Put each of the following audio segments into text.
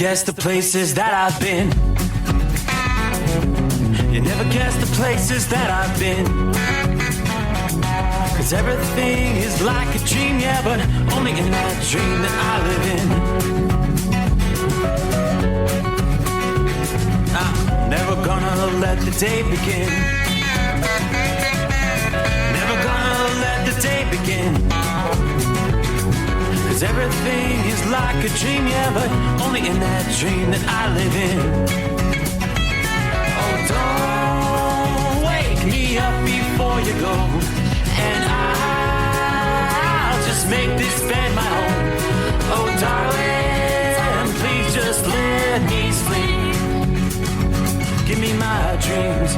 guess the places that I've been. You never guess the places that I've been. 'Cause everything is like a dream, yeah, but only in that dream that I live in. I'm never gonna let the day begin. Never gonna let the day begin. 'Cause everything is like a dream, yeah, but only in that dream that I live in. Oh, don't wake me up before you go, and I'll just make this bed my home. Oh, darling, please just let me sleep. Give me my dreams.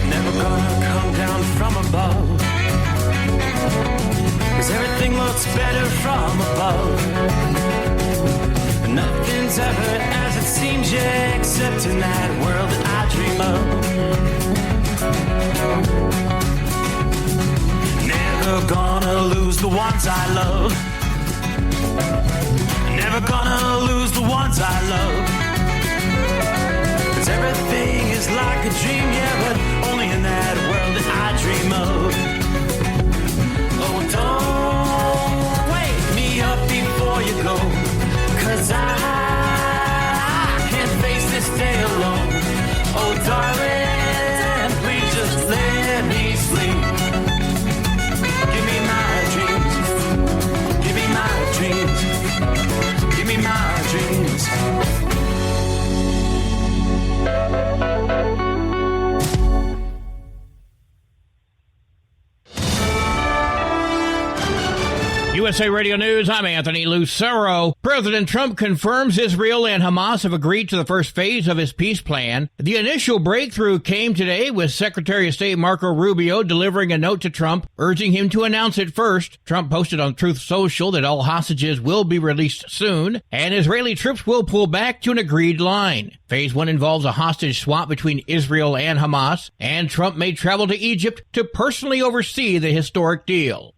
Never gonna come down from above, 'cause everything looks better from above. Nothing's ever as it seems, yeah, except in that world that I dream of. Never gonna lose the ones I love. Never gonna lose the ones I love. 'Cause everything is like a dream, yeah, but only in that world that I dream of. Oh, don't wake me up before you go, 'cause I can't face this day alone. Oh, darling, please just let me sleep. Give me my dreams. Give me my dreams. Give me my dreams. USA Radio News, I'm Anthony Lucero. President Trump confirms Israel and Hamas have agreed to the first phase of his peace plan. The initial breakthrough came today with Secretary of State Marco Rubio delivering a note to Trump, urging him to announce it first. Trump posted on Truth Social that all hostages will be released soon, and Israeli troops will pull back to an agreed line. Phase 1 involves a hostage swap between Israel and Hamas, and Trump may travel to Egypt to personally oversee the historic deal.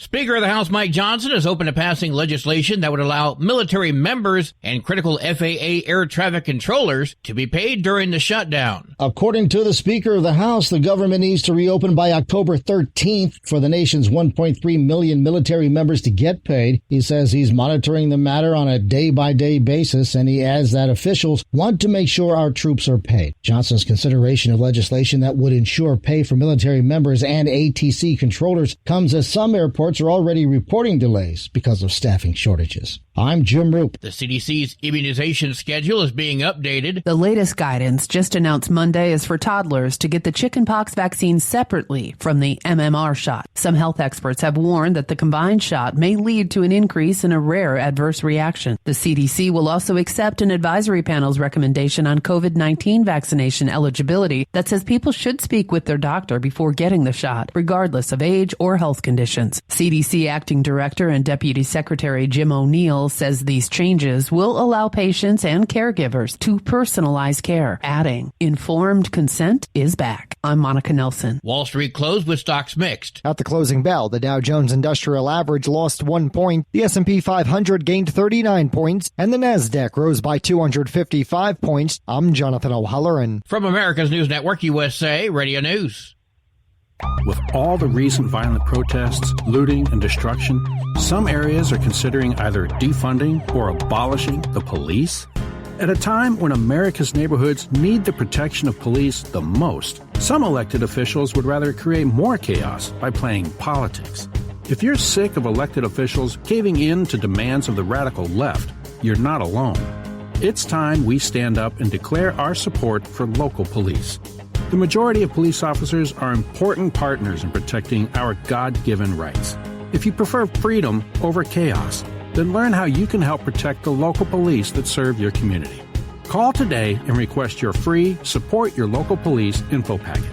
Speaker of the House Mike Johnson has opened to passing legislation that would allow military members and critical FAA air traffic controllers to be paid during the shutdown. According to the Speaker of the House, the government needs to reopen by October 13th for the nation's 1.3 million military members to get paid. He says he's monitoring the matter on a day-by-day basis, and he adds that officials want to make sure our troops are paid. Johnson's consideration of legislation that would ensure pay for military members and ATC controllers comes as some airports are already reporting delays because of staffing shortages. I'm Jim Roop. The CDC's immunization schedule is being updated. The latest guidance just announced Monday is for toddlers to get the chickenpox vaccine separately from the MMR shot. Some health experts have warned that the combined shot may lead to an increase in a rare adverse reaction. The CDC will also accept an advisory panel's recommendation on COVID-19 vaccination eligibility that says people should speak with their doctor before getting the shot, regardless of age or health conditions. CDC Acting Director and Deputy Secretary Jim O'Neill says these changes will allow patients and caregivers to personalize care, adding, informed consent is back. I'm Monica Nelson. Wall Street closed with stocks mixed. At the closing bell, the Dow Jones Industrial Average lost 1 point, the S&P 500 gained 39 points, and the Nasdaq rose by 255 points. I'm Jonathan O'Halloran. From America's News Network, USA Radio News. With all the recent violent protests, looting, and destruction, some areas are considering either defunding or abolishing the police. At a time when America's neighborhoods need the protection of police the most, some elected officials would rather create more chaos by playing politics. If you're sick of elected officials caving in to demands of the radical left, you're not alone. It's time we stand up and declare our support for local police. The majority of police officers are important partners in protecting our God-given rights. If you prefer freedom over chaos, then learn how you can help protect the local police that serve your community. Call today and request your free Support Your Local Police info packet.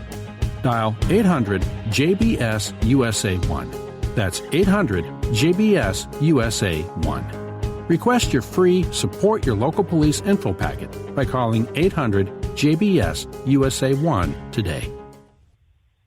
Dial 800-JBS-USA-1. That's 800-JBS-USA-1. Request your free Support Your Local Police info packet by calling 800-JBS-USA-1 today.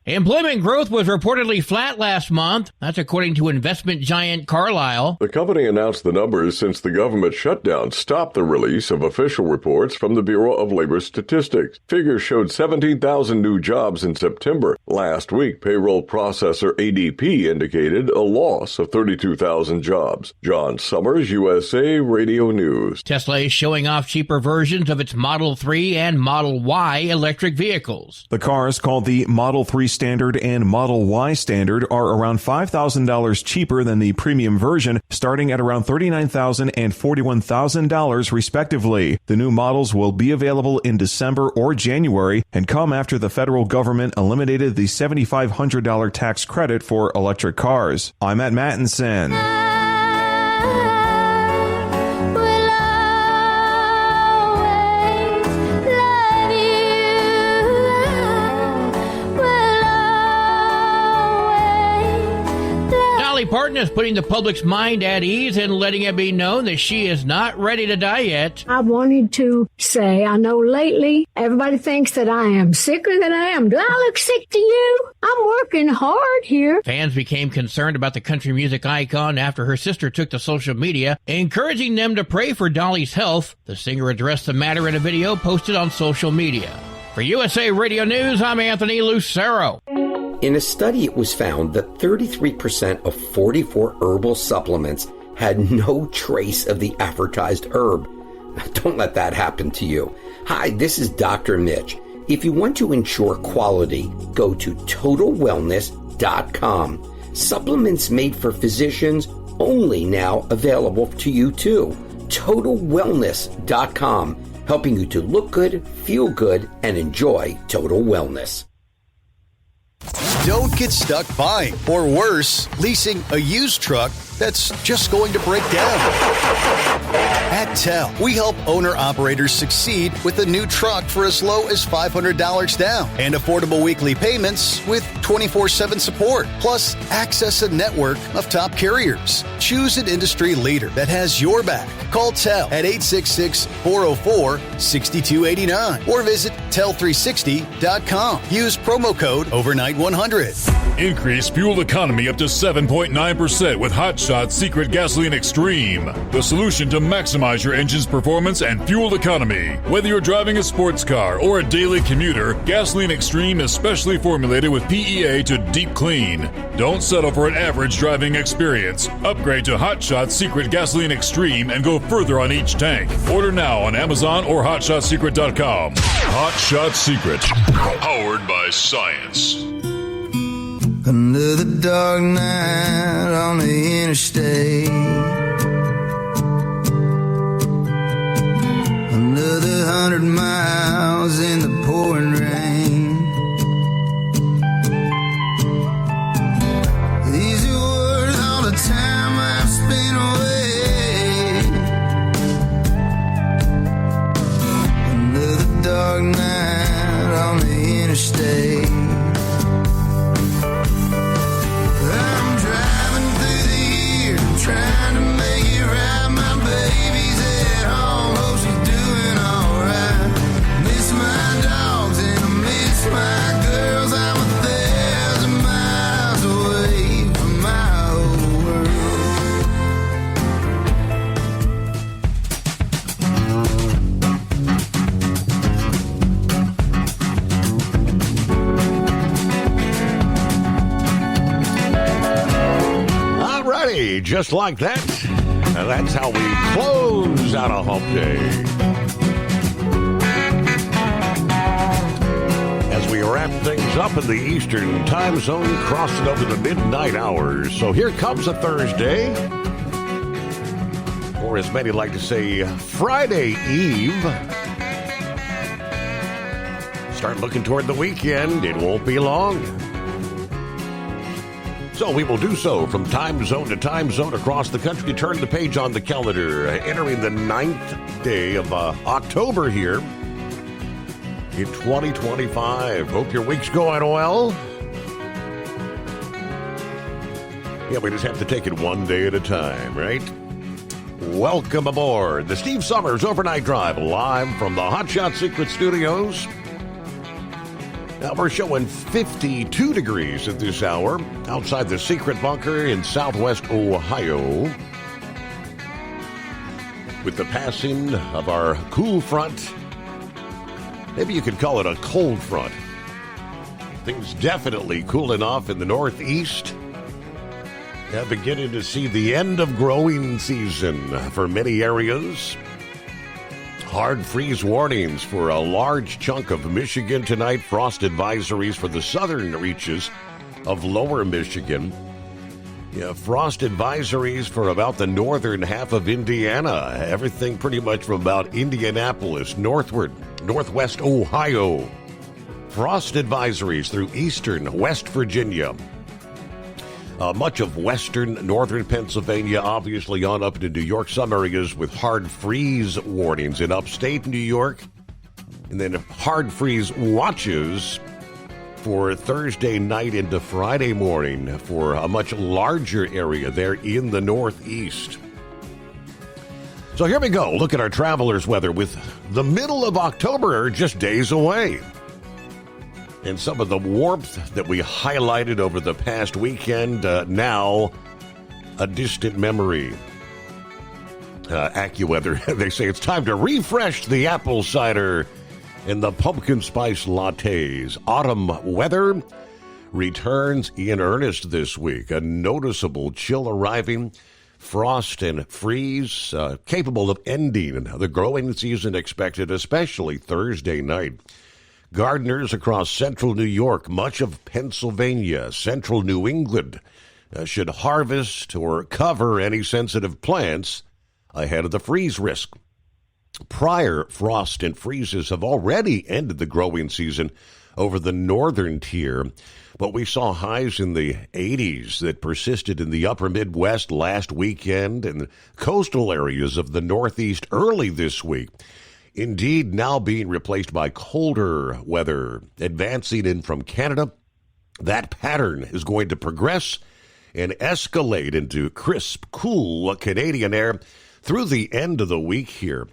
Employment growth was reportedly flat last month. That's according to investment giant Carlyle. The company announced the numbers since the government shutdown stopped the release of official reports from the Bureau of Labor Statistics. Figures showed 17,000 new jobs in September. Last week, payroll processor ADP indicated a loss of 32,000 jobs. John Summers, USA Radio News. Tesla is showing off cheaper versions of its Model 3 and Model Y electric vehicles. The cars called the Model 3 Standard and Model Y Standard are around $5,000 cheaper than the premium version, starting at around $39,000 and $41,000 respectively. The new models will be available in December or January and come after the federal government eliminated the $7,500 tax credit for electric cars. I'm Matt Mattinson. Dolly Parton is putting the public's mind at ease and letting it be known that she is not ready to die yet. I wanted to say, I know lately everybody thinks that I am sicker than I am. Do I look sick to you? I'm working hard here. Fans became concerned about the country music icon after her sister took to social media, encouraging them to pray for Dolly's health. The singer addressed the matter in a video posted on social media. For USA Radio News, I'm Anthony Lucero. In a study, it was found that 33% of 44 herbal supplements had no trace of the advertised herb. Don't let that happen to you. Hi, this is Dr. Mitch. If you want to ensure quality, go to TotalWellness.com. Supplements made for physicians only now available to you too. TotalWellness.com, helping you to look good, feel good, and enjoy total wellness. Don't get stuck buying, or worse, leasing a used truck that's just going to break down. At TEL, we help owner-operators succeed with a new truck for as low as $500 down and affordable weekly payments with 24/7 support, plus access a network of top carriers. Choose an industry leader that has your back. Call TEL at 866-404-6289 or visit tel360.com. Use promo code OVERNIGHT100. Increase fuel economy up to 7.9% with Hot Shot Secret Gasoline Extreme, the solution to maximize your engine's performance and fuel economy. Whether you're driving a sports car or a daily commuter, Gasoline Extreme is specially formulated with PEA to deep clean. Don't settle for an average driving experience. Upgrade to Hot Shot Secret Gasoline Extreme and go further on each tank. Order now on Amazon or HotShotSecret.com. Hot Shot Secret, powered by science. Another dark night on the interstate. Another 100 miles in the pouring rain. These are worth all the time I've spent away. Another dark night on the interstate. Trying to make it right, my baby's at home, hope she's doing alright. Miss my dogs and I miss my girls, I'm 1,000 miles away from my old Alrighty, just like that. And that's how we close out a hump day. As we wrap things up in the Eastern time zone, crossing over the midnight hours. So here comes a Thursday. Or as many like to say, Friday Eve. Start looking toward the weekend. It won't be long. So we will do so from time zone to time zone across the country. Turn the page on the calendar, entering the 9th day of October here in 2025. Hope your week's going well. Yeah, we just have to take it one day at a time, right? Welcome aboard the Steve Summers Overnight Drive, live from the Hot Shot Secret Studios. Now we're showing 52 degrees at this hour outside the Secret Bunker in southwest Ohio. With the passing of our cool front, maybe you could call it a cold front. Things definitely cooling off in the northeast. Yeah, beginning to see the end of growing season for many areas. Hard freeze warnings for a large chunk of Michigan tonight. Frost advisories for the southern reaches of lower Michigan. Yeah, frost advisories for about the northern half of Indiana. Everything pretty much from about Indianapolis northward, northwest Ohio. Frost advisories through eastern West Virginia. Much of western northern Pennsylvania, obviously on up to New York. Some areas with hard freeze warnings in upstate New York. And then hard freeze watches for Thursday night into Friday morning for a much larger area there in the northeast. So here we go. Look at our travelers' weather with the middle of October just days away. And some of the warmth that we highlighted over the past weekend, now a distant memory. AccuWeather, they say it's time to refresh the apple cider and the pumpkin spice lattes. Autumn weather returns in earnest this week. A noticeable chill arriving, frost and freeze, capable of ending the growing season expected, especially Thursday night. Gardeners across central New York, much of Pennsylvania, central New England should harvest or cover any sensitive plants ahead of the freeze risk. Prior frost and freezes have already ended the growing season over the northern tier, but we saw highs in the 80s that persisted in the upper Midwest last weekend and coastal areas of the Northeast early this week. Indeed, now being replaced by colder weather advancing in from Canada. That pattern is going to progress and escalate into crisp, cool Canadian air through the end of the week here.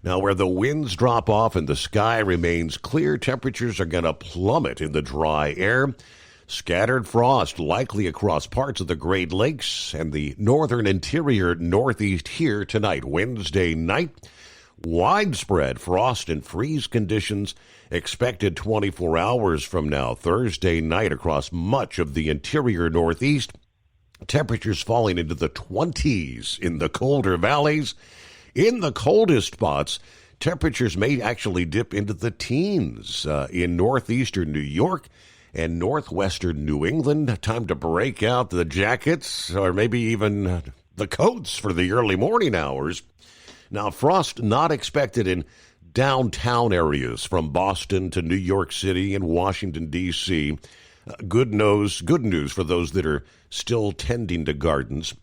Now, where the winds drop off and the sky remains clear, temperatures are going to plummet in the dry air. Scattered frost likely across parts of the Great Lakes and the northern interior northeast here tonight, Wednesday night. Widespread frost and freeze conditions expected 24 hours from now, Thursday night, across much of the interior northeast. Temperatures falling into the 20s in the colder valleys. In the coldest spots, temperatures may actually dip into the teens in northeastern New York and northwestern New England. Time to break out the jackets or maybe even the coats for the early morning hours. Now, frost not expected in downtown areas from Boston to New York City and Washington, D.C. Good news for those that are still tending to gardens.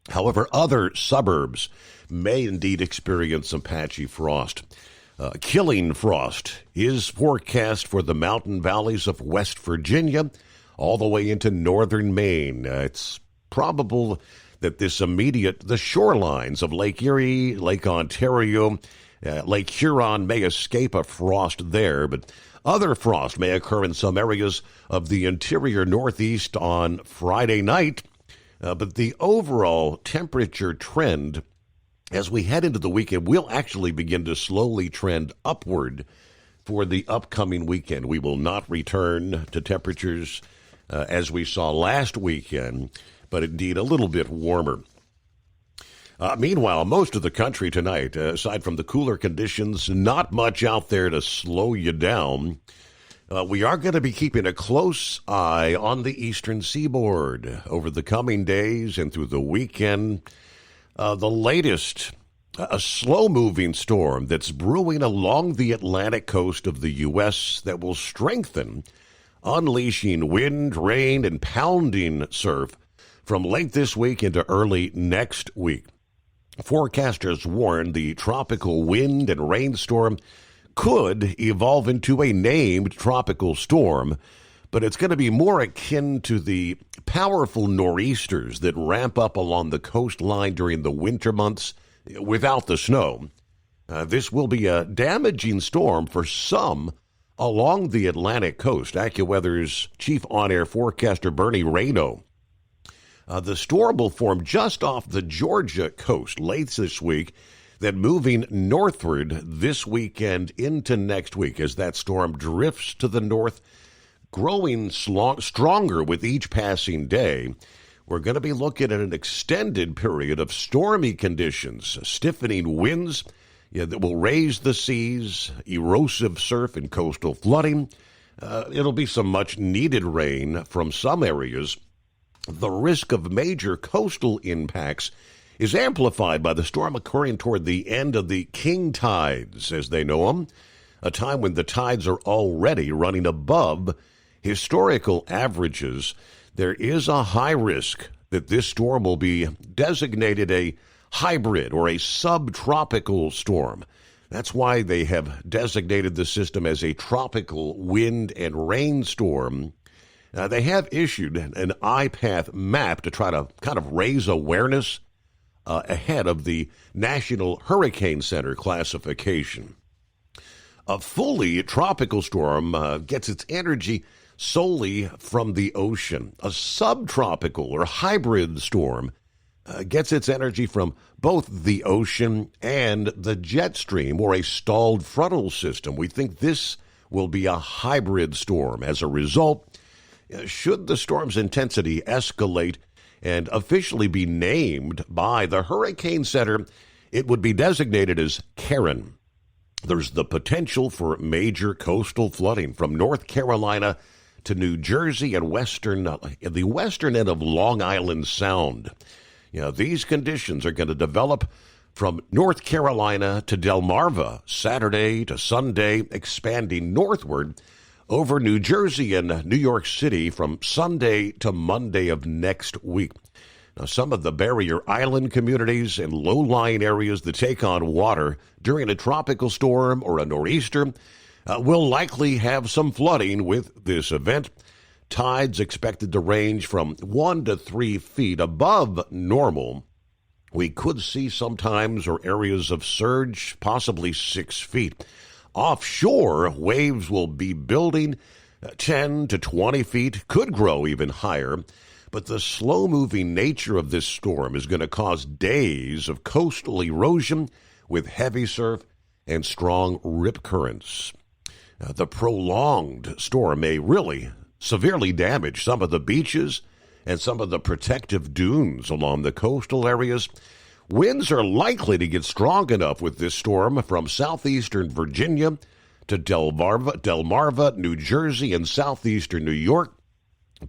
However, other suburbs may indeed experience some patchy frost. Killing frost is forecast for the mountain valleys of West Virginia all the way into northern Maine. It's probable that the shorelines of Lake Erie, Lake Ontario, Lake Huron may escape a frost there, but other frost may occur in some areas of the interior northeast on Friday night. But the overall temperature trend as we head into the weekend will actually begin to slowly trend upward for the upcoming weekend. We will not return to temperatures as we saw last weekend, but indeed a little bit warmer. Meanwhile, most of the country tonight, aside from the cooler conditions, not much out there to slow you down. We are going to be keeping a close eye on the eastern seaboard over the coming days and through the weekend. The latest a slow-moving storm that's brewing along the Atlantic coast of the U.S. that will strengthen, unleashing wind, rain, and pounding surf from late this week into early next week. Forecasters warn the tropical wind and rainstorm could evolve into a named tropical storm, but it's going to be more akin to the powerful nor'easters that ramp up along the coastline during the winter months without the snow. This will be a damaging storm for some along the Atlantic coast. AccuWeather's chief on-air forecaster Bernie Rayno. The storm will form just off the Georgia coast late this week, then moving northward this weekend into next week as that storm drifts to the north, growing stronger with each passing day. We're going to be looking at an extended period of stormy conditions, stiffening winds that will raise the seas, erosive surf and coastal flooding. It'll be some much-needed rain from some areas. The risk of major coastal impacts is amplified by the storm occurring toward the end of the king tides, as they know them, a time when the tides are already running above historical averages. There is a high risk that this storm will be designated a hybrid or a subtropical storm. That's why they have designated the system as a tropical wind and rainstorm. They have issued an iPath map to try to kind of raise awareness ahead of the National Hurricane Center classification. A fully tropical storm gets its energy solely from the ocean. A subtropical or hybrid storm gets its energy from both the ocean and the jet stream or a stalled frontal system. We think this will be a hybrid storm. As a result, should the storm's intensity escalate and officially be named by the Hurricane Center, it would be designated as Karen. There's the potential for major coastal flooding from North Carolina to New Jersey and the western end of Long Island Sound. These conditions are going to develop from North Carolina to Delmarva Saturday to Sunday, expanding northward over New Jersey and New York City from Sunday to Monday of next week. Now, some of the barrier island communities and low-lying areas that take on water during a tropical storm or a nor'easter will likely have some flooding with this event. Tides expected to range from 1 to 3 feet above normal. We could see sometimes or areas of surge, possibly 6 feet. Offshore, waves will be building 10 to 20 feet, could grow even higher. But the slow-moving nature of this storm is going to cause days of coastal erosion with heavy surf and strong rip currents. The prolonged storm may really severely damage some of the beaches and some of the protective dunes along the coastal areas. Winds are likely to get strong enough with this storm from southeastern Virginia to Delmarva, New Jersey, and southeastern New York,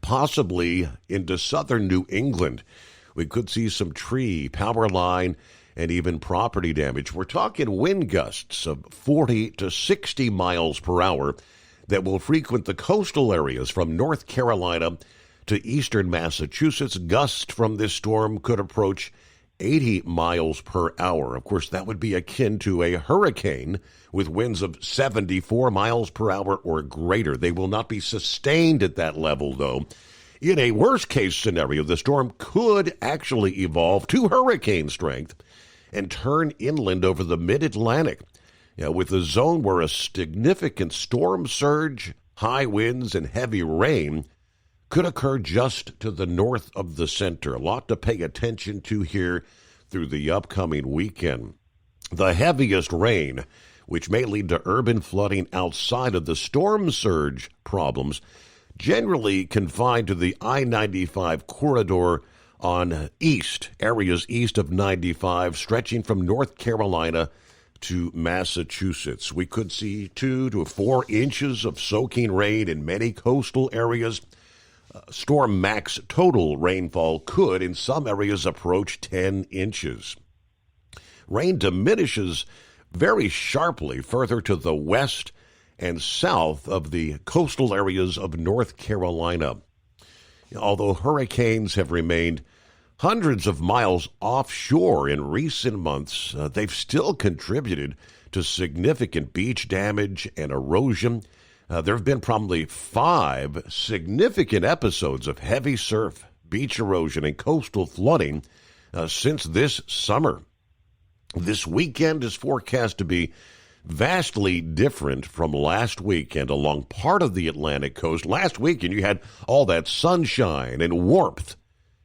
possibly into southern New England. We could see some tree, power line, and even property damage. We're talking wind gusts of 40 to 60 miles per hour that will frequent the coastal areas from North Carolina to eastern Massachusetts. Gusts from this storm could approach 80 miles per hour. Of course, that would be akin to a hurricane with winds of 74 miles per hour or greater. They will not be sustained at that level, though. In a worst-case scenario, the storm could actually evolve to hurricane strength and turn inland over the mid-Atlantic, with a zone where a significant storm surge, high winds, and heavy rain could occur just to the north of the center. A lot to pay attention to here through the upcoming weekend. The heaviest rain, which may lead to urban flooding outside of the storm surge problems, generally confined to the I-95 corridor on areas east of 95, stretching from North Carolina to Massachusetts. We could see 2 to 4 inches of soaking rain in many coastal areas. Storm max total rainfall could, in some areas, approach 10 inches. Rain diminishes very sharply further to the west and south of the coastal areas of North Carolina. Although hurricanes have remained hundreds of miles offshore in recent months, they've still contributed to significant beach damage and erosion. There have been probably 5 significant episodes of heavy surf, beach erosion, and coastal flooding since this summer. This weekend is forecast to be vastly different from last weekend along part of the Atlantic coast. Last weekend, you had all that sunshine and warmth.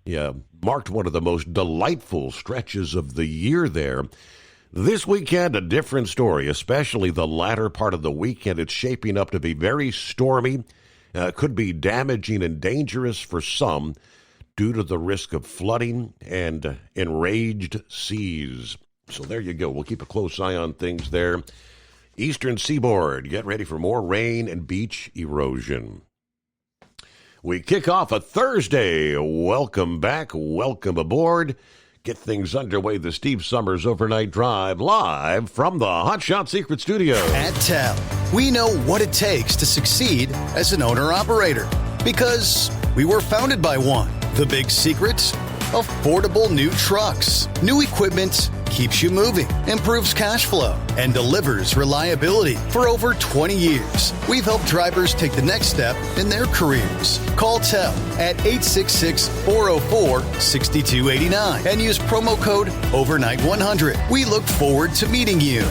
Yeah, marked one of the most delightful stretches of the year there. This weekend, a different story, especially the latter part of the weekend. It's shaping up to be very stormy. Could be damaging and dangerous for some due to the risk of flooding and enraged seas. So there you go. We'll keep a close eye on things there. Eastern Seaboard, get ready for more rain and beach erosion. We kick off a Thursday. Welcome back. Welcome aboard. Get things underway. The Steve Summers Overnight Drive live from the Hot Shot Secret Studio. At TEL, we know what it takes to succeed as an owner-operator because we were founded by one. The big secret? Affordable new trucks. New equipment keeps you moving, improves cash flow, and delivers reliability. For over 20 years, we've helped drivers take the next step in their careers. Call TEL at 866-404-6289 and use promo code OVERNIGHT100. We look forward to meeting you.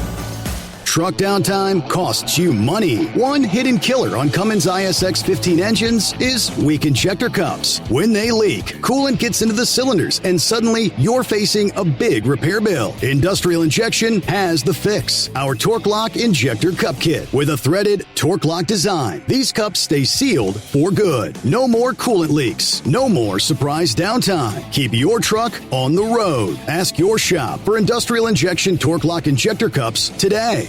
Truck downtime costs you money. One hidden killer on Cummins ISX 15 engines is weak injector cups. When they leak, coolant gets into the cylinders and suddenly you're facing a big repair bill. Industrial Injection has the fix. Our Torque Lock Injector Cup Kit with a threaded Torque Lock design. These cups stay sealed for good. No more coolant leaks. No more surprise downtime. Keep your truck on the road. Ask your shop for Industrial Injection Torque Lock Injector Cups today.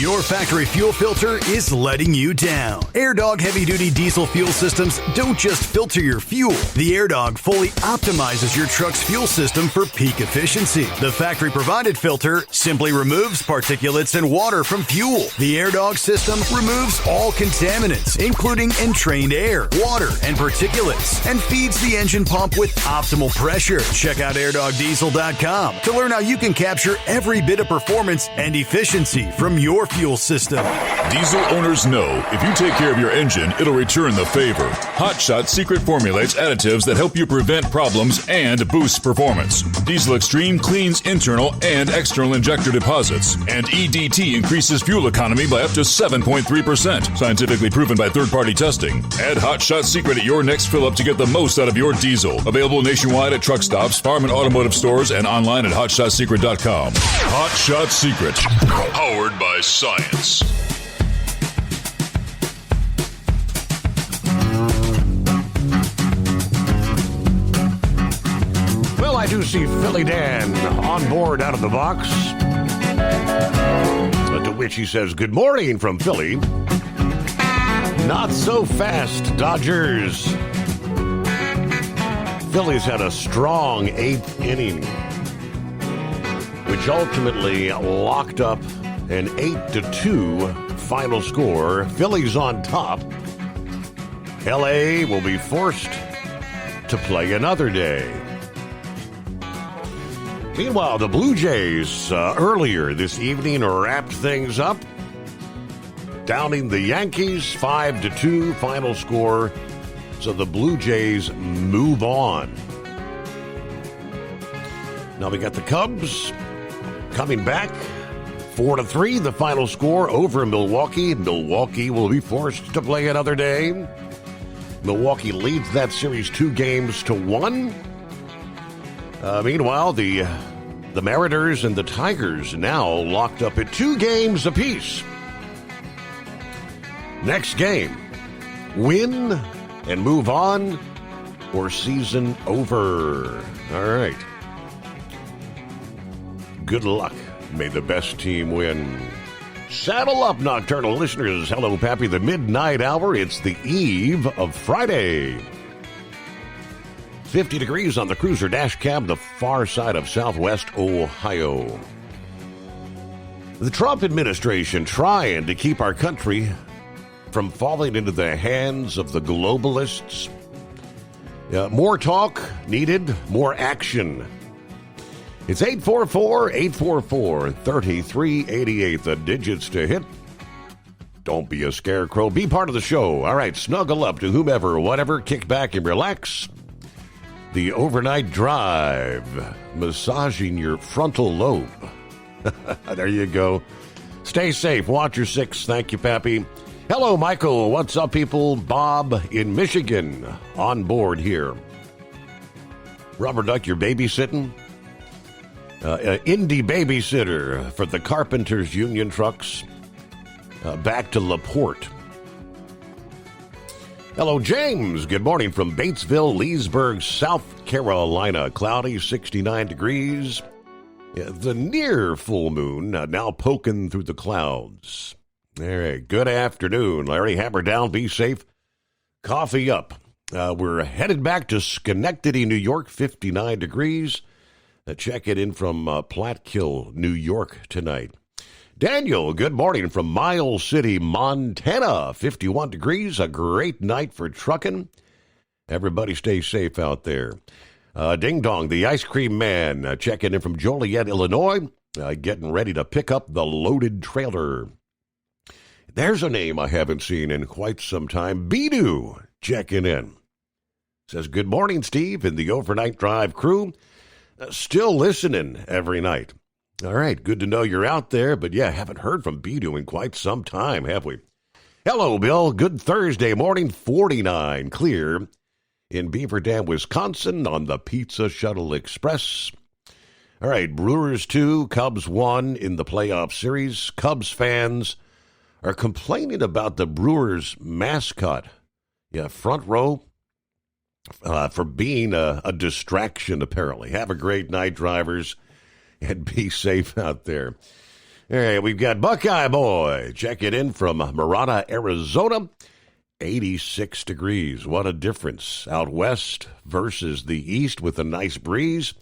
Your factory fuel filter is letting you down. AirDog heavy-duty diesel fuel systems don't just filter your fuel. The AirDog fully optimizes your truck's fuel system for peak efficiency. The factory-provided filter simply removes particulates and water from fuel. The AirDog system removes all contaminants, including entrained air, water, and particulates, and feeds the engine pump with optimal pressure. Check out AirDogDiesel.com to learn how you can capture every bit of performance and efficiency from your fuel system. Diesel owners know if you take care of your engine, it'll return the favor. Hot Shot secret formulates additives that help you prevent problems and boost performance. Diesel Extreme cleans internal and external injector deposits, and EDT increases fuel economy by up to 7.3%. Scientifically proven by third-party testing. Add Hot Shot secret at your next fill-up to get the most out of your diesel. Available nationwide at truck stops, farm and automotive stores, and online at hotshotsecret.com. Hot Shot Secret, powered by science. Well, I do see Philly Dan on board out of the box. To which he says, good morning from Philly. Not so fast, Dodgers. Phillies had a strong 8th inning, which ultimately locked up an 8-2 final score. Phillies on top. LA will be forced to play another day. Meanwhile, the Blue Jays earlier this evening wrapped things up, downing the Yankees 5-2 final score. So the Blue Jays move on. Now we got the Cubs coming back. 4-3, the final score over Milwaukee. Milwaukee will be forced to play another day. Milwaukee leads that series 2-1. Meanwhile, the Mariners and the Tigers now locked up at 2 games apiece. Next game, win and move on, or season over. All right. Good luck. May the best team win. Saddle up, nocturnal listeners. Hello, Pappy. The midnight hour. It's the eve of Friday. 50 degrees on the cruiser dash cab, the far side of Southwest Ohio. The Trump administration trying to keep our country from falling into the hands of the globalists. More talk needed, more action. It's 844-844-3388, the digits to hit. Don't be a scarecrow. Be part of the show. All right, snuggle up to whomever, whatever, kick back and relax. The overnight drive, massaging your frontal lobe. There you go. Stay safe. Watch your six. Thank you, Pappy. Hello, Michael. What's up, people? Bob in Michigan on board here. Rubber Duck, you're babysitting? Indie babysitter for the Carpenters Union trucks. Back to LaPorte. Hello, James. Good morning from Batesville, Leesburg, South Carolina. Cloudy, 69 degrees. The near full moon now poking through the clouds. All right, good afternoon. Larry, hammer down, be safe. Coffee up. We're headed back to Schenectady, New York, 59 degrees. Check it in from Platkill, New York tonight. Daniel, good morning from Miles City, Montana, 51 degrees. A great night for trucking. Everybody stay safe out there. Ding Dong, the ice cream man, checking in from Joliet, Illinois, getting ready to pick up the loaded trailer. There's a name I haven't seen in quite some time. Bidu, checking in. Says, good morning, Steve, and the overnight drive crew. Still listening every night. All right, good to know you're out there, but yeah, haven't heard from Bidu in quite some time, have we? Hello, Bill. Good Thursday morning, 49 clear in Beaver Dam, Wisconsin on the Pizza Shuttle Express. All right, Brewers 2, Cubs 1 in the playoff series. Cubs fans are complaining about the Brewers mascot. Yeah, front row for being a distraction, apparently. Have a great night, drivers, and be safe out there. All right, we've got Buckeye Boy. Check it in from Murata, Arizona. 86 degrees. What a difference. Out west versus the east with a nice breeze.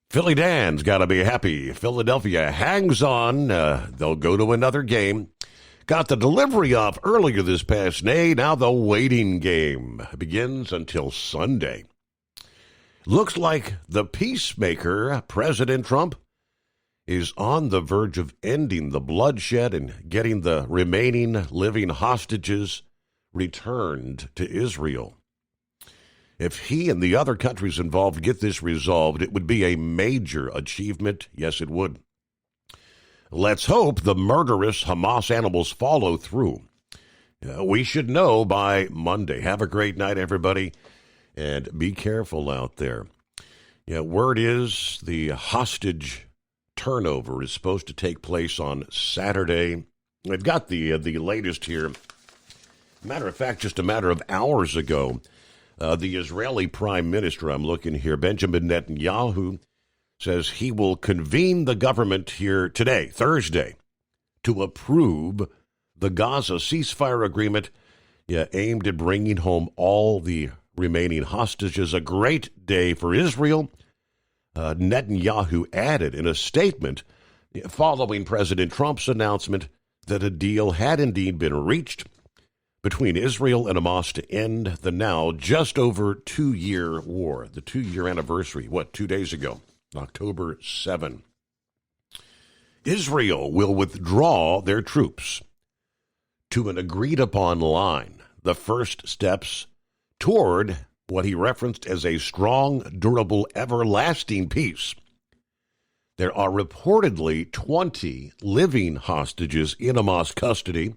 Philly Dan's got to be happy. Philadelphia hangs on. They'll go to another game. Got the delivery off earlier this past day. Now the waiting game begins until Sunday. Looks like the peacemaker, President Trump, is on the verge of ending the bloodshed and getting the remaining living hostages returned to Israel. If he and the other countries involved get this resolved, it would be a major achievement. Yes, it would. Let's hope the murderous Hamas animals follow through. We should know by Monday. Have a great night, everybody, and be careful out there. Word is the hostage turnover is supposed to take place on Saturday. I've got the latest here. Matter of fact, just a matter of hours ago, the Israeli Prime Minister, I'm looking here, Benjamin Netanyahu, says he will convene the government here today, Thursday, to approve the Gaza ceasefire agreement aimed at bringing home all the remaining hostages. A great day for Israel. Netanyahu added in a statement following President Trump's announcement that a deal had indeed been reached between Israel and Hamas to end the now just over 2-year war. The 2-year anniversary, 2 days ago, October 7. Israel will withdraw their troops to an agreed-upon line, the first steps toward what he referenced as a strong, durable, everlasting peace. There are reportedly 20 living hostages in Hamas custody.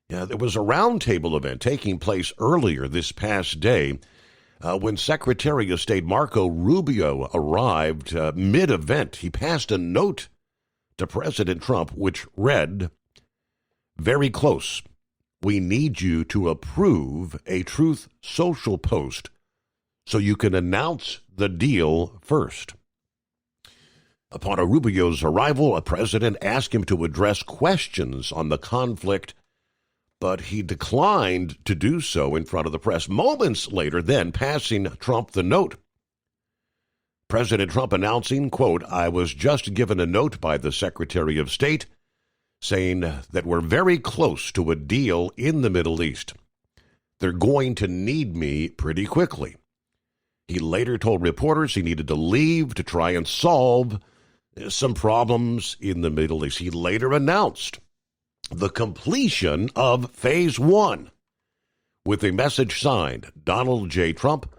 There was a roundtable event taking place earlier this past day when Secretary of State Marco Rubio arrived mid-event. He passed a note to President Trump which read, "Very close. We need you to approve a Truth Social post so you can announce the deal first." Upon Rubio's arrival, a president asked him to address questions on the conflict, but he declined to do so in front of the press. Moments later, then, passing Trump the note, President Trump announcing, quote, "I was just given a note by the Secretary of State saying that we're very close to a deal in the Middle East. They're going to need me pretty quickly." He later told reporters he needed to leave to try and solve some problems in the Middle East. He later announced the completion of Phase 1 with a message signed, "Donald J. Trump,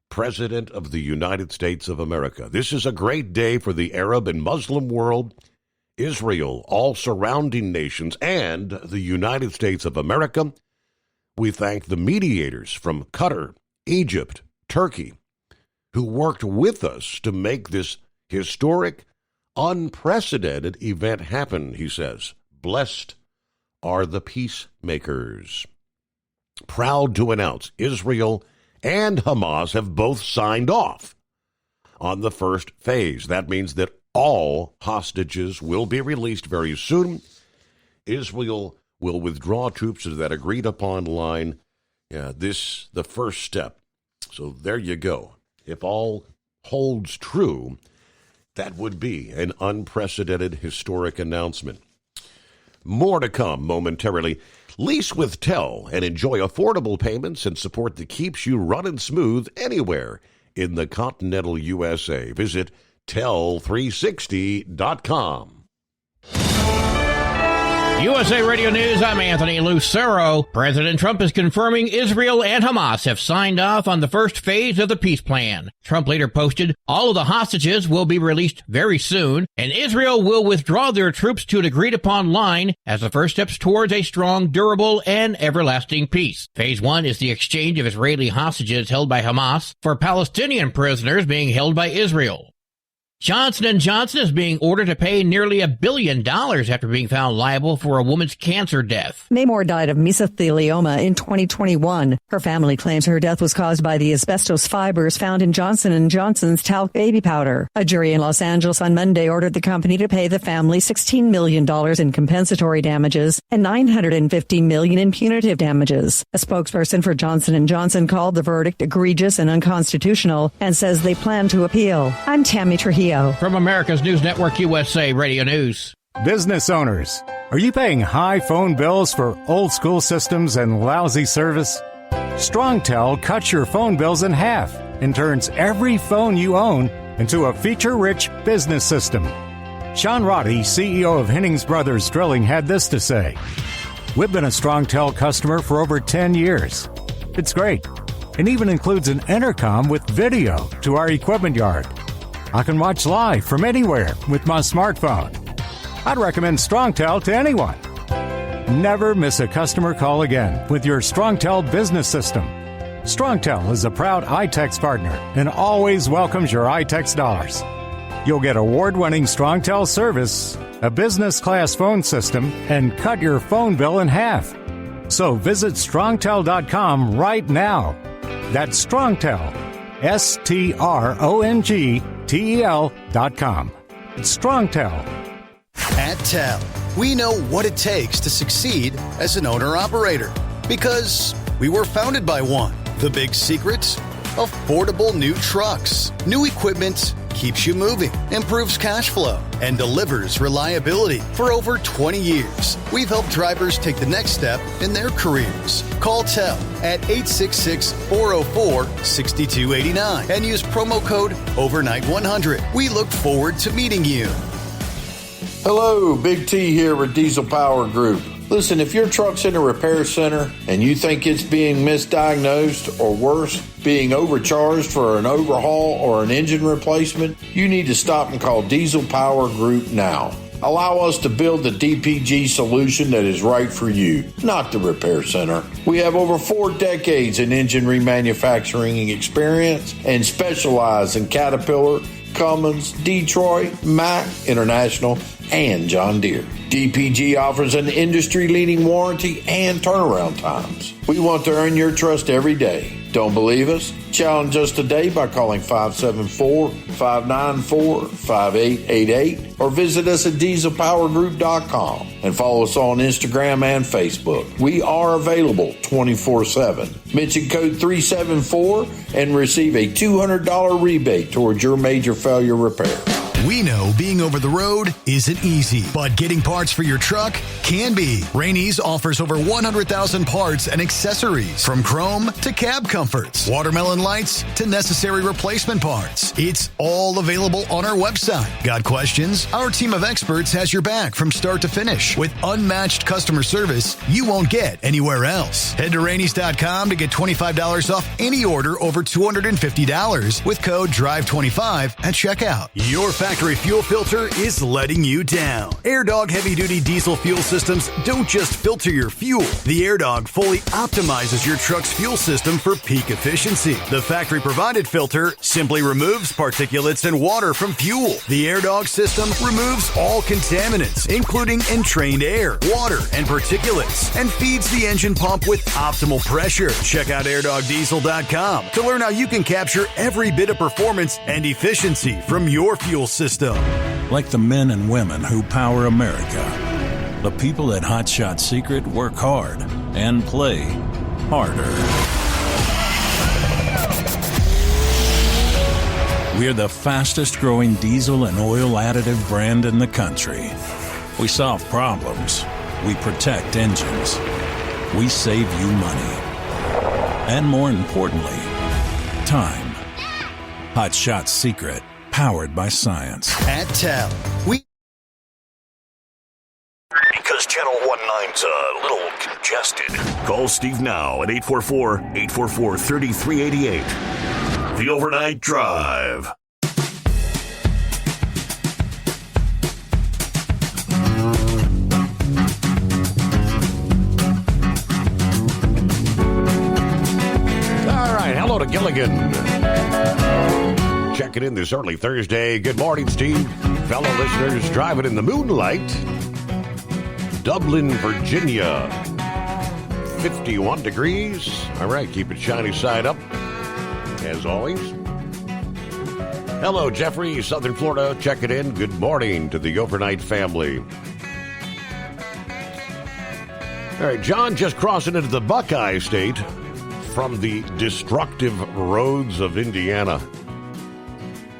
President of the United States of America. This is a great day for the Arab and Muslim world, Israel, all surrounding nations, and the United States of America. We thank the mediators from Qatar, Egypt, Turkey, who worked with us to make this historic, unprecedented event happen," he says. "Blessed are the peacemakers." Proud to announce Israel and Hamas have both signed off on the first phase. That means that all hostages will be released very soon. Israel will withdraw troops to that agreed-upon line. The first step. So there you go. If all holds true, that would be an unprecedented historic announcement. More to come momentarily. Lease with TEL and enjoy affordable payments and support that keeps you running smooth anywhere in the continental USA. Visit tel360.com. USA Radio News, I'm Anthony Lucero. President Trump is confirming Israel and Hamas have signed off on the first phase of the peace plan. Trump later posted, all of the hostages will be released very soon, and Israel will withdraw their troops to an agreed-upon line as the first steps towards a strong, durable, and everlasting peace. Phase 1 is the exchange of Israeli hostages held by Hamas for Palestinian prisoners being held by Israel. Johnson & Johnson is being ordered to pay nearly $1 billion after being found liable for a woman's cancer death. Mae Moore died of mesothelioma in 2021. Her family claims her death was caused by the asbestos fibers found in Johnson & Johnson's talc baby powder. A jury in Los Angeles on Monday ordered the company to pay the family $16 million in compensatory damages and $950 million in punitive damages. A spokesperson for Johnson & Johnson called the verdict egregious and unconstitutional and says they plan to appeal. I'm Tammy Trujillo. From America's News Network, USA Radio News. Business owners, are you paying high phone bills for old school systems and lousy service? StrongTel cuts your phone bills in half and turns every phone you own into a feature-rich business system. Sean Roddy, CEO of Hennings Brothers Drilling, had this to say. We've been a StrongTel customer for over 10 years. It's great. It even includes an intercom with video to our equipment yard. I can watch live from anywhere with my smartphone. I'd recommend StrongTel to anyone. Never miss a customer call again with your StrongTel business system. StrongTel is a proud iTex partner and always welcomes your iTex dollars. You'll get award-winning StrongTel service, a business-class phone system, and cut your phone bill in half. So visit StrongTel.com right now. That's StrongTel, StrongTel.com. It's StrongTel. At TEL, we know what it takes to succeed as an owner-operator because we were founded by one. The big secrets? Affordable new trucks. New equipment keeps you moving, improves cash flow, and delivers reliability. For over 20 years, we've helped drivers take the next step in their careers. Call TEL at 866-404-6289 and use promo code OVERNIGHT100. We look forward to meeting you. Hello, Big T here with Diesel Power Group. Listen, if your truck's in a repair center and you think it's being misdiagnosed or worse, being overcharged for an overhaul or an engine replacement, you need to stop and call Diesel Power Group now. Allow us to build the DPG solution that is right for you, not the repair center. We have over 4 decades in engine remanufacturing experience and specialize in Caterpillar, Cummins, Detroit, Mack, International, and John Deere. DPG offers an industry-leading warranty and turnaround times. We want to earn your trust every day. Don't believe us? Challenge us today by calling 574-594-5888 or visit us at dieselpowergroup.com and follow us on Instagram and Facebook. We are available 24/7. Mention code 374 and receive a $200 rebate towards your major failure repair. We know being over the road isn't easy, but getting parts for your truck can be. Rainey's offers over 100,000 parts and accessories, from chrome to cab comforts, watermelon lights to necessary replacement parts. It's all available on our website. Got questions? Our team of experts has your back from start to finish with unmatched customer service you won't get anywhere else. Head to Rainey's.com to get $25 off any order over $250 with code DRIVE25 at checkout. Your factory fuel filter is letting you down. AirDog heavy-duty diesel fuel systems don't just filter your fuel. The AirDog fully optimizes your truck's fuel system for peak efficiency. The factory-provided filter simply removes particulates and water from fuel. The AirDog system removes all contaminants, including entrained air, water, and particulates, and feeds the engine pump with optimal pressure. Check out AirDogDiesel.com to learn how you can capture every bit of performance and efficiency from your fuel system. Like the men and women who power America, the people at Hot Shot Secret work hard and play harder. We're the fastest growing diesel and oil additive brand in the country. We solve problems. We protect engines. We save you money. And more importantly, time. Hot Shot Secret. Powered by science. At TEL, Because Channel 19's a little congested. Call Steve now at 844-844-3388. The Overnight Drive. All right, hello to Gilligan. Checking in this early Thursday. Good morning, Steve. Fellow listeners driving in the moonlight. Dublin, Virginia. 51 degrees. All right, keep it shiny side up, as always. Hello, Jeffrey, Southern Florida. Checking in. Good morning to the overnight family. All right, John just crossing into the Buckeye State from the destructive roads of Indiana.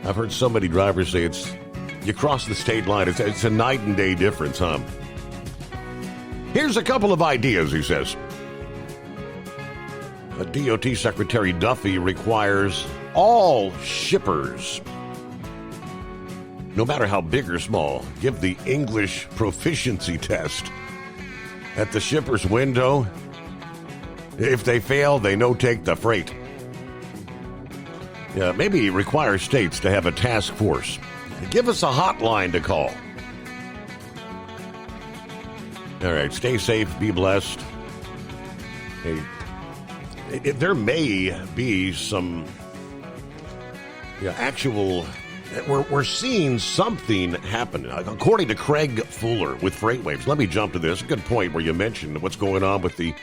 I've heard so many drivers say you cross the state line, it's a night and day difference, huh? Here's a couple of ideas, he says. DOT Secretary Duffy requires all shippers, no matter how big or small, give the English proficiency test at the shipper's window. If they fail, they no-take the freight. Maybe require states to have a task force. Give us a hotline to call. All right, stay safe, be blessed. Hey, there may be some actual... We're seeing something happen. According to Craig Fuller with FreightWaves. Let me jump to this. Good point where you mentioned what's going on with the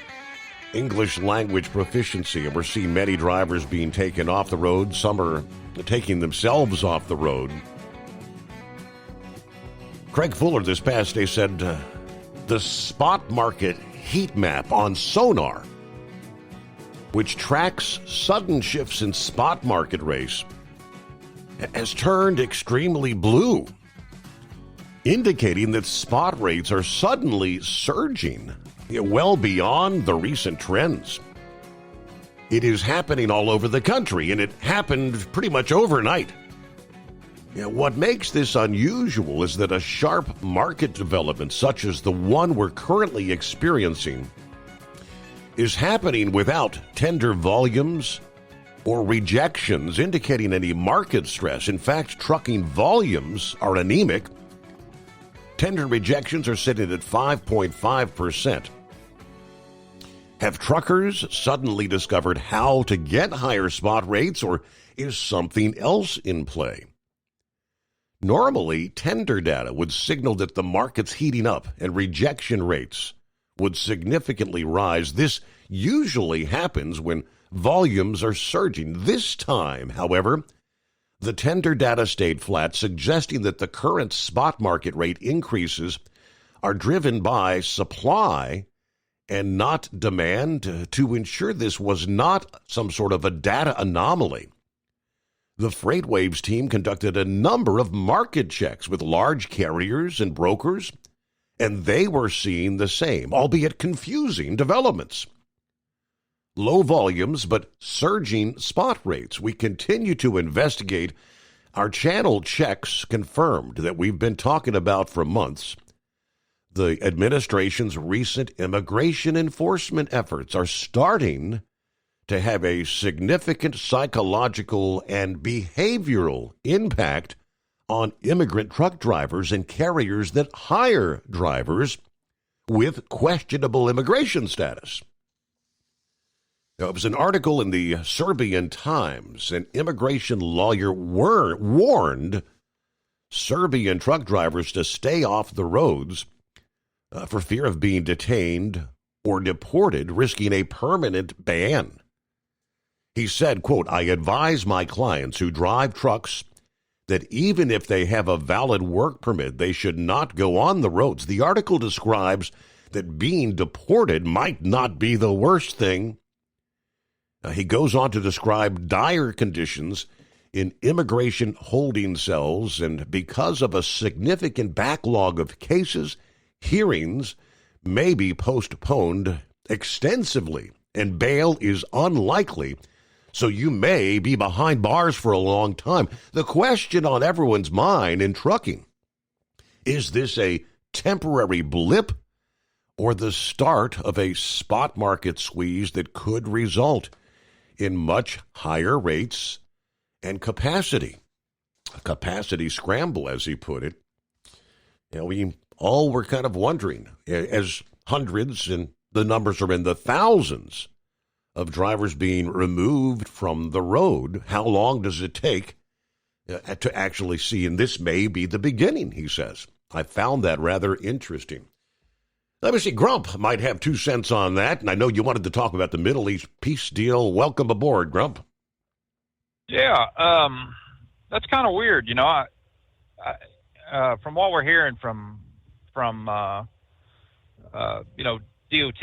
English language proficiency, and we're seeing many drivers being taken off the road. Some are taking themselves off the road. Craig Fuller this past day said the spot market heat map on Sonar, which tracks sudden shifts in spot market rates, has turned extremely blue, indicating that spot rates are suddenly surging well beyond the recent trends. It is happening all over the country, and it happened pretty much overnight. What makes this unusual is that a sharp market development such as the one we're currently experiencing is happening without tender volumes or rejections indicating any market stress. In fact, trucking volumes are anemic. Tender rejections are sitting at 5.5%. Have truckers suddenly discovered how to get higher spot rates, or is something else in play? Normally, tender data would signal that the market's heating up and rejection rates would significantly rise. This usually happens when volumes are surging. This time, however, the tender data stayed flat, suggesting that the current spot market rate increases are driven by supply and not demand. To ensure this was not some sort of a data anomaly, the FreightWaves team conducted a number of market checks with large carriers and brokers, and they were seeing the same, albeit confusing, developments. Low volumes, but surging spot rates. We continue to investigate. Our channel checks confirmed that we've been talking about for months. The administration's recent immigration enforcement efforts are starting to have a significant psychological and behavioral impact on immigrant truck drivers and carriers that hire drivers with questionable immigration status. Now, it was an article in the Serbian Times. An immigration lawyer warned Serbian truck drivers to stay off the roads for fear of being detained or deported, risking a permanent ban. He said, quote, "I advise my clients who drive trucks that even if they have a valid work permit, they should not go on the roads." The article describes that being deported might not be the worst thing. He goes on to describe dire conditions in immigration holding cells, and because of a significant backlog of cases, hearings may be postponed extensively, and bail is unlikely, so you may be behind bars for a long time. The question on everyone's mind in trucking, is this a temporary blip or the start of a spot market squeeze that could result in much higher rates and capacity? A capacity scramble, as he put it. You know, we all were kind of wondering, as hundreds, and the numbers are in the thousands, of drivers being removed from the road, how long does it take to actually see? And this may be the beginning, he says. I found that rather interesting. Let me see, Grump might have 2 cents on that, and I know you wanted to talk about the Middle East peace deal. Welcome aboard, Grump. Yeah, that's kind of weird. You know, I from what we're hearing from you know, DOT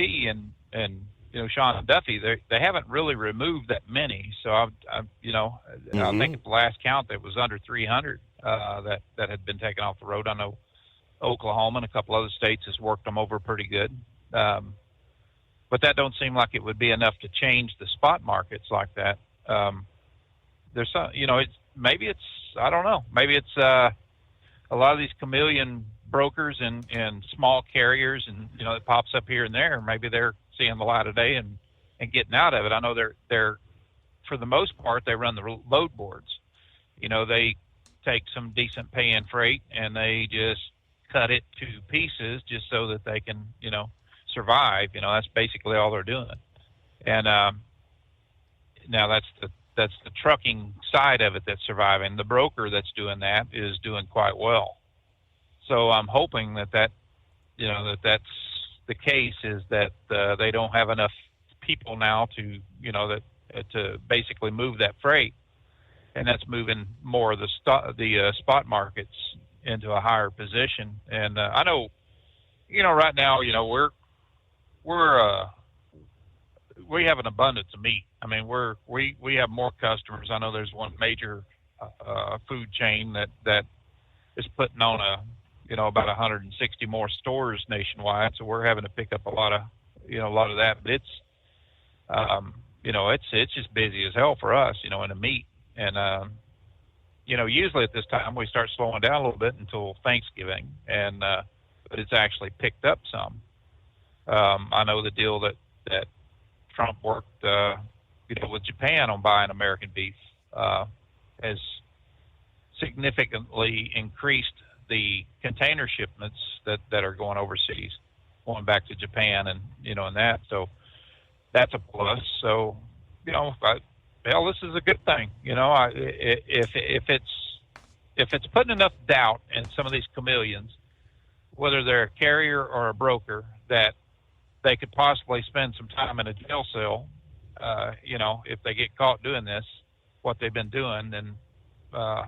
and you know, Sean Duffy, they haven't really removed that many. So I think at the last count that was under 300 that had been taken off the road. I know Oklahoma and a couple other states has worked them over pretty good. But that don't seem like it would be enough to change the spot markets like that. There's some, you know, I don't know. Maybe it's a lot of these chameleon brokers and small carriers, and, you know, it pops up here and there. Maybe they're seeing the light of day and getting out of it. I know they're for the most part, they run the load boards. You know, they take some decent paying freight and they just cut it to pieces just so that they can, you know, survive. You know, that's basically all they're doing. And now that's the trucking side of it that's surviving. The broker that's doing that is doing quite well. So I'm hoping that you know, that's the case, is that they don't have enough people now to, you know, to basically move that freight, and that's moving more of the spot markets into a higher position. And I know, you know, right now, you know, we have an abundance of meat. I mean, we have more customers. I know there's one major food chain that is putting on about 160 more stores nationwide. So we're having to pick up a lot of that. But it's, it's just busy as hell for us, you know, in the meat. And, usually at this time we start slowing down a little bit until Thanksgiving, but it's actually picked up some. I know the deal that Trump worked, with Japan on buying American beef has significantly increased the container shipments that are going overseas, going back to Japan, and that. So that's a plus. So, this is a good thing. If it's if it's putting enough doubt in some of these chameleons, whether they're a carrier or a broker, that they could possibly spend some time in a jail cell, if they get caught doing this, what they've been doing, then, I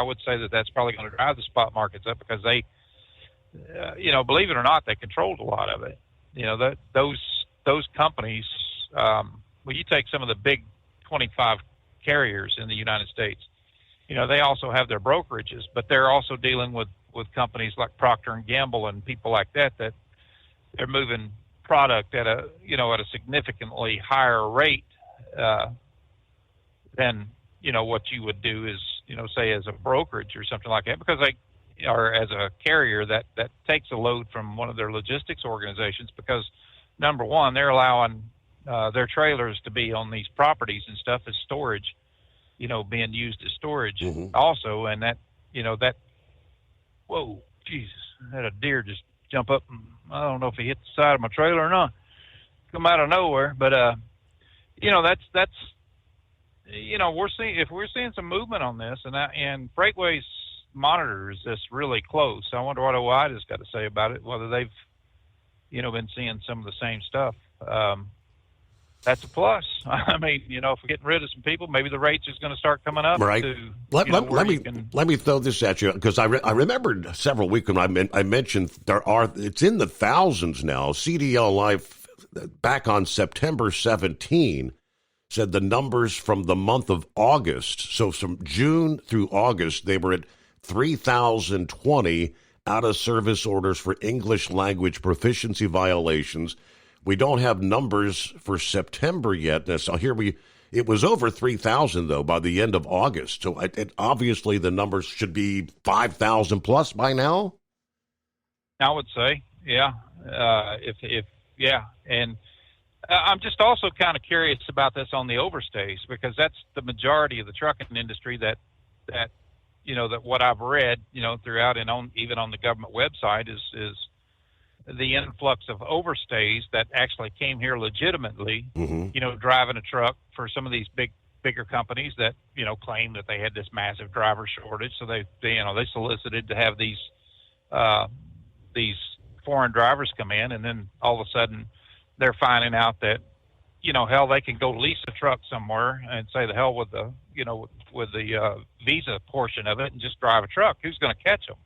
would say that that's probably going to drive the spot markets up, because they, believe it or not, they controlled a lot of it. Those companies, you take some of the big 25 carriers in the United States, they also have their brokerages, but they're also dealing with companies like Procter and Gamble and people like that they're moving product at a significantly higher rate than what you would do is say as a brokerage or something like that, because they or as a carrier that takes a load from one of their logistics organizations, because number one, they're allowing their trailers to be on these properties and stuff as storage, being used as storage also, and that whoa, Jesus, I had a deer just jump up, and I don't know if he hit the side of my trailer or not, come out of nowhere, but that's we're seeing some movement on this, and Freightways monitors this really close. I wonder what OOIDA's got to say about it, whether they've been seeing some of the same stuff. That's a plus. I mean, if we're getting rid of some people, maybe the rates is going to start coming up. Right. Let me throw this at you, because I remembered several weeks when I mentioned it's in the thousands now. CDL Life back on September 17 said the numbers from the month of August. So from June through August, they were at 3,020 out of service orders for English language proficiency violations. We don't have numbers for September yet. So it was over 3,000 though by the end of August. So obviously the numbers should be 5,000 plus by now. I would say, yeah. And I'm just also kind of curious about this on the overstays, because that's the majority of the trucking industry that what I've read, throughout and even on the government website is the influx of overstays that actually came here legitimately, driving a truck for some of these bigger companies that, claim that they had this massive driver shortage. So they solicited to have these foreign drivers come in, and then all of a sudden they're finding out that, hell, they can go lease a truck somewhere and say the hell with the, with the visa portion of it and just drive a truck. Who's going to catch them?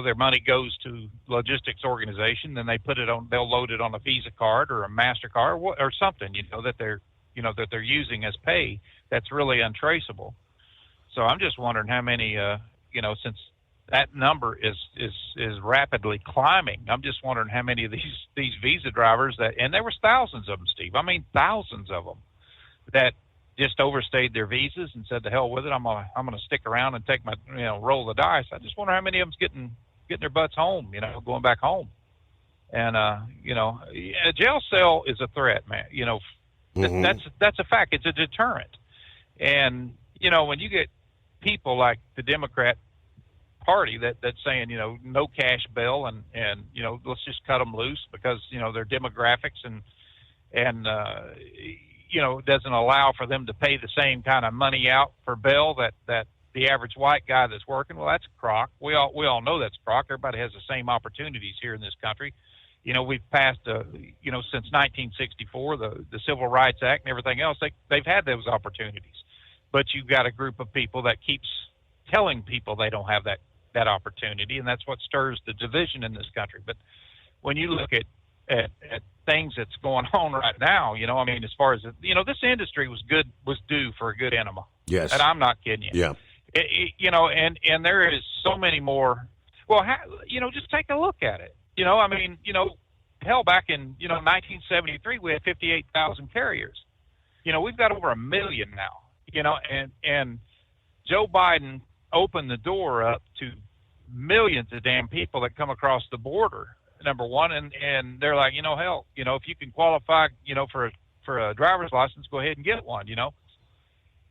Their money goes to logistics organization, then they'll load it on a Visa card or a MasterCard or something, that they're using as pay that's really untraceable. So I'm just wondering how many, since that number is rapidly climbing, I'm just wondering how many of these Visa drivers and there was thousands of them, Steve. I mean, thousands of them that just overstayed their visas and said, "The hell with it, I'm gonna stick around and take my roll the dice." I just wonder how many of them's getting their butts home, going back home. And a jail cell is a threat, man. That's a fact. It's a deterrent. And when you get people like the Democrat Party that's saying no cash bail and let's just cut them loose because their demographics and doesn't allow for them to pay the same kind of money out for bail that the average white guy that's working. Well, that's crock. We all know that's crock. Everybody has the same opportunities here in this country. We've passed since 1964 the Civil Rights Act and everything else. They've had those opportunities, but you've got a group of people that keeps telling people they don't have that opportunity, and that's what stirs the division in this country. But when you look at things that's going on right now, as far as this industry was due for a good enema. Yes, and I'm not kidding you. Yeah, and there is so many more. Well, just take a look at it. Hell, back in 1973, we had 58,000 carriers. We've got over 1 million now. And Joe Biden opened the door up to millions of damn people that come across the border, number one, and they're like, hell, if you can qualify, for a driver's license, go ahead and get one,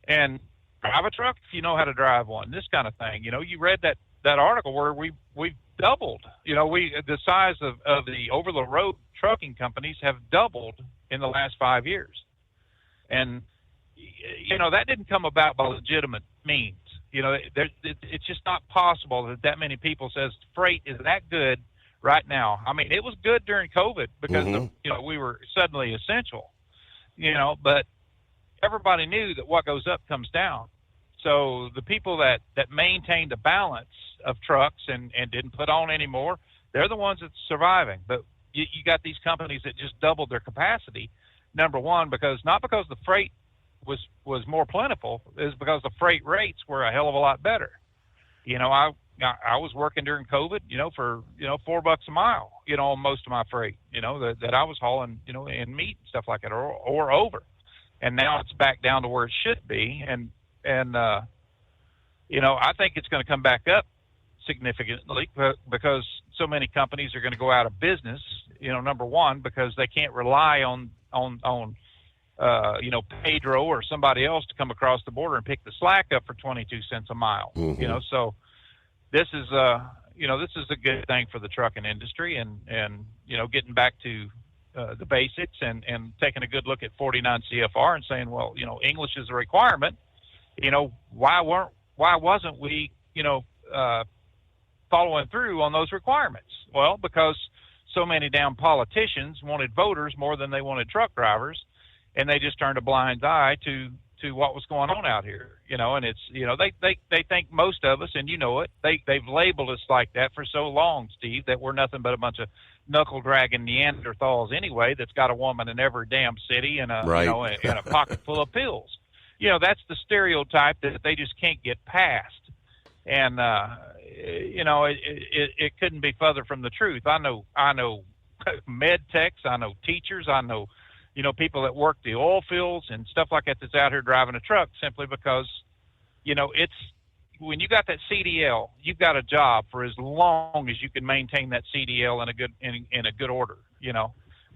and drive a truck if you know how to drive one, this kind of thing. You read that article where we've doubled, the size of the over-the-road trucking companies have doubled in the last 5 years. And that didn't come about by legitimate means. It's just not possible that many people says freight is that good right now. I mean, it was good during COVID because we were suddenly essential, but everybody knew that what goes up comes down. So the people that maintained the balance of trucks and didn't put on anymore, they're the ones that's surviving. But you got these companies that just doubled their capacity. Number one, not because the freight was more plentiful, is because the freight rates were a hell of a lot better. I was working during COVID, for $4 a mile, on most of my freight, that I was hauling, in meat and stuff like that, or over. And now it's back down to where it should be, and I think it's going to come back up significantly because so many companies are going to go out of business. Number one, because they can't rely on Pedro or somebody else to come across the border and pick the slack up for 22 cents a mile. So this is a good thing for the trucking industry, and getting back to the basics and taking a good look at 49 CFR and saying, well, English is a requirement. Why wasn't we, following through on those requirements? Well, because so many damn politicians wanted voters more than they wanted truck drivers, and they just turned a blind eye to what was going on out here, and it's, they think most of us, and they've labeled us like that for so long, Steve, that we're nothing but a bunch of knuckle dragging Neanderthals anyway, that's got a woman in every damn city and and a pocket full of pills. That's the stereotype that they just can't get past. And, it couldn't be further from the truth. I know med techs, I know teachers, I know, people that work the oil fields and stuff like that that's out here driving a truck simply because, it's, when you got that CDL, you've got a job for as long as you can maintain that CDL in a good order.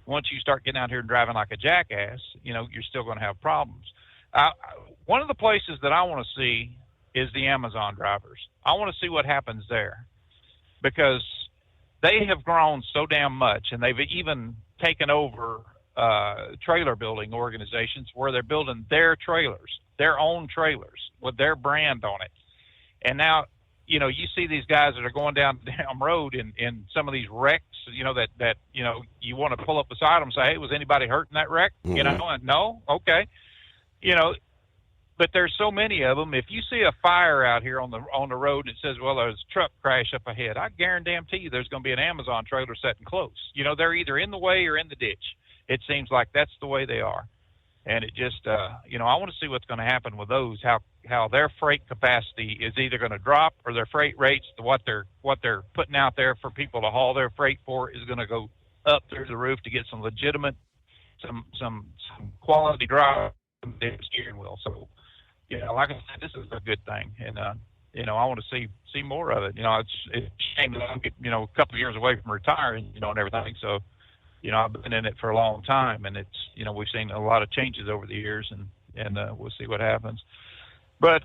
Once you start getting out here and driving like a jackass, you're still going to have problems. One of the places that I want to see is the Amazon drivers. I want to see what happens there, because they have grown so damn much, and they've even taken over trailer building organizations where they're building their trailers, their own trailers with their brand on it. And now, you see these guys that are going down the damn road in some of these wrecks, that you want to pull up beside them and say, hey, was anybody hurt in that wreck? And no? Okay. But there's so many of them. If you see a fire out here on the road and it says, well, there's a truck crash up ahead, I guarantee you there's going to be an Amazon trailer sitting close. They're either in the way or in the ditch. It seems like that's the way they are. And it just, I want to see what's going to happen with those, how their freight capacity is either going to drop, or their freight rates, what they're putting out there for people to haul their freight for, is going to go up through the roof to get some legitimate, some quality drive steering wheel. So, like I said, this is a good thing, and I want to see more of it. It's a shame that I'm a couple of years away from retiring, and everything. So, I've been in it for a long time, and it's, we've seen a lot of changes over the years, and we'll see what happens. But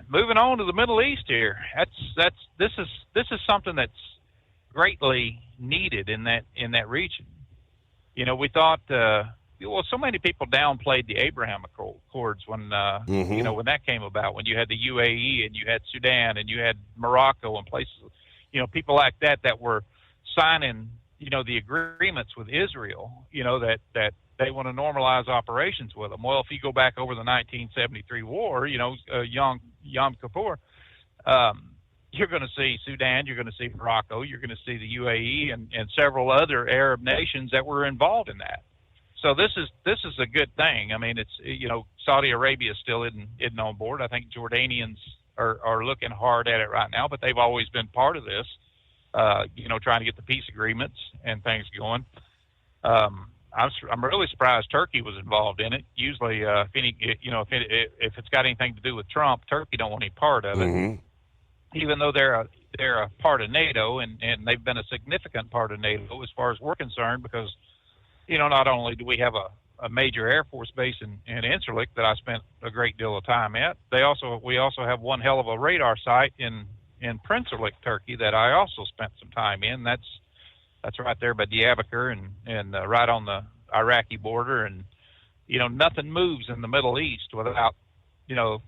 moving on to the Middle East here, this is something that's greatly needed in that region. We thought, so many people downplayed the Abraham Accords when when that came about, when you had the UAE and you had Sudan and you had Morocco and places, people like that were signing the agreements with Israel, that they want to normalize operations with them. Well, if you go back over the 1973 war, Yom Kippur, you're going to see Sudan, you're going to see Morocco, you're going to see the UAE and several other Arab nations that were involved in that. So this is a good thing. I mean, it's, Saudi Arabia still isn't on board. I think Jordanians are looking hard at it right now, but they've always been part of this. Trying to get the peace agreements and things going. I'm really surprised Turkey was involved in it. Usually, if it's got anything to do with Trump, Turkey don't want any part of it, even though they're a part of NATO, and they've been a significant part of NATO as far as we're concerned, because not only do we have a major Air Force base in Incirlik that I spent a great deal of time at, we also have one hell of a radar site in Princerlik, Turkey, that I also spent some time in. That's right there by Diyarbakir and right on the Iraqi border, and nothing moves in the Middle East without,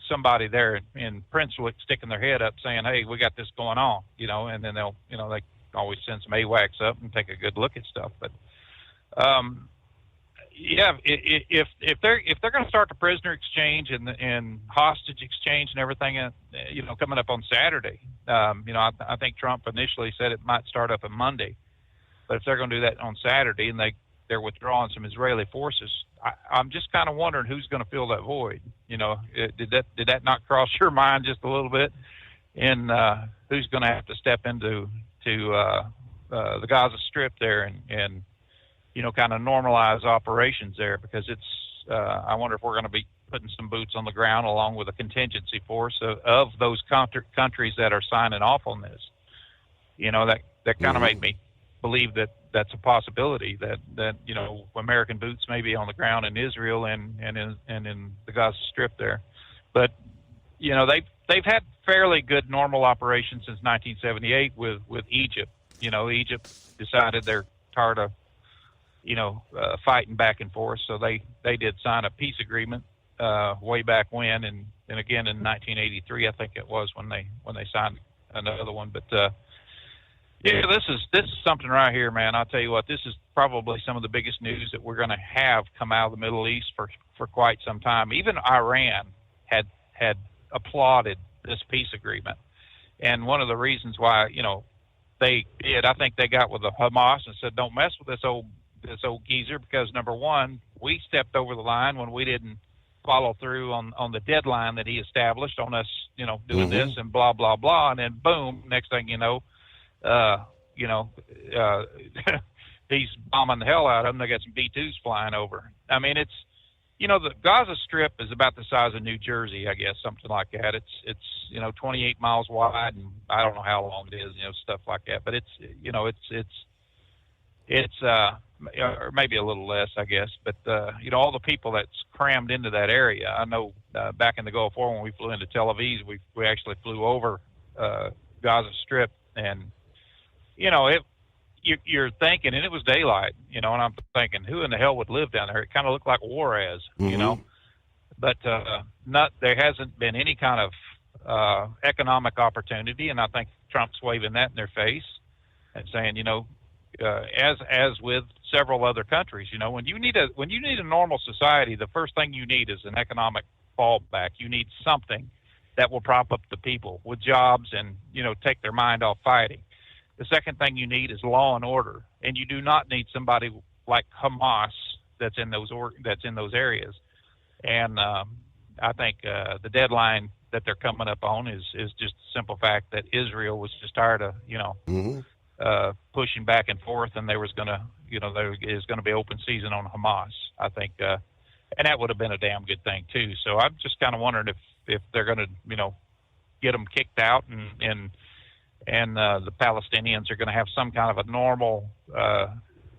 somebody there in Princewick sticking their head up saying, hey, we got this going on, and then they'll, they always send some AWACS up and take a good look at stuff. But, if they're going to start the prisoner exchange and hostage exchange and everything, coming up on Saturday, I think Trump initially said it might start up on Monday, but if they're going to do that on Saturday and they're withdrawing some Israeli forces, I'm just kind of wondering who's going to fill that void. Did that not cross your mind just a little bit? And who's going to have to step into the Gaza Strip there and kind of normalize operations there, because I wonder if we're going to be putting some boots on the ground along with a contingency force of those countries that are signing off on this. That kind of made me believe that that's a possibility, that American boots may be on the ground in Israel and in the Gaza Strip there. But they've had fairly good normal operations since 1978 with Egypt. Egypt decided they're tired of fighting back and forth, so they did sign a peace agreement way back when, and again in 1983 I think it was when they signed another one. But this is something right here, man. I'll tell you what, this is probably some of the biggest news that we're going to have come out of the Middle East for quite some time. Even Iran had applauded this peace agreement, and one of the reasons why they did, I think they got with the Hamas and said, don't mess with this old geezer, because number one, we stepped over the line when we didn't follow through on the deadline that he established on us, doing this and blah blah blah, and then boom, next thing you know, he's bombing the hell out of them. They got some B-2s flying over. I mean, it's the Gaza Strip is about the size of New Jersey, I guess, something like that. It's 28 miles wide, and I don't know how long it is, stuff like that. But it's or maybe a little less, I guess. But all the people that's crammed into that area. I know back in the Gulf War when we flew into Tel Aviv, we actually flew over Gaza Strip, and you're thinking, and it was daylight, and I'm thinking, who in the hell would live down there? It kind of looked like Juarez, but there hasn't been any kind of economic opportunity, and I think Trump's waving that in their face and saying, as with several other countries, when you need a normal society, the first thing you need is an economic fallback. You need something that will prop up the people with jobs and take their mind off fighting. The second thing you need is law and order, and you do not need somebody like Hamas that's in those areas. And I think the deadline that they're coming up on is just the simple fact that Israel was just tired of pushing back and forth, and there is going to be open season on Hamas, I think, and that would have been a damn good thing too. So I'm just kind of wondering if they're going to get them kicked out, and the Palestinians are going to have some kind of a normal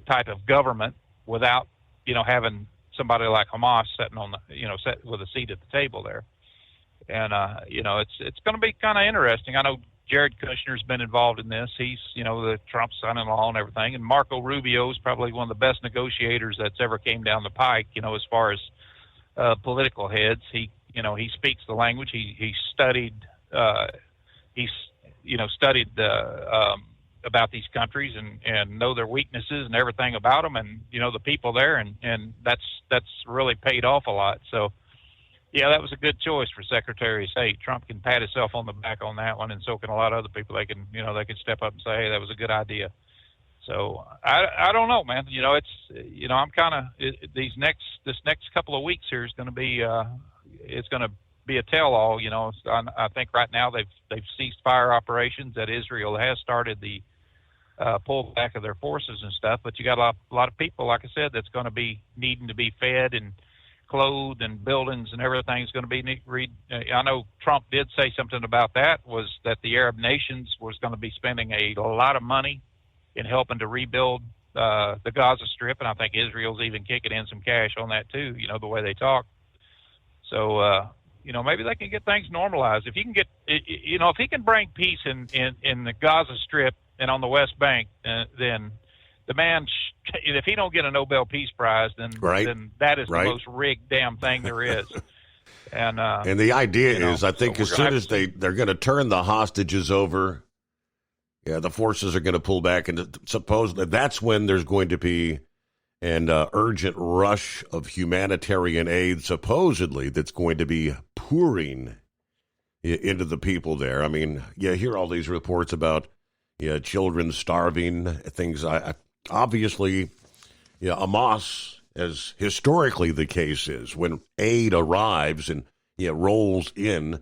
type of government without having somebody like Hamas sitting on set with a seat at the table there. And it's going to be kind of interesting. I know Jared Kushner's been involved in this. He's, the Trump son-in-law and everything. And Marco Rubio is probably one of the best negotiators that's ever came down the pike, as far as political heads. He speaks the language. He studied, studied about these countries and know their weaknesses and everything about them, and, the people there. And that's really paid off a lot. So, yeah, that was a good choice for Secretary of State. Trump can pat himself on the back on that one, and so can a lot of other people. They can, they can step up and say, hey, that was a good idea. So I don't know, man. I'm kind of this next couple of weeks here is going to be it's going to be a tell-all. I think right now they've ceased fire operations. That Israel has started the pullback of their forces and stuff. But you got a lot of people, like I said, that's going to be needing to be fed and clothed, and buildings and everything's going to be I know Trump did say something about that, was that the Arab nations was going to be spending a lot of money in helping to rebuild the Gaza Strip, and I think Israel's even kicking in some cash on that too, the way they talk. So maybe they can get things normalized. If he can get if he can bring peace in the Gaza Strip and on the West Bank, then the man, if he don't get a Nobel Peace Prize, then that is the most rigged damn thing there is. And the idea is, I think, as soon as they're going to turn the hostages over, the forces are going to pull back, and supposedly that's when there's going to be an urgent rush of humanitarian aid, supposedly, that's going to be pouring into the people there. I mean, you hear all these reports about children starving, things. Obviously, Hamas, as historically the case is, when aid arrives and rolls in,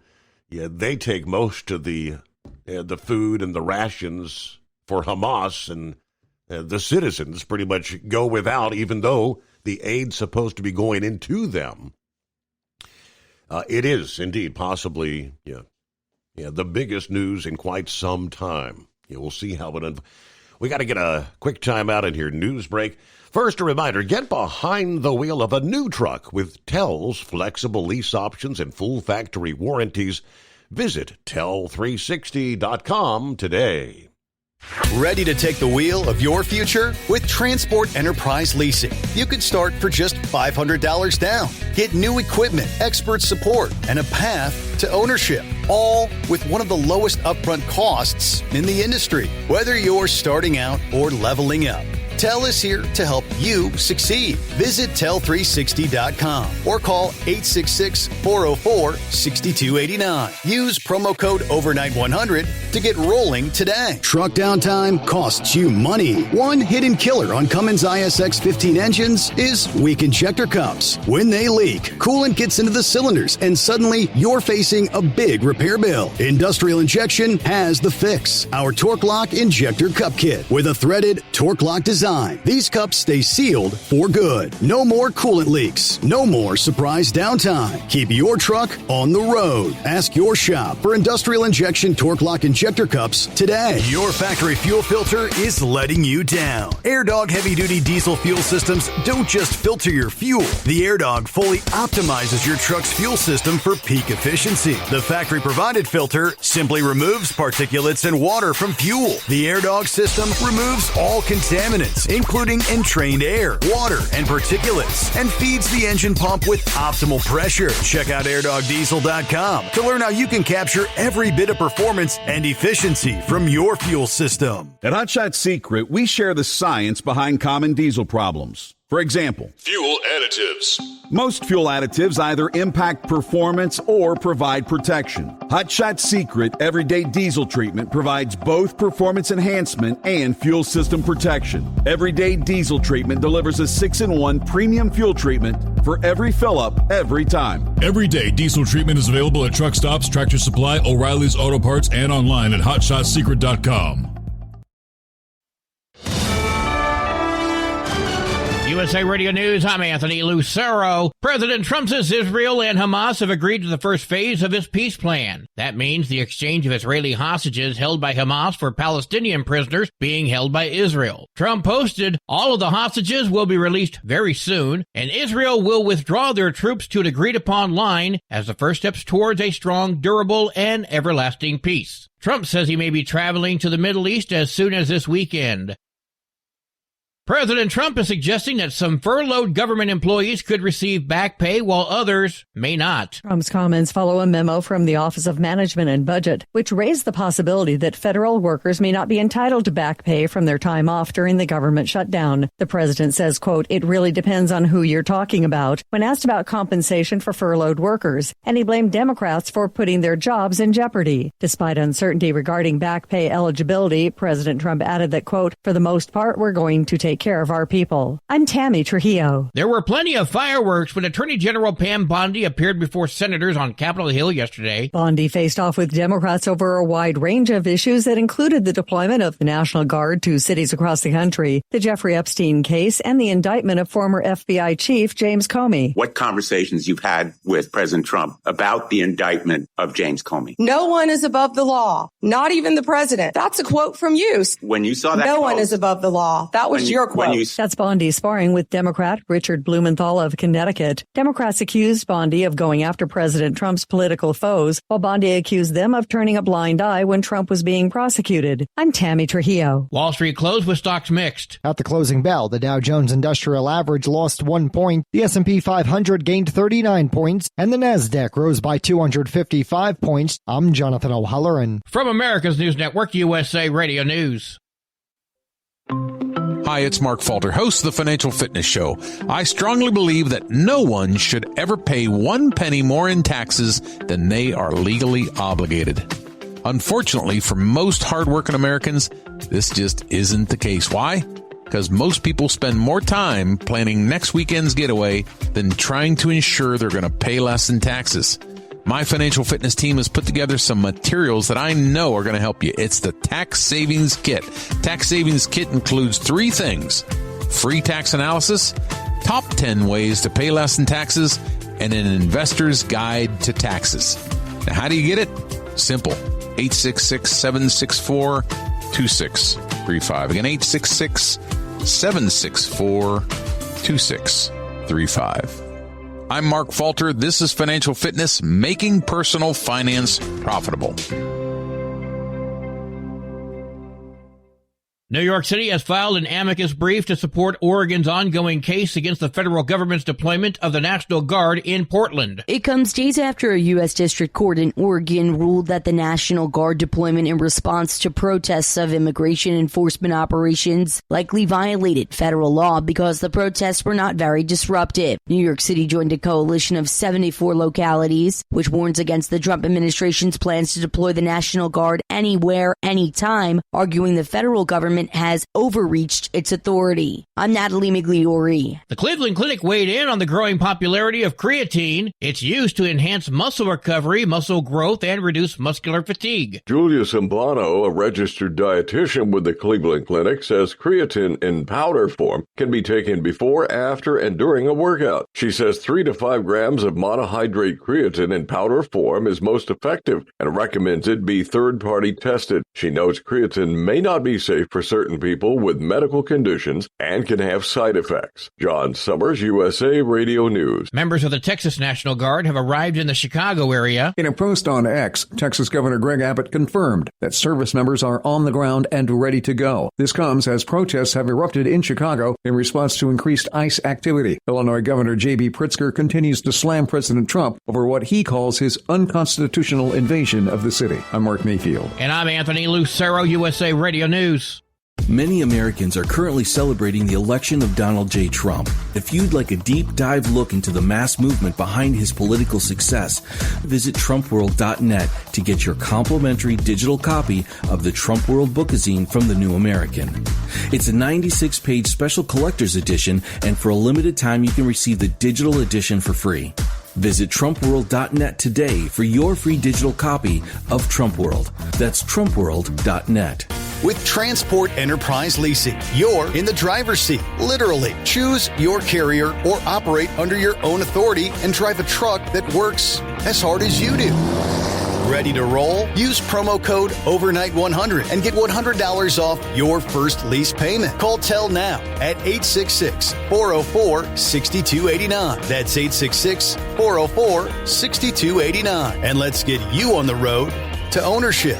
they take most of the food and the rations for Hamas, and the citizens pretty much go without, even though the aid's supposed to be going into them. It is indeed possibly the biggest news in quite some time. We'll see how it unfolds. We got to get a quick time out in here. News break. First, a reminder, get behind the wheel of a new truck with TEL's flexible lease options and full factory warranties. Visit tel360.com today. Ready to take the wheel of your future? With Transport Enterprise Leasing, you could start for just $500 down. Get new equipment, expert support, and a path to ownership, all with one of the lowest upfront costs in the industry. Whether you're starting out or leveling up, TEL is here to help you succeed. Visit tel360.com or call 866-404-6289. Use promo code overnight100 to get rolling today. Truck downtime costs you money. One hidden killer on Cummins ISX 15 engines is weak injector cups. When they leak, coolant gets into the cylinders and suddenly you're facing a big repair bill. Industrial Injection has the fix. Our Torque Lock Injector Cup Kit with a threaded Torque Lock design. These cups stay sealed for good. No more coolant leaks. No more surprise downtime. Keep your truck on the road. Ask your shop for Industrial Injection Torque Lock Injector Cups today. Your factory fuel filter is letting you down. AirDog heavy-duty diesel fuel systems don't just filter your fuel. The AirDog fully optimizes your truck's fuel system for peak efficiency. The factory-provided filter simply removes particulates and water from fuel. The AirDog system removes all contaminants, including entrained air, water, and particulates, and feeds the engine pump with optimal pressure. Check out airdogdiesel.com to learn how you can capture every bit of performance and efficiency from your fuel system. At Hot Shot Secret, we share the science behind common diesel problems. For example, fuel additives. Most fuel additives either impact performance or provide protection. Hot Shot Secret Everyday Diesel Treatment provides both performance enhancement and fuel system protection. Everyday Diesel Treatment delivers a 6-in-1 premium fuel treatment for every fill-up, every time. Everyday Diesel Treatment is available at truck stops, Tractor Supply, O'Reilly's Auto Parts, and online at HotShotSecret.com. USA Radio News, I'm Anthony Lucero. President Trump says Israel and Hamas have agreed to the first phase of his peace plan. That means the exchange of Israeli hostages held by Hamas for Palestinian prisoners being held by Israel. Trump posted, all of the hostages will be released very soon, and Israel will withdraw their troops to an agreed-upon line as the first steps towards a strong, durable, and everlasting peace. Trump says he may be traveling to the Middle East as soon as this weekend. President Trump is suggesting that some furloughed government employees could receive back pay while others may not. Trump's comments follow a memo from the Office of Management and Budget, which raised the possibility that federal workers may not be entitled to back pay from their time off during the government shutdown. The president says, quote, it really depends on who you're talking about, when asked about compensation for furloughed workers, and he blamed Democrats for putting their jobs in jeopardy. Despite uncertainty regarding back pay eligibility, President Trump added that, quote, for the most part, we're going to take care of our people. I'm Tammy Trujillo. There were plenty of fireworks when Attorney General Pam Bondi appeared before senators on Capitol Hill yesterday. Bondi faced off with Democrats over a wide range of issues that included the deployment of the National Guard to cities across the country, the Jeffrey Epstein case, and the indictment of former FBI Chief James Comey. What conversations you've had with President Trump about the indictment of James Comey? No one is above the law, not even the president. That's a quote from you. When you saw that no quote, one is above the law. That was your That's Bondi sparring with Democrat Richard Blumenthal of Connecticut. Democrats accused Bondi of going after President Trump's political foes, while Bondi accused them of turning a blind eye when Trump was being prosecuted. I'm Tammy Trujillo. Wall Street closed with stocks mixed. At the closing bell, the Dow Jones Industrial Average lost 1 point, the S&P 500 gained 39 points, and the Nasdaq rose by 255 points. I'm Jonathan O'Halloran. From America's News Network, USA Radio News. Hi, it's Mark Falter, host of the Financial Fitness Show. I strongly believe that no one should ever pay 1 penny more in taxes than they are legally obligated. Unfortunately, for most hardworking Americans, this just isn't the case. Why? Because most people spend more time planning next weekend's getaway than trying to ensure they're going to pay less in taxes. My Financial Fitness team has put together some materials that I know are going to help you. It's the Tax Savings Kit. Tax Savings Kit includes 3 things: free tax analysis, top 10 ways to pay less in taxes, and an investor's guide to taxes. Now, how do you get it? Simple. 866-764-2635. Again, 866-764-2635. I'm Mark Falter. This is Financial Fitness, making personal finance profitable. New York City has filed an amicus brief to support Oregon's ongoing case against the federal government's deployment of the National Guard in Portland. It comes days after a U.S. District Court in Oregon ruled that the National Guard deployment in response to protests of immigration enforcement operations likely violated federal law because the protests were not very disruptive. New York City joined a coalition of 74 localities, which warns against the Trump administration's plans to deploy the National Guard anywhere, anytime, arguing the federal government has overreached its authority. I'm Natalie Migliori. The Cleveland Clinic weighed in on the growing popularity of creatine. It's used to enhance muscle recovery, muscle growth, and reduce muscular fatigue. Julia Simplano, a registered dietitian with the Cleveland Clinic, says creatine in powder form can be taken before, after, and during a workout. She says 3 to 5 grams of monohydrate creatine in powder form is most effective and recommends it be third-party tested. She notes creatine may not be safe for certain people with medical conditions and can have side effects. John Summers, USA Radio News. Members of the Texas National Guard have arrived in the Chicago area. In a post on X, Texas Governor Greg Abbott confirmed that service members are on the ground and ready to go. This comes as protests have erupted in Chicago in response to increased ICE activity. Illinois Governor J.B. Pritzker continues to slam President Trump over what he calls his unconstitutional invasion of the city. I'm Mark Mayfield. And I'm Anthony Lucero, USA Radio News. Many Americans are currently celebrating the election of Donald J. Trump. If you'd like a deep dive look into the mass movement behind his political success, visit TrumpWorld.net to get your complimentary digital copy of the Trump World Bookazine from The New American. It's a 96-page special collector's edition, and for a limited time you can receive the digital edition for free. Visit TrumpWorld.net today for your free digital copy of Trump World. That's TrumpWorld.net. With Transport Enterprise Leasing, you're in the driver's seat, literally. Choose your carrier or operate under your own authority and drive a truck that works as hard as you do. Ready to roll? Use promo code OVERNIGHT100 and get $100 off your first lease payment. Call Tell now at 866-404-6289. That's 866-404-6289. And let's get you on the road to ownership.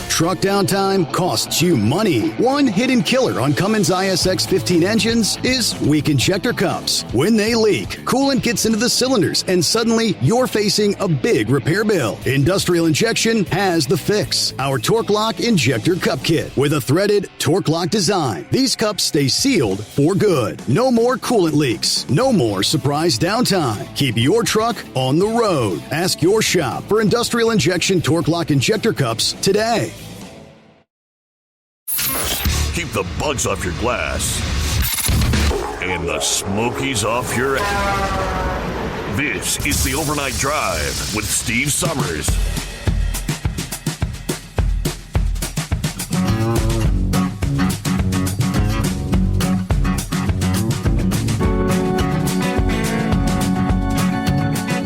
Truck downtime costs you money. One hidden killer on Cummins ISX 15 engines is weak injector cups. When they leak, coolant gets into the cylinders and suddenly you're facing a big repair bill. Industrial Injection has the fix. Our Torque Lock Injector Cup Kit with a threaded Torque Lock design. These cups stay sealed for good. No more coolant leaks. No more surprise downtime. Keep your truck on the road. Ask your shop for Industrial Injection Torque Lock Injector Cups today. Keep the bugs off your glass and the smokies off your ass. This is the Overnight Drive with Steve Summers.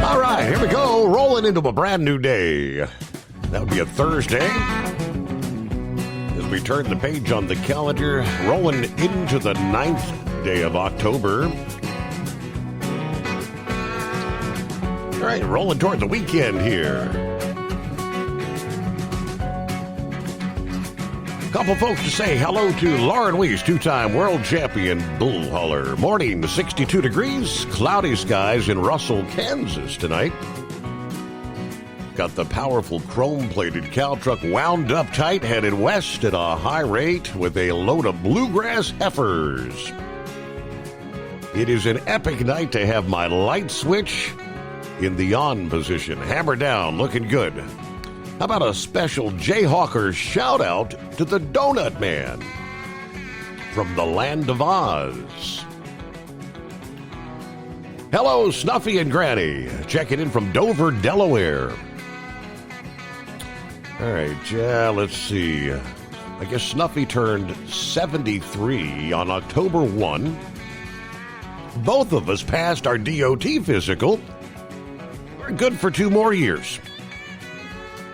All right, here we go. Rolling into a brand new day. That would be a Thursday. We turn the page on the calendar, rolling into the 9th day of October. All right, rolling toward the weekend here. Couple folks to say hello to Lauren Weiss, two-time world champion bull hauler. Morning, 62 degrees, cloudy skies in Russell, Kansas tonight. Got the powerful chrome-plated cow truck wound up tight, headed west at a high rate with a load of bluegrass heifers. It is an epic night to have my light switch in the on position. Hammer down, looking good. How about a special Jayhawker shout-out to the Donut Man from the Land of Oz. Hello, Snuffy and Granny. Checking in from Dover, Delaware. All right, let's see. I guess Snuffy turned 73 on October 1. Both of us passed our DOT physical. We're good for 2 more years.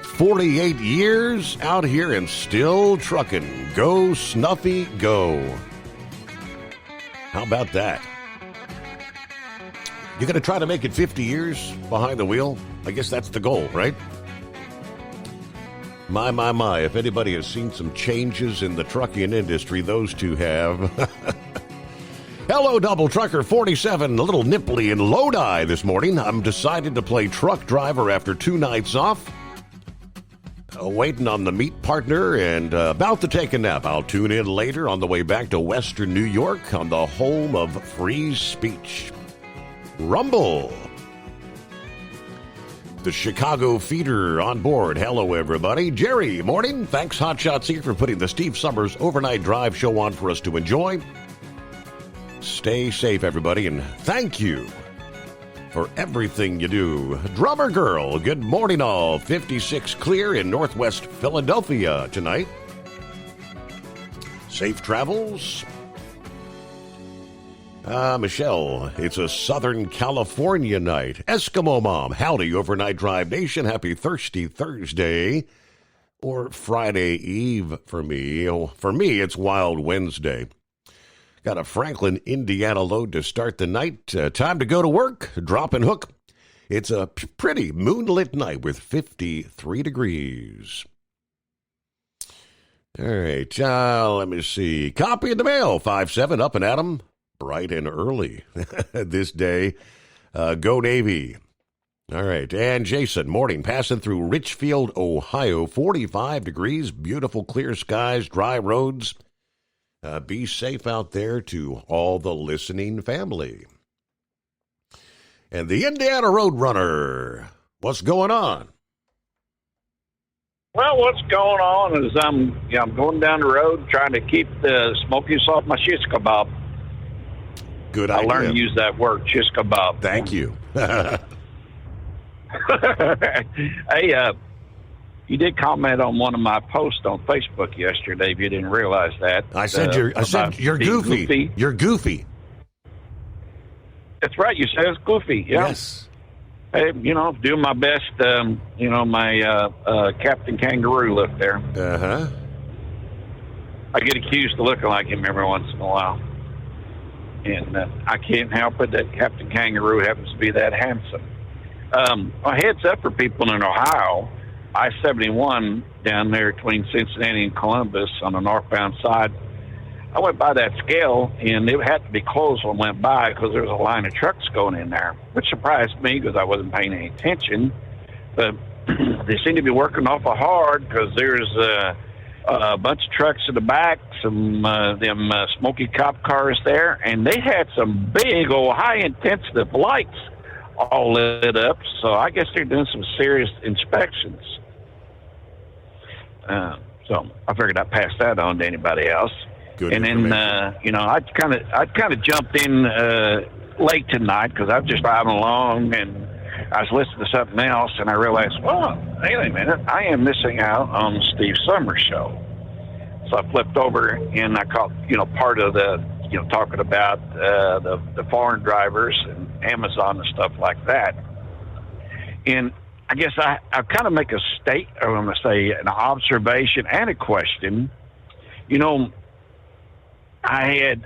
48 years out here and still trucking. Go, Snuffy, go. How about that? You gonna try to make it 50 years behind the wheel? I guess that's the goal, right? My, if anybody has seen some changes in the trucking industry, those two have. Hello, Double Trucker 47, a little nipply in Lodi this morning. I'm decided to play truck driver after 2 nights off. Waiting on the meat partner and about to take a nap. I'll tune in later on the way back to Western New York on the home of free speech. Rumble. The Chicago Feeder on board. Hello, everybody. Jerry, morning. Thanks, Hotshot Secret, for putting the Steve Summers Overnight Drive show on for us to enjoy. Stay safe, everybody, and thank you for everything you do. Drummer Girl, good morning all. 56 clear in Northwest Philadelphia tonight. Safe travels. Michelle, it's a Southern California night. Eskimo Mom, howdy, Overnight Drive Nation. Happy Thirsty Thursday. Or Friday Eve for me. For me, it's Wild Wednesday. Got a Franklin, Indiana load to start the night. Time to go to work, drop and hook. It's a pretty moonlit night with 53 degrees. All right, let me see. Copy in the mail, 5-7, up and at 'em, bright and early this day. Go Navy. All right, and Jason, morning, passing through Richfield, Ohio, 45 degrees, beautiful clear skies, dry roads. Be safe out there to all the listening family. And the Indiana Roadrunner, what's going on? Well, what's going on is I'm going down the road trying to keep the smokies off my shish kebab. Good idea. I learned to use that word, shish kebab. Thank you. Hey, you did comment on one of my posts on Facebook yesterday. If you didn't realize that, I said you're goofy. You're goofy. That's right. You said it's goofy. Yeah. Yes. Hey, doing my best. My Captain Kangaroo look there. Uh-huh. I get accused of looking like him every once in a while, and I can't help it that Captain Kangaroo happens to be that handsome. A heads up for people in Ohio. I-71 down there between Cincinnati and Columbus on the northbound side. I went by that scale, and it had to be closed when I went by because there was a line of trucks going in there, which surprised me because I wasn't paying any attention. But they seem to be working awful hard because there's a bunch of trucks in the back, some them smoky cop cars there, and they had some big old high-intensity lights all lit up. So I guess they're doing some serious inspections. So I figured I'd pass that on to anybody else. Good and then, I'd kind of jumped in late tonight because I was just driving along and I was listening to something else and I realized, well, wait a minute, I am missing out on the Steve Summers show. So I flipped over and I caught, part of the, talking about the foreign drivers and Amazon and stuff like that. And I guess I kind of make a I'm going to say an observation and a question. I had,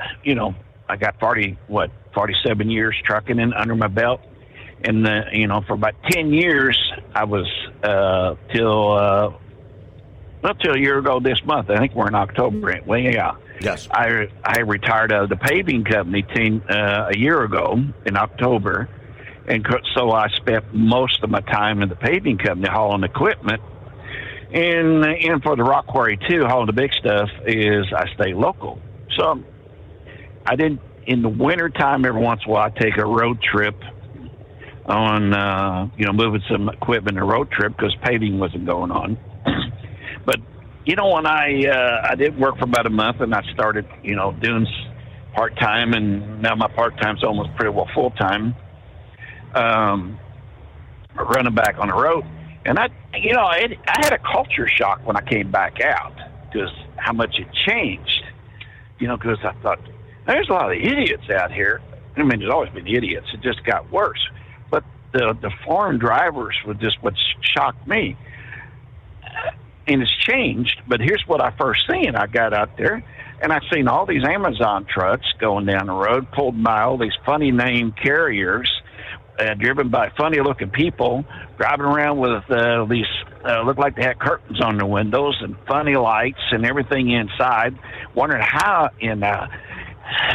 I got 47 years trucking in under my belt. And, for about 10 years, I was till a year ago this month. I think we're in October. Well, yeah. Yes. I retired out of the paving company a year ago in October. And so I spent most of my time in the paving company hauling equipment. And for the rock quarry, too, hauling the big stuff, is I stay local. So I didn't, in the wintertime, every once in a while, I take a road trip on, moving some equipment a road trip because paving wasn't going on. But, when I did work for about a month and I started, doing part-time, and now my part-time's almost pretty well full-time, running back on the road. And I had a culture shock when I came back out because how much it changed, because I thought, there's a lot of idiots out here. I mean, there's always been idiots. It just got worse. But the foreign drivers were just what shocked me. And it's changed, but here's what I first seen. I got out there, and I seen all these Amazon trucks going down the road, pulled by all these funny name carriers, driven by funny-looking people, driving around with these, looked like they had curtains on their windows and funny lights and everything inside, wondering how in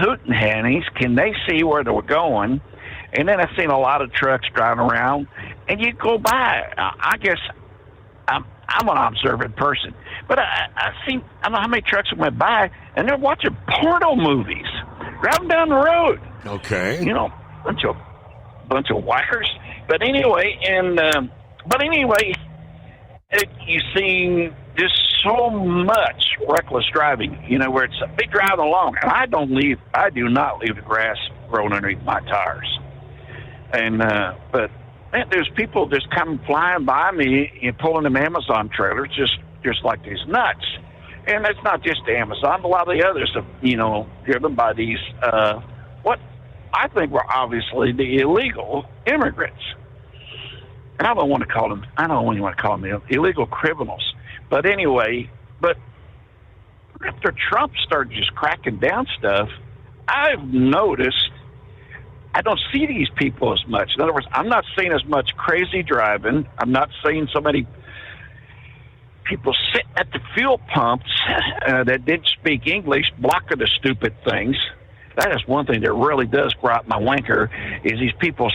hootenannies can they see where they were going. And then I seen a lot of trucks driving around, and you go by. I guess I'm an observant person, but I don't know how many trucks went by, and they're watching porno movies, driving down the road. Okay. Bunch of whackers. But anyway, you see just so much reckless driving, where it's be driving along, and I do not leave the grass growing underneath my tires. And but man, there's people just come flying by me and pulling them Amazon trailers just like these nuts. And it's not just Amazon, a lot of the others have, driven by these what I think were obviously the illegal immigrants. And I don't want to call them illegal criminals. But anyway, after Trump started just cracking down stuff, I've noticed I don't see these people as much. In other words, I'm not seeing as much crazy driving. I'm not seeing so many people sitting at the fuel pumps that didn't speak English, blocking the stupid things. That is one thing that really does gripe my wanker, is these people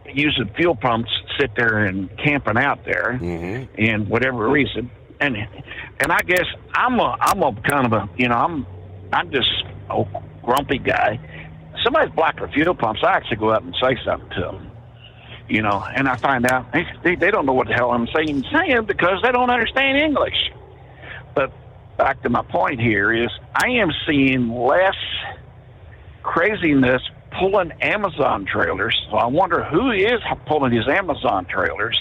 using fuel pumps, sit there and camping out there, and whatever reason. And I guess I'm a kind of a, I'm just a grumpy guy. Somebody's blocked their fuel pumps, I actually go up and say something to them, and I find out they don't know what the hell I'm saying because they don't understand English. But back to my point here is I am seeing less craziness pulling Amazon trailers. So I wonder who is pulling these Amazon trailers.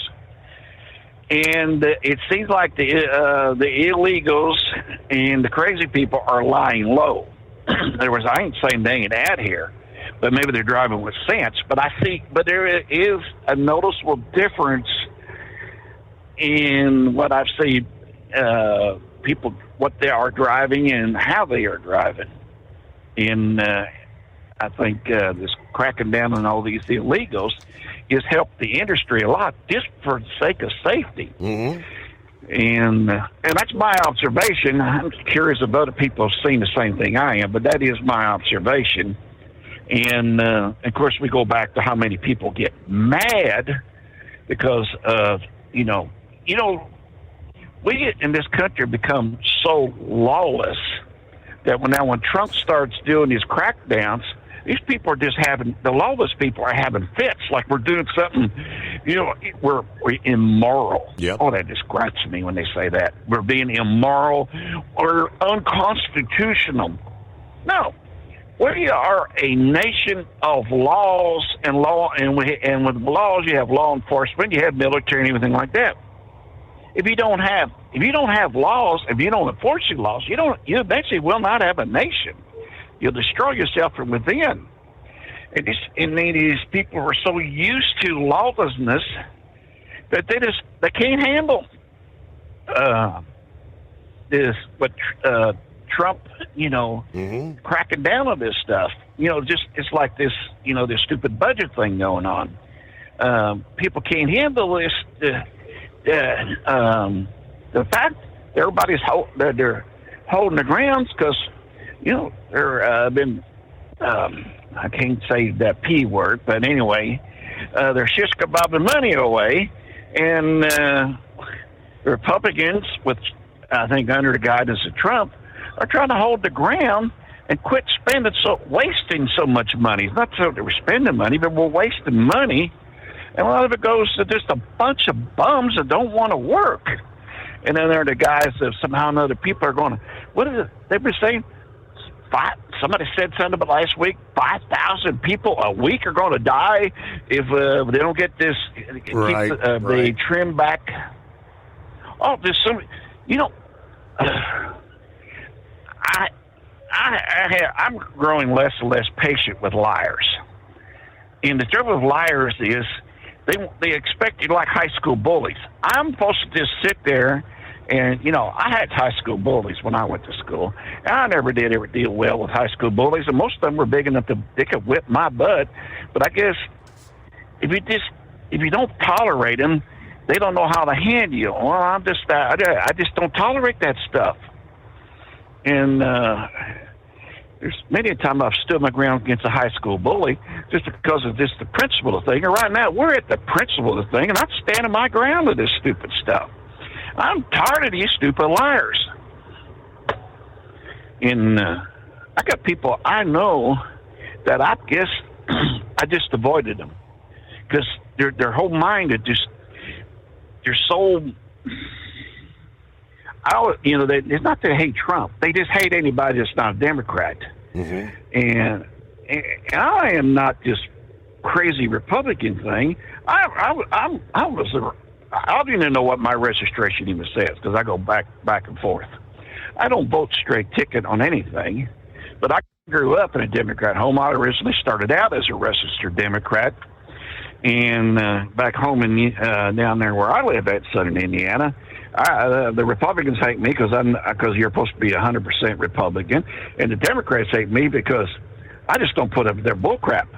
And it seems like the illegals and the crazy people are lying low. In other words, I ain't saying they ain't out here, but maybe they're driving with sense. But there is a noticeable difference in what I've seen people, what they are driving and how they are driving. And I think this cracking down on all these illegals has helped the industry a lot, just for the sake of safety. And that's my observation. I'm curious if other people have seen the same thing I am, but that is my observation. And of course, we go back to how many people get mad because of we in this country become so lawless that when Trump starts doing these crackdowns, these people are just the lawless people are having fits, like we're doing something, we're immoral. Yep. Oh, that just gripes me when they say that. We're being immoral or unconstitutional. No. We are a nation of laws and with laws you have law enforcement, you have military and everything like that. If you don't have laws, if you don't enforce your laws, you eventually will not have a nation. You'll destroy yourself from within. And these people are so used to lawlessness that they can't handle Trump, cracking down on this stuff. It's like this, this stupid budget thing going on. People can't handle this. The fact everybody's they're holding the grounds because, they're been, I can't say that P word, but anyway, they're shish-kebabbing money away. And the Republicans, with I think under the guidance of Trump, are trying to hold the ground and quit wasting so much money. It's not so that we're spending money, but we're wasting money. And a lot of it goes to just a bunch of bums that don't want to work. And then there are the guys that somehow or another people are going, what is it? They've been saying, somebody said something about last week, 5,000 people a week are going to die if they don't get this, they trim back. Oh, there's some, I'm growing less and less patient with liars. And the trouble with liars is they expect you like high school bullies. I'm supposed to just sit there and, I had high school bullies when I went to school. And I never did ever deal well with high school bullies, and most of them were big enough they could whip my butt. But I guess if you don't tolerate them, they don't know how to handle you. Well, I just don't tolerate that stuff. And there's many a time I've stood my ground against a high school bully just because of just the principle of the thing. And right now, we're at the principle of the thing, and I'm standing my ground with this stupid stuff. I'm tired of these stupid liars. And I got people I know that I guess I just avoided them because their whole mind is just, they're so... it's not that they hate Trump. They just hate anybody that's not a Democrat. Mm-hmm. And I am not this crazy Republican thing. I don't even know what my registration even says because I go back and forth. I don't vote straight ticket on anything, but I grew up in a Democrat home. I originally started out as a registered Democrat, and back home in down there where I live at Southern Indiana. The Republicans hate me because you're supposed to be 100% Republican, and the Democrats hate me because I just don't put up their bull crap.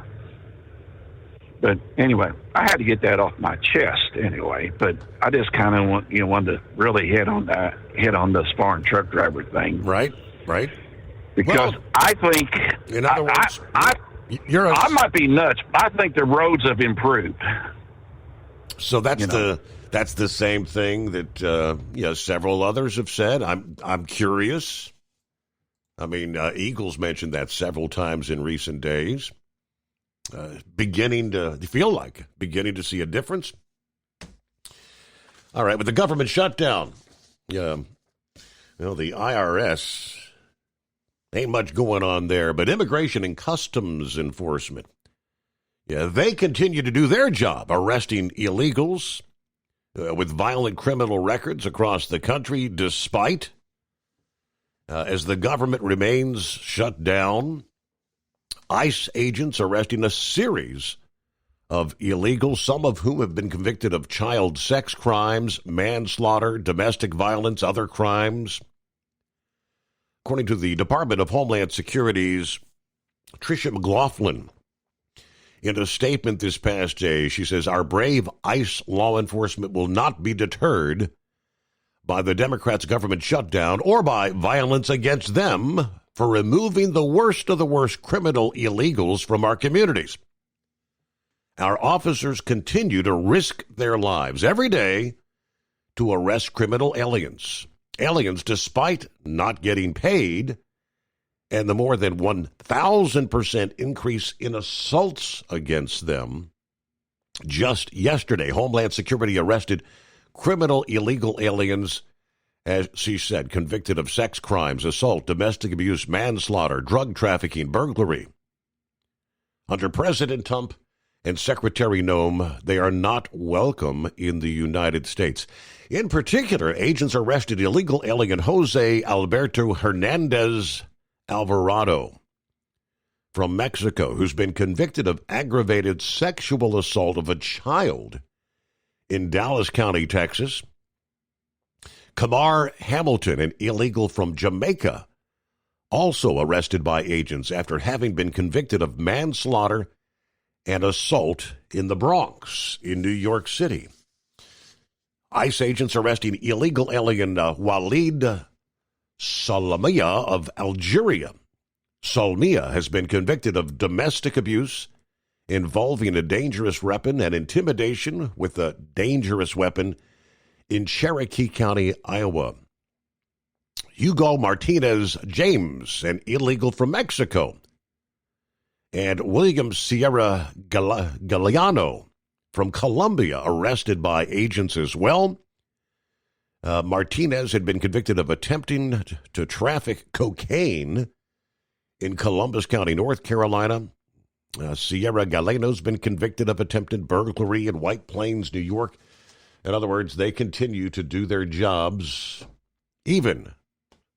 But anyway, I had to get that off my chest anyway. But I just kind of wanted to really hit on this foreign truck driver thing. Right. Because I think, in other words, I might be nuts, but I think the roads have improved. So that's the same thing that several others have said. I'm curious. I mean, Eagles mentioned that several times in recent days. Beginning to see a difference. All right, with the government shutdown, the IRS, ain't much going on there, but Immigration and Customs Enforcement, they continue to do their job, arresting illegals with violent criminal records across the country, despite, as the government remains shut down, ICE agents arresting a series of illegals, some of whom have been convicted of child sex crimes, manslaughter, domestic violence, other crimes. According to the Department of Homeland Security's Tricia McLaughlin, in a statement this past day, she says, our brave ICE law enforcement will not be deterred by the Democrats' government shutdown or by violence against them for removing the worst of the worst criminal illegals from our communities. Our officers continue to risk their lives every day to arrest criminal aliens. Aliens, despite not getting paid, and the more than 1,000% increase in assaults against them. Just yesterday, Homeland Security arrested criminal illegal aliens, as she said, convicted of sex crimes, assault, domestic abuse, manslaughter, drug trafficking, burglary. Under President Trump and Secretary Noem, they are not welcome in the United States. In particular, agents arrested illegal alien Jose Alberto Hernandez Alvarado from Mexico, who's been convicted of aggravated sexual assault of a child in Dallas County, Texas. Kamar Hamilton, an illegal from Jamaica, also arrested by agents after having been convicted of manslaughter and assault in the Bronx in New York City. ICE agents arresting illegal alien Walid Salmiya of Algeria. Salmiya has been convicted of domestic abuse involving a dangerous weapon and intimidation with a dangerous weapon in Cherokee County, Iowa. Hugo Martinez James, an illegal from Mexico. And William Sierra Galeano from Colombia, arrested by agents as well. Martinez had been convicted of attempting to traffic cocaine in Columbus County, North Carolina. Sierra Galeano's been convicted of attempted burglary in White Plains, New York. In other words, they continue to do their jobs, even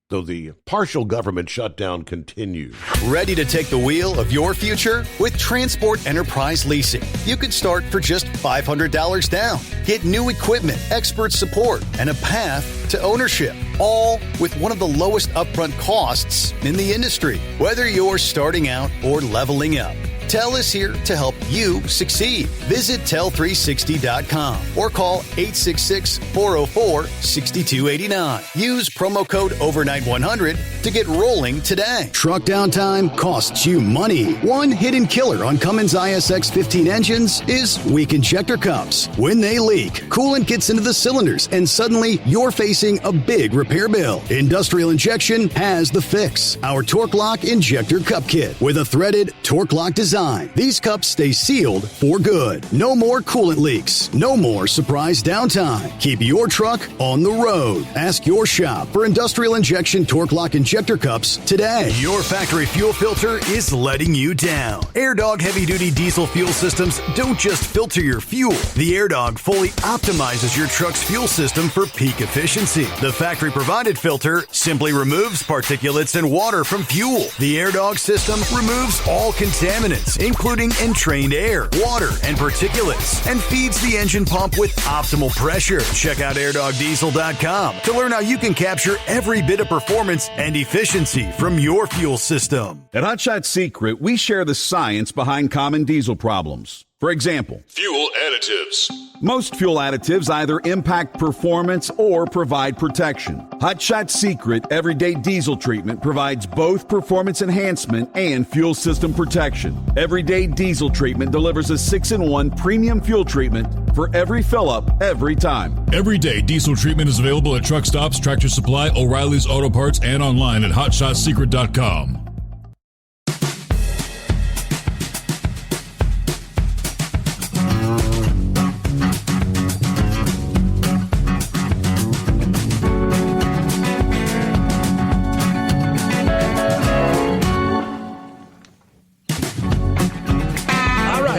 though the partial government shutdown continues. Ready to take the wheel of your future? With Transport Enterprise Leasing, you could start for just $500 down. Get new equipment, expert support, and a path to ownership, all with one of the lowest upfront costs in the industry. Whether you're starting out or leveling up, TEL is here to help you succeed. Visit tel360.com or call 866-404-6289. Use promo code overnight100 to get rolling today. Truck downtime costs you money. One hidden killer on Cummins ISX 15 engines is weak injector cups. When they leak, coolant gets into the cylinders and suddenly you're facing a big repair bill. Industrial Injection has the fix. Our Torque Lock Injector Cup Kit with a threaded Torque Lock design. These cups stay sealed for good. No more coolant leaks. No more surprise downtime. Keep your truck on the road. Ask your shop for Industrial Injection Torque Lock Injector Cups today. Your factory fuel filter is letting you down. AirDog heavy-duty diesel fuel systems don't just filter your fuel. The AirDog fully optimizes your truck's fuel system for peak efficiency. The factory-provided filter simply removes particulates and water from fuel. The AirDog system removes all contaminants, including entrained air, water, and particulates, and feeds the engine pump with optimal pressure. Check out airdogdiesel.com to learn how you can capture every bit of performance and efficiency from your fuel system. At Hot Shot Secret, we share the science behind common diesel problems. For example, fuel additives. Most fuel additives either impact performance or provide protection. Hot Shot Secret Everyday Diesel Treatment provides both performance enhancement and fuel system protection. Everyday Diesel Treatment delivers a 6-in-1 premium fuel treatment for every fill-up, every time. Everyday Diesel Treatment is available at truck stops, Tractor Supply, O'Reilly's Auto Parts, and online at HotShotSecret.com.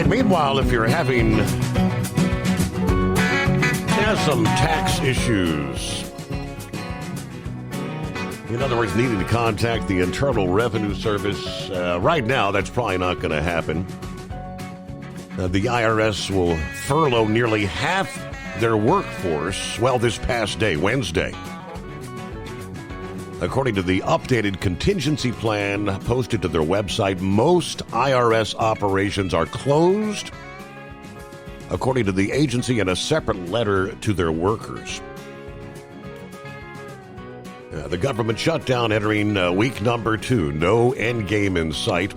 Meanwhile, if you're having some tax issues, in other words, needing to contact the Internal Revenue Service, right now that's probably not going to happen. The IRS will furlough nearly half their workforce, this past day, Wednesday. According to the updated contingency plan posted to their website, most IRS operations are closed, according to the agency in a separate letter to their workers. The government shutdown entering week number 2, no end game in sight.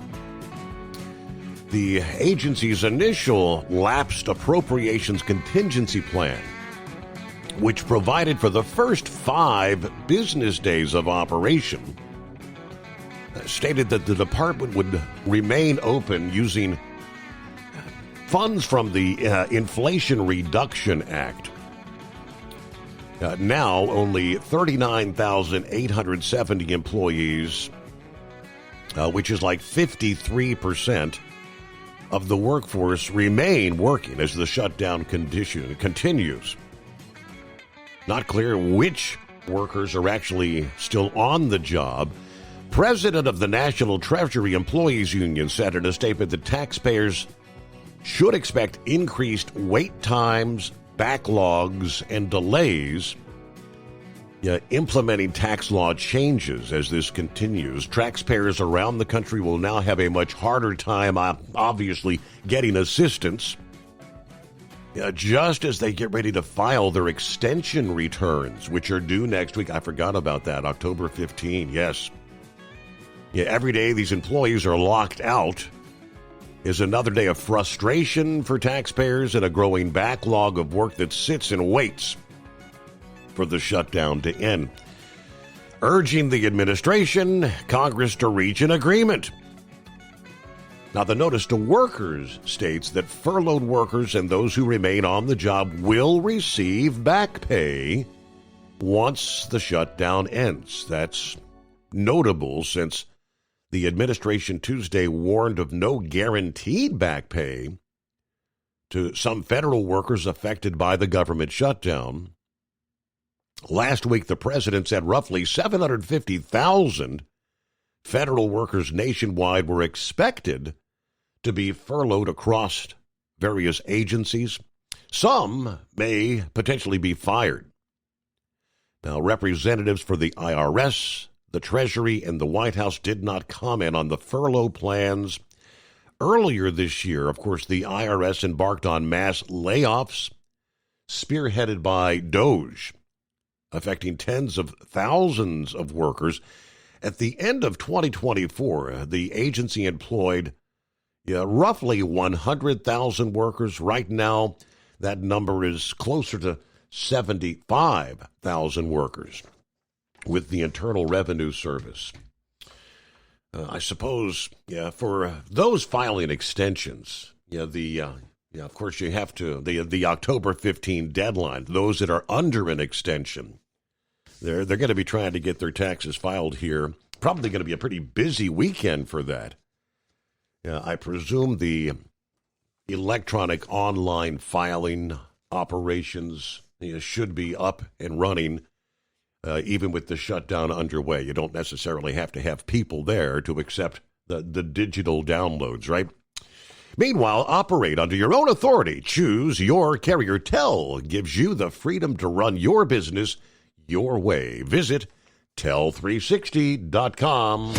The agency's initial lapsed appropriations contingency plan, which provided for the first 5 business days of operation, stated that the department would remain open using funds from the Inflation Reduction Act. Now, only 39,870 employees, which is like 53% of the workforce, remain working as the shutdown continues. Not clear which workers are actually still on the job. President of the National Treasury Employees Union said in a statement that taxpayers should expect increased wait times, backlogs, and delays implementing tax law changes as this continues. Taxpayers around the country will now have a much harder time, obviously, getting assistance just as they get ready to file their extension returns, which are due next week. I forgot about that, October 15, yes. Every day these employees are locked out is another day of frustration for taxpayers and a growing backlog of work that sits and waits for the shutdown to end. Urging the administration, Congress to reach an agreement. Now, the notice to workers states that furloughed workers and those who remain on the job will receive back pay once the shutdown ends. That's notable since the administration Tuesday warned of no guaranteed back pay to some federal workers affected by the government shutdown. Last week, the president said roughly 750,000 federal workers nationwide were expected to be furloughed across various agencies. Some may potentially be fired. Now, representatives for the IRS, the Treasury, and the White House did not comment on the furlough plans. Earlier this year, of course, the IRS embarked on mass layoffs spearheaded by DOGE, affecting tens of thousands of workers. At the end of 2024, the agency employed roughly 100,000 workers. Right now, that number is closer to 75,000 workers with the Internal Revenue Service. I suppose, for those filing extensions, of course you have to, the October 15 deadline, those that are under an extension, they're going to be trying to get their taxes filed here. Probably going to be a pretty busy weekend for that. I presume the electronic online filing operations should be up and running, even with the shutdown underway. You don't necessarily have to have people there to accept the digital downloads, right? Meanwhile, operate under your own authority. Choose your carrier. Tel gives you the freedom to run your business your way. Visit tel360.com.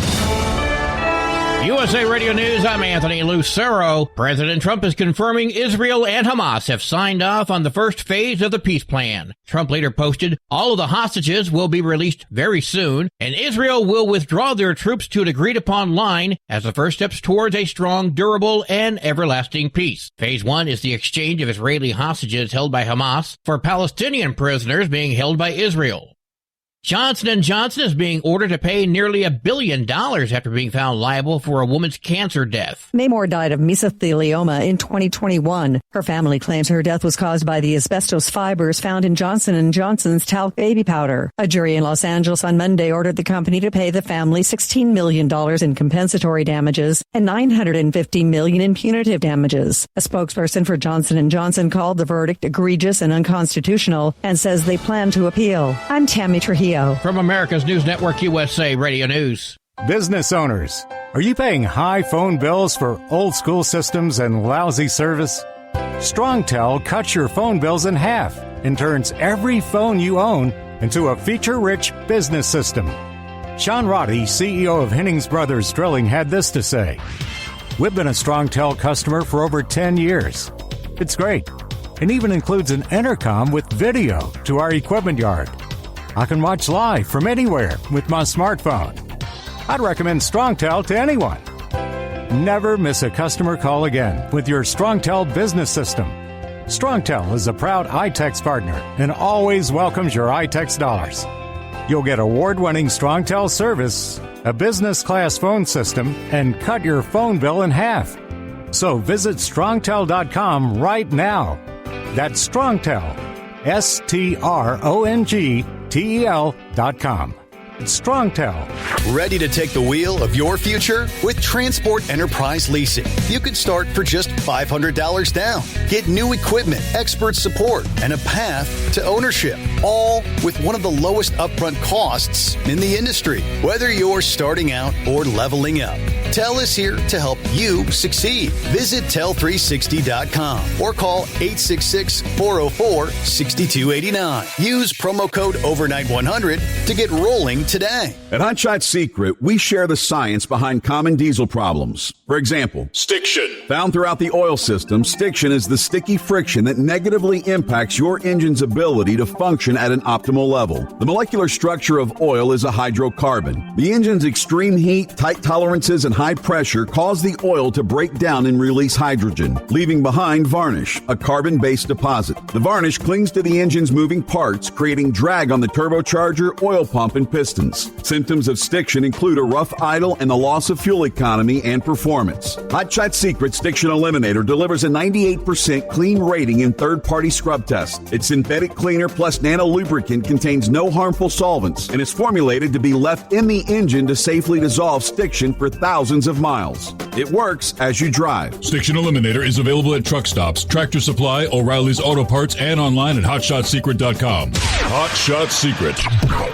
USA Radio News, I'm Anthony Lucero. President Trump is confirming Israel and Hamas have signed off on the first phase of the peace plan. Trump later posted, all of the hostages will be released very soon, and Israel will withdraw their troops to an agreed-upon line as the first steps towards a strong, durable, and everlasting peace. Phase 1 is the exchange of Israeli hostages held by Hamas for Palestinian prisoners being held by Israel. Johnson & Johnson is being ordered to pay nearly $1 billion after being found liable for a woman's cancer death. Mae Moore died of mesothelioma in 2021. Her family claims her death was caused by the asbestos fibers found in Johnson & Johnson's talc baby powder. A jury in Los Angeles on Monday ordered the company to pay the family $16 million in compensatory damages and $950 million in punitive damages. A spokesperson for Johnson & Johnson called the verdict egregious and unconstitutional and says they plan to appeal. I'm Tammy Trujillo. From America's News Network, USA Radio News. Business owners, are you paying high phone bills for old school systems and lousy service? StrongTel cuts your phone bills in half and turns every phone you own into a feature-rich business system. Sean Roddy, CEO of Hennings Brothers Drilling, had this to say. We've been a StrongTel customer for over 10 years. It's great, and even includes an intercom with video to our equipment yard. I can watch live from anywhere with my smartphone. I'd recommend StrongTel to anyone. Never miss a customer call again with your StrongTel business system. StrongTel is a proud iTex partner and always welcomes your iTex dollars. You'll get award-winning StrongTel service, a business-class phone system, and cut your phone bill in half. So visit StrongTel.com right now. That's StrongTel, StrongTel.com. StrongTel. Ready to take the wheel of your future? With Transport Enterprise Leasing, you could start for just $500 down. Get new equipment, expert support, and a path to ownership, all with one of the lowest upfront costs in the industry. Whether you're starting out or leveling up, TEL is here to help you succeed. Visit tel360.com or call 866-404-6289. Use promo code overnight100 to get rolling today. At Hot Shot Secret, we share the science behind common diesel problems. For example, Stiction. Found throughout the oil system, stiction is the sticky friction that negatively impacts your engine's ability to function at an optimal level. The molecular structure of oil is a hydrocarbon. The engine's extreme heat, tight tolerances, and high pressure cause the oil to break down and release hydrogen, leaving behind varnish, a carbon-based deposit. The varnish clings to the engine's moving parts, creating drag on the turbocharger, oil pump, and pistons. Symptoms of stiction include a rough idle and the loss of fuel economy and performance. Hot Shot Secret Stiction Eliminator delivers a 98% clean rating in third-party scrub tests. Its synthetic cleaner plus nano lubricant contains no harmful solvents and is formulated to be left in the engine to safely dissolve stiction for thousands of miles. It works as you drive. Stiction Eliminator is available at truck stops, Tractor Supply, O'Reilly's Auto Parts, and online at HotShotSecret.com. Hot Shot Secret,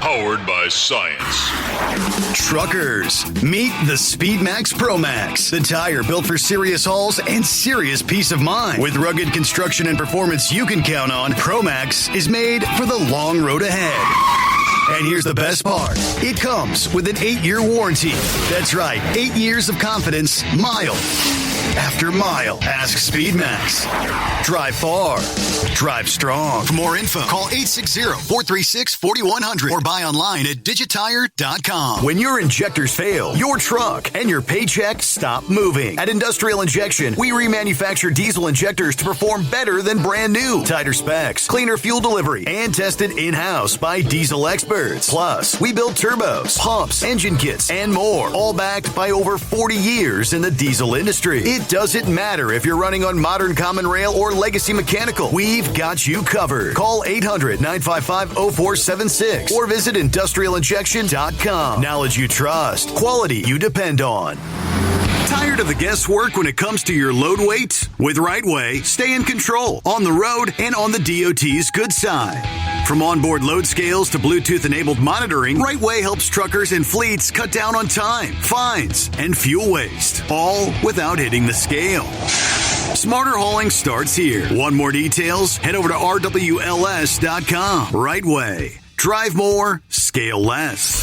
powered by science. Truckers, meet the Speedmax Pro Max, the tire built for serious hauls and serious peace of mind. With rugged construction and performance you can count on, Pro Max is made for the long road ahead. And here's the best part. It comes with an 8-year warranty. That's right, 8 years of confidence, mile after mile. Ask Speedmax. Drive far. Drive strong. For more info, call 860-436-4100 or buy online at digitire.com. When your injectors fail, your truck and your paycheck stop moving. At Industrial Injection, we remanufacture diesel injectors to perform better than brand new. Tighter specs, cleaner fuel delivery, and tested in-house by diesel experts. Plus, we build turbos, pumps, engine kits, and more, all backed by over 40 years in the diesel industry. It doesn't matter if you're running on modern common rail or legacy mechanical. We've got you covered. Call 800-955-0476 or visit industrialinjection.com. Knowledge you trust. Quality you depend on. Tired of the guesswork when it comes to your load weight? With RightWay, stay in control on the road and on the DOT's good side. From onboard load scales to Bluetooth-enabled monitoring, RightWay helps truckers and fleets cut down on time, fines, and fuel waste, all without hitting the scale. Smarter hauling starts here. Want more details? Head over to RWLS.com. RightWay. Drive more, scale less.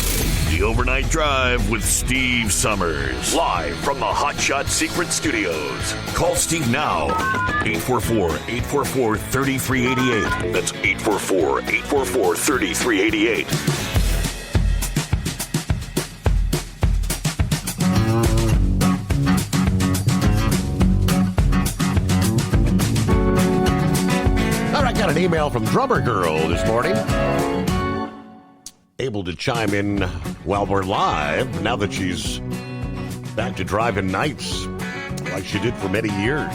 The Overnight Drive with Steve Summers. Live from the Hot Shot Secret Studios. Call Steve now. 844-844-3388. That's 844-844-3388. All right, got an email from Drummer Girl this morning. Able to chime in while we're live now that she's back to driving nights like she did for many years.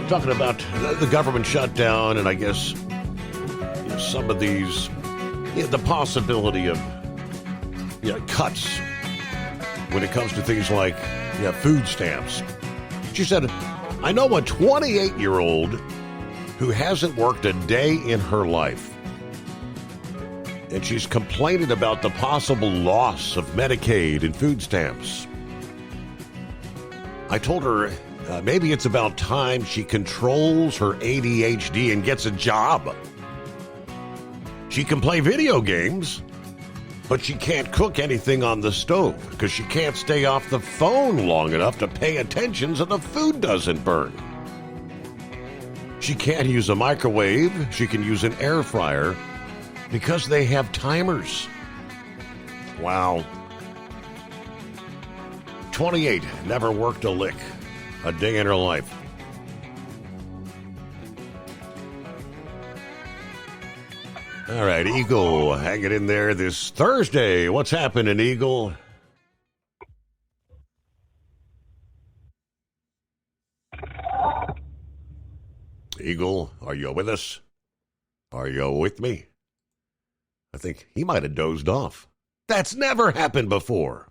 Talking about the government shutdown and I guess some of these, the possibility of cuts when it comes to things like food stamps. She said, I know a 28-year-old who hasn't worked a day in her life. And she's complaining about the possible loss of Medicaid and food stamps. I told her maybe it's about time she controls her ADHD and gets a job. She can play video games, but she can't cook anything on the stove because she can't stay off the phone long enough to pay attention so the food doesn't burn. She can't use a microwave. She can use an air fryer because they have timers. Wow. 28, never worked a lick a day in her life. All right, Eagle, hang it in there this Thursday. What's happening, Eagle? Eagle, are you with us? Are you with me? I think he might have dozed off. That's never happened before.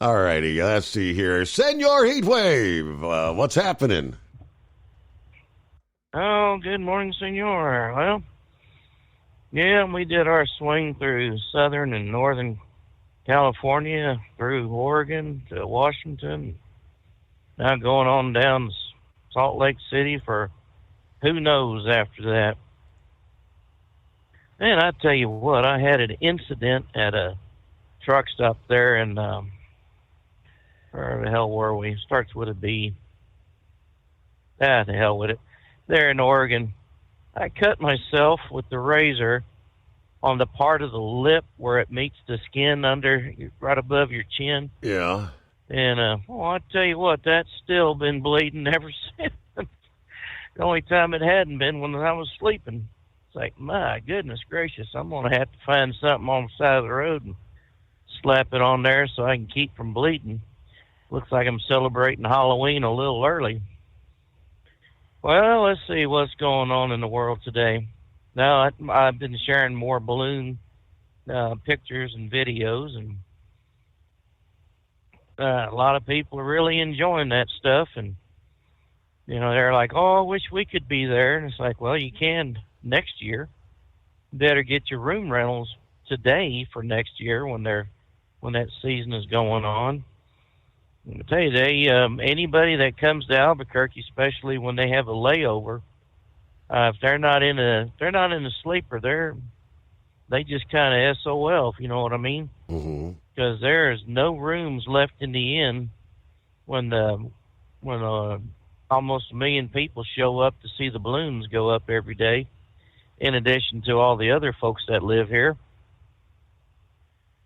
All righty, let's see here. Senor Heatwave, what's happening? Oh, good morning, Senor. Well, yeah, we did our swing through southern and northern California through Oregon to Washington, now going on down to Salt Lake City for who knows after that. And I tell you what, I had an incident at a truck stop there in, where the hell were we? Starts with a B. The hell with it. There in Oregon, I cut myself with the razor on the part of the lip where it meets the skin under, right above your chin. Yeah. And, I tell you what, that's still been bleeding ever since. The only time it hadn't been when I was sleeping. It's like, my goodness gracious, I'm going to have to find something on the side of the road and slap it on there so I can keep from bleeding. Looks like I'm celebrating Halloween a little early. Well, let's see what's going on in the world today. Now, I've been sharing more balloon pictures and videos, and a lot of people are really enjoying that stuff. And, they're like, oh, I wish we could be there. And it's like, well, you can next year. Better get your room rentals today for next year when that season is going on. I'm gonna tell you, anybody that comes to Albuquerque, especially when they have a layover, if they're not in a sleeper, they just kind of SOL, if you know what I mean. Because there's no rooms left in the inn when almost 1 million people show up to see the balloons go up every day, in addition to all the other folks that live here.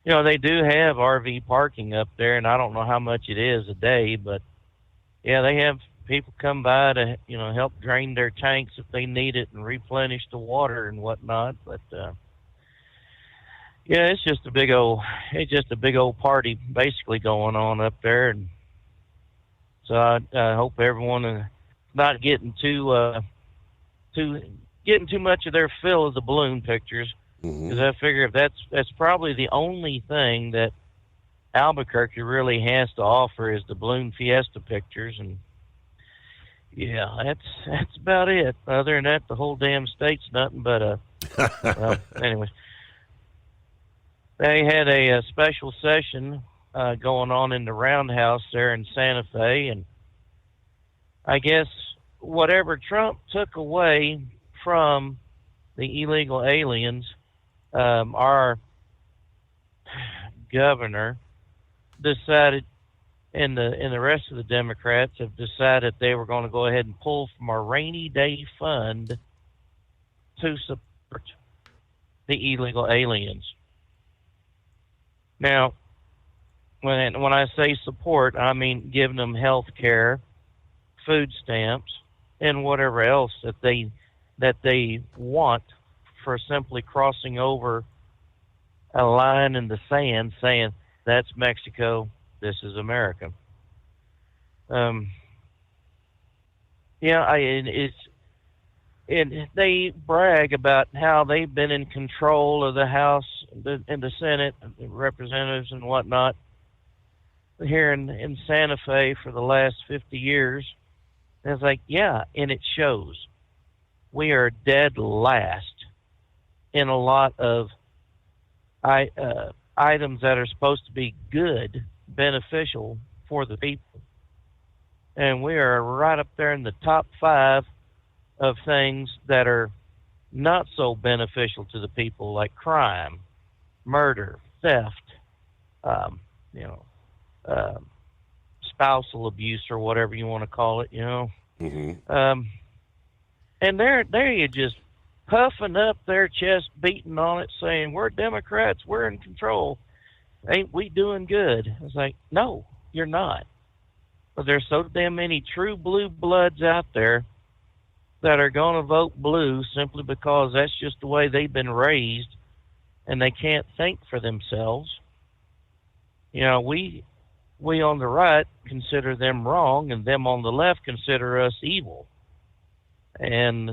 They do have RV parking up there, and I don't know how much it is a day, but yeah, they have people come by to, help drain their tanks if they need it and replenish the water and whatnot. But, yeah, it's just a big old party basically going on up there. And so I hope everyone is not getting too much of their fill of the balloon pictures. Because I figure if that's probably the only thing that Albuquerque really has to offer is the balloon fiesta pictures, and yeah, that's about it. Other than that, the whole damn state's nothing but well, anyways, they had a special session going on in the Roundhouse there in Santa Fe, and I guess whatever Trump took away from the illegal aliens, our governor decided, and the rest of the Democrats have decided they were going to go ahead and pull from our rainy day fund to support the illegal aliens. Now, when I say support, I mean giving them health care, food stamps, and whatever else that they want for simply crossing over a line in the sand saying, that's Mexico, this is America. And they brag about how they've been in control of the House and the Senate, the representatives and whatnot here in Santa Fe for the last 50 years. And it's like, yeah, and it shows. We are dead last in a lot of items that are supposed to be good, beneficial for the people. And we are right up there in the top 5 of things that are not so beneficial to the people, like crime, murder, theft, spousal abuse or whatever you want to call it, and there you just puffing up their chest, beating on it, saying, we're Democrats, we're in control. Ain't we doing good? It's like, no, you're not. But there's so damn many true blue bloods out there that are going to vote blue simply because that's just the way they've been raised and they can't think for themselves. We on the right consider them wrong, and them on the left consider us evil. And,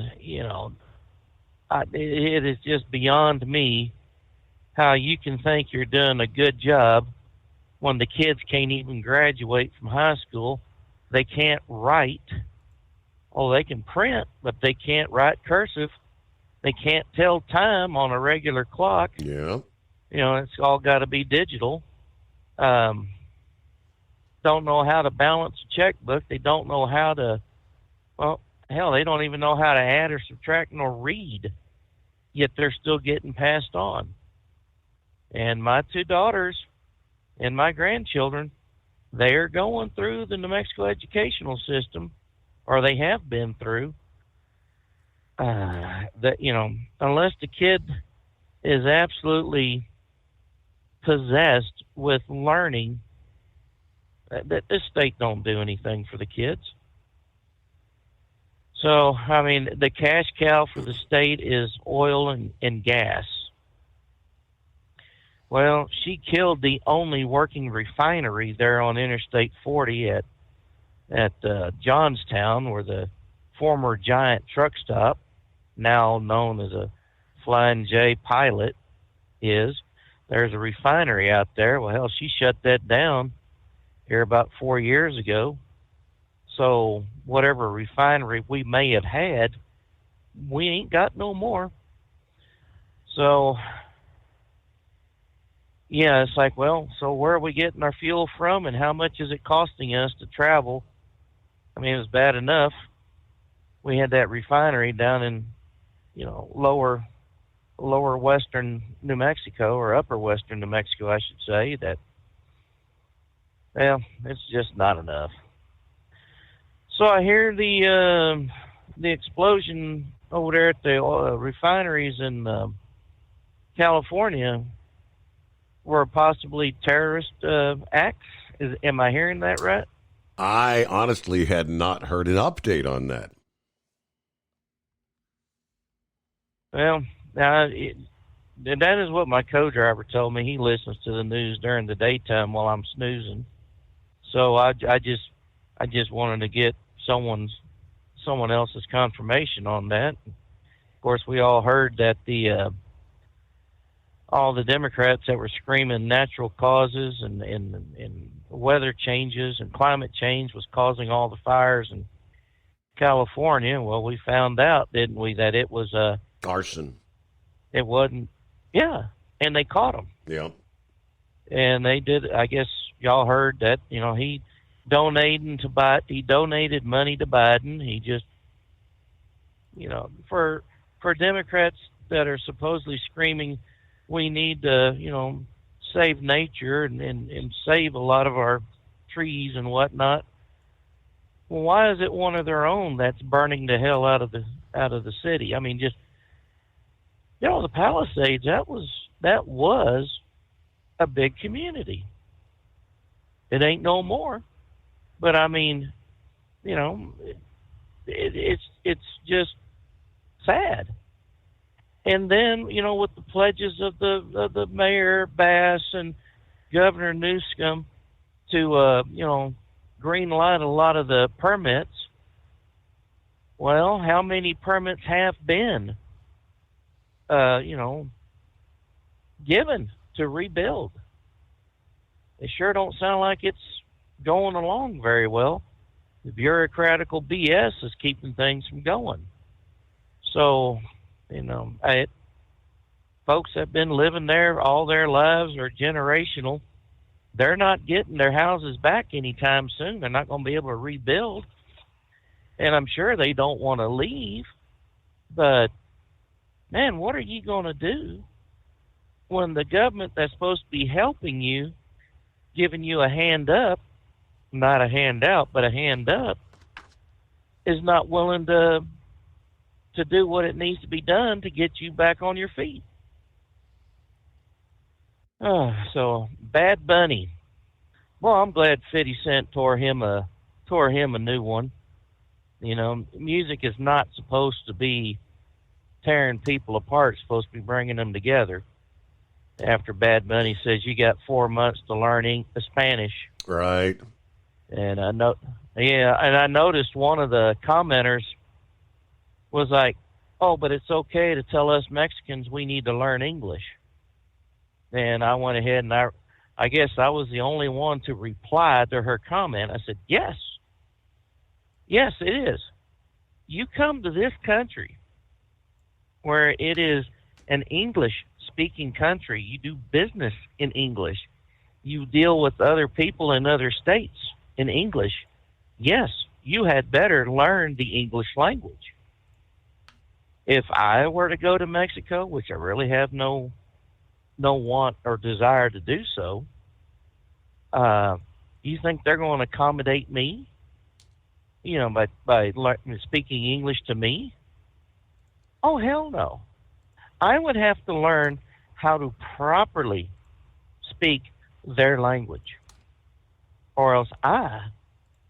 it is just beyond me how you can think you're doing a good job when the kids can't even graduate from high school. They can't write. Oh, they can print, but they can't write cursive. They can't tell time on a regular clock. Yeah. It's all got to be digital. don't know how to balance a checkbook. They don't know how to, well, hell, they don't even know how to add or subtract nor read, yet they're still getting passed on. And my 2 daughters and my grandchildren, they are going through the New Mexico educational system, or they have been through. That, you know, unless the kid is absolutely possessed with learning, that this state don't do anything for the kids. So, I mean, the cash cow for the state is oil and gas. Well, she killed the only working refinery there on Interstate 40 at Johnstown, where the former Giant truck stop, now known as a Flying J Pilot, is. There's a refinery out there. Well, hell, she shut that down here about 4 years ago. So whatever refinery we may have had, we ain't got no more. So, yeah, it's like, well, so where are we getting our fuel from, and how much is it costing us to travel? I mean, it was bad enough. We had that refinery down in, you know, lower western New Mexico, or upper western New Mexico, I should say, that, well, it's just not enough. So I hear the explosion over there at the refineries in California were possibly terrorist acts. Am I hearing that right? I honestly had not heard an update on that. Well, that is what my co-driver told me. He listens to the news during the daytime while I'm snoozing. So I just wanted to get someone else's confirmation on that. Of course, we all heard that all the Democrats that were screaming natural causes and weather changes and climate change was causing all the fires in California. Well, we found out, didn't we, that it was arson. It wasn't. Yeah, and they caught him. Yeah. And they did. I guess y'all heard that. You know, he donated money to Biden. He just, you know, for Democrats that are supposedly screaming, we need to, you know, save nature and save a lot of our trees and whatnot. Well, why is it one of their own that's burning the hell out of the city? I mean, just, you know, the Palisades, that was a big community. It ain't no more. But I mean, you know, it's just sad. And then, you know, with the pledges of the Mayor Bass and Governor Newsom to you know, green light a lot of the permits. Well, how many permits have been you know, given to rebuild? They sure don't sound like it's going along very well. The bureaucratical BS is keeping things from going. So, you know, folks have been living there all their lives, or generational. They're not getting their houses back anytime soon. They're not going to be able to rebuild. And I'm sure they don't want to leave. But, man, what are you going to do when the government that's supposed to be helping you, giving you a hand up, not a handout, but a hand up, is not willing to do what it needs to be done to get you back on your feet? So Bad Bunny. Well, I'm glad 50 Cent tore him a new one. You know, music is not supposed to be tearing people apart. It's supposed to be bringing them together. After Bad Bunny says you got 4 months to learn Spanish. Right. And I noticed one of the commenters was like, "Oh, but it's okay to tell us Mexicans we need to learn English." And I went ahead and I guess I was the only one to reply to her comment. I said, yes, it is. You come to this country where it is an English-speaking country. You do business in English. you deal with other people in other states in English, yes, you had better learn the English language. If I were to go to Mexico, which I really have no want or desire to do so, you think they're going to accommodate me, by speaking English to me? Oh, hell no. I would have to learn how to properly speak their language, or else I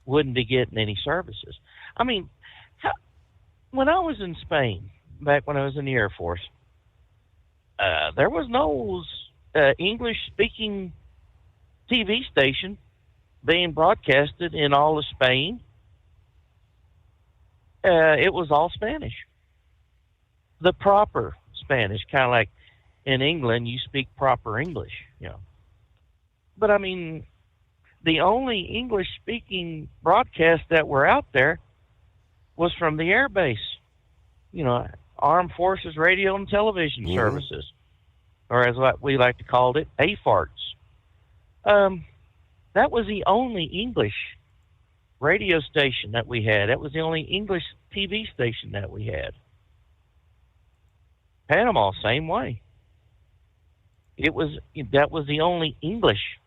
wouldn't be getting any services. I mean, when I was in Spain, back when I was in the Air Force, there was no English-speaking TV station being broadcasted in all of Spain. It was all Spanish. The proper Spanish, kind of like in England, you speak proper English, But, I mean, the only English-speaking broadcast that were out there was from the air base, Armed Forces Radio and Television Services, or as what we like to call it, AFARTS. That was the only English radio station that we had. That was the only English TV station that we had. Panama, same way. That was the only English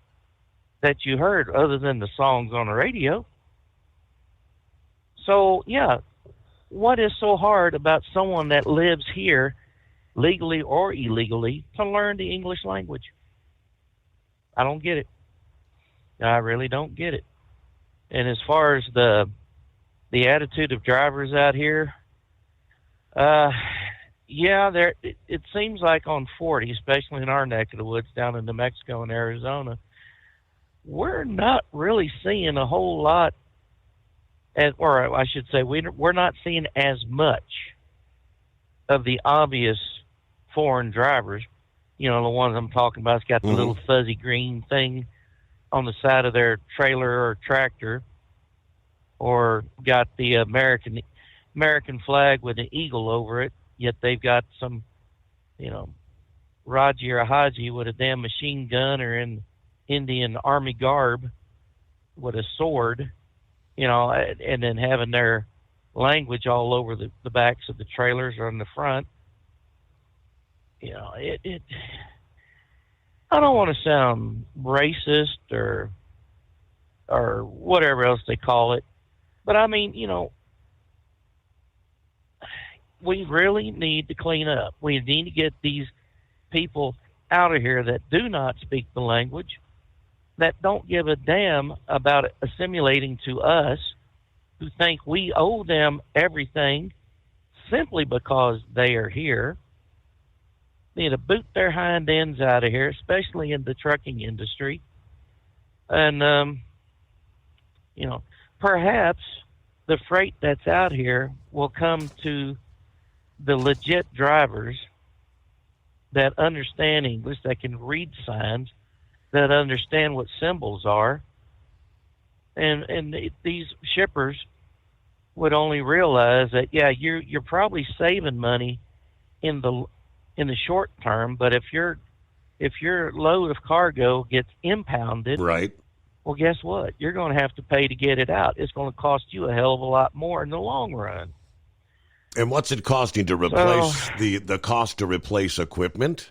that you heard other than the songs on the radio. So, yeah, what is so hard about someone that lives here, legally or illegally, to learn the English language? I don't get it. I really don't get it. And as far as the attitude of drivers out here, it seems like on 40, especially in our neck of the woods down in New Mexico and Arizona, we're not really seeing a whole lot, or I should say, we're not seeing as much of the obvious foreign drivers. The ones I'm talking about, it's got the little fuzzy green thing on the side of their trailer or tractor, or got the American flag with an eagle over it, yet they've got some, Raji or Haji with a damn machine gun or in Indian army garb with a sword, and then having their language all over the backs of the trailers or in the front. I don't want to sound racist or whatever else they call it, but I mean, we really need to clean up. We need to get these people out of here that do not speak the language, that don't give a damn about assimilating to us, who think we owe them everything simply because they are here. They need to boot their hind ends out of here, especially in the trucking industry. And, perhaps the freight that's out here will come to the legit drivers that understand English, that can read signs, that understand what symbols are. And these shippers would only realize that, yeah, you're probably saving money in the short term, but if your load of cargo gets impounded, right? Well, guess what? You're going to have to pay to get it out. It's going to cost you a hell of a lot more in the long run. And what's it costing to replace the cost to replace equipment?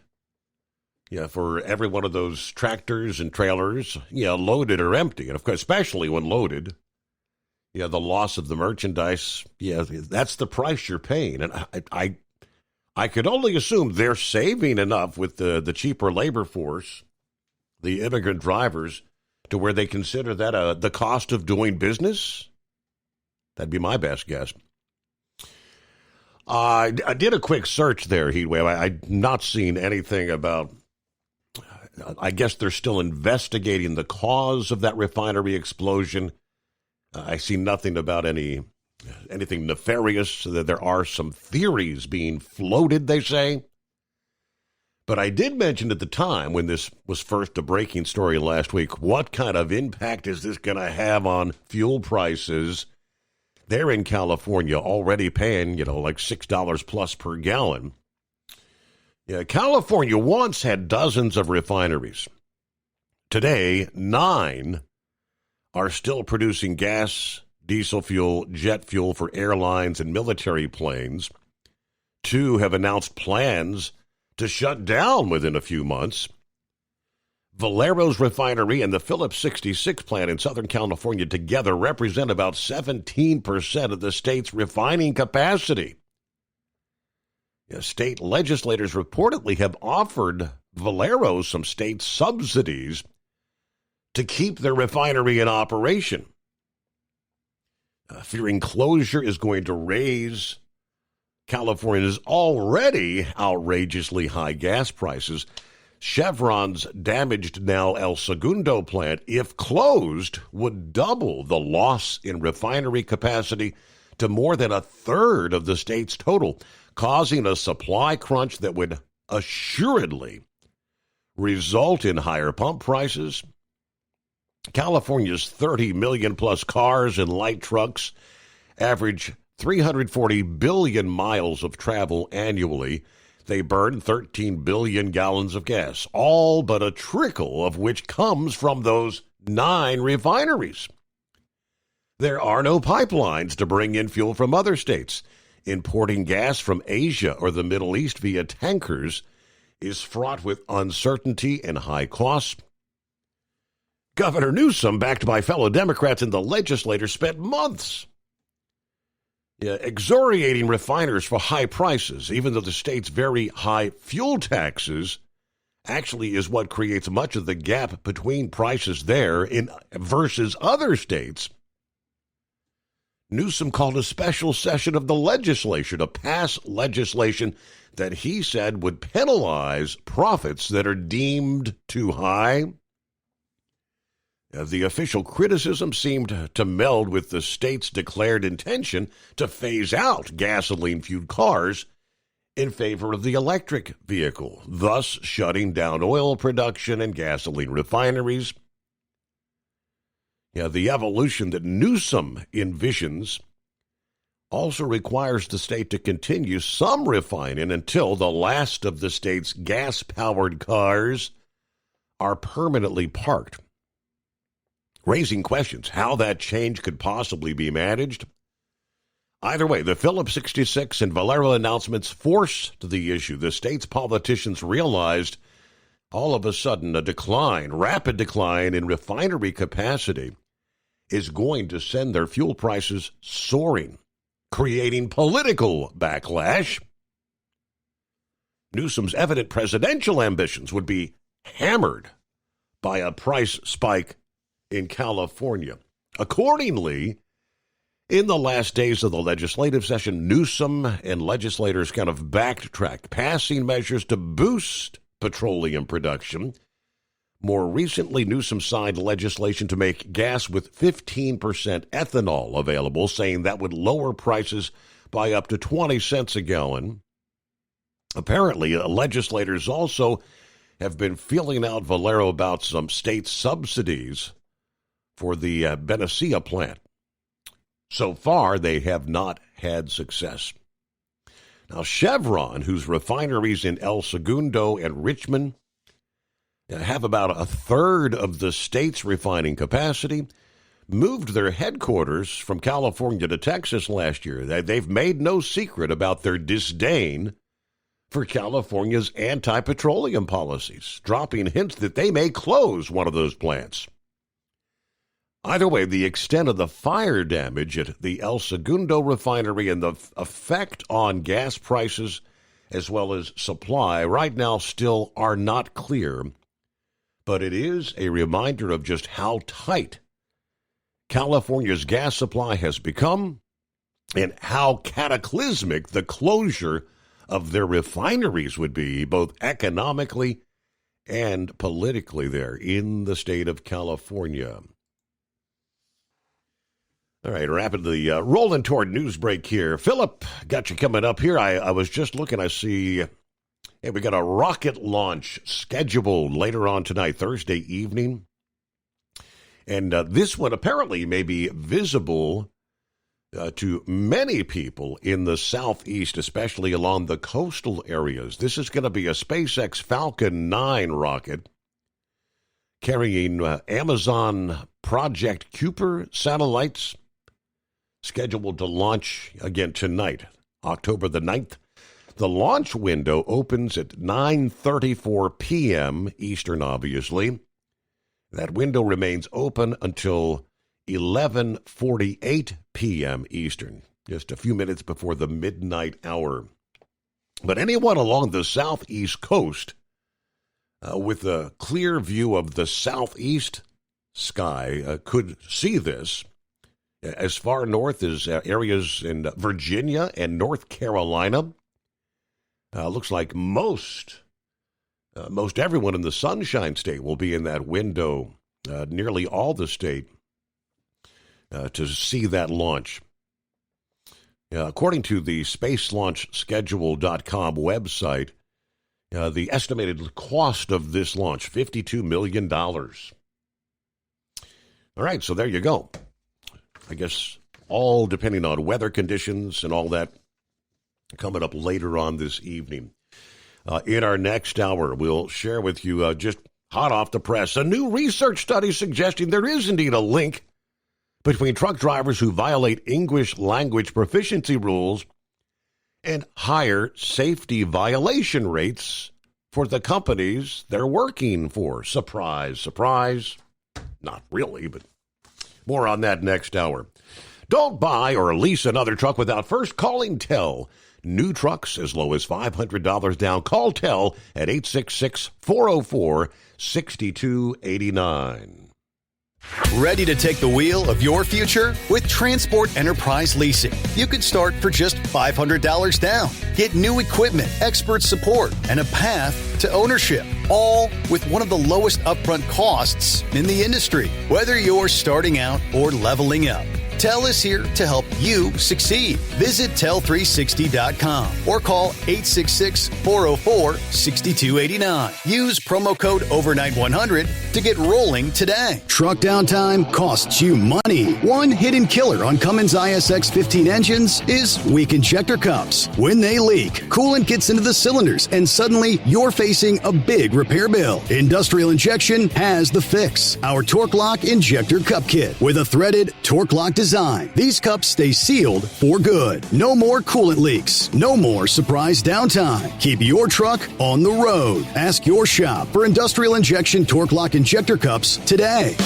Yeah, for every one of those tractors and trailers, loaded or empty, and of course, especially when loaded, the loss of the merchandise, that's the price you're paying. And I could only assume they're saving enough with the cheaper labor force, the immigrant drivers, to where they consider that the cost of doing business. That'd be my best guess. I did a quick search there, Heatwave. I'd not seen anything about. I guess they're still investigating the cause of that refinery explosion. I see nothing about anything nefarious. There are some theories being floated, they say. But I did mention at the time, when this was first a breaking story last week, what kind of impact is this going to have on fuel prices? They're in California already paying, like $6 plus per gallon. Yeah, California once had dozens of refineries. Today, 9 are still producing gas, diesel fuel, jet fuel for airlines and military planes. 2 have announced plans to shut down within a few months. Valero's refinery and the Phillips 66 plant in Southern California together represent about 17% of the state's refining capacity. State legislators reportedly have offered Valero some state subsidies to keep their refinery in operation. Fearing closure is going to raise California's already outrageously high gas prices. Chevron's damaged now El Segundo plant, if closed, would double the loss in refinery capacity to more than a third of the state's total, causing a supply crunch that would assuredly result in higher pump prices. California's 30 million plus cars and light trucks average 340 billion miles of travel annually. They burn 13 billion gallons of gas, all but a trickle of which comes from those 9 refineries. There are no pipelines to bring in fuel from other states. Importing gas from Asia or the Middle East via tankers is fraught with uncertainty and high costs. Governor Newsom, backed by fellow Democrats in the legislature, spent months exhortating refiners for high prices, even though the state's very high fuel taxes actually is what creates much of the gap between prices there versus other states. Newsom called a special session of the legislature to pass legislation that he said would penalize profits that are deemed too high. The official criticism seemed to meld with the state's declared intention to phase out gasoline-fueled cars in favor of the electric vehicle, thus shutting down oil production and gasoline refineries. The evolution that Newsom envisions also requires the state to continue some refining until the last of the state's gas-powered cars are permanently parked, raising questions how that change could possibly be managed. Either way, the Phillips 66 and Valero announcements forced the issue. The state's politicians realized all of a sudden a rapid decline in refinery capacity is going to send their fuel prices soaring, creating political backlash. Newsom's evident presidential ambitions would be hammered by a price spike in California. Accordingly, in the last days of the legislative session, Newsom and legislators kind of backtracked, passing measures to boost petroleum production. More recently, Newsom signed legislation to make gas with 15% ethanol available, saying that would lower prices by up to 20 cents a gallon. Apparently, legislators also have been feeling out Valero about some state subsidies for the Benicia plant. So far, they have not had success. Now, Chevron, whose refineries in El Segundo and Richmond have about a third of the state's refining capacity, moved their headquarters from California to Texas last year. They've made no secret about their disdain for California's anti-petroleum policies, dropping hints that they may close one of those plants. Either way, the extent of the fire damage at the El Segundo refinery and the effect on gas prices as well as supply right now still are not clear, but it is a reminder of just how tight California's gas supply has become and how cataclysmic the closure of their refineries would be, both economically and politically there in the state of California. All right, rapidly rolling toward news break here. Philip, got you coming up here. I was just looking. I see we got a rocket launch scheduled later on tonight, Thursday evening. And this one apparently may be visible to many people in the southeast, especially along the coastal areas. This is going to be a SpaceX Falcon 9 rocket carrying Amazon Project Kuiper satellites, scheduled to launch again tonight, October the 9th. The launch window opens at 9:34 p.m. Eastern, obviously. That window remains open until 11:48 p.m. Eastern, just a few minutes before the midnight hour. But anyone along the southeast coast with a clear view of the southeast sky could see this. As far north as areas in Virginia and North Carolina. Looks like most everyone in the Sunshine State will be in that window, nearly all the state, to see that launch. According to the SpaceLaunchSchedule.com website, the estimated cost of this launch, $52 million. All right, so there you go. I guess all depending on weather conditions and all that coming up later on this evening. In our next hour, we'll share with you just hot off the press, a new research study suggesting there is indeed a link between truck drivers who violate English language proficiency rules and higher safety violation rates for the companies they're working for. Surprise, surprise. Not really, but more on that next hour. Don't buy or lease another truck without first calling TEL. New trucks as low as $500 down. Call TEL at 866-404-6289. Ready to take the wheel of your future? With Transport Enterprise Leasing, you can start for just $500 down. Get new equipment, expert support, and a path to ownership, all with one of the lowest upfront costs in the industry. Whether you're starting out or leveling up, TEL is here to help you succeed. Visit tel360.com or call 866-404-6289. Use promo code overnight100 to get rolling today. Truck downtime costs you money. One hidden killer on Cummins ISX 15 engines is weak injector cups. When they leak, coolant gets into the cylinders and suddenly you're facing a big repair bill. Industrial Injection has the fix. Our Torque Lock Injector Cup Kit with a threaded Torque Lock design. These cups stay sealed for good. No more coolant leaks. No more surprise downtime. Keep your truck on the road. Ask your shop for Industrial Injection Torque Lock Injector Cups today.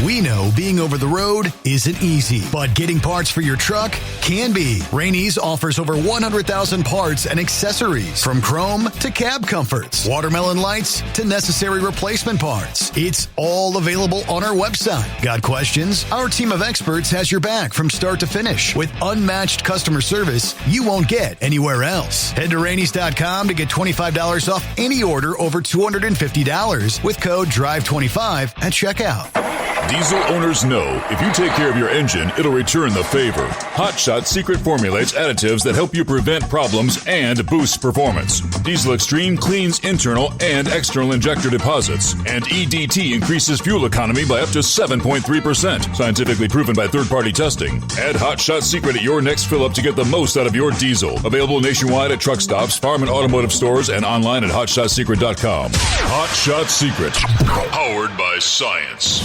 We know being over the road isn't easy, but getting parts for your truck can be. Rainey's offers over 100,000 parts and accessories, from chrome to cab comforts, watermelon lights to necessary replacement parts. It's all available on our website. Got questions? Our team of experts has your back from start to finish with unmatched customer service you won't get anywhere else. Head to Rainey's.com to get $25 off any order over $250 with code DRIVE25 at checkout. Diesel owners know if you take care of your engine, it'll return the favor. Hot Shot secret formulates additives that help you prevent problems and boost performance. Diesel Extreme cleans internal and external injector deposits, and EDT increases fuel economy by up to 7.3%. Scientifically proven by third-party testing. Add Hot Shot secret at your next fill-up to get the most out of your diesel. Available nationwide at truck stops, farm and automotive stores, and online at hotshotsecret.com. Hot Shot Secret. Powered by science.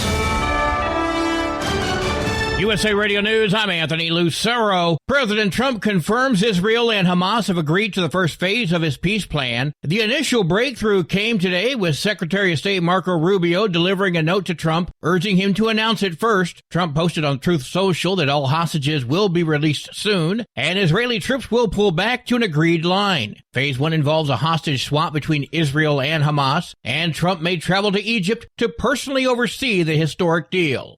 USA Radio News, I'm Anthony Lucero. President Trump confirms Israel and Hamas have agreed to the first phase of his peace plan. The initial breakthrough came today with Secretary of State Marco Rubio delivering a note to Trump, urging him to announce it first. Trump posted on Truth Social that all hostages will be released soon, and Israeli troops will pull back to an agreed line. Phase 1 involves a hostage swap between Israel and Hamas, and Trump may travel to Egypt to personally oversee the historic deal.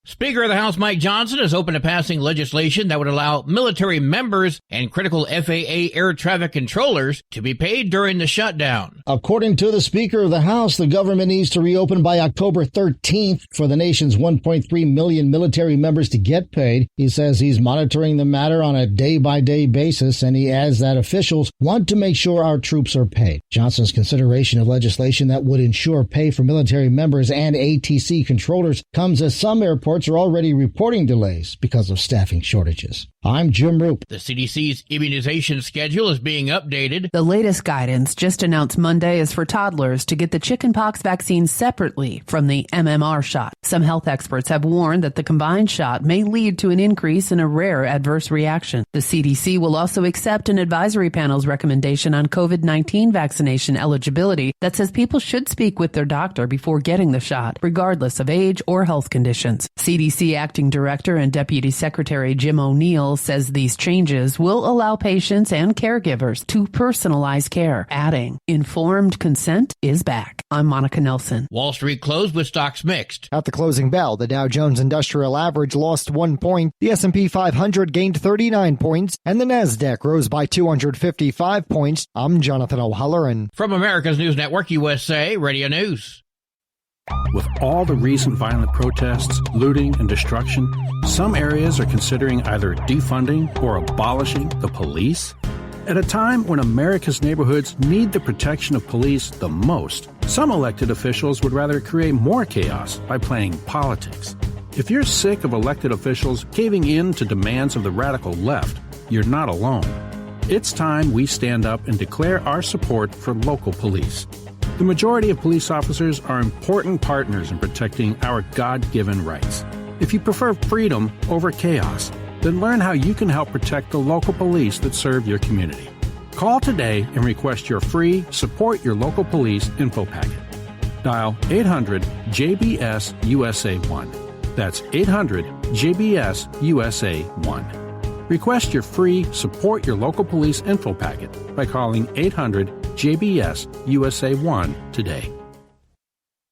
Speaker of the House Mike Johnson has opened to passing legislation that would allow military members and critical FAA air traffic controllers to be paid during the shutdown. According to the Speaker of the House, the government needs to reopen by October 13th for the nation's 1.3 million military members to get paid. He says he's monitoring the matter on a day-by-day basis, and he adds that officials want to make sure our troops are paid. Johnson's consideration of legislation that would ensure pay for military members and ATC controllers comes as some airports are already reporting delays because of staffing shortages. I'm Jim Roop. The CDC's immunization schedule is being updated. The latest guidance just announced Monday is for toddlers to get the chickenpox vaccine separately from the MMR shot. Some health experts have warned that the combined shot may lead to an increase in a rare adverse reaction. The CDC will also accept an advisory panel's recommendation on COVID-19 vaccination eligibility that says people should speak with their doctor before getting the shot, regardless of age or health conditions. CDC Acting Director and Deputy Secretary Jim O'Neill says these changes will allow patients and caregivers to personalize care, adding, informed consent is back. I'm Monica Nelson. Wall Street closed with stocks mixed. At the closing bell, the Dow Jones Industrial Average lost 1 point, the S&P 500 gained 39 points, and the Nasdaq rose by 255 points. I'm Jonathan O'Halloran. From America's News Network, USA Radio News. With all the recent violent protests, looting, and destruction, some areas are considering either defunding or abolishing the police. At a time when America's neighborhoods need the protection of police the most, some elected officials would rather create more chaos by playing politics. If you're sick of elected officials caving in to demands of the radical left, you're not alone. It's time we stand up and declare our support for local police. The majority of police officers are important partners in protecting our God-given rights. If you prefer freedom over chaos, then learn how you can help protect the local police that serve your community. Call today and request your free Support Your Local Police info packet. Dial 800-JBS-USA-1. That's 800-JBS-USA-1. Request your free Support Your Local Police info packet by calling 800-JBS-USA-1 today.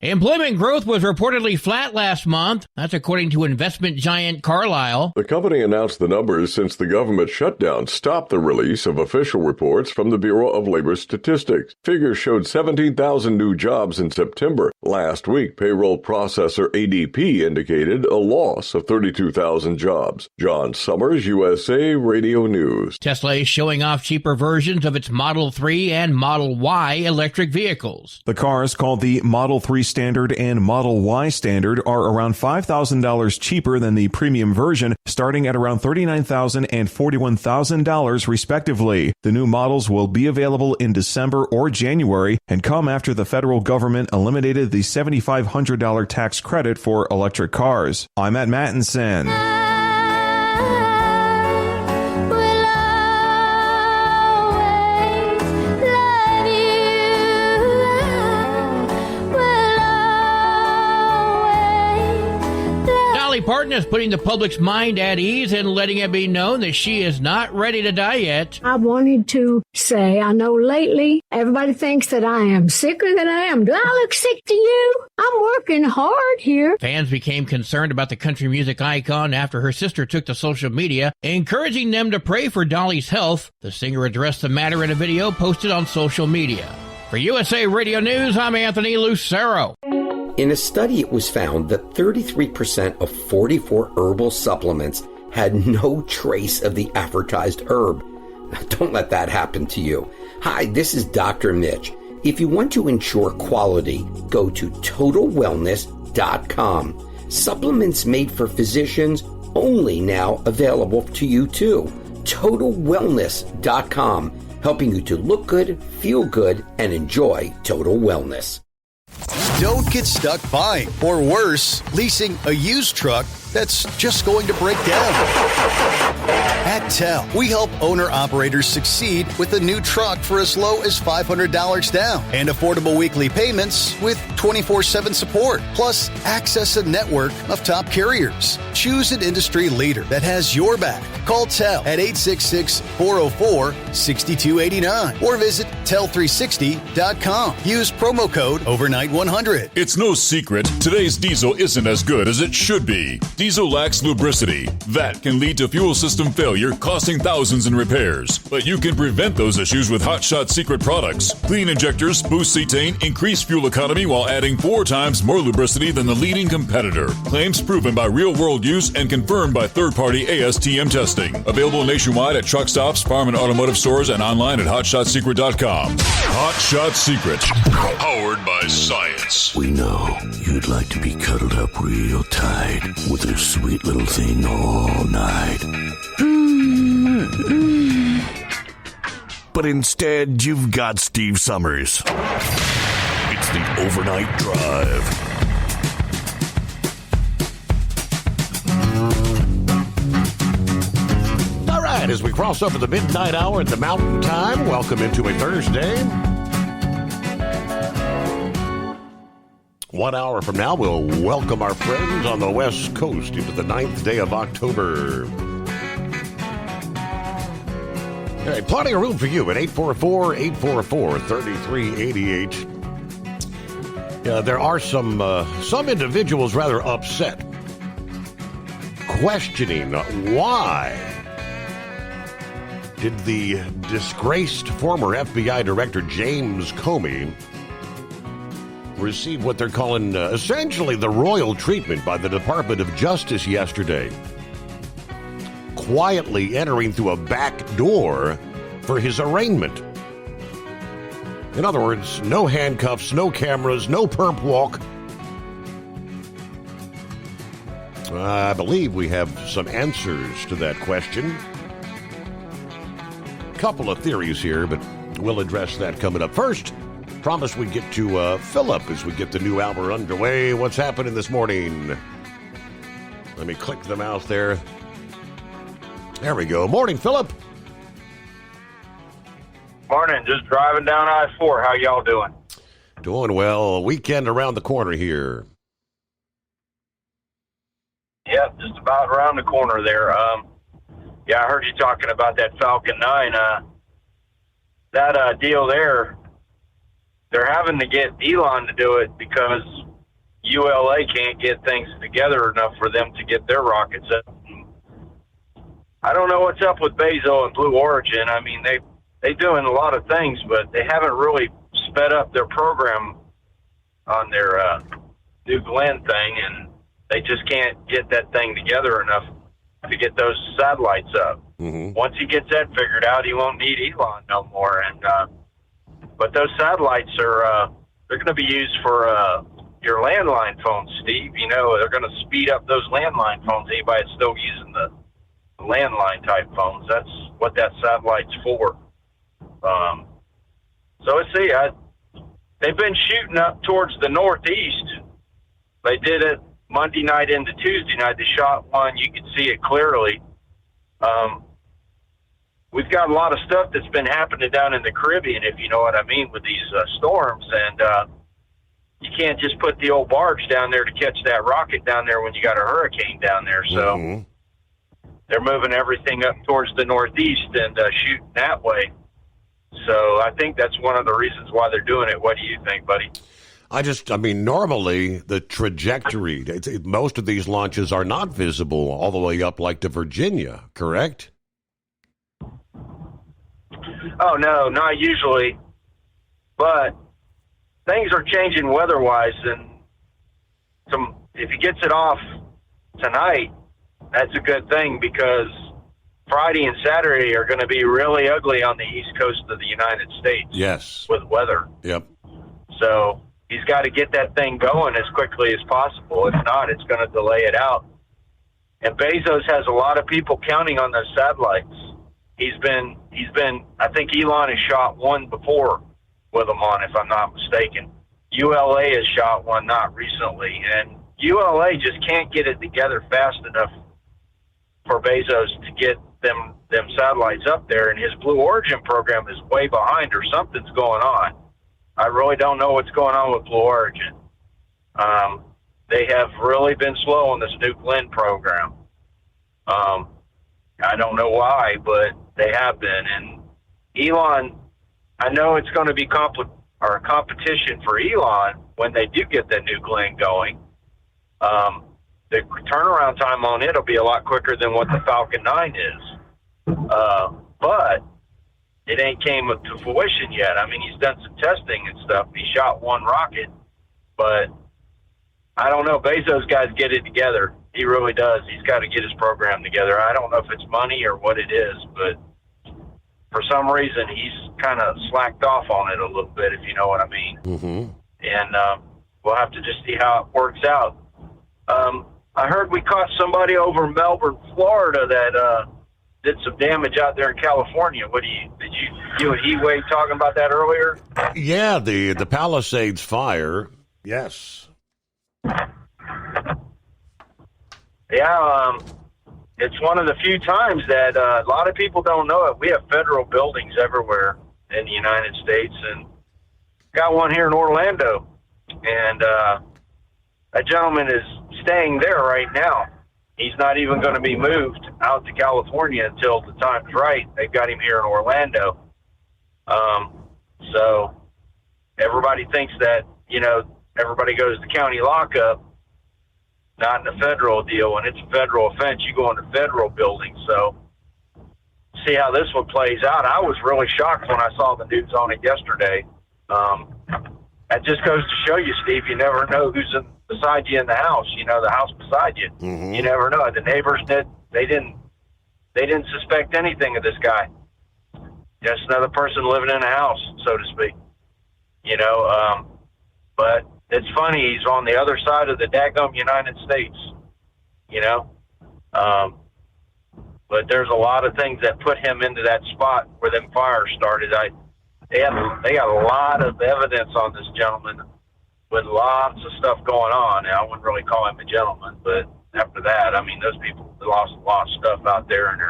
Employment growth was reportedly flat last month. That's according to investment giant Carlyle. The company announced the numbers since the government shutdown stopped the release of official reports from the Bureau of Labor Statistics. Figures showed 17,000 new jobs in September. Last week, payroll processor ADP indicated a loss of 32,000 jobs. John Summers, USA Radio News. Tesla is showing off cheaper versions of its Model 3 and Model Y electric vehicles. The cars called the Model 3 Standard and Model Y Standard are around $5,000 cheaper than the premium version, starting at around $39,000 and $41,000 respectively. The new models will be available in December or January and come after the federal government eliminated the $7,500 tax credit for electric cars. I'm Matt Mattinson. Dolly Parton is putting the public's mind at ease and letting it be known that she is not ready to die yet. I wanted to say, I know lately everybody thinks that I am sicker than I am. Do I look sick to you? I'm working hard here. Fans became concerned about the country music icon after her sister took to social media, encouraging them to pray for Dolly's health. The singer addressed the matter in a video posted on social media. For USA Radio News, I'm Anthony Lucero. In a study, it was found that 33% of 44 herbal supplements had no trace of the advertised herb. Don't let that happen to you. Hi, this is Dr. Mitch. If you want to ensure quality, go to TotalWellness.com. Supplements made for physicians, only now available to you too. TotalWellness.com, helping you to look good, feel good, and enjoy total wellness. Don't get stuck buying, or worse, leasing a used truck that's just going to break down. At TEL, we help owner-operators succeed with a new truck for as low as $500 down and affordable weekly payments with 24/7 support, plus access a network of top carriers. Choose an industry leader that has your back. Call TEL at 866-404-6289 or visit tel360.com. Use promo code OVERNIGHT100. It's no secret, today's diesel isn't as good as it should be. Diesel lacks lubricity. That can lead to fuel system failure, costing thousands in repairs. But you can prevent those issues with Hot Shot Secret products. Clean injectors, boost cetane, increase fuel economy while adding 4 times more lubricity than the leading competitor. Claims proven by real-world use and confirmed by third-party ASTM testing. Available nationwide at truck stops, farm and automotive stores, and online at HotShotSecret.com. Hot Shot Secret. Powered by science. We know you'd like to be cuddled up real tight with a sweet little thing all night. But instead, you've got Steve Summers. It's the Overnight Drive. All right, as we cross over the midnight hour at the Mountain Time, welcome into a Thursday. 1 hour from now, we'll welcome our friends on the West Coast into the 9th day of October. All right, plenty of room for you at 844-844-3388. There are some individuals rather upset, questioning why did the disgraced former FBI Director James Comey receive what they're calling essentially the royal treatment by the Department of Justice yesterday, quietly entering through a back door for his arraignment. In other words, no handcuffs, no cameras, no perp walk. I believe we have some answers to that question. Couple of theories here, but we'll address that coming up. First, promised we'd get to Philip as we get the new hour underway. What's happening this morning? Let me click the mouse there. There we go. Morning, Philip. Morning. Just driving down I-4. How y'all doing? Doing well. Weekend around the corner here. Yep, just about around the corner there. Yeah, I heard you talking about that Falcon 9. That deal there, they're having to get Elon to do it because ULA can't get things together enough for them to get their rockets up. I don't know what's up with Bezos and Blue Origin. I mean, they doing a lot of things, but they haven't really sped up their program on their New Glenn thing, and they just can't get that thing together enough to get those satellites up. Mm-hmm. Once he gets that figured out, he won't need Elon no more. And but those satellites are they're going to be used for your landline phones, Steve. You know, they're going to speed up those landline phones. Anybody that's still using the landline type phones, that's what that satellite's for. So let's see. They've been shooting up towards the northeast. They did it Monday night into Tuesday night. They shot one. You could see it clearly. We've got a lot of stuff that's been happening down in the Caribbean, if you know what I mean, with these storms. And you can't just put the old barge down there to catch that rocket down there when you got a hurricane down there. So they're moving everything up towards the northeast and shooting that way. So I think that's one of the reasons why they're doing it. What do you think, buddy? I mean, normally the trajectory, most of these launches are not visible all the way up like to Virginia, correct? Oh, no, not usually. But things are changing weather-wise, and if he gets it off tonight, that's a good thing because Friday and Saturday are going to be really ugly on the east coast of the United States. Yes. With weather. Yep. So he's got to get that thing going as quickly as possible. If not, it's going to delay it out. And Bezos has a lot of people counting on those satellites. He's been. I think Elon has shot one before with him on, if I'm not mistaken. ULA has shot one not recently, and ULA just can't get it together fast enough for Bezos to get them satellites up there. And his Blue Origin program is way behind, or something's going on. I really don't know what's going on with Blue Origin. They have really been slow on this New Glenn program. I don't know why, but they have been. And Elon, I know it's going to be competition for Elon when they do get that New Glenn going. The turnaround time on it will be a lot quicker than what the Falcon 9 is. But it ain't came to fruition yet. I mean, he's done some testing and stuff. He shot one rocket, but I don't know. Bezos got to get it together. He really does. He's got to get his program together. I don't know if it's money or what it is, but for some reason he's kind of slacked off on it a little bit, if you know what I mean. Mm-hmm. And we'll have to just see how it works out. I heard we caught somebody over in Melbourne, Florida that did some damage out there in California. You and Heatwave talking about that earlier? Yeah, the Palisades fire. Yes. Yeah, it's one of the few times that a lot of people don't know it. We have federal buildings everywhere in the United States, and got one here in Orlando. And a gentleman is staying there right now. He's not even going to be moved out to California until the time's right. They've got him here in Orlando. So everybody thinks that, everybody goes to county lockup, not in a federal deal. When it's a federal offense, you go into federal buildings. So see how this one plays out. I was really shocked when I saw the news on it yesterday. That just goes to show you, Steve, you never know who's beside you in the house, the house beside you. Mm-hmm. You never know. The neighbors they didn't suspect anything of this guy. Just another person living in a house, so to speak. But it's funny, he's on the other side of the daggum United States, but there's a lot of things that put him into that spot where them fires started. They got a lot of evidence on this gentleman with lots of stuff going on. Now, I wouldn't really call him a gentleman, but after that, those people lost a lot of stuff out there, and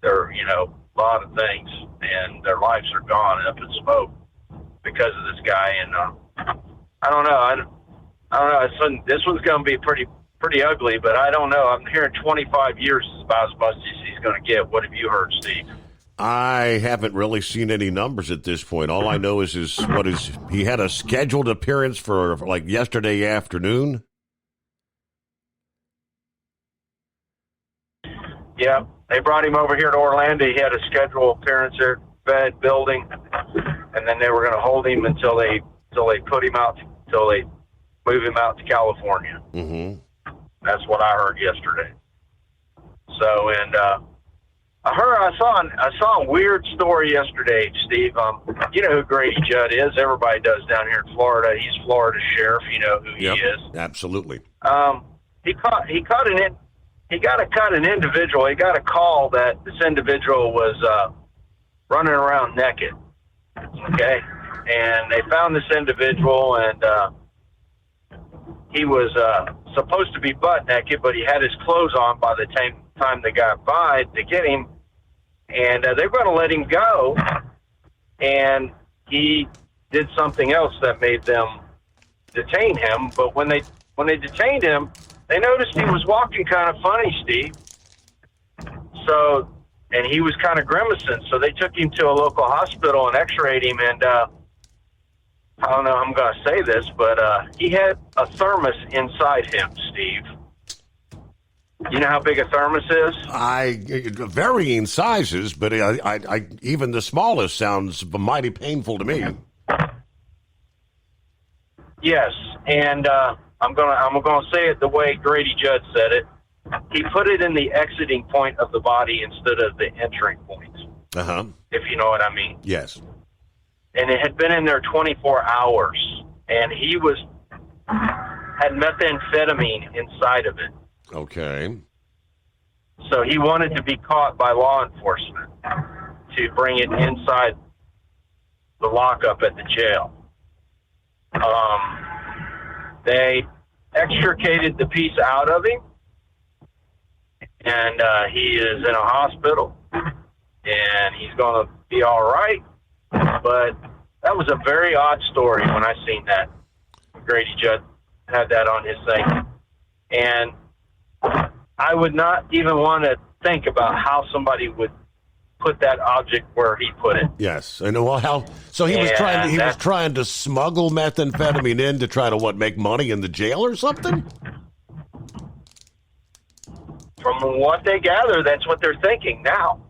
they're a lot of things, and their lives are gone up in smoke because of this guy. And I don't know. I don't know. This one's going to be pretty ugly, but I don't know. I'm hearing 25 years is about as much as he's going to get. What have you heard, Steve? I haven't really seen any numbers at this point. All I know is he had a scheduled appearance for like yesterday afternoon. Yeah, they brought him over here to Orlando. He had a scheduled appearance there, Fed building, and then they were going to hold him until they put him out, until they move him out to California. Mm-hmm. That's what I heard yesterday. So, and I saw a weird story yesterday, Steve. You know who Grady Judd is? Everybody does down here in Florida. He's Florida's sheriff. You know who he is. Absolutely. He got to cut an individual. He got a call that this individual was running around naked. Okay, and they found this individual, and he was supposed to be butt naked, but he had his clothes on by the time they got by to get him, and they were going to let him go, and he did something else that made them detain him. But when they detained him, they noticed he was walking kind of funny, Steve. So, and he was kind of grimacing. So they took him to a local hospital and x-rayed him. And I don't know how I'm going to say this, but he had a thermos inside him, Steve. You know how big a thermos is? Varying sizes, but I even the smallest sounds mighty painful to me. Yes, and I'm gonna say it the way Grady Judd said it. He put it in the exiting point of the body instead of the entering point. Uh-huh. If you know what I mean. Yes. And it had been in there 24 hours, and he had methamphetamine inside of it. Okay. So he wanted to be caught by law enforcement to bring it inside the lockup at the jail. They extricated the piece out of him, and he is in a hospital, and he's going to be all right. But that was a very odd story when I seen that. Grady Judd had that on his thing. And I would not even want to think about how somebody would put that object where he put it. Yes, and well, so he was trying to smuggle methamphetamine in to try to make money in the jail or something. From what they gather, that's what they're thinking now.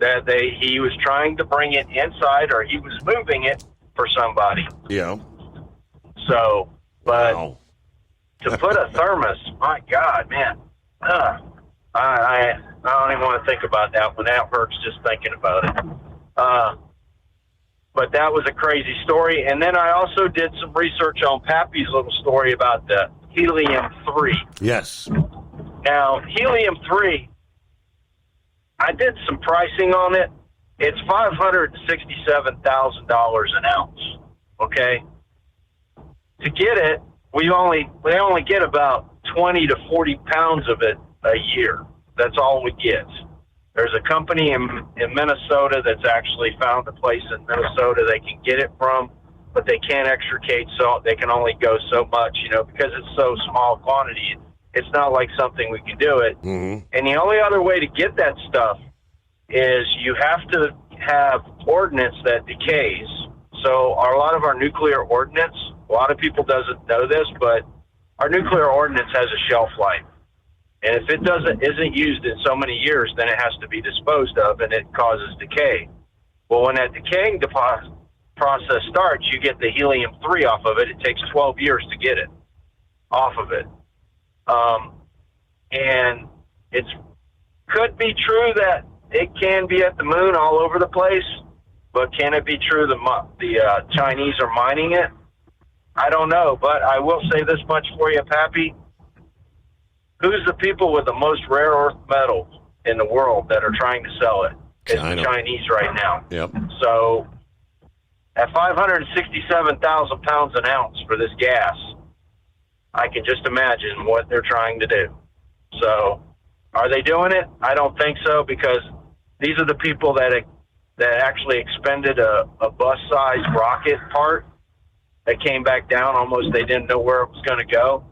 That he was trying to bring it inside, or he was moving it for somebody. Yeah. So, but wow. To put a thermos, my God, man, I don't even want to think about that one. That hurts just thinking about it. But that was a crazy story. And then I also did some research on Pappy's little story about the helium-3. Yes. Now, helium-3 I did some pricing on it. It's $567,000 an ounce. Okay. To get it, they only get about 20 to 40 pounds of it a year. That's all we get. There's a company in Minnesota that's actually found a place in Minnesota they can get it from, but they can't extricate, so they can only go so much, because it's so small quantity. It's not like something we can do it. Mm-hmm. And the only other way to get that stuff is you have to have ordnance that decays. So a lot of our nuclear ordnance, a lot of people doesn't know this, but our nuclear ordnance has a shelf life. And if it isn't used in so many years, then it has to be disposed of, and it causes decay. Well, when that decaying process starts, you get the helium-3 off of it. It takes 12 years to get it off of it. And it could be true that it can be at the moon all over the place, but can it be true the Chinese are mining it? I don't know, but I will say this much for you, Pappy. Who's the people with the most rare earth metals in the world that are trying to sell it? It's the Chinese right now. Yep. So at 567,000 pounds an ounce for this gas, I can just imagine what they're trying to do. So are they doing it? I don't think so, because these are the people that actually expended a bus-sized rocket part that came back down almost. They didn't know where it was going to go.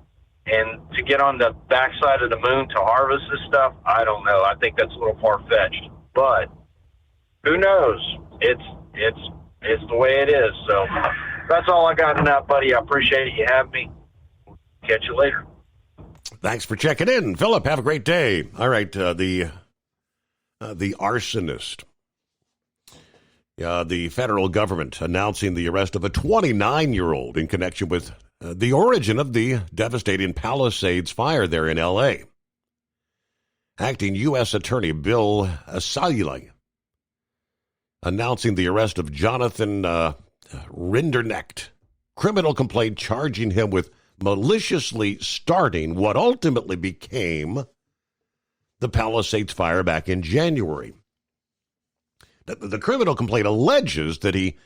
And to get on the backside of the moon to harvest this stuff, I don't know. I think that's a little far-fetched. But who knows? It's the way it is. So that's all I got on that, buddy. I appreciate it. You have me. Catch you later. Thanks for checking in, Philip. Have a great day. All right, the arsonist. The federal government announcing the arrest of a 29-year-old in connection with the origin of the devastating Palisades fire there in L.A. Acting U.S. Attorney Bill Asayli announcing the arrest of Jonathan Rinderknecht, criminal complaint charging him with maliciously starting what ultimately became the Palisades fire back in January. The criminal complaint alleges that he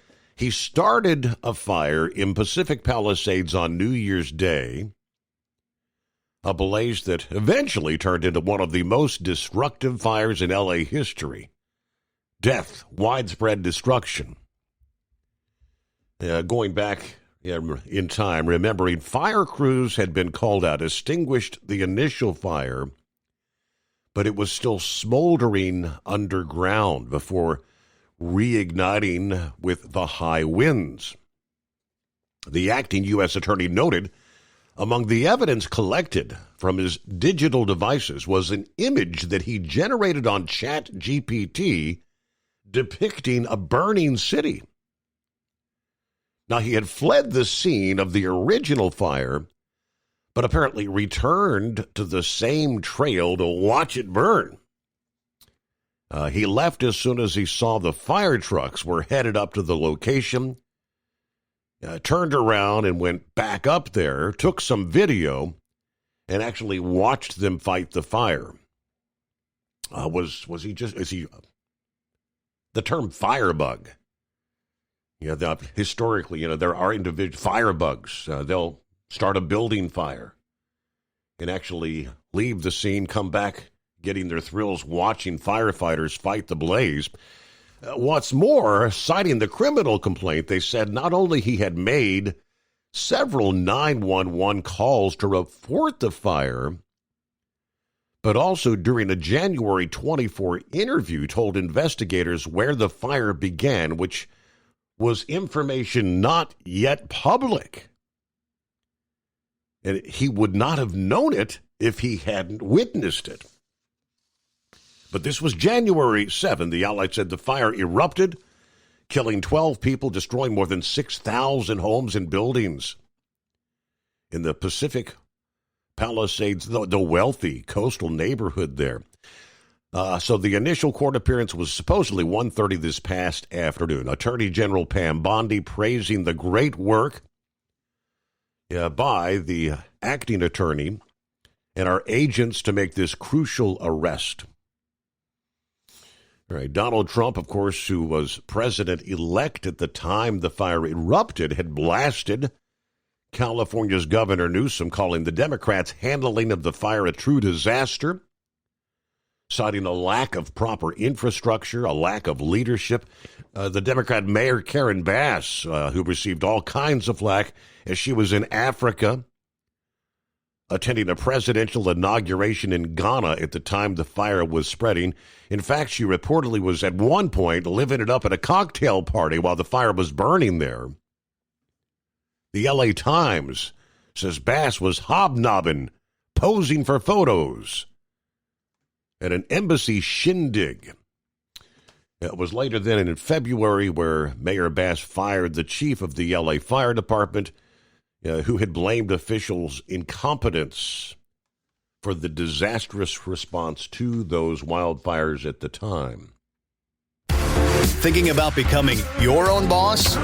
started a fire in Pacific Palisades on New Year's Day, a blaze that eventually turned into one of the most destructive fires in L.A. history. Death, widespread destruction. Going back in time, remembering fire crews had been called out, extinguished the initial fire, but it was still smoldering underground before reigniting with the high winds. The acting U.S. attorney noted among the evidence collected from his digital devices was an image that he generated on ChatGPT depicting a burning city. Now, he had fled the scene of the original fire, but apparently returned to the same trail to watch it burn. He left as soon as he saw the fire trucks were headed up to the location, turned around and went back up there, took some video, and actually watched them fight the fire. Is he the term firebug? Historically, there are individual firebugs. They'll start a building fire and actually leave the scene, come back, getting their thrills watching firefighters fight the blaze. What's more, citing the criminal complaint, they said not only he had made several 911 calls to report the fire, but also during a January 24 interview told investigators where the fire began, which was information not yet public. And he would not have known it if he hadn't witnessed it. But this was January 7. The outlet said the fire erupted, killing 12 people, destroying more than 6,000 homes and buildings in the Pacific Palisades, the wealthy coastal neighborhood there. So the initial court appearance was supposedly 1:30 this past afternoon. Attorney General Pam Bondi praising the great work by the acting attorney and our agents to make this crucial arrest. All right, Donald Trump, of course, who was president-elect at the time the fire erupted, had blasted California's Governor Newsom, calling the Democrats' handling of the fire a true disaster, citing a lack of proper infrastructure, a lack of leadership. The Democrat Mayor Karen Bass, who received all kinds of flack as she was in Africa, attending a presidential inauguration in Ghana at the time the fire was spreading. In fact, she reportedly was at one point living it up at a cocktail party while the fire was burning there. The LA Times says Bass was hobnobbing, posing for photos at an embassy shindig. It was later then in February where Mayor Bass fired the chief of the LA Fire Department, who had blamed officials' incompetence for the disastrous response to those wildfires at the time. Thinking about becoming your own boss?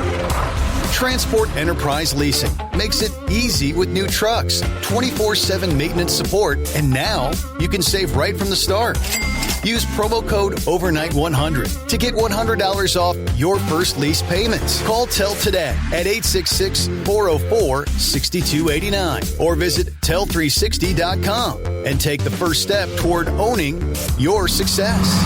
Transport Enterprise Leasing makes it easy with new trucks, 24/7 maintenance support, and now you can save right from the start. Use promo code OVERNIGHT100 to get $100 off your first lease payments. Call TEL today at 866-404-6289 or visit tel360.com and take the first step toward owning your success.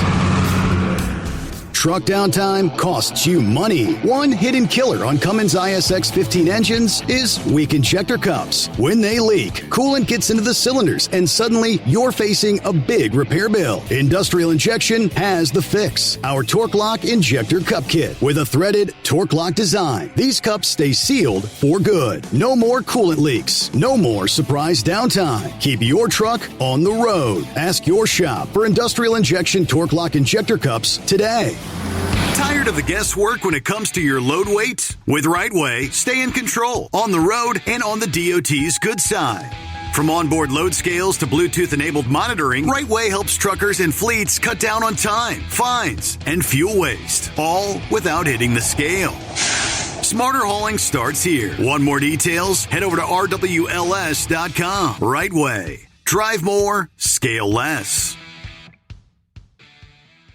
Truck downtime costs you money. One hidden killer on Cummins ISX 15 engines is weak injector cups. When they leak, coolant gets into the cylinders and suddenly you're facing a big repair bill. Industrial Injection has the fix. Our Torque Lock Injector Cup Kit with a threaded Torque Lock design. These cups stay sealed for good. No more coolant leaks. No more surprise downtime. Keep your truck on the road. Ask your shop for Industrial Injection Torque Lock Injector Cups today. Tired of the guesswork when it comes to your load weight? With RightWay, stay in control on the road and on the DOT's good side. From onboard load scales to Bluetooth-enabled monitoring, RightWay helps truckers and fleets cut down on time, fines, and fuel waste, all without hitting the scale. Smarter hauling starts here. Want more details? Head over to RWLS.com. RightWay. Drive more, scale less.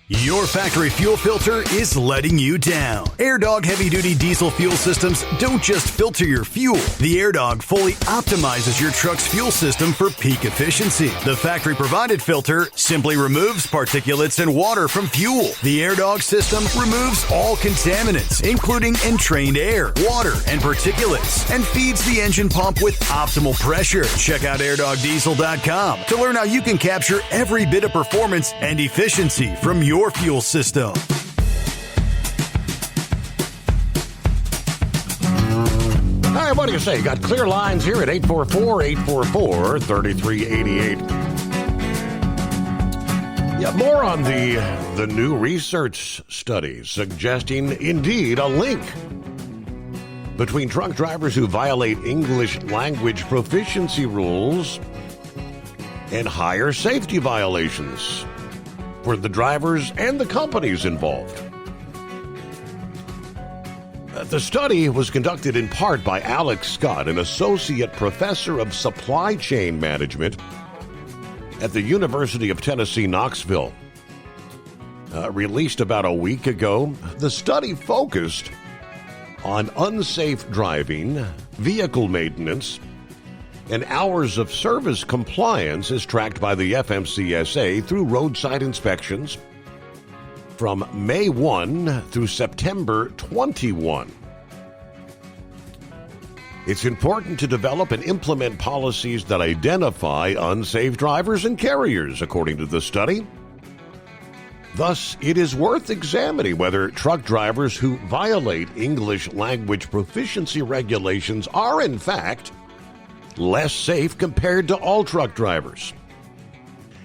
Your factory fuel filter is letting you down. AirDog heavy-duty diesel fuel systems don't just filter your fuel. The AirDog fully optimizes your truck's fuel system for peak efficiency. The factory-provided filter simply removes particulates and water from fuel. The AirDog system removes all contaminants, including entrained air, water, and particulates, and feeds the engine pump with optimal pressure. Check out AirDogDiesel.com to learn how you can capture every bit of performance and efficiency from your fuel system. All right, what do you say? You got clear lines here at 844-844-3388. Yeah, more on the new research study suggesting indeed a link between truck drivers who violate English language proficiency rules and higher safety violations for the drivers and the companies involved. The study was conducted in part by Alex Scott, an associate professor of supply chain management at the University of Tennessee, Knoxville. Released about a week ago, the study focused on unsafe driving, vehicle maintenance, and hours of service compliance is tracked by the FMCSA through roadside inspections from May 1 through September 21. It's important to develop and implement policies that identify unsafe drivers and carriers, according to the study. Thus, it is worth examining whether truck drivers who violate English language proficiency regulations are, in fact, less safe compared to all truck drivers,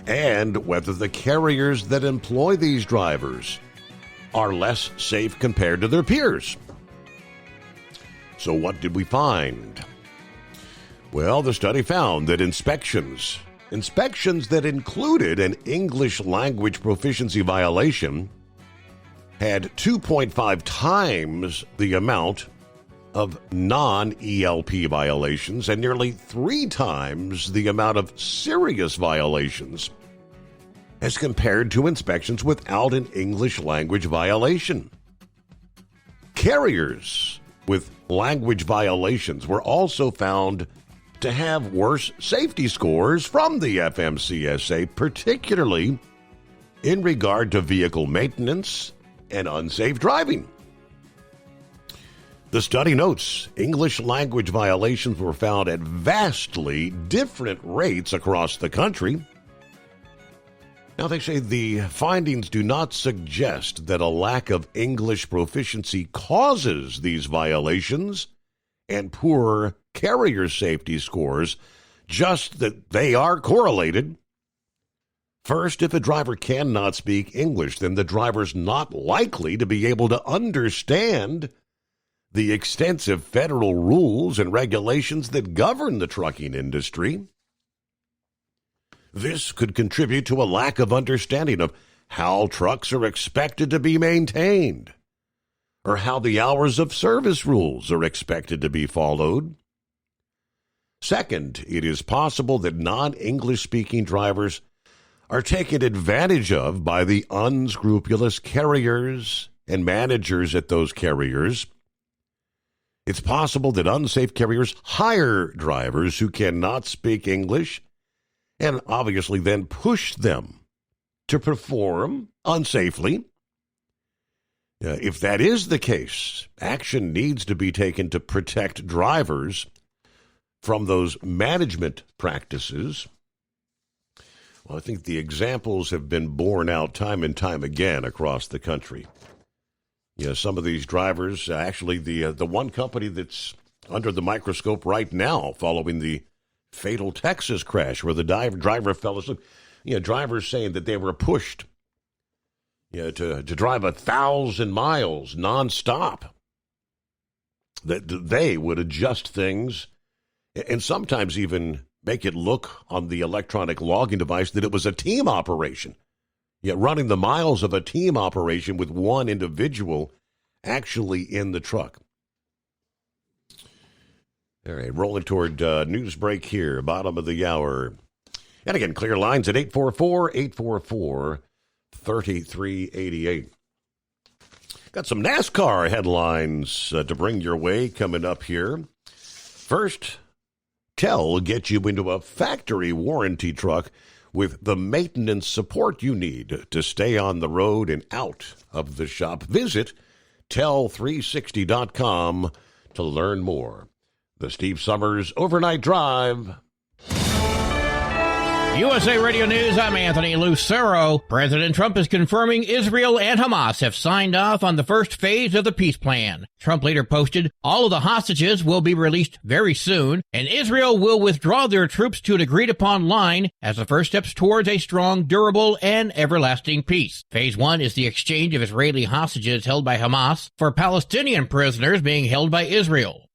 and whether the carriers that employ these drivers are less safe compared to their peers. So what did we find? Well, the study found that inspections that included an English language proficiency violation had 2.5 times the amount of non-ELP violations and nearly 3 times the amount of serious violations as compared to inspections without an English language violation. Carriers with language violations were also found to have worse safety scores from the FMCSA, particularly in regard to vehicle maintenance and unsafe driving. The study notes English language violations were found at vastly different rates across the country. Now, they say the findings do not suggest that a lack of English proficiency causes these violations and poor carrier safety scores, just that they are correlated. First, if a driver cannot speak English, then the driver's not likely to be able to understand the extensive federal rules and regulations that govern the trucking industry. This could contribute to a lack of understanding of how trucks are expected to be maintained, or how the hours of service rules are expected to be followed. Second, it is possible that non-English speaking drivers are taken advantage of by the unscrupulous carriers and managers at those carriers. It's possible that unsafe carriers hire drivers who cannot speak English and obviously then push them to perform unsafely. If that is the case, action needs to be taken to protect drivers from those management practices. Well, I think the examples have been borne out time and time again across the country. Some of these drivers, actually the one company that's under the microscope right now following the fatal Texas crash where the driver fell asleep. Drivers saying that they were pushed to drive 1,000 miles nonstop, that they would adjust things and sometimes even make it look on the electronic logging device that it was a team operation. Yet running the miles of a team operation with one individual actually in the truck. All right, rolling toward news break here, bottom of the hour. And again, clear lines at 844-844-3388. Got some NASCAR headlines to bring your way coming up here. First, Tell gets you into a factory warranty truck with the maintenance support you need to stay on the road and out of the shop. Visit Tell360.com to learn more. The Steve Summers Overnight Drive. USA Radio News, I'm Anthony Lucero. President Trump is confirming Israel and Hamas have signed off on the first phase of the peace plan. Trump later posted, all of the hostages will be released very soon, and Israel will withdraw their troops to an agreed-upon line as the first steps towards a strong, durable, and everlasting peace. Phase 1 is the exchange of Israeli hostages held by Hamas for Palestinian prisoners being held by Israel.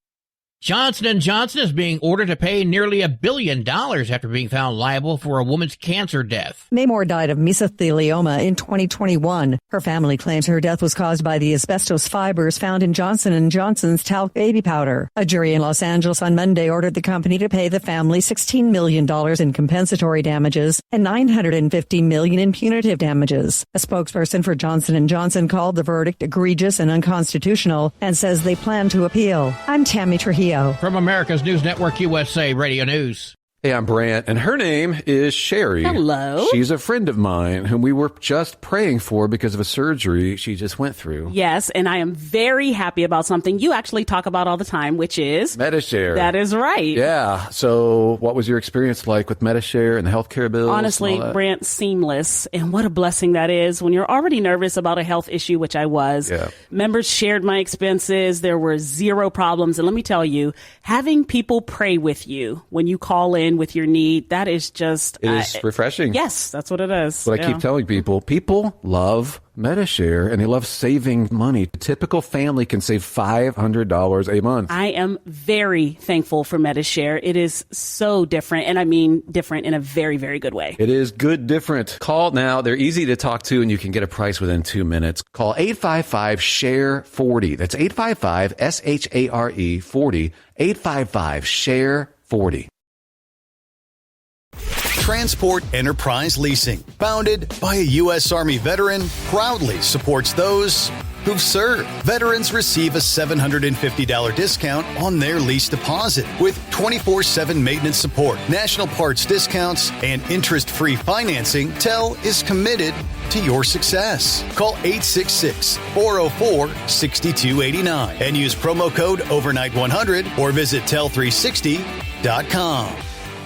Johnson & Johnson is being ordered to pay nearly $1 billion after being found liable for a woman's cancer death. Maymore died of mesothelioma in 2021. Her family claims her death was caused by the asbestos fibers found in Johnson & Johnson's talc baby powder. A jury in Los Angeles on Monday ordered the company to pay the family $16 million in compensatory damages and $950 million in punitive damages. A spokesperson for Johnson & Johnson called the verdict egregious and unconstitutional and says they plan to appeal. I'm Tammy Trujillo. From America's News Network, USA Radio News. Hey, I'm Brant, and her name is Sherry. Hello. She's a friend of mine whom we were just praying for because of a surgery she just went through. Yes, and I am very happy about something you actually talk about all the time, which is Medi-Share. That is right. Yeah. So what was your experience like with Medi-Share and the healthcare bills? Honestly, Brant, seamless. And what a blessing that is when you're already nervous about a health issue, which I was. Yeah. Members shared my expenses. There were zero problems. And let me tell you, having people pray with you when you call in with your need, that is just... It is refreshing. Yes, that's what it is. What I keep telling people love Medi-Share and they love saving money. A typical family can save $500 a month. I am very thankful for Medi-Share. It is so different, and I mean different in a very, very good way. It is good different. Call now. They're easy to talk to, and you can get a price within 2 minutes. Call 855-SHARE-40. That's 855-SHARE-40. 855-SHARE-40. Transport Enterprise Leasing, founded by a U.S. Army veteran, proudly supports those who've served. Veterans receive a $750 discount on their lease deposit with 24/7 maintenance support, national parts discounts, and interest-free financing. TEL is committed to your success. Call 866-404-6289 and use promo code overnight100 or visit tel360.com.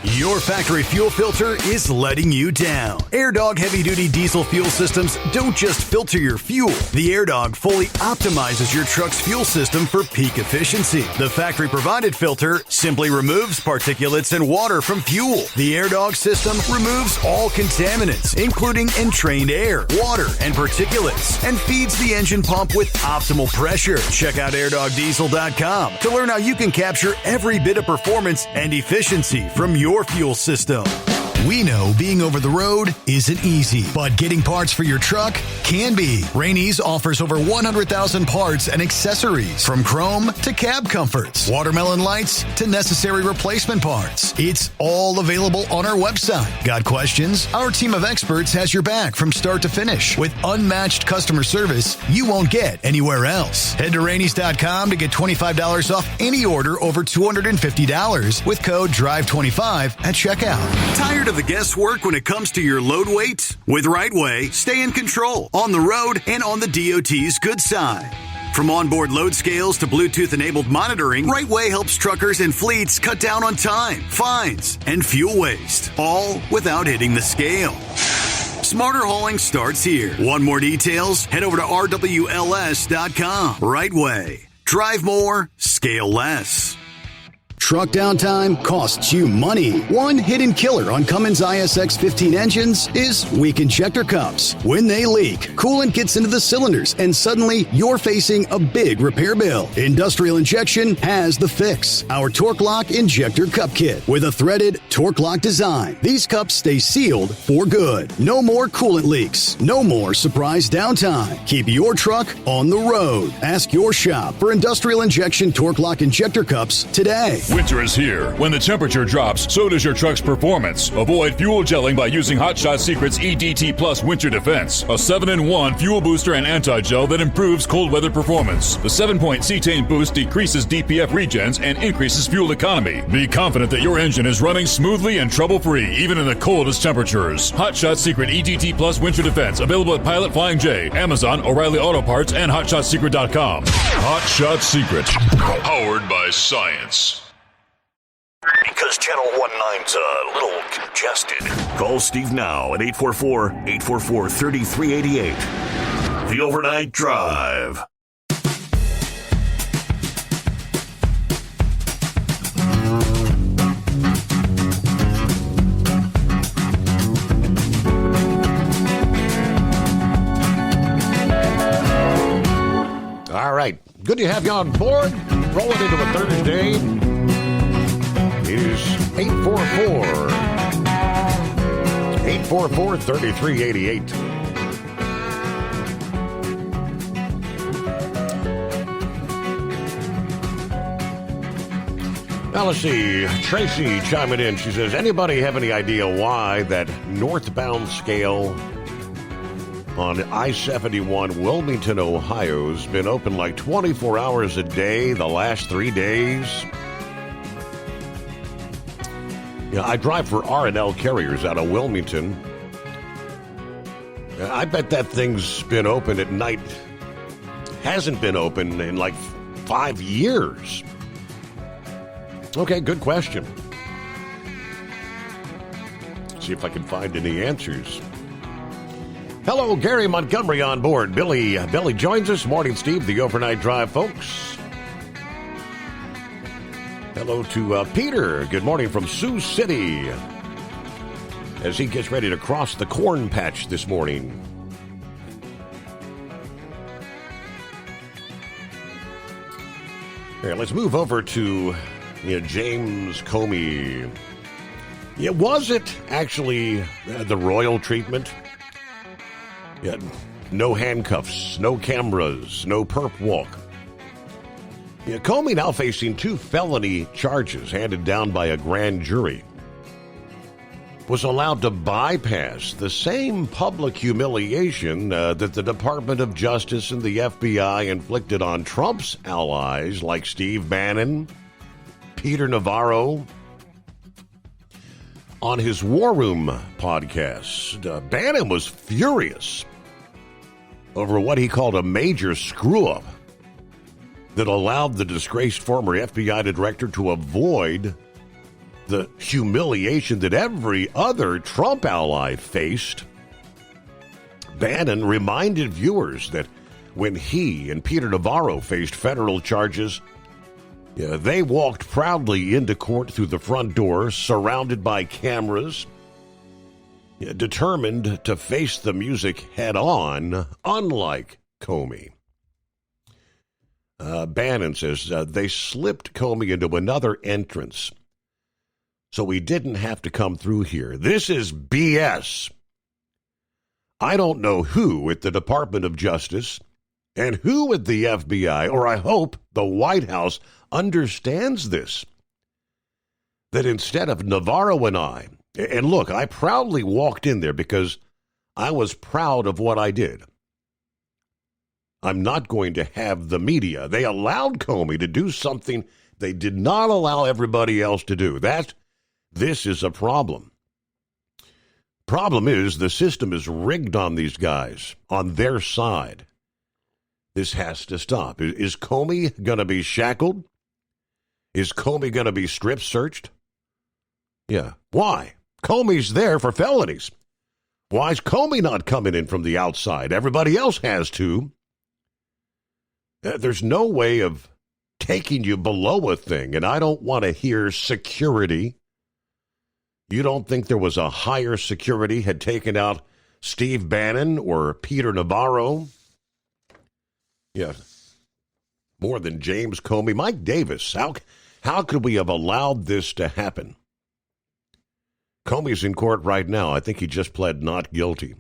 Your factory fuel filter is letting you down. AirDog heavy-duty diesel fuel systems don't just filter your fuel. The AirDog fully optimizes your truck's fuel system for peak efficiency. The factory-provided filter simply removes particulates and water from fuel. The AirDog system removes all contaminants, including entrained air, water, and particulates, and feeds the engine pump with optimal pressure. Check out airdogdiesel.com to learn how you can capture every bit of performance and efficiency from your fuel system. We know being over the road isn't easy, but getting parts for your truck can be. Rainey's offers over 100,000 parts and accessories, from chrome to cab comforts, watermelon lights to necessary replacement parts. It's all available on our website. Got questions? Our team of experts has your back from start to finish with unmatched customer service you won't get anywhere else. Head to Rainey's.com to get $25 off any order over $250 with code DRIVE25 at checkout. Tired of the guesswork when it comes to your load weight? With RightWay, stay in control on the road and on the DOT's good side. From onboard load scales to Bluetooth-enabled monitoring, RightWay helps truckers and fleets cut down on time, fines, and fuel waste, all without hitting the scale. Smarter hauling starts here. Want more details? Head over to RWLS.com. RightWay. Drive more, scale less. Truck downtime costs you money. One hidden killer on Cummins ISX 15 engines is weak injector cups. When they leak, coolant gets into the cylinders and suddenly you're facing a big repair bill. Industrial Injection has the fix. Our Torque Lock Injector Cup Kit with a threaded Torque Lock design. These cups stay sealed for good. No more coolant leaks. No more surprise downtime. Keep your truck on the road. Ask your shop for Industrial Injection Torque Lock Injector Cups today. Winter is here. When the temperature drops, so does your truck's performance. Avoid fuel gelling by using Hot Shot Secret's EDT Plus Winter Defense, a 7-in-1 fuel booster and anti-gel that improves cold weather performance. The 7-point cetane boost decreases DPF regens and increases fuel economy. Be confident that your engine is running smoothly and trouble-free, even in the coldest temperatures. Hot Shot Secret EDT Plus Winter Defense, available at Pilot Flying J, Amazon, O'Reilly Auto Parts, and HotShotSecret.com. Hot Shot Secret, powered by science. Because Channel 19's a little congested. Call Steve now at 844-844-3388. The Overnight Drive. All right. Good to have you on board. Rolling into a Thursday. It is 844-3388. Now let's see. Tracy chiming in. She says, anybody have any idea why that northbound scale on I-71 Wilmington, Ohio has been open like 24 hours a day the last 3 days? Yeah, I drive for R&L Carriers out of Wilmington. I bet that thing's been open at night. Hasn't been open in like 5 years. Okay, good question. See if I can find any answers. Hello, Gary Montgomery on board. Billy joins us. Morning, Steve, the Overnight Drive, folks. Hello to Peter. Good morning from Sioux City as he gets ready to cross the corn patch this morning. Here, let's move over to James Comey. Yeah, was it actually the royal treatment? Yeah, no handcuffs, no cameras, no perp walk. Yeah, Comey now facing 2 felony charges handed down by a grand jury. was allowed to bypass the same public humiliation that the Department of Justice and the FBI inflicted on Trump's allies like Steve Bannon, Peter Navarro. On his War Room podcast, Bannon was furious over what he called a major screw-up that allowed the disgraced former FBI director to avoid the humiliation that every other Trump ally faced. Bannon reminded viewers that when he and Peter Navarro faced federal charges, they walked proudly into court through the front door, surrounded by cameras, determined to face the music head on, unlike Comey. Bannon says they slipped Comey into another entrance so he didn't have to come through here. This is BS. I don't know who at the Department of Justice and who at the FBI, or I hope the White House, understands this. That instead of Navarro and I, and look, I proudly walked in there because I was proud of what I did. I'm not going to have the media. They allowed Comey to do something they did not allow everybody else to do. This is a problem. Problem is the system is rigged on these guys, on their side. This has to stop. Is Comey going to be shackled? Is Comey going to be strip searched? Yeah. Why? Comey's there for felonies. Why is Comey not coming in from the outside? Everybody else has to. There's no way of taking you below a thing, and I don't want to hear security. You don't think there was a higher security had taken out Steve Bannon or Peter Navarro? Yeah. More than James Comey. Mike Davis. How could we have allowed this to happen? Comey's in court right now. I think he just pled not guilty.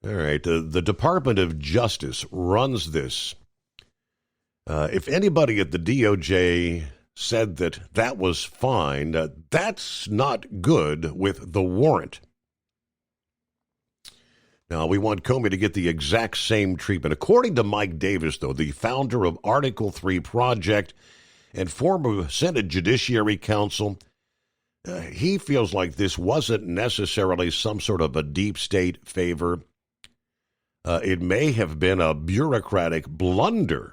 All right. The Department of Justice runs this. If anybody at the DOJ said that was fine, that's not good with the warrant. Now, we want Comey to get the exact same treatment. According to Mike Davis, though, the founder of Article 3 Project and former Senate Judiciary Counsel, he feels like this wasn't necessarily some sort of a deep state favor. It may have been a bureaucratic blunder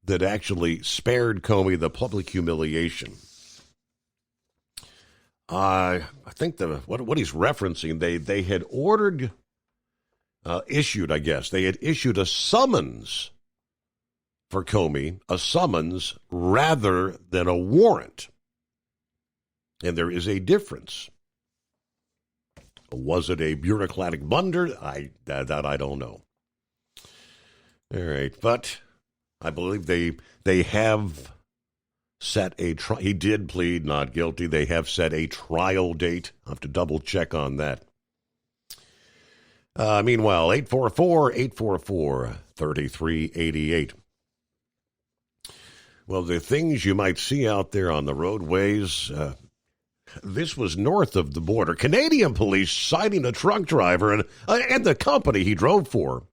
that actually spared Comey the public humiliation. I think what he's referencing, they had issued a summons for Comey, a summons rather than a warrant. And there is a difference. Was it a bureaucratic blunder? I don't know. All right, but I believe they have set a trial. He did plead not guilty. They have set a trial date. I'll have to double check on that. Meanwhile, 844-844-3388. Well, the things you might see out there on the roadways, this was north of the border. Canadian police citing a truck driver and the company he drove for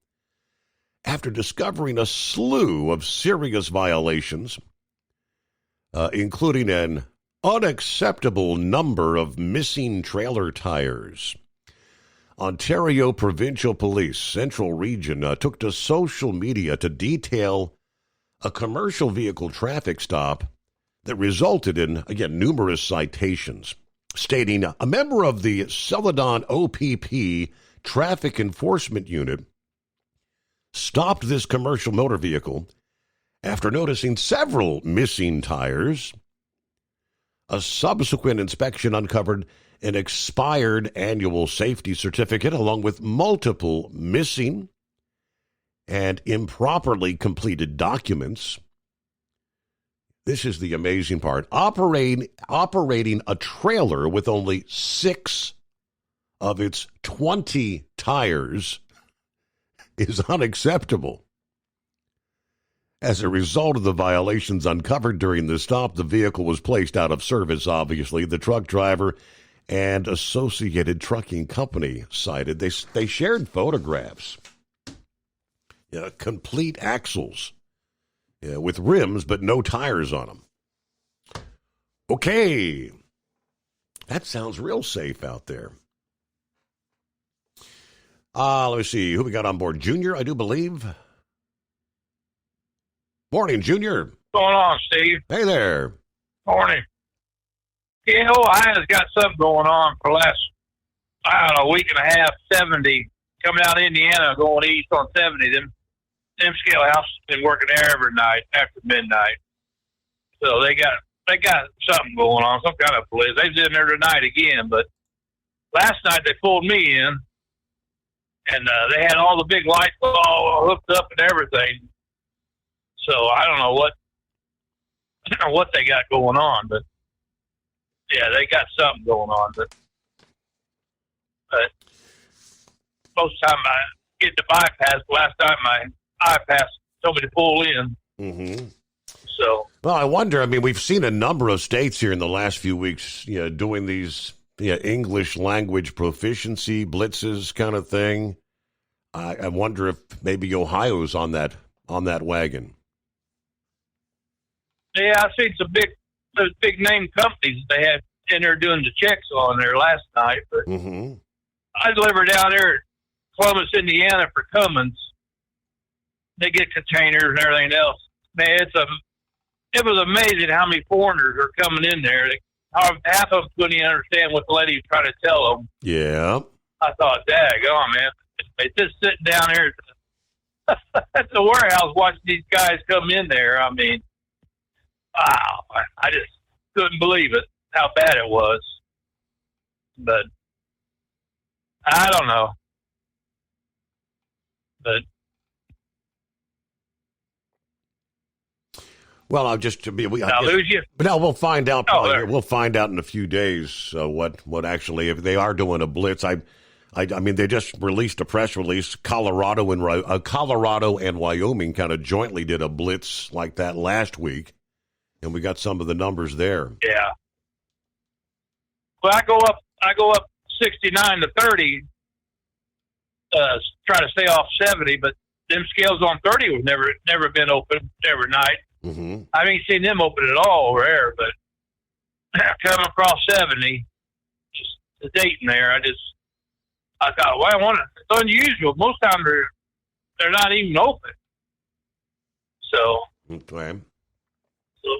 after discovering a slew of serious violations, including an unacceptable number of missing trailer tires. Ontario Provincial Police Central Region took to social media to detail a commercial vehicle traffic stop that resulted in, again, numerous citations, stating a member of the Celadon OPP Traffic Enforcement Unit stopped this commercial motor vehicle after noticing several missing tires. A subsequent inspection uncovered an expired annual safety certificate along with multiple missing and improperly completed documents. This is the amazing part. Operating a trailer with only 6 of its 20 tires is unacceptable. As a result of the violations uncovered during the stop, the vehicle was placed out of service, obviously. The truck driver and Associated Trucking Company cited. They shared photographs. Complete axles with rims but no tires on them. Okay. That sounds real safe out there. Let me see. Who we got on board? Junior, I do believe. Morning, Junior. What's going on, Steve? Hey there. Morning. Ohio's got something going on for the last, week and a half, 70. Coming out of Indiana, going east on 70. Them scale houses been working there every night after midnight. So they got something going on, some kind of blitz. They was in there tonight again, but last night they pulled me in, and they had all the big lights all hooked up and everything. So I don't know what they got going on, but yeah, they got something going on. But most of the time I get the bypass. Last time my bypass told me to pull in. Mm-hmm. So, well, I wonder. I mean, we've seen a number of states here in the last few weeks, doing these English language proficiency blitzes kind of thing. I wonder if maybe Ohio's on that wagon. Yeah, I've seen those big name companies they had in there doing the checks on there last night. But I delivered down there at Columbus, Indiana for Cummins. They get containers and everything else. Man, it was amazing how many foreigners are coming in there. Half of them couldn't even understand what the lady was trying to tell them. Yeah. I thought, daggone, man. They just sitting down there at the warehouse watching these guys come in there. I mean, wow. I just couldn't believe it, how bad it was. But I don't know. But well, I'll just be. I'll lose you. But no, we'll find out. We'll find out in a few days what actually, if they are doing a blitz. I mean, they just released a press release. Colorado and Wyoming kind of jointly did a blitz like that last week, and we got some of the numbers there. Yeah. Well, I go up 69 to 30, try to stay off 70, but them scales on 30 was never been open every night. Mm-hmm. I haven't seen them open at all over there, but coming across 70, just the Dayton there, I thought, well, it's unusual. Most times they're not even open. So, okay. So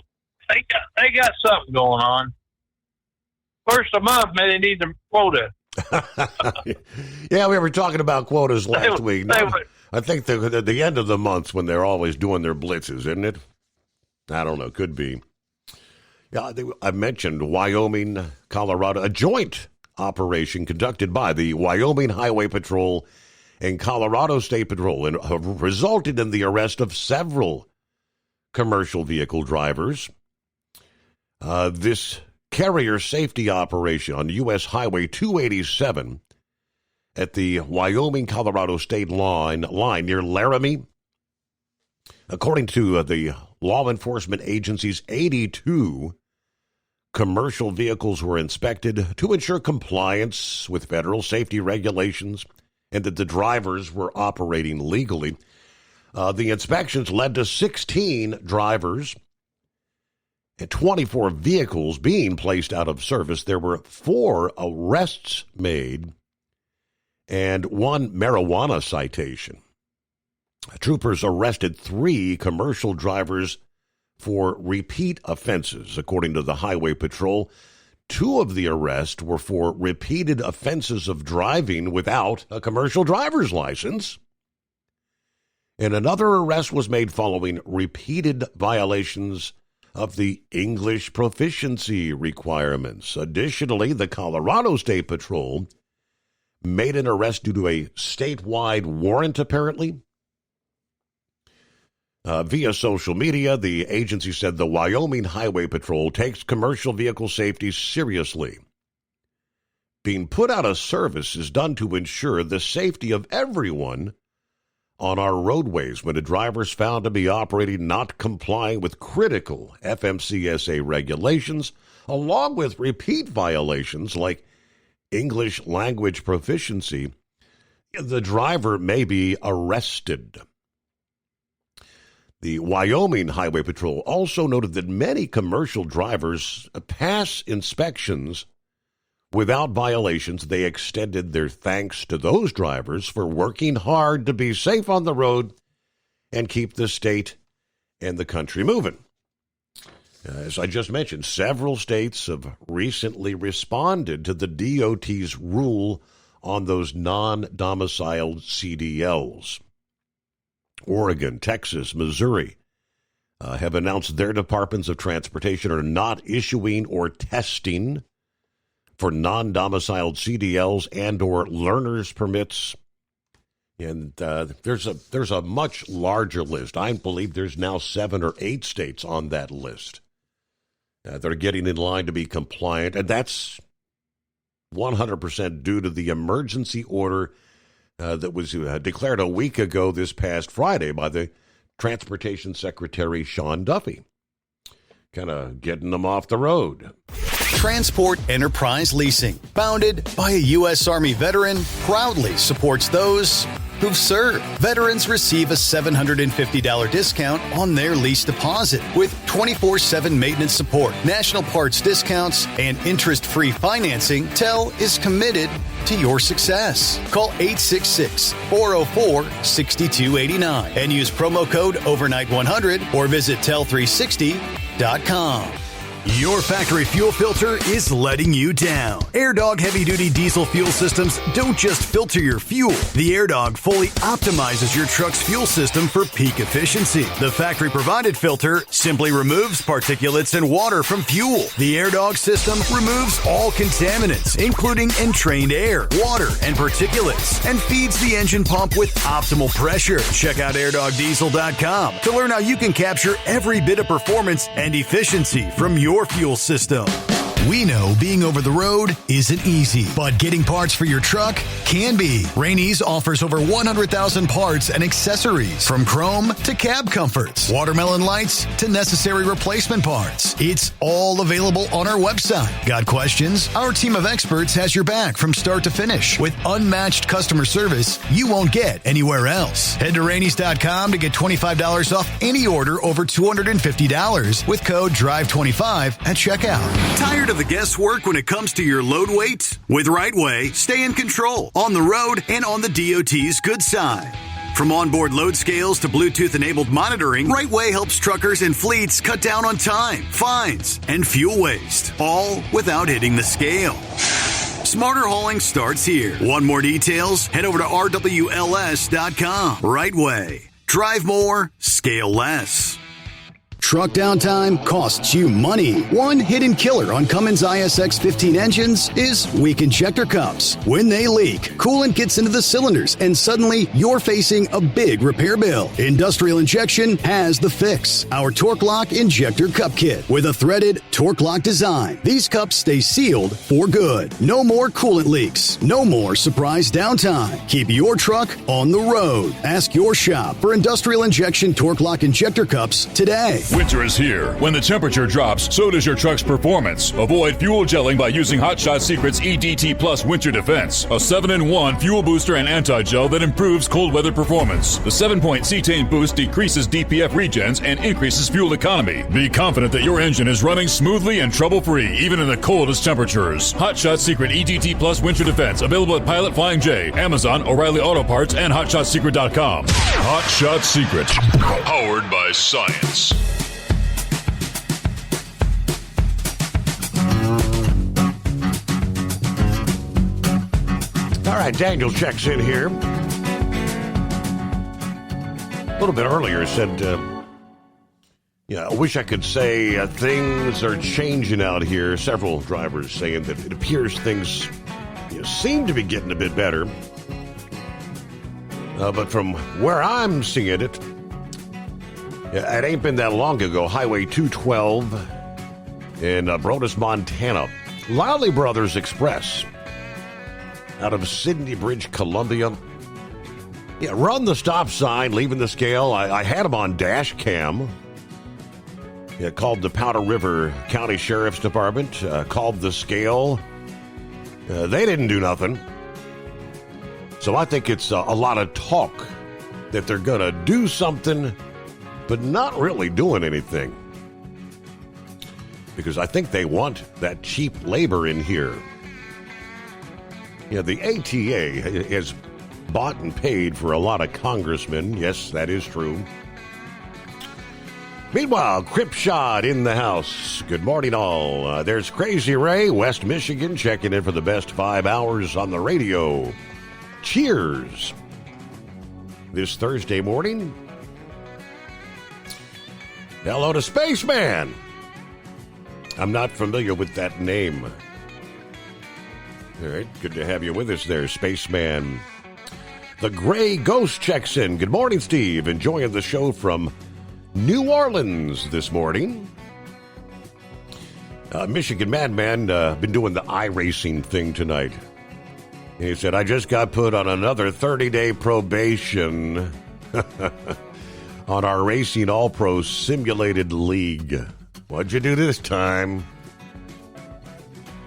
they got something going on. First of the month, maybe they need the quota. Yeah, we were talking about quotas last week. No, I think the end of the month's when they're always doing their blitzes, isn't it? I don't know. Could be. Yeah, I mentioned Wyoming, Colorado, a joint operation conducted by the Wyoming Highway Patrol and Colorado State Patrol, and resulted in the arrest of several commercial vehicle drivers. This carrier safety operation on U.S. Highway 287 at the Wyoming-Colorado state line near Laramie. According to the law enforcement agencies, 82 commercial vehicles were inspected to ensure compliance with federal safety regulations and that the drivers were operating legally. The inspections led to 16 drivers and 24 vehicles being placed out of service. There were 4 arrests made and 1 marijuana citation. Troopers arrested 3 commercial drivers for repeat offenses, according to the Highway Patrol. 2 of the arrests were for repeated offenses of driving without a commercial driver's license. And another arrest was made following repeated violations of the English proficiency requirements. Additionally, the Colorado State Patrol made an arrest due to a statewide warrant, apparently. Via social media, the agency said the Wyoming Highway Patrol takes commercial vehicle safety seriously. Being put out of service is done to ensure the safety of everyone on our roadways when a driver is found to be operating not complying with critical FMCSA regulations, along with repeat violations like English language proficiency. The driver may be arrested. The Wyoming Highway Patrol also noted that many commercial drivers pass inspections without violations. They extended their thanks to those drivers for working hard to be safe on the road and keep the state and the country moving. As I just mentioned, several states have recently responded to the DOT's rule on those non-domiciled CDLs. Oregon, Texas, Missouri have announced their departments of transportation are not issuing or testing for non-domiciled CDLs and or learner's permits. And there's a much larger list. I believe there's now 7 or 8 states on that list that are getting in line to be compliant, and that's 100% due to the emergency order that was declared a week ago this past Friday by the Transportation Secretary Sean Duffy. Kind of getting them off the road. Transport Enterprise Leasing, founded by a U.S. Army veteran, proudly supports those who've served. Veterans receive a $750 discount on their lease deposit with 24/7 maintenance support, national parts discounts, and interest-free financing. TEL is committed to your success. Call 866-404-6289 and use promo code overnight100 or visit tel360.com. Your factory fuel filter is letting you down. AirDog heavy-duty diesel fuel systems don't just filter your fuel. The AirDog fully optimizes your truck's fuel system for peak efficiency. The factory-provided filter simply removes particulates and water from fuel. The AirDog system removes all contaminants, including entrained air, water, and particulates, and feeds the engine pump with optimal pressure. Check out airdogdiesel.com to learn how you can capture every bit of performance and efficiency from your fuel system. We know being over the road isn't easy, but getting parts for your truck can be. Rainey's offers over 100,000 parts and accessories, from chrome to cab comforts, watermelon lights to necessary replacement parts. It's all available on our website. Got questions? Our team of experts has your back from start to finish with unmatched customer service you won't get anywhere else. Head to Rainey's.com to get $25 off any order over $250 with code DRIVE25 at checkout. Tired of the guesswork when it comes to your load weight? With RightWay, stay in control on the road and on the DOT's good side. From onboard load scales to Bluetooth-enabled monitoring, RightWay helps truckers and fleets cut down on time, fines, and fuel waste, all without hitting the scale. Smarter hauling starts here. Want more details? Head over to RWLS.com. RightWay. Drive more, scale less. Truck downtime costs you money. One hidden killer on Cummins ISX 15 engines is weak injector cups. When they leak, coolant gets into the cylinders and suddenly you're facing a big repair bill. Industrial Injection has the fix. Our Torque Lock Injector Cup Kit with a threaded Torque Lock design. These cups stay sealed for good. No more coolant leaks. No more surprise downtime. Keep your truck on the road. Ask your shop for Industrial Injection Torque Lock Injector Cups today. Winter is here. When the temperature drops, so does your truck's performance. Avoid fuel gelling by using Hot Shot Secret's EDT Plus Winter Defense, a 7-in-1 fuel booster and anti-gel that improves cold weather performance. The 7-point cetane boost decreases DPF regens and increases fuel economy. Be confident that your engine is running smoothly and trouble-free, even in the coldest temperatures. Hot Shot Secret EDT Plus Winter Defense, available at Pilot Flying J, Amazon, O'Reilly Auto Parts, and HotShotSecret.com. Hot Shot Secret, powered by science. All right, Daniel checks in here. A little bit earlier said, I wish I could say things are changing out here. Several drivers saying that it appears things seem to be getting a bit better. But from where I'm seeing it, it ain't been that long ago. Highway 212 in Brodus, Montana. Lally Brothers Express out of Sydney Bridge, Columbia. Yeah, run the stop sign, leaving the scale. I had him on dash cam. Yeah, called the Powder River County Sheriff's Department, called the scale. They didn't do nothing. So I think it's a lot of talk that they're going to do something, but not really doing anything. Because I think they want that cheap labor in here. Yeah, the ATA has bought and paid for a lot of congressmen. Yes, that is true. Meanwhile, Cripshot in the house. Good morning, all. There's Crazy Ray, West Michigan, checking in for the best 5 hours on the radio. Cheers. This Thursday morning. Hello to Spaceman. I'm not familiar with that name. All right, good to have you with us there, Spaceman. The Gray Ghost checks in. Good morning, Steve. Enjoying the show from New Orleans this morning. Michigan Madman been doing the iRacing thing tonight. He said, I just got put on another 30-day probation on our Racing All-Pro Simulated League. What'd you do this time?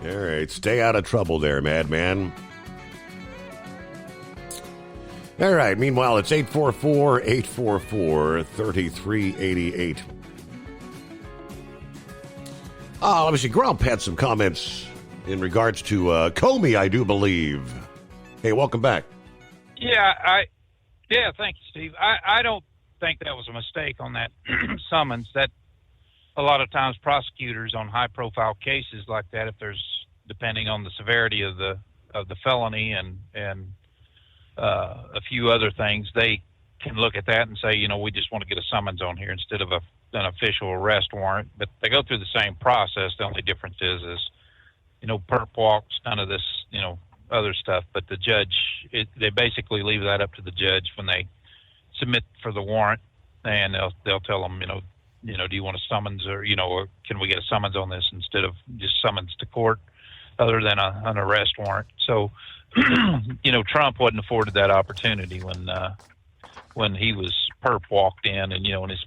All right, stay out of trouble there, Madman. All right, meanwhile, it's 844-844-3388. Let me see. Grump had some comments in regards to Comey, I do believe. Hey, welcome back. Yeah, thank you, Steve. I don't think that was a mistake on that summons. That a lot of times prosecutors on high-profile cases like that, if there's, depending on the severity of the felony and a few other things, they can look at that and say, we just want to get a summons on here instead of an official arrest warrant. But they go through the same process. The only difference is perp walks, none of this, other stuff. But the judge, they basically leave that up to the judge when they submit for the warrant, and they'll tell them, do you want a summons or can we get a summons on this instead of just summons to court other than an arrest warrant. So, Trump wasn't afforded that opportunity when he was perp walked in and, and his,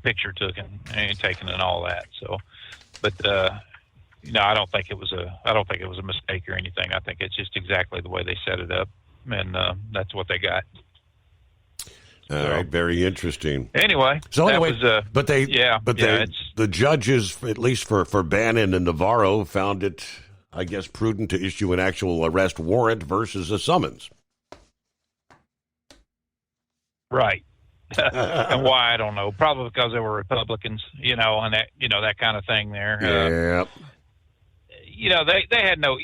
picture taken and all that. So, but, I don't think it was a mistake or anything. I think it's just exactly the way they set it up, and that's what they got. All right, very interesting. Anyway, the judges, at least for Bannon and Navarro, found it, I guess, prudent to issue an actual arrest warrant versus a summons. Right. And why, I don't know. Probably because they were Republicans, and that, that kind of thing there. Yeah. They had no,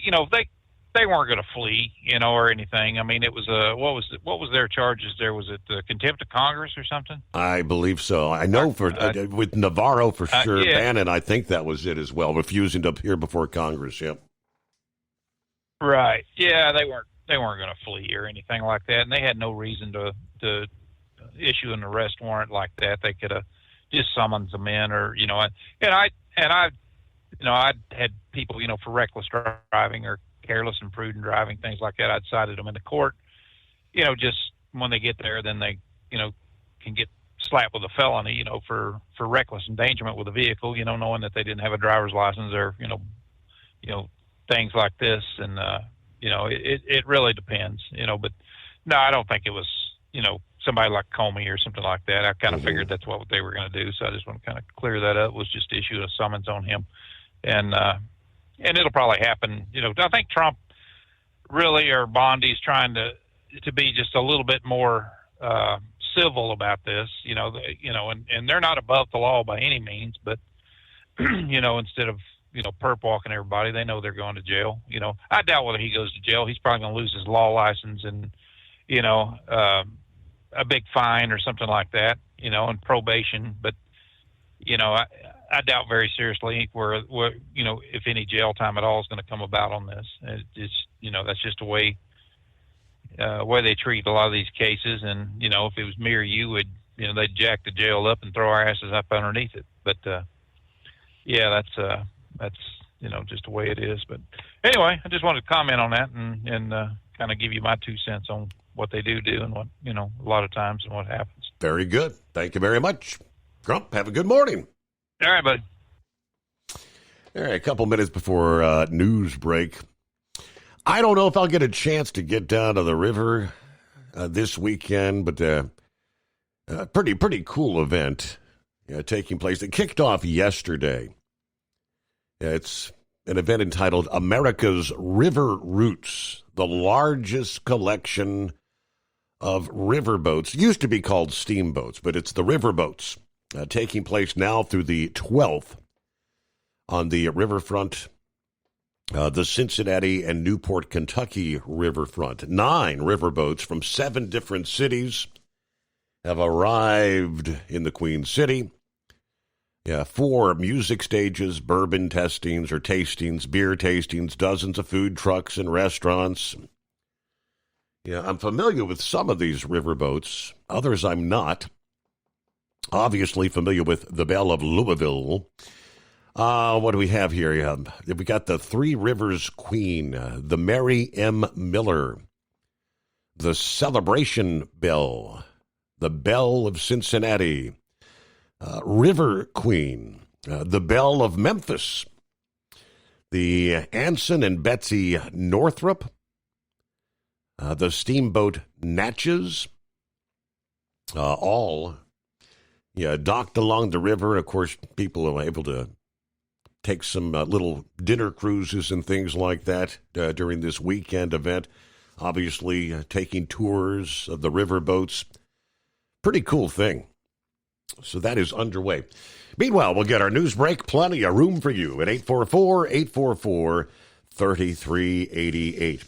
they weren't going to flee, or anything. I mean, it was what was their charges there? Was it contempt of Congress or something? I believe so. I know with Navarro for sure. Yeah. Bannon, I think that was it as well, refusing to appear before Congress. Yep. Right. Yeah, they weren't going to flee or anything like that, and they had no reason to issue an arrest warrant like that. They could have just summoned them in, or I had people, for reckless driving or careless and prudent driving, things like that. I'd cited them in the court. Just when they get there, then they, can get slapped with a felony, for reckless endangerment with a vehicle, knowing that they didn't have a driver's license or, things like this. And, it really depends, but no, I don't think it was, somebody like Comey or something like that. I kind of figured that's what they were going to do. So I just want to kind of clear that up, was just issue a summons on him. And it'll probably happen. I think Trump really, or Bondi's trying to be just a little bit more civil about this, and they're not above the law by any means, but, instead of, perp walking everybody, they know they're going to jail. I doubt whether he goes to jail. He's probably going to lose his law license and, a big fine or something like that, and probation. But, I doubt very seriously where if any jail time at all is going to come about on this. It's that's just the way they treat a lot of these cases. And if it was me or you, they'd jack the jail up and throw our asses up underneath it. But that's just the way it is. But anyway, I just wanted to comment on that and kind of give you my 2 cents on what they do and what, a lot of times and what happens. Very good. Thank you very much. Trump, have a good morning. All right, buddy. All right, a couple minutes before news break. I don't know if I'll get a chance to get down to the river this weekend, but a pretty cool event taking place. It kicked off yesterday. It's an event entitled America's River Roots, the largest collection of riverboats. It used to be called steamboats, but it's the riverboats taking place now through the 12th on the riverfront, the Cincinnati and Newport, Kentucky riverfront. 9 riverboats from 7 different cities have arrived in the Queen City. 4 music stages, bourbon testings or tastings, beer tastings, dozens of food trucks and restaurants. I'm familiar with some of these riverboats. Others I'm not. Obviously familiar with the Belle of Louisville. What do we have here? We got the Three Rivers Queen, the Mary M. Miller, the Celebration Belle, the Belle of Cincinnati, River Queen, the Belle of Memphis, the Anson and Betsy Northrop, the Steamboat Natchez, all docked along the river. Of course, people are able to take some little dinner cruises and things like that during this weekend event. Obviously, taking tours of the riverboats. Pretty cool thing. So that is underway. Meanwhile, we'll get our news break. Plenty of room for you at 844-844-3388.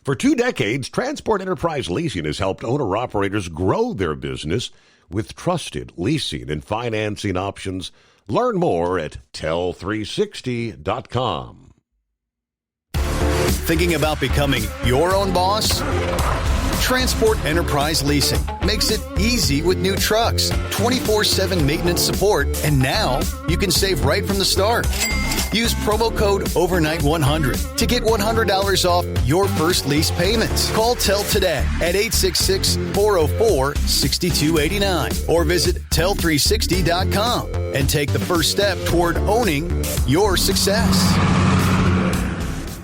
For 2 decades, Transport Enterprise Leasing has helped owner-operators grow their business with trusted leasing and financing options. Learn more at tell360.com. Thinking about becoming your own boss? Transport Enterprise Leasing makes it easy with new trucks, 24/7 maintenance support, and now you can save right from the start. Use promo code OVERNIGHT100 to get $100 off your first lease payments. Call Tell today at 866-404-6289 or visit tell360.com and take the first step toward owning your success.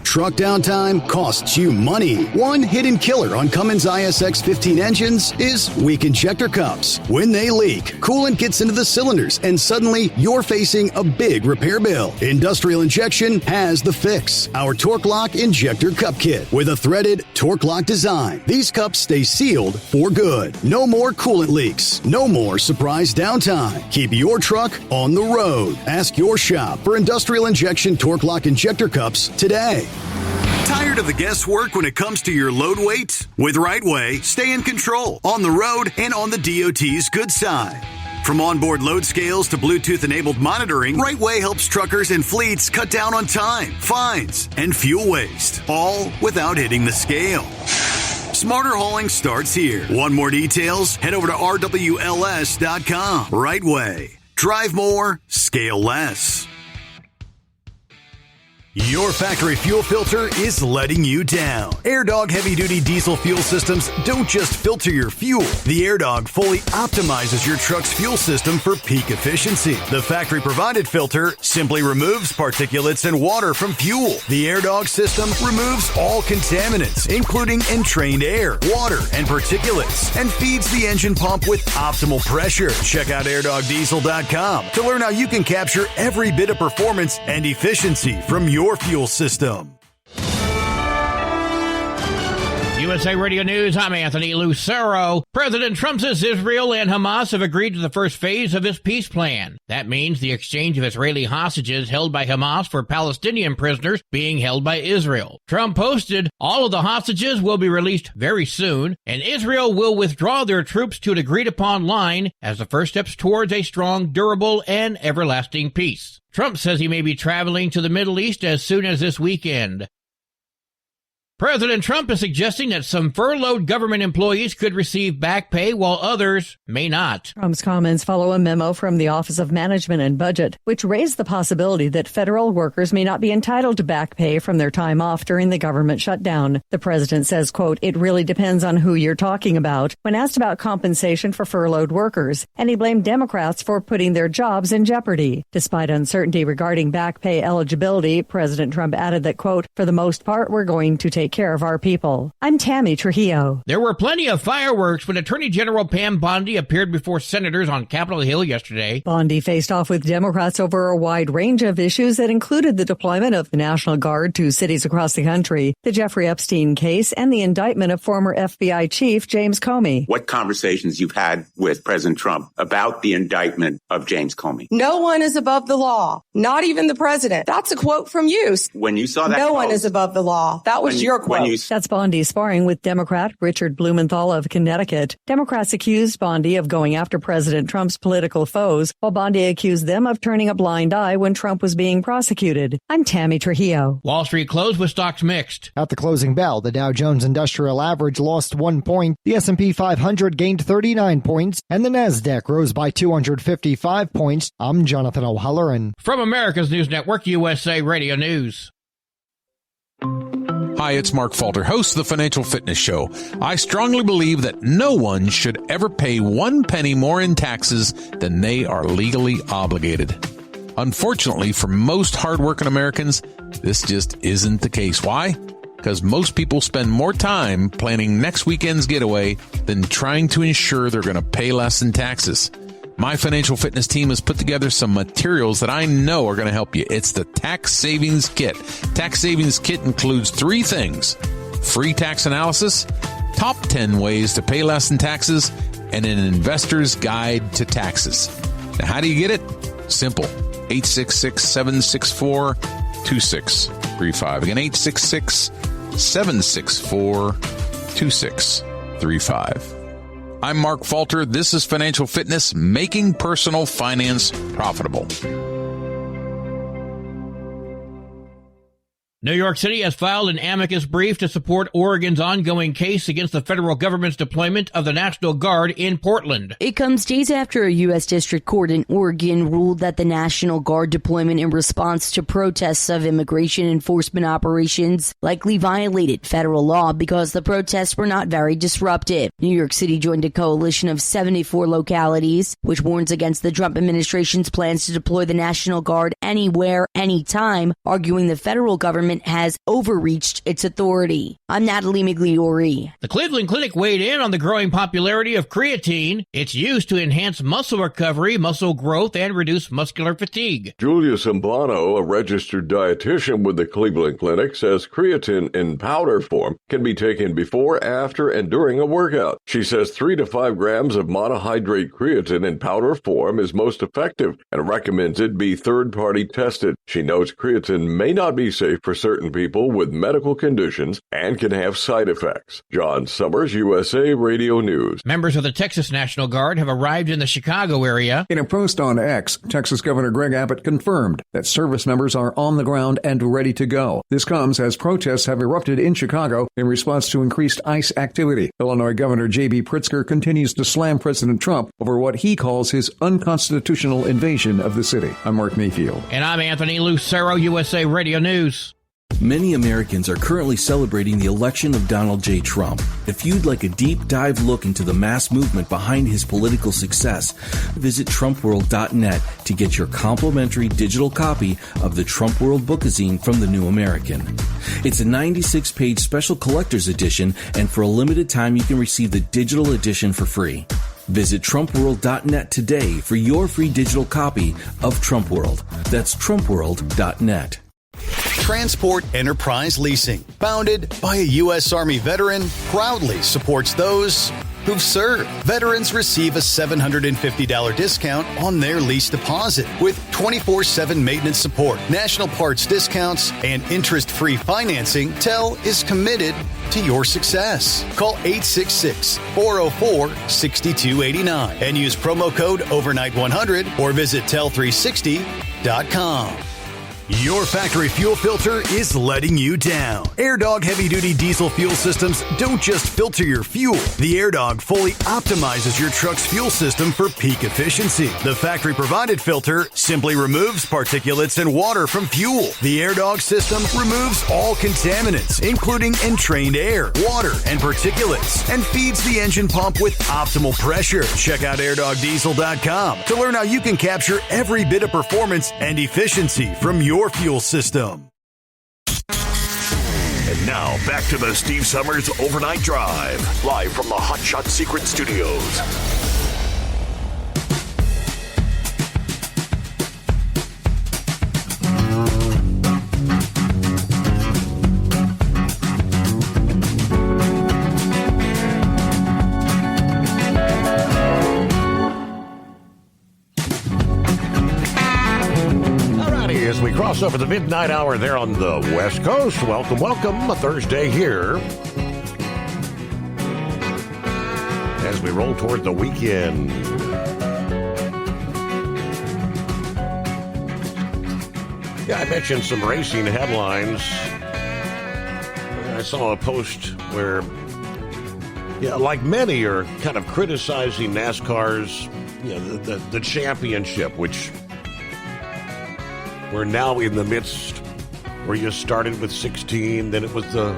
Truck downtime costs you money. One hidden killer on Cummins ISX 15 engines is weak injector cups. When they leak, coolant gets into the cylinders and suddenly you're facing a big repair bill. Industrial Injection has the fix. Our Torque Lock Injector Cup Kit with a threaded Torque Lock design. These cups stay sealed for good. No more coolant leaks. No more surprise downtime. Keep your truck on the road. Ask your shop for Industrial Injection Torque Lock Injector Cups today. Tired of the guesswork when it comes to your load weight? With RightWay, stay in control on the road and on the DOT's good side. From onboard load scales to Bluetooth-enabled monitoring, RightWay helps truckers and fleets cut down on time, fines, and fuel waste, all without hitting the scale. Smarter hauling starts here. Want more details? Head over to rwls.com. RightWay. Drive more, scale less. Your factory fuel filter is letting you down. AirDog heavy-duty diesel fuel systems don't just filter your fuel. The AirDog fully optimizes your truck's fuel system for peak efficiency. The factory-provided filter simply removes particulates and water from fuel. The AirDog system removes all contaminants, including entrained air, water, and particulates, and feeds the engine pump with optimal pressure. Check out airdogdiesel.com to learn how you can capture every bit of performance and efficiency from your fuel system. USA Radio News, I'm Anthony Lucero. President Trump says Israel and Hamas have agreed to the first phase of his peace plan. That means the exchange of Israeli hostages held by Hamas for Palestinian prisoners being held by Israel. Trump posted, all of the hostages will be released very soon, and Israel will withdraw their troops to an agreed-upon line as the first steps towards a strong, durable, and everlasting peace. Trump says he may be traveling to the Middle East as soon as this weekend. President Trump is suggesting that some furloughed government employees could receive back pay while others may not. Trump's comments follow a memo from the Office of Management and Budget, which raised the possibility that federal workers may not be entitled to back pay from their time off during the government shutdown. The president says, quote, "It really depends on who you're talking about," when asked about compensation for furloughed workers, and he blamed Democrats for putting their jobs in jeopardy. Despite uncertainty regarding back pay eligibility, President Trump added that, quote, "For the most part, we're going to take care of our people." I'm Tammy Trujillo. There were plenty of fireworks when Attorney General Pam Bondi appeared before senators on Capitol Hill yesterday. Bondi faced off with Democrats over a wide range of issues that included the deployment of the National Guard to cities across the country, the Jeffrey Epstein case, and the indictment of former FBI Chief James Comey. What conversations you've had with President Trump about the indictment of James Comey? No one is above the law, not even the president. That's a quote from you. When you saw that, no one is above the law. That was your quote. That's Bondi sparring with Democrat Richard Blumenthal of Connecticut. Democrats accused Bondi of going after President Trump's political foes, while Bondi accused them of turning a blind eye when Trump was being prosecuted. I'm Tammy Trujillo. Wall Street closed with stocks mixed. At the closing bell, the Dow Jones Industrial Average lost 1 point, the S&P 500 gained 39 points, and the Nasdaq rose by 255 points. I'm Jonathan O'Halloran. From America's News Network, USA Radio News. Hi, it's Mark Falter, host of the Financial Fitness Show. I strongly believe that no one should ever pay 1 penny more in taxes than they are legally obligated. Unfortunately, for most hardworking Americans, this just isn't the case. Why? Because most people spend more time planning next weekend's getaway than trying to ensure they're going to pay less in taxes. My financial fitness team has put together some materials that I know are going to help you. It's the Tax Savings Kit. Tax Savings Kit includes 3 things: free tax analysis, top 10 ways to pay less in taxes, and an investor's guide to taxes. Now, how do you get it? Simple. 866-764-2635. Again, 866-764-2635. I'm Mark Falter. This is Financial Fitness, making personal finance profitable. New York City has filed an amicus brief to support Oregon's ongoing case against the federal government's deployment of the National Guard in Portland. It comes days after a U.S. District Court in Oregon ruled that the National Guard deployment in response to protests of immigration enforcement operations likely violated federal law because the protests were not very disruptive. New York City joined a coalition of 74 localities, which warns against the Trump administration's plans to deploy the National Guard anywhere, anytime, arguing the federal government has overreached its authority. I'm Natalie Migliori. The Cleveland Clinic weighed in on the growing popularity of creatine. It's used to enhance muscle recovery, muscle growth, and reduce muscular fatigue. Julia Simplano, a registered dietitian with the Cleveland Clinic, says creatine in powder form can be taken before, after, and during a workout. She says 3 to 5 grams of monohydrate creatine in powder form is most effective and recommends it be third-party tested. She notes creatine may not be safe for certain people with medical conditions and can have side effects. John Summers, USA Radio News. Members of the Texas National Guard have arrived in the Chicago area. In a post on X, Texas Governor Greg Abbott confirmed that service members are on the ground and ready to go. This comes as protests have erupted in Chicago in response to increased ICE activity. Illinois Governor J.B. Pritzker continues to slam President Trump over what he calls his unconstitutional invasion of the city. I'm Mark Mayfield. And I'm Anthony Lucero, USA Radio News. Many Americans are currently celebrating the election of Donald J. Trump. If you'd like a deep dive look into the mass movement behind his political success, visit TrumpWorld.net to get your complimentary digital copy of the Trump World Bookazine from The New American. It's a 96-page special collector's edition, and for a limited time you can receive the digital edition for free. Visit TrumpWorld.net today for your free digital copy of Trump World. That's TrumpWorld.net. Transport Enterprise Leasing, founded by a U.S. Army veteran, proudly supports those who've served. Veterans receive a $750 discount on their lease deposit with 24/7 maintenance support, national parts discounts, and interest-free financing. TEL is committed to your success. Call 866-404-6289 and use promo code overnight100 or visit tel360.com. Your factory fuel filter is letting you down. AirDog heavy-duty diesel fuel systems don't just filter your fuel. The AirDog fully optimizes your truck's fuel system for peak efficiency. The factory-provided filter simply removes particulates and water from fuel. The AirDog system removes all contaminants, including entrained air, water, and particulates, and feeds the engine pump with optimal pressure. Check out airdogdiesel.com to learn how you can capture every bit of performance and efficiency from your fuel system. And now, back to the Steve Summers Overnight Drive, live from the Hot Shot Secret Studios. As we cross over the midnight hour there on the West Coast, welcome, a Thursday here. As we roll toward the weekend. Yeah, I mentioned some racing headlines. I saw a post where, like many are kind of criticizing NASCAR's, the championship, which we're now in the midst where you started with 16, then it was the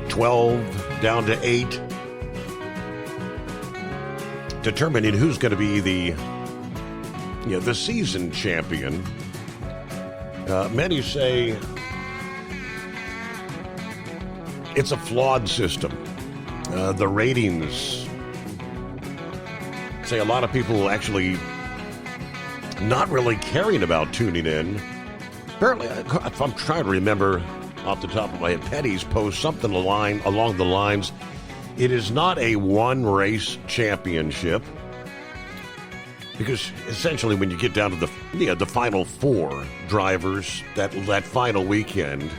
12 down to 8. Determining who's going to be the season champion. Many say it's a flawed system. The ratings say a lot of people actually not really caring about tuning in. Apparently, if I'm trying to remember off the top of my head, Petty's post something along the lines, it is not a one-race championship, because essentially when you get down to the final 4 drivers that final weekend,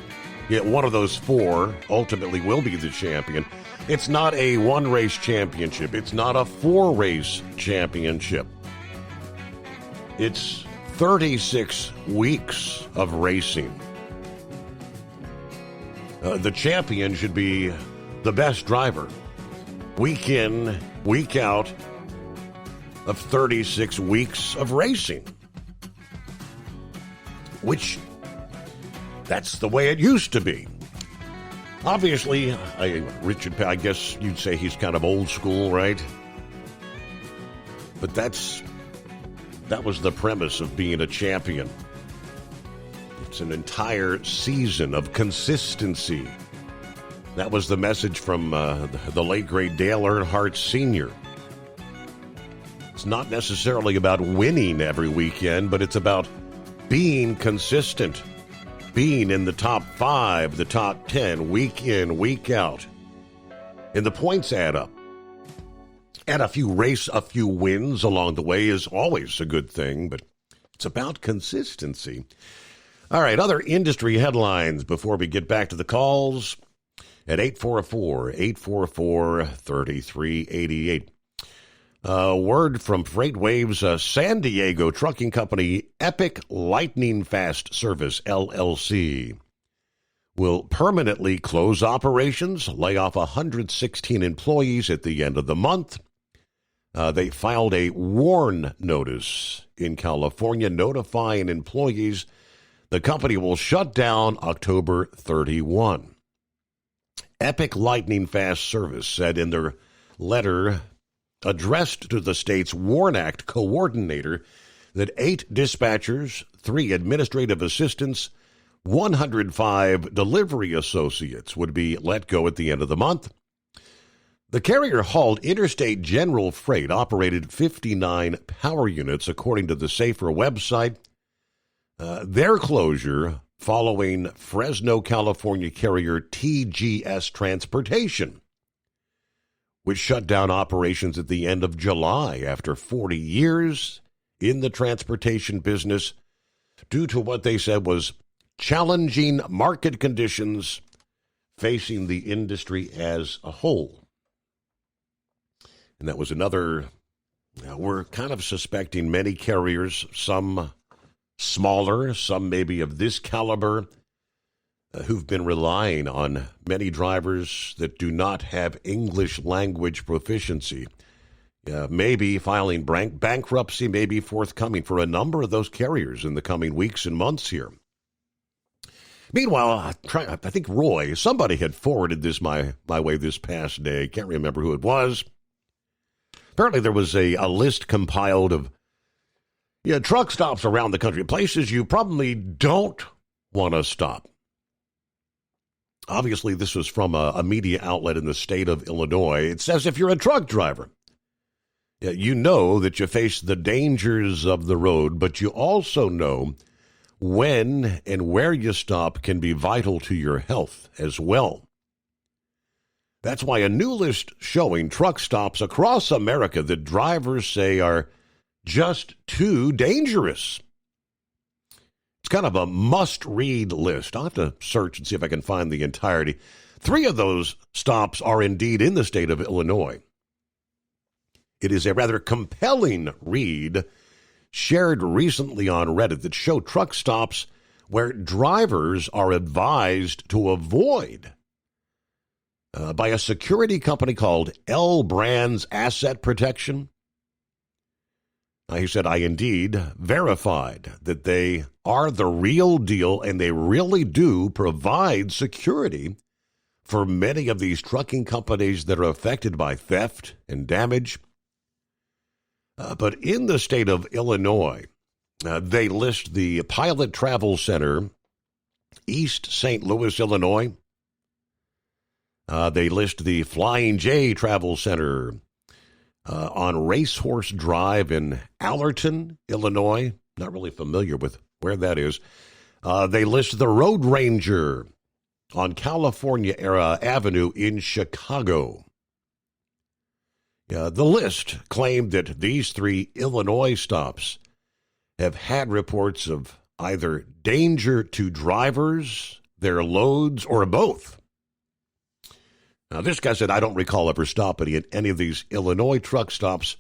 one of those 4 ultimately will be the champion. It's not a one-race championship. It's not a 4-race championship. It's 36 weeks of racing. The champion should be the best driver. Week in, week out of 36 weeks of racing. Which, that's the way it used to be. Obviously, Richard, I guess you'd say he's kind of old school, right? But that was the premise of being a champion. It's an entire season of consistency. That was the message from the late, great Dale Earnhardt Sr. It's not necessarily about winning every weekend, but it's about being consistent, being in the top 5, the top 10, week in, week out. And the points add up. And a few wins along the way is always a good thing, but it's about consistency. All right, other industry headlines before we get back to the calls at 844-844-3388. Word from FreightWaves, San Diego trucking company Epic Lightning Fast Service, LLC, will permanently close operations, lay off 116 employees at the end of the month. They filed a WARN notice in California notifying employees the company will shut down October 31. Epic Lightning Fast Service said in their letter addressed to the state's WARN Act coordinator that 8 dispatchers, 3 administrative assistants, 105 delivery associates would be let go at the end of the month. The carrier hauled interstate general freight, operated 59 power units, according to the Safer website. Their closure following Fresno, California carrier TGS Transportation, which shut down operations at the end of July after 40 years in the transportation business due to what they said was challenging market conditions facing the industry as a whole. And that was another, we're kind of suspecting many carriers, some smaller, some maybe of this caliber, who've been relying on many drivers that do not have English language proficiency. Maybe filing bankruptcy may be forthcoming for a number of those carriers in the coming weeks and months here. Meanwhile, I think Roy, somebody had forwarded this my way this past day. Can't remember who it was. Apparently there was a list compiled of truck stops around the country, places you probably don't want to stop. Obviously, this was from a media outlet in the state of Illinois. It says if you're a truck driver, you know that you face the dangers of the road, but you also know when and where you stop can be vital to your health as well. That's why a new list showing truck stops across America that drivers say are just too dangerous. It's kind of a must-read list. I'll have to search and see if I can find the entirety. 3 of those stops are indeed in the state of Illinois. It is a rather compelling read shared recently on Reddit that show truck stops where drivers are advised to avoid by a security company called L Brands Asset Protection. He said, I indeed verified that they are the real deal and they really do provide security for many of these trucking companies that are affected by theft and damage. But in the state of Illinois, they list the Pilot Travel Center, East St. Louis, Illinois. They list the Flying J Travel Center on Racehorse Drive in Allerton, Illinois. Not really familiar with where that is. They list the Road Ranger on California Avenue in Chicago. The list claimed that these 3 Illinois stops have had reports of either danger to drivers, their loads, or both. Now, this guy said, I don't recall ever stopping at any of these Illinois truck stops,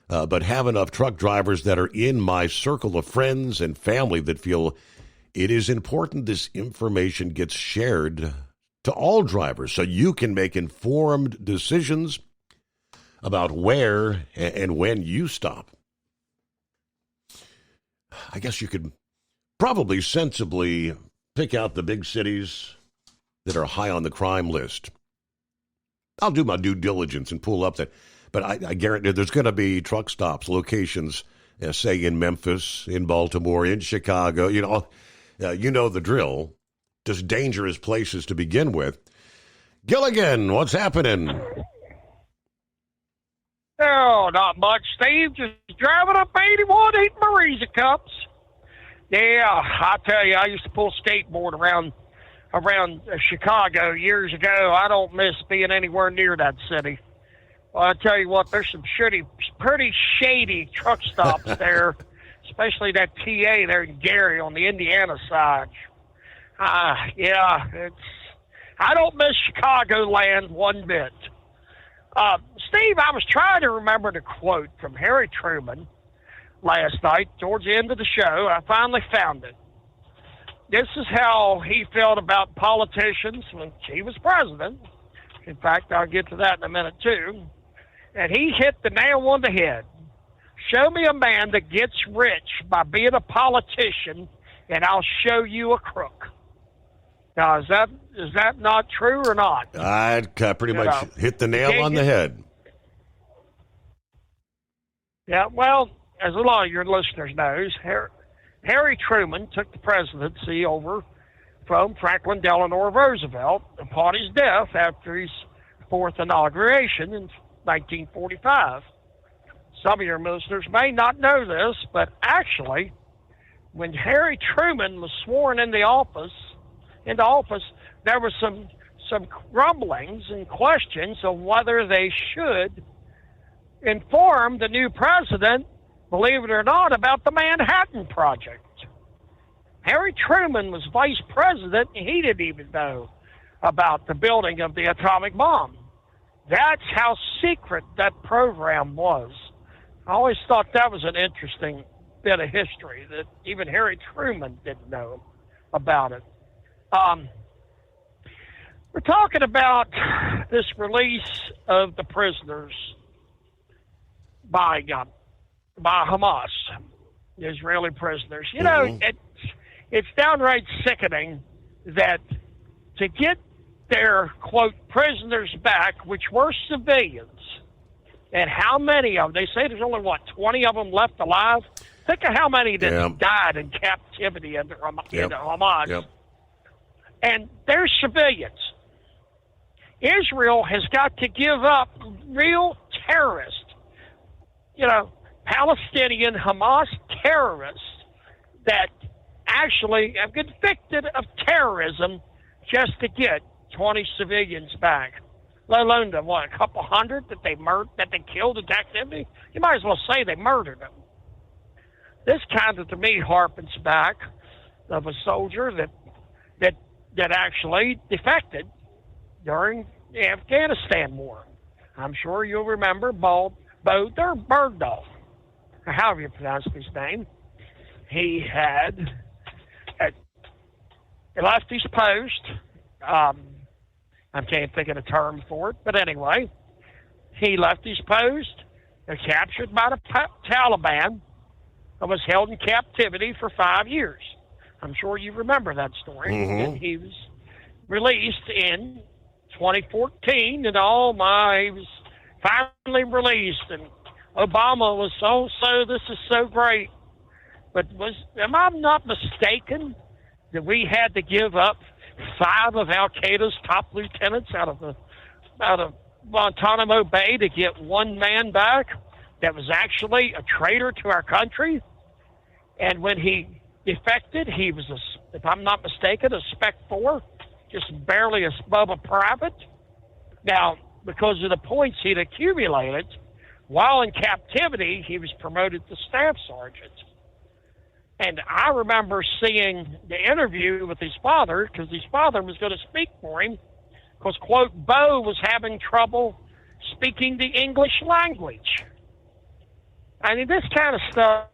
but have enough truck drivers that are in my circle of friends and family that feel it is important this information gets shared to all drivers so you can make informed decisions about where and when you stop. I guess you could probably sensibly pick out the big cities that are high on the crime list. I'll do my due diligence and pull up that. But I guarantee there's going to be truck stops, locations, say in Memphis, in Baltimore, in Chicago. You know the drill. Just dangerous places to begin with. Gilligan, what's happening? Oh, not much, Steve. Just driving up 81, eating Marisa cups. Yeah, I tell you, I used to pull skateboard around Chicago years ago. I don't miss being anywhere near that city. Well, I tell you what, there's some pretty shady truck stops there, especially that TA there in Gary on the Indiana side. I don't miss Chicagoland one bit. Steve, I was trying to remember the quote from Harry Truman last night towards the end of the show. I finally found it. This is how he felt about politicians when he was president. In fact, I'll get to that in a minute, too. And he hit the nail on the head. Show me a man that gets rich by being a politician, and I'll show you a crook. Now, is that not true or not? I'd pretty much hit the nail on the head. Yeah, well, as a lot of your listeners knows, Harry Truman took the presidency over from Franklin Delano Roosevelt upon his death after his 4th inauguration in 1945. Some of your listeners may not know this, but actually, when Harry Truman was sworn into office, there was some grumblings and questions of whether they should inform the new president, believe it or not, about the Manhattan Project. Harry Truman was vice president, and he didn't even know about the building of the atomic bomb. That's how secret that program was. I always thought that was an interesting bit of history that even Harry Truman didn't know about it. We're talking about this release of the prisoners by Hamas, the Israeli prisoners. You know, it's downright sickening that to get their, quote, prisoners back, which were civilians, and how many of them, they say there's only, 20 of them left alive? Think of how many that died in captivity under Hamas. Yep. And they're civilians. Israel has got to give up real terrorists, Palestinian Hamas terrorists that actually have convicted of terrorism just to get 20 civilians back, let alone a couple hundred that they killed in captivity. You might as well say they murdered them. This kind of, to me, harpens back of a soldier that actually defected during the Afghanistan war. I'm sure you'll remember Bodur Bergdahl, or however you pronounce his name. He left his post. I can't think of the term for it, but anyway, he left his post, was captured by the Taliban, and was held in captivity for 5 years. I'm sure you remember that story. Mm-hmm. And he was released in 2014, and he was finally released, and Obama was this is so great. But am I not mistaken that we had to give up 5 of Al-Qaeda's top lieutenants out of Guantanamo Bay to get one man back that was actually a traitor to our country? And when he defected, he was, if I'm not mistaken, a Spec 4, just barely above a private. Now, because of the points he'd accumulated, while in captivity, he was promoted to staff sergeant. And I remember seeing the interview with his father, because his father was going to speak for him, because, quote, Bo was having trouble speaking the English language. I mean, this kind of stuff,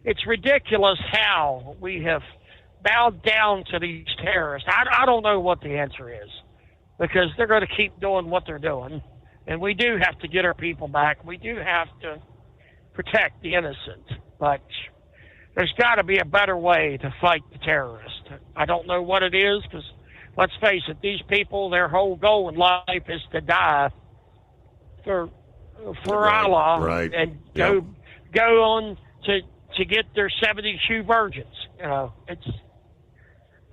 it's ridiculous how we have bowed down to these terrorists. I don't know what the answer is, because they're going to keep doing what they're doing. And we do have to get our people back. We do have to protect the innocent. But there's got to be a better way to fight the terrorists. I don't know what it is, because let's face it, these people, their whole goal in life is to die for Allah, and go on to get their 72 virgins.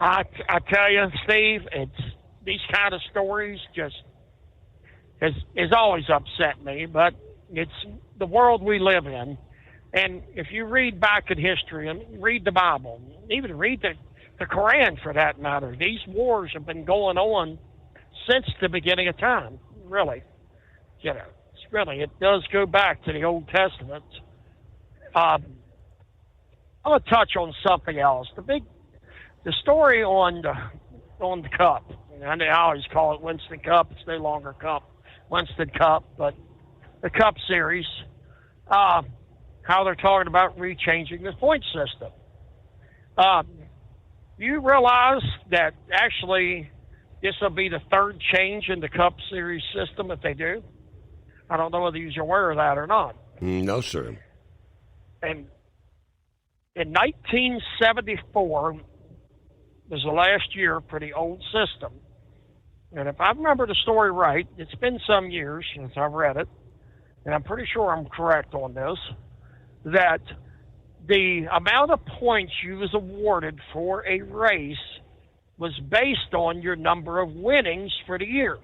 I tell you, Steve, these kind of stories just has always upset me, but it's the world we live in. And if you read back in history and read the Bible, even read the Quran for that matter, these wars have been going on since the beginning of time, really. It does go back to the Old Testament. I'm going to touch on something else. The story on the cup. I always call it Winston Cup. It's no longer Winston Cup, but the Cup Series. How they're talking about rechanging the point system. You realize that actually this will be the third change in the Cup Series system if they do? I don't know whether you're aware of that or not. No, sir. And in 1974 was the last year for the old system. And if I remember the story right, it's been some years since I've read it, and I'm pretty sure I'm correct on this, that the amount of points you was awarded for a race was based on your number of winnings for the year.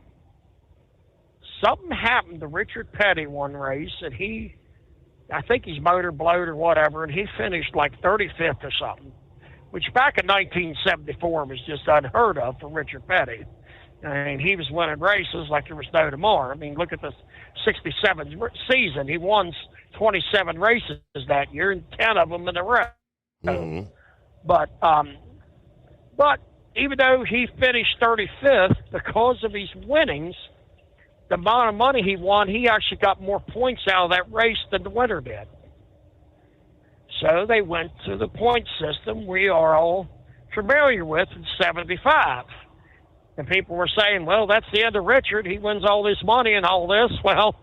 Something happened to Richard Petty one race, and I think his motor blowed or whatever, and he finished like 35th or something, which back in 1974 was just unheard of for Richard Petty. I mean, he was winning races like there was no tomorrow. I mean, look at the 67 season. He won 27 races that year, and 10 of them in a row. Mm-hmm. But even though he finished 35th, because of his winnings, the amount of money he won, he actually got more points out of that race than the winner did. So they went to the point system we are all familiar with in 75. And people were saying, well, that's the end of Richard. He wins all this money and all this. Well,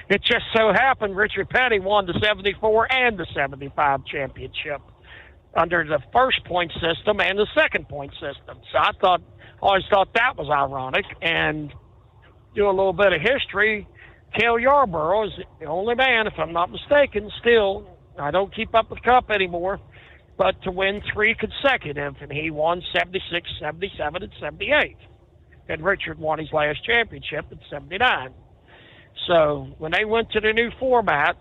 it just so happened Richard Petty won the 74 and the 75 championship under the first point system and the second point system. So I always thought that was ironic. And do a little bit of history, Cale Yarborough is the only man, if I'm not mistaken, still, I don't keep up with the Cup anymore, but to win 3 consecutive, and he won 76, 77, and 78. And Richard won his last championship in 79. So when they went to the new format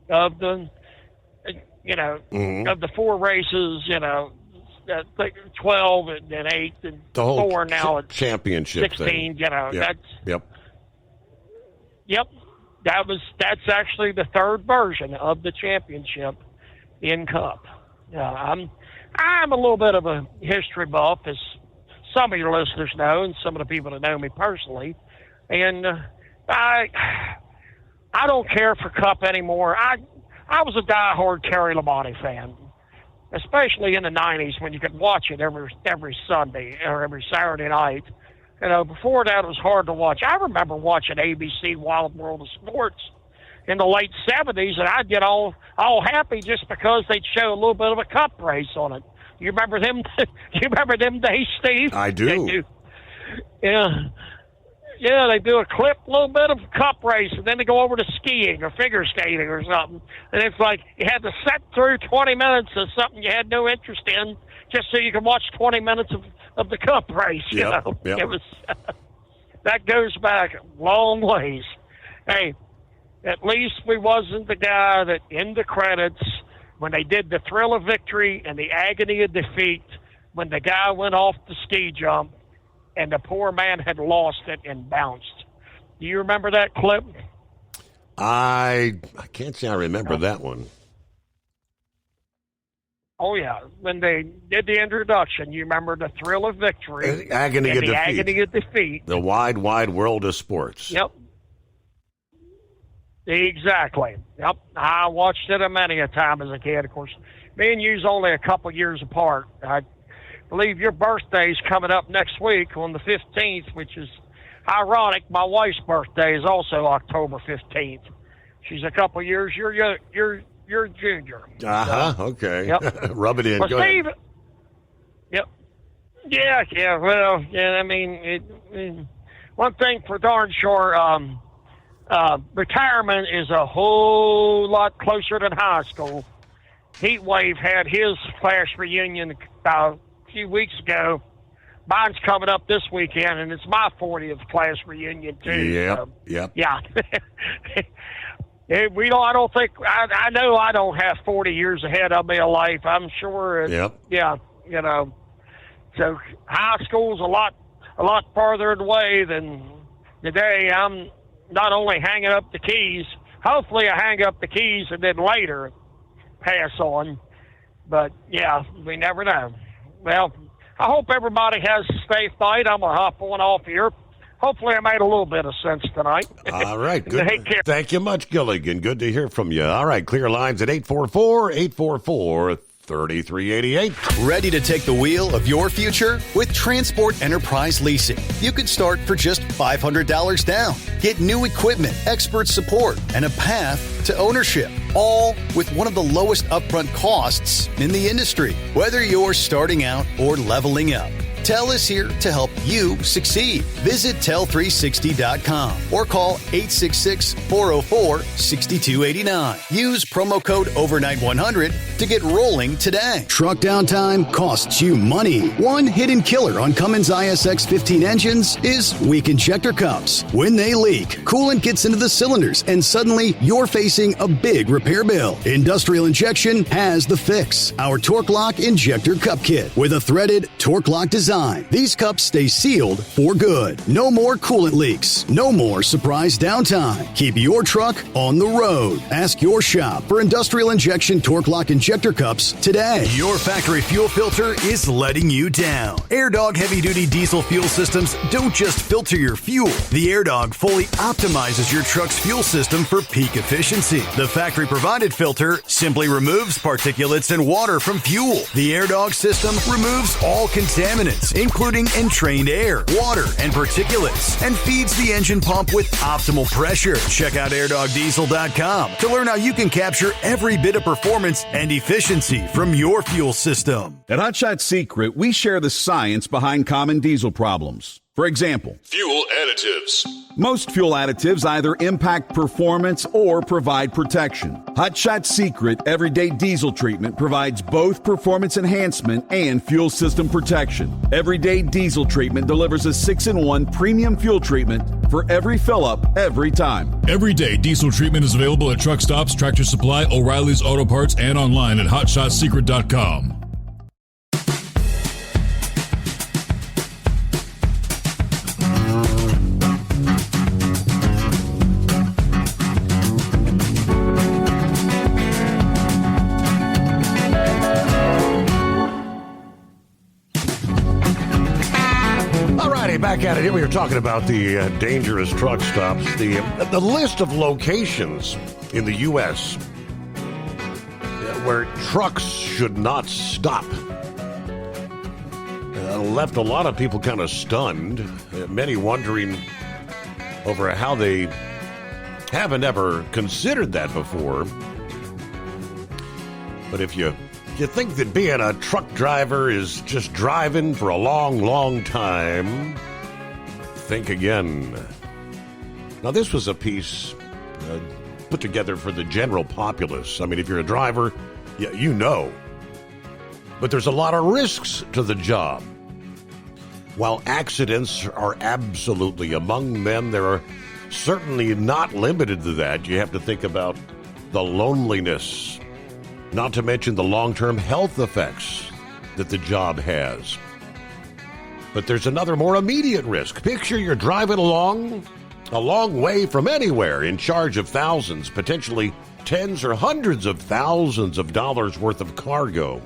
of the, of the 4 races, 12 and 8 and the whole 4 now it's championship 16, thing. That's actually the third version of the championship in Cup. I'm a little bit of a history buff, as some of your listeners know, and some of the people that know me personally. And I don't care for Cup anymore. I was a diehard Terry Labonte fan, especially in the 90s when you could watch it every Sunday or every Saturday night. Before that, it was hard to watch. I remember watching ABC Wild World of Sports in the late 70s, and I'd get all happy just because they'd show a little bit of a Cup race on it. You remember them? You remember them days, Steve? I do. They do. Yeah, they do a little bit of Cup race, and then they go over to skiing or figure skating or something. And it's like you had to sit through 20 minutes of something you had no interest in just so you could watch 20 minutes of the Cup race. Yep. It was that goes back a long ways. Hey, at least we wasn't the guy that in the credits when they did the thrill of victory and the agony of defeat, when the guy went off the ski jump and the poor man had lost it and bounced. Do you remember that clip? I can't say I remember that one. Oh, yeah. When they did the introduction, you remember the thrill of victory. Agony and of the defeat. agony of defeat. The wide, wide world of sports. Yep. Exactly. Yep. I watched it many a time as a kid. Of course, me and you's only a couple years apart. I believe your birthday's coming up next week on the 15th, which is ironic. My wife's birthday is also October 15th. She's a couple years. You're junior. Okay. Yep. Rub it in. Well, Go Steve, ahead. Yep. Yeah. Well, I mean, one thing for darn sure, retirement is a whole lot closer than high school. Heatwave had his class reunion a few weeks ago. Mine's coming up this weekend, and it's my 40th class reunion too. Yep. Yeah. I don't think. I know I don't have 40 years ahead of me of life. I'm sure. Yep. Yeah. So high school's a lot farther away than today. I'm not only hanging up the keys. Hopefully, I hang up the keys and then later pass on. But yeah, we never know. Well, I hope everybody has a safe night. I'm gonna hop on off here. Hopefully I made a little bit of sense tonight. All right. Good. Take care. Thank you much, Gilligan. Good to hear from you. All right. Clear lines at 844-844-3388. Ready to take the wheel of your future? With Transport Enterprise Leasing, you can start for just $500 down. Get new equipment, expert support, and a path to ownership, all with one of the lowest upfront costs in the industry. Whether you're starting out or leveling up, TEL is here to help you succeed. Visit tel360.com or call 866-404-6289. Use promo code overnight100 to get rolling today. Truck downtime costs you money. One hidden killer on Cummins ISX 15 engines is weak injector cups. When they leak, coolant gets into the cylinders and suddenly you're facing a big repair bill. Industrial Injection has the fix. Our Torque Lock Injector Cup Kit with a threaded Torque Lock design. These cups stay sealed for good. No more coolant leaks. No more surprise downtime. Keep your truck on the road. Ask your shop for Industrial Injection Torque Lock Injector injector cups today. Your factory fuel filter is letting you down. AirDog heavy-duty diesel fuel systems don't just filter your fuel. The AirDog fully optimizes your truck's fuel system for peak efficiency. The factory-provided filter simply removes particulates and water from fuel. The AirDog system removes all contaminants, including entrained air, water, and particulates, and feeds the engine pump with optimal pressure. Check out airdogdiesel.com to learn how you can capture every bit of performance and efficiency from your fuel system. At Hot Shot Secret, we share the science behind common diesel problems. For example, fuel additives. Most fuel additives either impact performance or provide protection. Hot Shot Secret Everyday Diesel Treatment provides both performance enhancement and fuel system protection. Everyday Diesel Treatment delivers a 6-in-1 premium fuel treatment for every fill-up, every time. Everyday Diesel Treatment is available at truck stops, Tractor Supply, O'Reilly's Auto Parts, and online at HotShotSecret.com. Back at it here. We were talking about the dangerous truck stops. The list of locations in the U.S. where trucks should not stop left a lot of people kind of stunned. Many wondering over how they haven't ever considered that before. But if you think that being a truck driver is just driving for a long, long time, think again. Now, this was a piece put together for the general populace. I mean, if you're a driver, you know. But there's a lot of risks to the job. While accidents are absolutely among them, there are certainly not limited to that. You have to think about the loneliness, not to mention the long-term health effects that the job has. But there's another more immediate risk. Picture you're driving along a long way from anywhere, in charge of thousands, potentially tens or hundreds of thousands of dollars worth of cargo.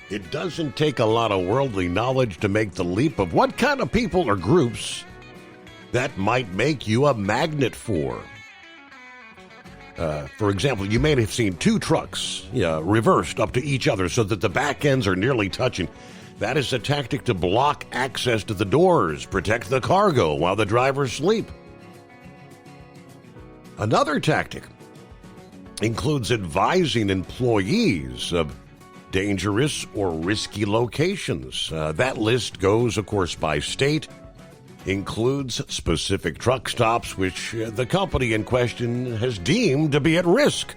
It doesn't take a lot of worldly knowledge to make the leap of what kind of people or groups that might make you a magnet for. For example, you may have seen two trucks reversed up to each other so that the back ends are nearly touching. That is a tactic to block access to the doors, protect the cargo while the drivers sleep. Another tactic includes advising employees of dangerous or risky locations. That list goes, of course, by state, includes specific truck stops which the company in question has deemed to be at risk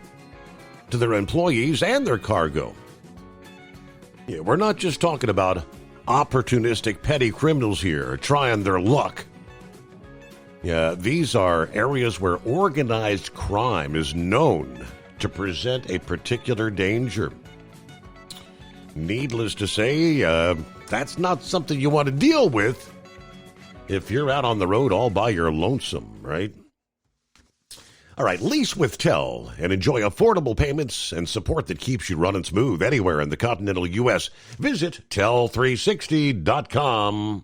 to their employees and their cargo. We're not just talking about opportunistic petty criminals here trying their luck. These are areas where organized crime is known to present a particular danger. Needless to say, that's not something you want to deal with if you're out on the road all by your lonesome, right? All right, lease with TEL and enjoy affordable payments and support that keeps you running smooth anywhere in the continental U.S. Visit tel360.com.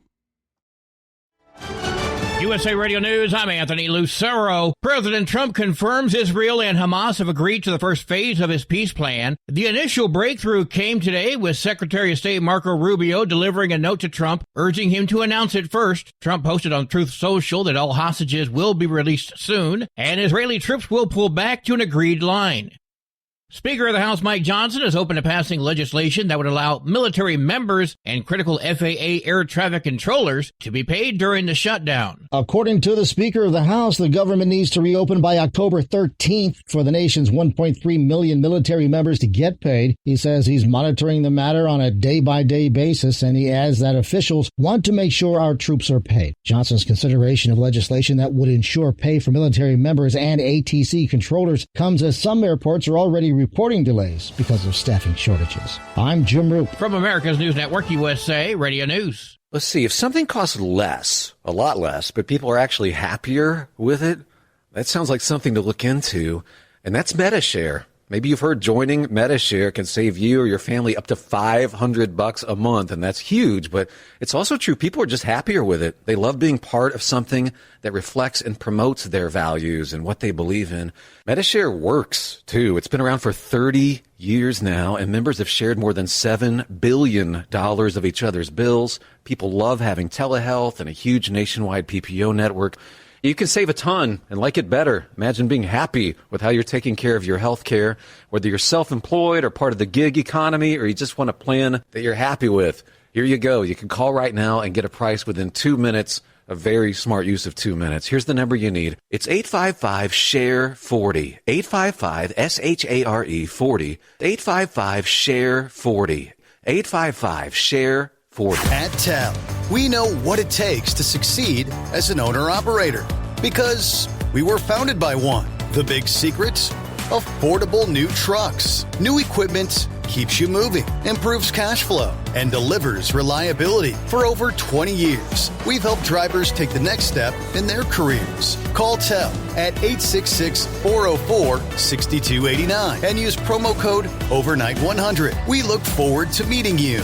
USA Radio News, I'm Anthony Lucero. President Trump confirms Israel and Hamas have agreed to the first phase of his peace plan. The initial breakthrough came today with Secretary of State Marco Rubio delivering a note to Trump, urging him to announce it first. Trump posted on Truth Social that all hostages will be released soon, and Israeli troops will pull back to an agreed line. Speaker of the House Mike Johnson is open to passing legislation that would allow military members and critical FAA air traffic controllers to be paid during the shutdown. According to the Speaker of the House, the government needs to reopen by October 13th for the nation's 1.3 million military members to get paid. He says he's monitoring the matter on a day-by-day basis, and he adds that officials want to make sure our troops are paid. Johnson's consideration of legislation that would ensure pay for military members and ATC controllers comes as some airports are already reporting delays because of staffing shortages. I'm Jim Roop. From America's News Network, USA Radio News. Let's see, if something costs less, a lot less, but people are actually happier with it, that sounds like something to look into, and that's MediShare. Maybe you've heard joining Medi-Share can save you or your family up to $500 a month, and that's huge, but it's also true. People are just happier with it. They love being part of something that reflects and promotes their values and what they believe in. Medi-Share works, too. It's been around for 30 years now, and members have shared more than $7 billion of each other's bills. People love having telehealth and a huge nationwide PPO network. You can save a ton and like it better. Imagine being happy with how you're taking care of your health care, whether you're self-employed or part of the gig economy, or you just want a plan that you're happy with. Here you go. You can call right now and get a price within 2 minutes. A very smart use of 2 minutes. Here's the number you need. It's 855-SHARE-40. 855-SHARE 40. 855-SHARE-40. 855-SHARE-40. At TEL, we know what it takes to succeed as an owner-operator because we were founded by one. The big secret? Affordable new trucks. New equipment keeps you moving, improves cash flow, and delivers reliability. For over 20 years, we've helped drivers take the next step in their careers. Call TEL at 866-404-6289 and use promo code OVERNIGHT100. We look forward to meeting you.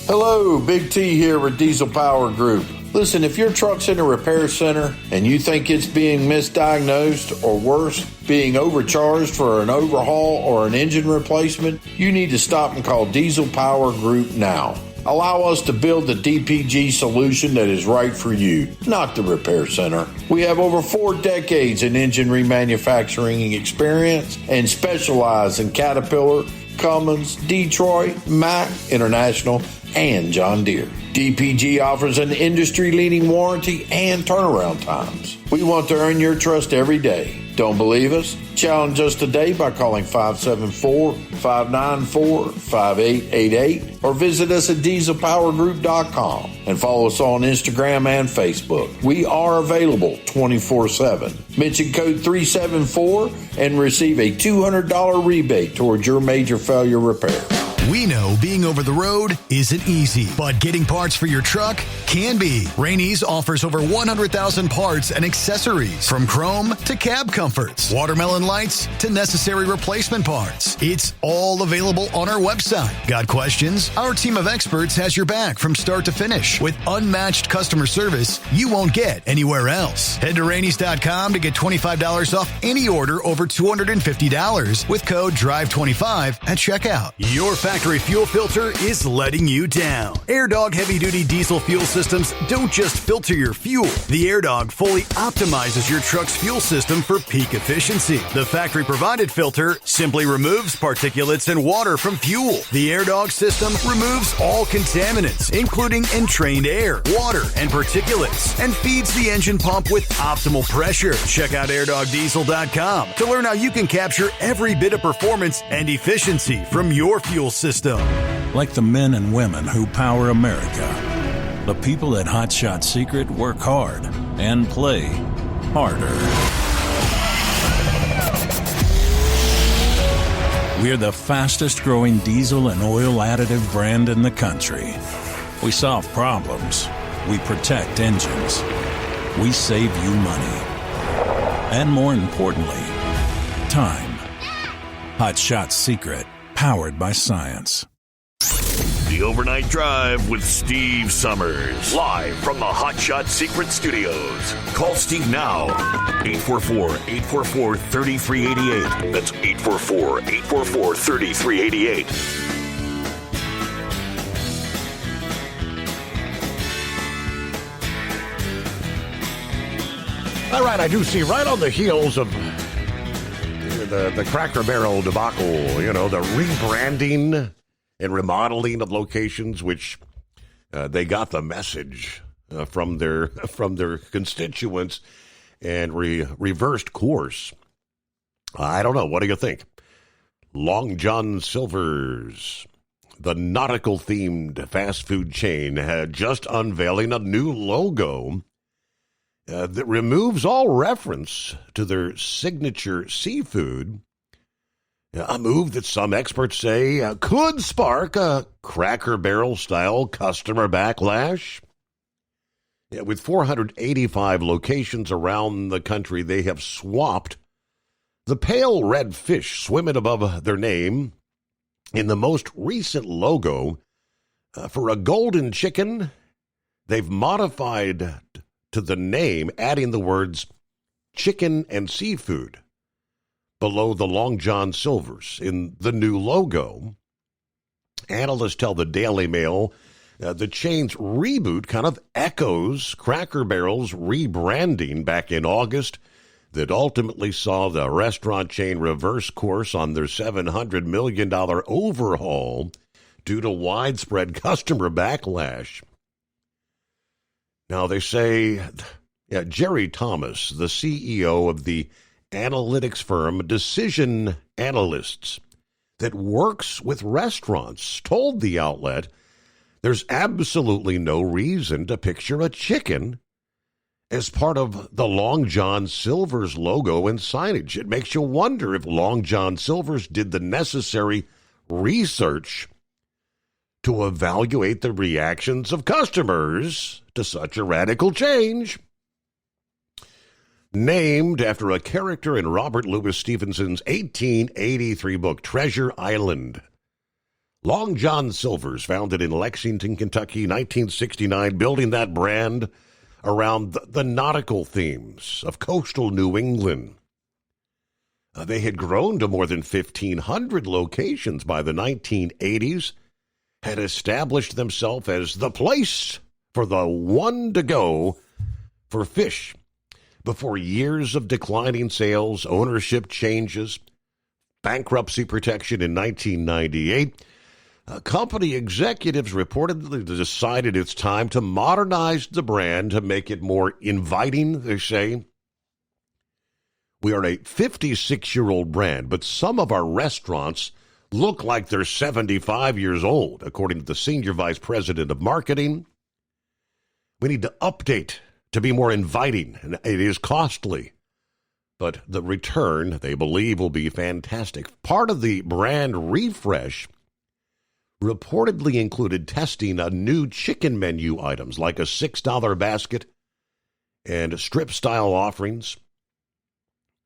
Hello, Big T here with Diesel Power Group. Listen, if your truck's in a repair center and you think it's being misdiagnosed or worse, being overcharged for an overhaul or an engine replacement, you need to stop and call Diesel Power Group now. Allow us to build the DPG solution that is right for you, not the repair center. We have over 4 decades in engine remanufacturing experience and specialize in Caterpillar, Cummins, Detroit, Mack, International, and John Deere. DPG offers an industry-leading warranty and turnaround times. We want to earn your trust every day. Don't believe us? Challenge us today by calling 574-594-5888 or visit us at dieselpowergroup.com and follow us on Instagram and Facebook. We are available 24/7. Mention code 374 and receive a $200 rebate towards your major failure repair. We know being over the road isn't easy, but getting parts for your truck can be. Rainey's offers over 100,000 parts and accessories, from chrome to cab comforts, watermelon lights to necessary replacement parts. It's all available on our website. Got questions? Our team of experts has your back from start to finish with unmatched customer service you won't get anywhere else. Head to Rainey's.com to get $25 off any order over $250 with code DRIVE25 at checkout. Your factory fuel filter is letting you down. AirDog heavy-duty diesel fuel systems don't just filter your fuel. The AirDog fully optimizes your truck's fuel system for peak efficiency. The factory-provided filter simply removes particulates and water from fuel. The AirDog system removes all contaminants, including entrained air, water, and particulates, and feeds the engine pump with optimal pressure. Check out airdogdiesel.com to learn how you can capture every bit of performance and efficiency from your fuel system. Like the men and women who power America, the people at Hot Shot Secret work hard and play harder. We're the fastest growing diesel and oil additive brand in the country. We solve problems. We protect engines. We save you money. And more importantly, time. Hot Shot Secret. Powered by science. The Overnight Drive with Steve Summers. Live from the Hot Shot Secret Studios. Call Steve now. 844-844-3388. That's 844-844-3388. All right, I do see right on the heels of the Cracker Barrel debacle, the rebranding and remodeling of locations, which they got the message from their constituents and reversed course. I don't know. What do you think? Long John Silver's, the nautical-themed fast food chain, had just unveiling a new logo that removes all reference to their signature seafood, a move that some experts say could spark a Cracker Barrel-style customer backlash. With 485 locations around the country, they have swapped The pale red fish swimming above their name in the most recent logo for a golden chicken, they've modified to the name, adding the words chicken and seafood below the Long John Silver's in the new logo. Analysts tell the Daily Mail the chain's reboot kind of echoes Cracker Barrel's rebranding back in August that ultimately saw the restaurant chain reverse course on their $700 million overhaul due to widespread customer backlash. Now, they say Jerry Thomas, the CEO of the analytics firm Decision Analysts that works with restaurants, told the outlet there's absolutely no reason to picture a chicken as part of the Long John Silver's logo and signage. It makes you wonder if Long John Silver's did the necessary research to evaluate the reactions of customers to such a radical change. Named after a character in Robert Louis Stevenson's 1883 book, Treasure Island, Long John Silver's, founded in Lexington, Kentucky, 1969, building that brand around the nautical themes of coastal New England. They had grown to more than 1,500 locations by the 1980s, had established themselves as the place for the one to go for fish before years of declining sales, ownership changes, bankruptcy protection in 1998. Company executives reportedly decided it's time to modernize the brand to make it more inviting, they say. We are a 56-year-old brand, but some of our restaurants look like they're 75 years old, according to the senior vice president of marketing. We need to update to be more inviting, and it is costly. But the return, they believe, will be fantastic. Part of the brand refresh reportedly included testing a new chicken menu items like a $6 basket and strip-style offerings.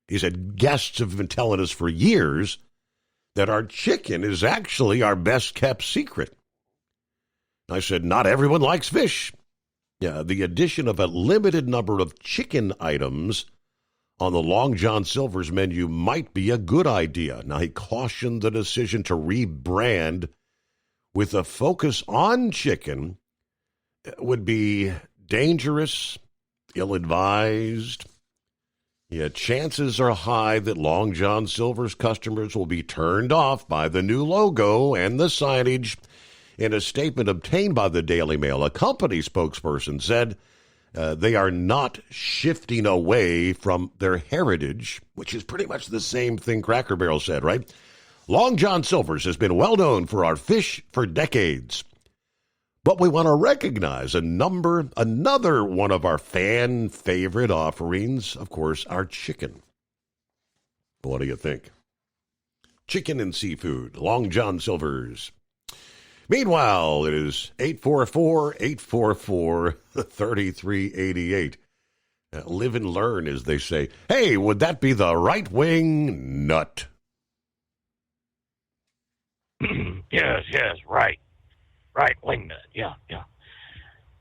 He said guests have been telling us for years that our chicken is actually our best-kept secret. I said, not everyone likes fish. Yeah, the addition of a limited number of chicken items on the Long John Silver's menu might be a good idea. Now, he cautioned the decision to rebrand with a focus on chicken would be dangerous, ill-advised. Yeah, chances are high that Long John Silver's customers will be turned off by the new logo and the signage. In a statement obtained by the Daily Mail, a company spokesperson said they are not shifting away from their heritage, which is pretty much the same thing Cracker Barrel said, right? Long John Silver's has been well known for our fish for decades. But we want to recognize another one of our fan favorite offerings, of course, our chicken. What do you think? Chicken and seafood, Long John Silver's. Meanwhile, it is 844-844-3388. Live and learn, as they say. Hey, would that be the right-wing nut? Yes, right. Right wing nut, yeah.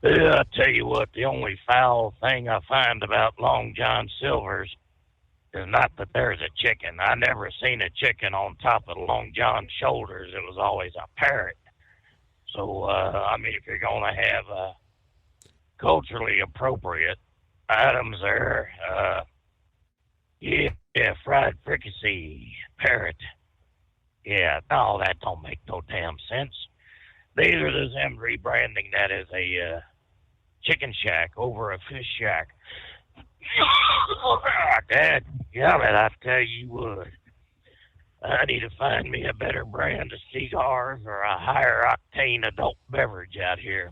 I tell you what, the only foul thing I find about Long John Silver's is not that there's a chicken. I never seen a chicken on top of Long John's shoulders. It was always a parrot. So, if you're going to have culturally appropriate items there, fried fricassee, parrot. Yeah, no, that don't make no damn sense. Neither does them rebranding that as a chicken shack over a fish shack. Dad, yeah, man, I tell you what. I need to find me a better brand of cigars or a higher octane adult beverage out here.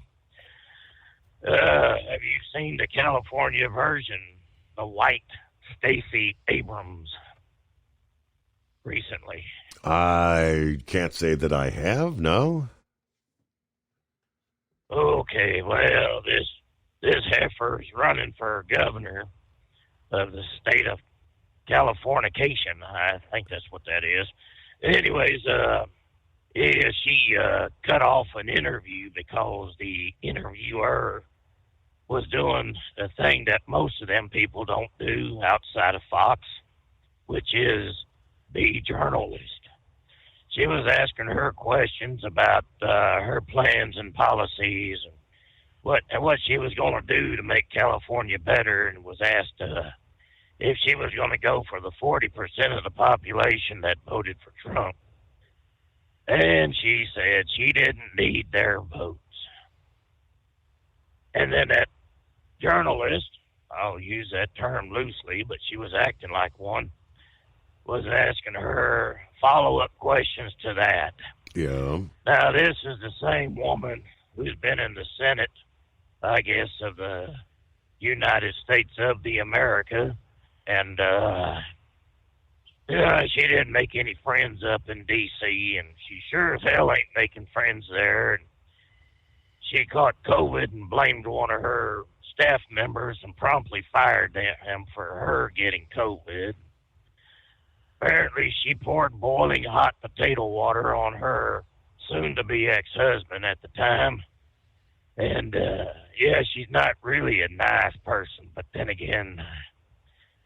Have you seen the California version, the white Stacey Abrams, recently? I can't say that I have, no. Okay, well, this heifer's running for governor of the state of Californication. I think that's what that is. Anyways, she cut off an interview because the interviewer was doing a thing that most of them people don't do outside of Fox, which is be journalist. She was asking her questions about her plans and policies and what she was going to do to make California better, and was asked if she was going to go for the 40% of the population that voted for Trump. And she said she didn't need their votes. And then that journalist, I'll use that term loosely, but she was acting like one, was asking her follow-up questions to that. Yeah. Now, this is the same woman who's been in the Senate, I guess, of the United States of the America, and she didn't make any friends up in D.C., and she sure as hell ain't making friends there. And she caught COVID and blamed one of her staff members and promptly fired him for her getting COVID. Apparently, she poured boiling hot potato water on her soon-to-be ex-husband at the time. And, she's not really a nice person. But then again,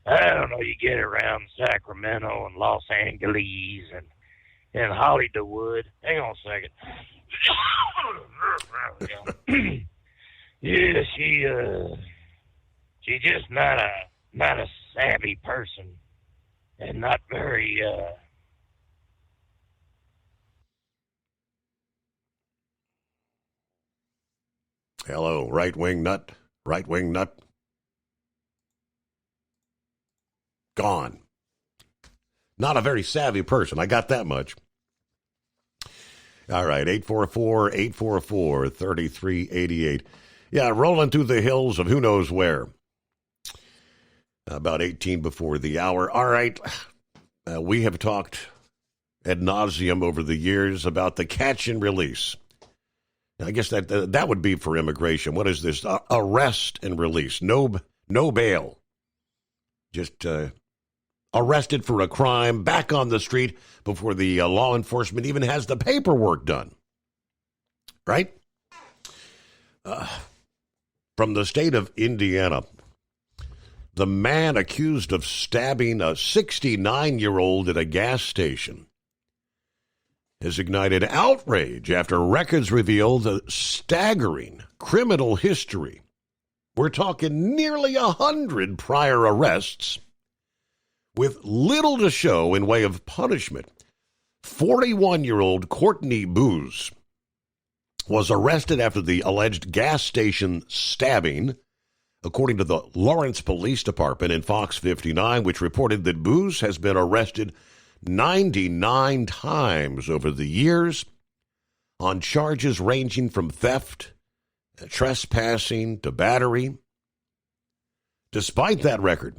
I don't know, you get around Sacramento and Los Angeles and Hollywood. Hang on a second. She's just not a savvy person. And not very, Hello, right-wing nut. Right-wing nut. Gone. Not a very savvy person. I got that much. All right, 844-844-3388. Yeah, rolling through the hills of who knows where. About 18 before the hour. All right. We have talked ad nauseum over the years about the catch and release. Now, I guess that would be for immigration. What is this? Arrest and release. No bail. Just arrested for a crime, back on the street before the law enforcement even has the paperwork done. Right? From the state of Indiana, the man accused of stabbing a 69-year-old at a gas station has ignited outrage after records reveal the staggering criminal history. We're talking nearly 100 prior arrests with little to show in way of punishment. 41-year-old Courtney Booz was arrested after the alleged gas station stabbing, according to the Lawrence Police Department and Fox 59, which reported that Booz has been arrested 99 times over the years on charges ranging from theft, trespassing, to battery. Despite that record,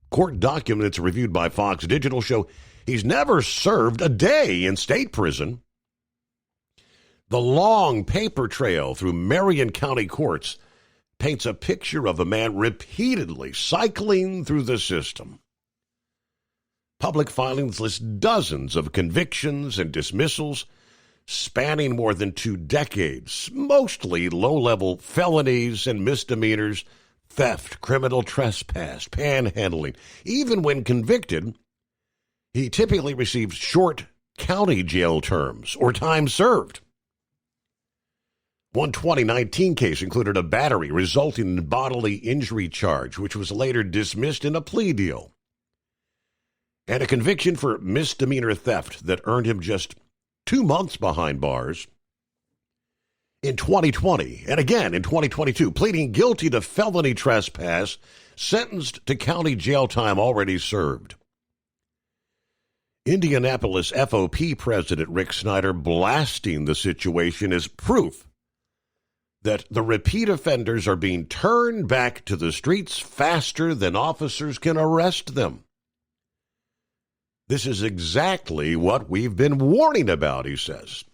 court documents reviewed by Fox Digital show he's never served a day in state prison. The long paper trail through Marion County courts paints a picture of a man repeatedly cycling through the system. Public filings list dozens of convictions and dismissals spanning more than 2 decades, mostly low-level felonies and misdemeanors, theft, criminal trespass, panhandling. Even when convicted, he typically receives short county jail terms or time served. One 2019 case included a battery resulting in bodily injury charge, which was later dismissed in a plea deal, and a conviction for misdemeanor theft that earned him just 2 months behind bars. In 2020, and again in 2022, pleading guilty to felony trespass, sentenced to county jail time already served. Indianapolis FOP President Rick Snyder blasting the situation as proof that the repeat offenders are being turned back to the streets faster than officers can arrest them. This is exactly what we've been warning about, he says.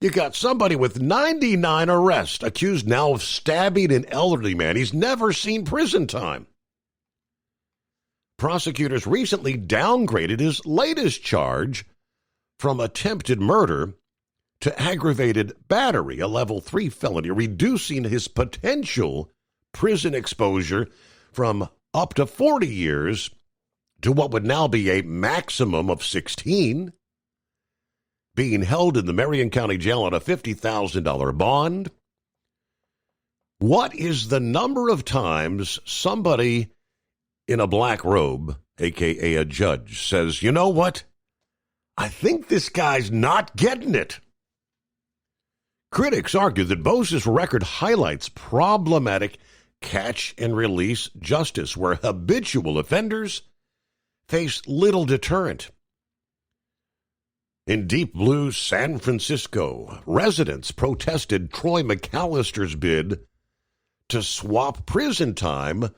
You got somebody with 99 arrests accused now of stabbing an elderly man. He's never seen prison time. prosecutors recently downgraded his latest charge from attempted murder to aggravated battery, a level 3 felony, reducing his potential prison exposure from up to 40 years to what would now be a maximum of 16, being held in the Marion County Jail on a $50,000 bond. What is the number of times somebody in a black robe, a.k.a. a judge, says, you know what? I think this guy's not getting it. Critics argue that Bose's record highlights problematic catch-and-release justice, where habitual offenders face little deterrent. In deep blue San Francisco, residents protested Troy McAllister's bid to swap prison time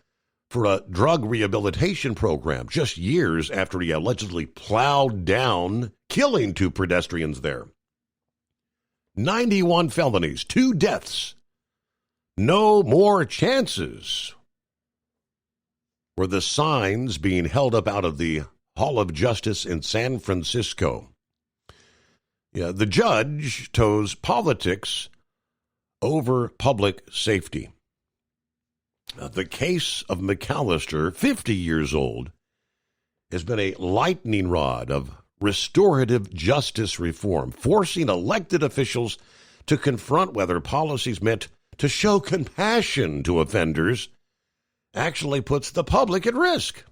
for a drug rehabilitation program just years after he allegedly plowed down, killing 2 pedestrians there. 91 felonies, 2 deaths. No more chances were the signs being held up out of the Hall of Justice in San Francisco. Yeah, the judge chose politics over public safety. The case of McAllister, 50 years old, has been a lightning rod of restorative justice reform, forcing elected officials to confront whether policies meant to show compassion to offenders actually puts the public at risk.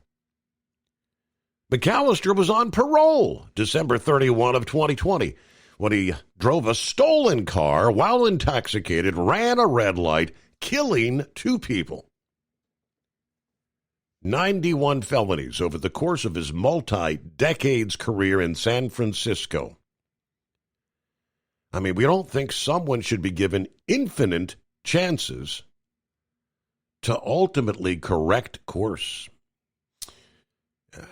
McAllister was on parole December 31 of 2020 when he drove a stolen car while intoxicated, ran a red light, killing 2 people. 91 felonies over the course of his multi-decades career in San Francisco. I mean, we don't think someone should be given infinite chances to ultimately correct course.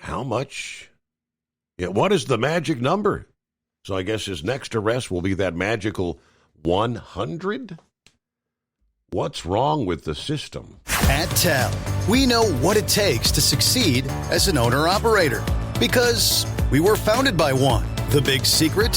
How much? Yeah, what is the magic number? So I guess his next arrest will be that magical 100? What's wrong with the system? At TEL, we know what it takes to succeed as an owner-operator because we were founded by one. The big secret?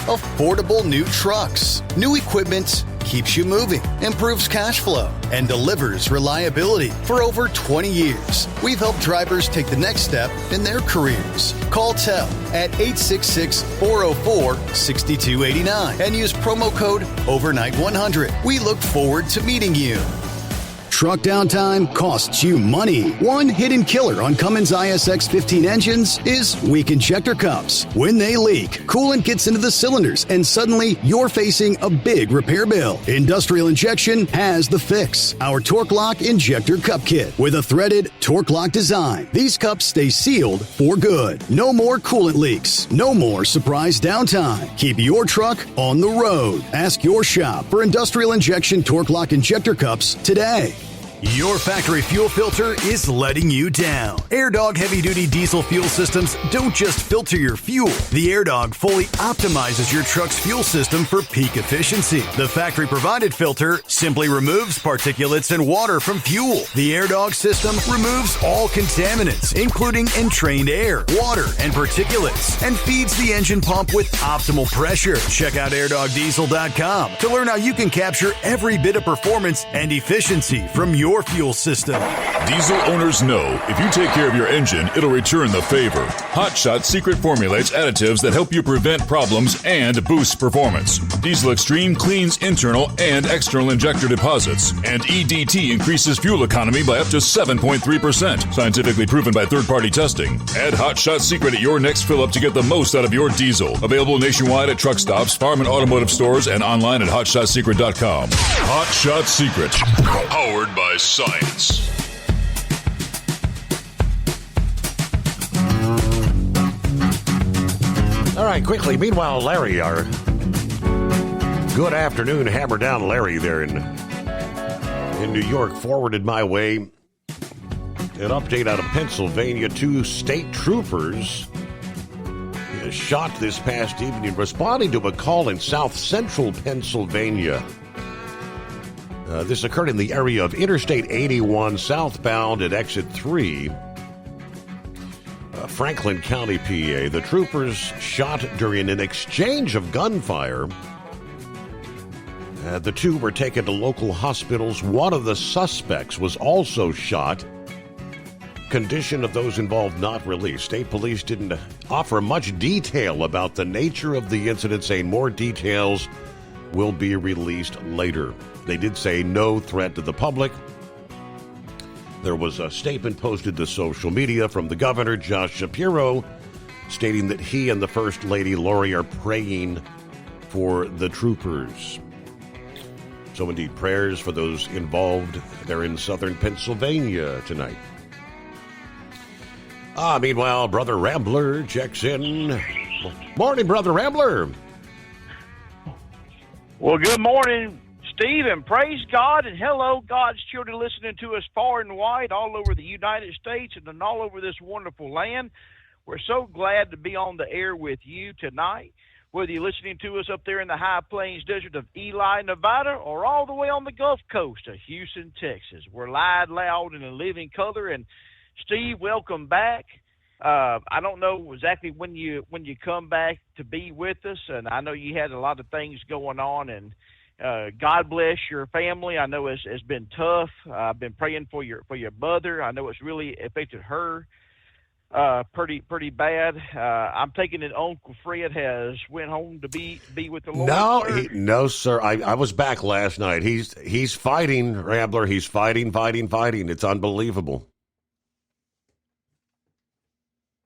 Affordable new trucks. New equipment keeps you moving, improves cash flow, and delivers reliability. For over 20 years, we've helped drivers take the next step in their careers. Call TEL at 866-404-6289 and use promo code OVERNIGHT100. We look forward to meeting you. Truck downtime costs you money. One hidden killer on Cummins ISX 15 engines is weak injector cups. When they leak, coolant gets into the cylinders and suddenly you're facing a big repair bill. Industrial Injection has the fix. Our Torque Lock Injector Cup Kit with a threaded Torque Lock design. These cups stay sealed for good. No more coolant leaks. No more surprise downtime. Keep your truck on the road. Ask your shop for Industrial Injection Torque Lock Injector Cups today. Your factory fuel filter is letting you down. AirDog heavy-duty diesel fuel systems don't just filter your fuel. The AirDog fully optimizes your truck's fuel system for peak efficiency. The factory-provided filter simply removes particulates and water from fuel. The AirDog system removes all contaminants, including entrained air, water, and particulates, and feeds the engine pump with optimal pressure. Check out airdogdiesel.com to learn how you can capture every bit of performance and efficiency from your fuel system. Diesel owners know if you take care of your engine, it'll return the favor. Hot Shot Secret formulates additives that help you prevent problems and boost performance. Diesel Extreme cleans internal and external injector deposits, and EDT increases fuel economy by up to 7.3%, scientifically proven by third-party testing. Add Hot Shot Secret at your next fill-up to get the most out of your diesel. Available nationwide at truck stops, farm and automotive stores, and online at hotshotsecret.com. Hot Shot Secret, powered by science. All right, quickly. Meanwhile, Larry, our good afternoon, Hammer Down Larry there in New York, forwarded my way an update out of Pennsylvania. 2 state troopers shot this past evening responding to a call in south central Pennsylvania. This occurred in the area of Interstate 81 southbound at exit 3. Franklin County, PA. The troopers shot during an exchange of gunfire. The two were taken to local hospitals. One of the suspects was also shot. Condition of those involved not released. State police didn't offer much detail about the nature of the incident, saying more details will be released later. They did say no threat to the public. There was a statement posted to social media from the governor, Josh Shapiro, stating that he and the First Lady, Lori, are praying for the troopers. So indeed, prayers for those involved. They're in southern Pennsylvania tonight. Meanwhile, Brother Rambler checks in. Morning, Brother Rambler. Well, good morning, Steve, and praise God, and hello, God's children listening to us far and wide, all over the United States and all over this wonderful land. We're so glad to be on the air with you tonight, whether you're listening to us up there in the High Plains Desert of Ely, Nevada, or all the way on the Gulf Coast of Houston, Texas. We're live, loud, and in living color. And Steve, welcome back. I don't know exactly when you come back to be with us, and I know you had a lot of things going on, and God bless your family. I know it's been tough. I've been praying for your mother. I know it's really affected her pretty bad. I'm taking it Uncle Fred has went home to be with the Lord. No, sir. I was back last night. He's fighting, Rambler. He's fighting. It's unbelievable.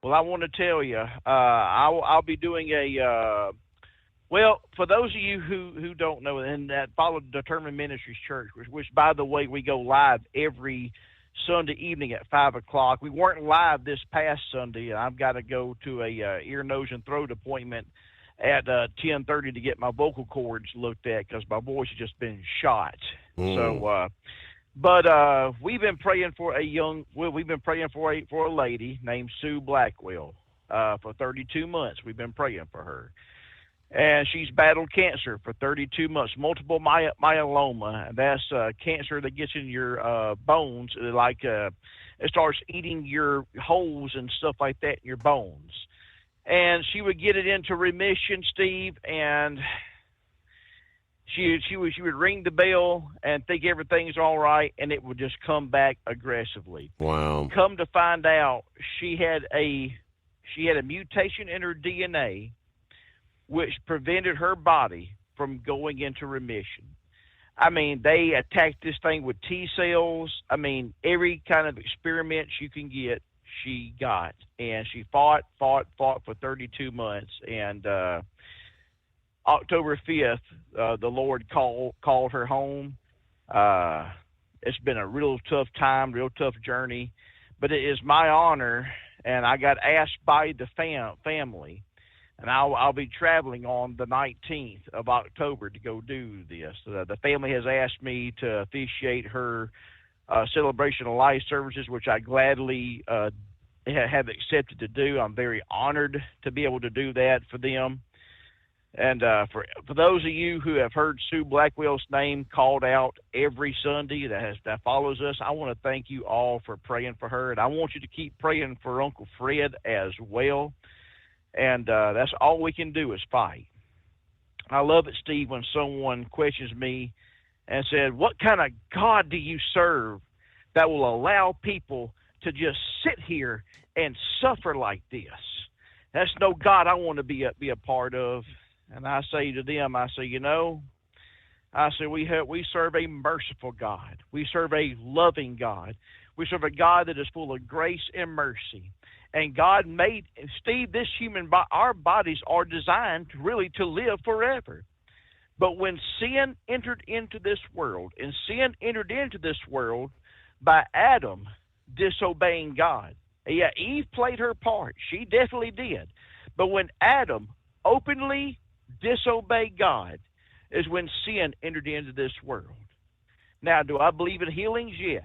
Well, I want to tell you, I'll be doing well, for those of you who don't know, and that follow Determined Ministries Church, which by the way, we go live every Sunday evening at 5 o'clock. We weren't live this past Sunday. I've got to go to a ear, nose, and throat appointment at 10:30 to get my vocal cords looked at because my voice has just been shot. So, but we've been praying for for a lady named Sue Blackwell for 32 months. We've been praying for her. And she's battled cancer for 32 months, multiple myeloma. And that's cancer that gets in your bones, like it starts eating your holes and stuff like that in your bones. And she would get it into remission, Steve, and she would ring the bell and think everything's all right, and it would just come back aggressively. Wow. Come to find out, she had a mutation in her DNA which prevented her body from going into remission. I mean, they attacked this thing with T cells. I mean, every kind of experiments you can get, she got. And she fought for 32 months. And October 5th, the Lord called her home. It's been a real tough time, real tough journey. But it is my honor, and I got asked by the family, and I'll be traveling on the 19th of October to go do this. The family has asked me to officiate her celebration of life services, which I gladly have accepted to do. I'm very honored to be able to do that for them. And for those of you who have heard Sue Blackwell's name called out every Sunday that follows us, I want to thank you all for praying for her. And I want you to keep praying for Uncle Fred as well. And that's all we can do is fight. I love it, Steve, when someone questions me and said, what kind of God do you serve that will allow people to just sit here and suffer like this? That's no God I want to be a part of. And I say to them, we serve a merciful God. We serve a loving God. We serve a God that is full of grace and mercy. And God made, Steve, our bodies are designed really to live forever. But when sin entered into this world, and sin entered into this world by Adam disobeying God. Yeah, Eve played her part. She definitely did. But when Adam openly disobeyed God is when sin entered into this world. Now, do I believe in healings? Yes.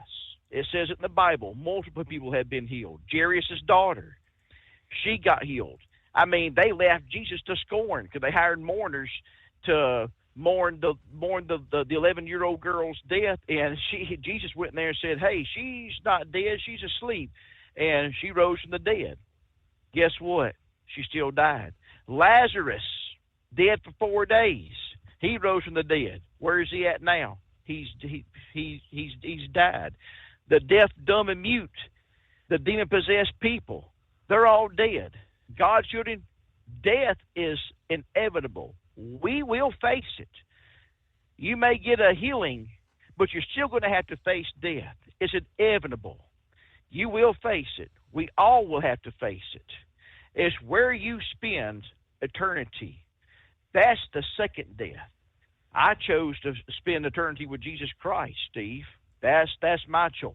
It says it in the Bible. Multiple people have been healed. Jairus' daughter, she got healed. I mean, they left Jesus to scorn because they hired mourners to mourn the 11-year-old girl's death, and Jesus went in there and said, hey, she's not dead, she's asleep, and she rose from the dead. Guess what? She still died. Lazarus, dead for 4 days. He rose from the dead. Where is he at now? He's died. The deaf, dumb, and mute, the demon-possessed people, they're all dead. God's children, death is inevitable. We will face it. You may get a healing, but you're still going to have to face death. It's inevitable. You will face it. We all will have to face it. It's where you spend eternity. That's the second death. I chose to spend eternity with Jesus Christ, Steve. That's my choice.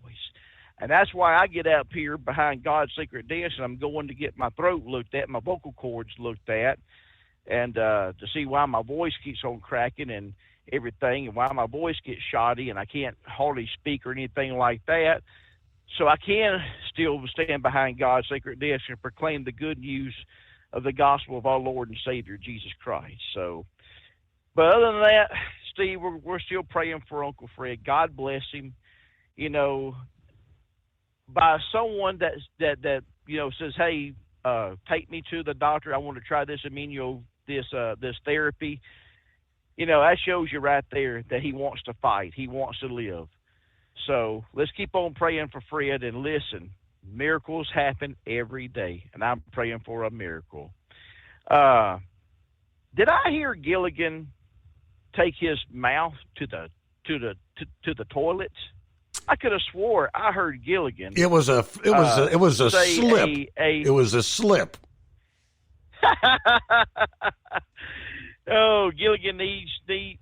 And that's why I get up here behind God's secret desk, and I'm going to get my throat looked at, my vocal cords looked at, and to see why my voice keeps on cracking and everything, and why my voice gets shoddy and I can't hardly speak or anything like that. So I can still stand behind God's sacred desk and proclaim the good news of the gospel of our Lord and Savior, Jesus Christ. So, but other than that, Steve, we're still praying for Uncle Fred. God bless him. You know, by someone that says, hey, take me to the doctor. I want to try this this therapy. You know, that shows you right there that he wants to fight. He wants to live. So let's keep on praying for Fred, and listen, miracles happen every day, and I'm praying for a miracle. Did I hear Gilligan take his mouth to the toilet? I could have swore I heard Gilligan. It was a slip. It was a slip. Oh, Gilligan needs to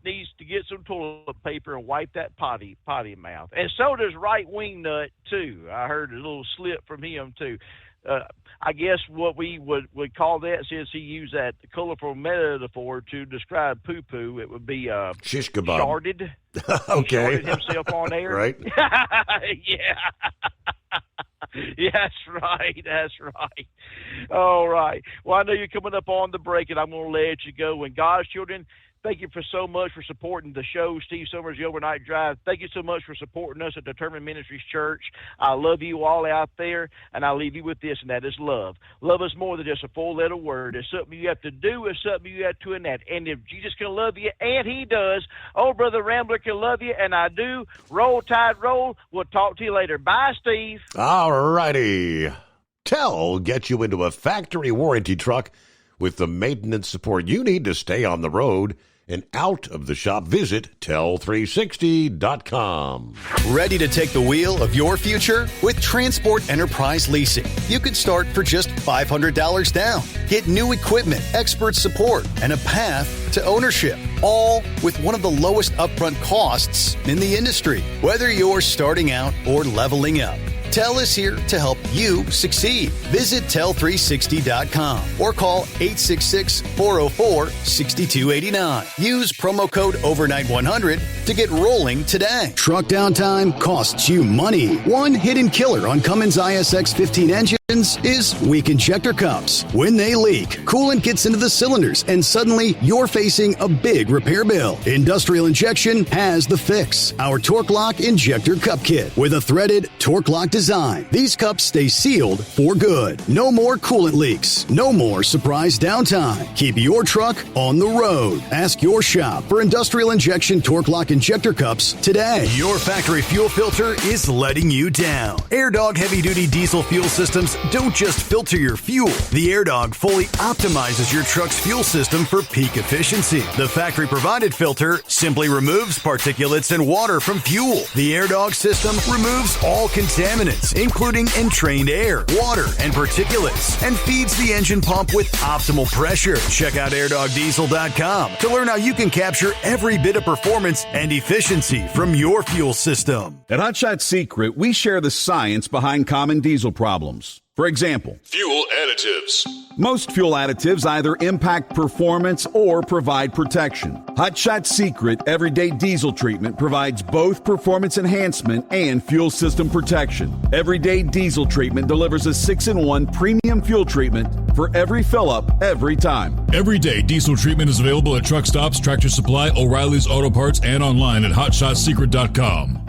get some toilet paper and wipe that potty mouth. And so does Right Wing Nut, too. I heard a little slip from him, too. I guess what we would call that, since he used that colorful metaphor to describe poo-poo, it would be shish kebab. Sharded. Okay. He sharded himself on air. Right. Yeah. Yeah, that's right. That's right. All right. Well, I know you're coming up on the break, and I'm going to let you go. And God's children, thank you so much for supporting the show, Steve Summers, The Overnight Drive. Thank you so much for supporting us at Determined Ministries Church. I love you all out there, and I'll leave you with this, and that is love. Love is more than just a four-letter word. It's something you have to do. It's something you have to enact. And if Jesus can love you, and he does, old Brother Rambler can love you, and I do. Roll Tide Roll. We'll talk to you later. Bye, Steve. All righty. Tell gets you into a factory warranty truck with the maintenance support you need to stay on the road and out of the shop. Visit Tell360.com. Ready to take the wheel of your future? With Transport Enterprise Leasing, you could start for just $500 down. Get new equipment, expert support, and a path to ownership, all with one of the lowest upfront costs in the industry. Whether you're starting out or leveling up, Tell is here to help you succeed. Visit Tell360.com or call 866-404-6289. Use promo code OVERNIGHT100 to get rolling today. Truck downtime costs you money. One hidden killer on Cummins ISX 15 engines is weak injector cups. When they leak, coolant gets into the cylinders and suddenly you're facing a big repair bill. Industrial Injection has the fix. Our Torque Lock Injector Cup Kit with a threaded Torque Lock design. These cups stay sealed for good. No more coolant leaks. No more surprise downtime. Keep your truck on the road. Ask your shop for Industrial Injection Torque Lock Injector Cups today. Your factory fuel filter is letting you down. AirDog heavy-duty diesel fuel systems don't just filter your fuel. The AirDog fully optimizes your truck's fuel system for peak efficiency. The factory-provided filter simply removes particulates and water from fuel. The AirDog system removes all contaminants, including entrained air, water, and particulates, and feeds the engine pump with optimal pressure. Check out airdogdiesel.com to learn how you can capture every bit of performance and efficiency from your fuel system. At Hot Shot Secret, we share the science behind common diesel problems. For example, fuel additives. Most fuel additives either impact performance or provide protection. Hot Shot Secret Everyday Diesel Treatment provides both performance enhancement and fuel system protection. Everyday Diesel Treatment delivers a 6-in-1 premium fuel treatment for every fill-up, every time. Everyday Diesel Treatment is available at truck stops, Tractor Supply, O'Reilly's Auto Parts, and online at HotShotSecret.com.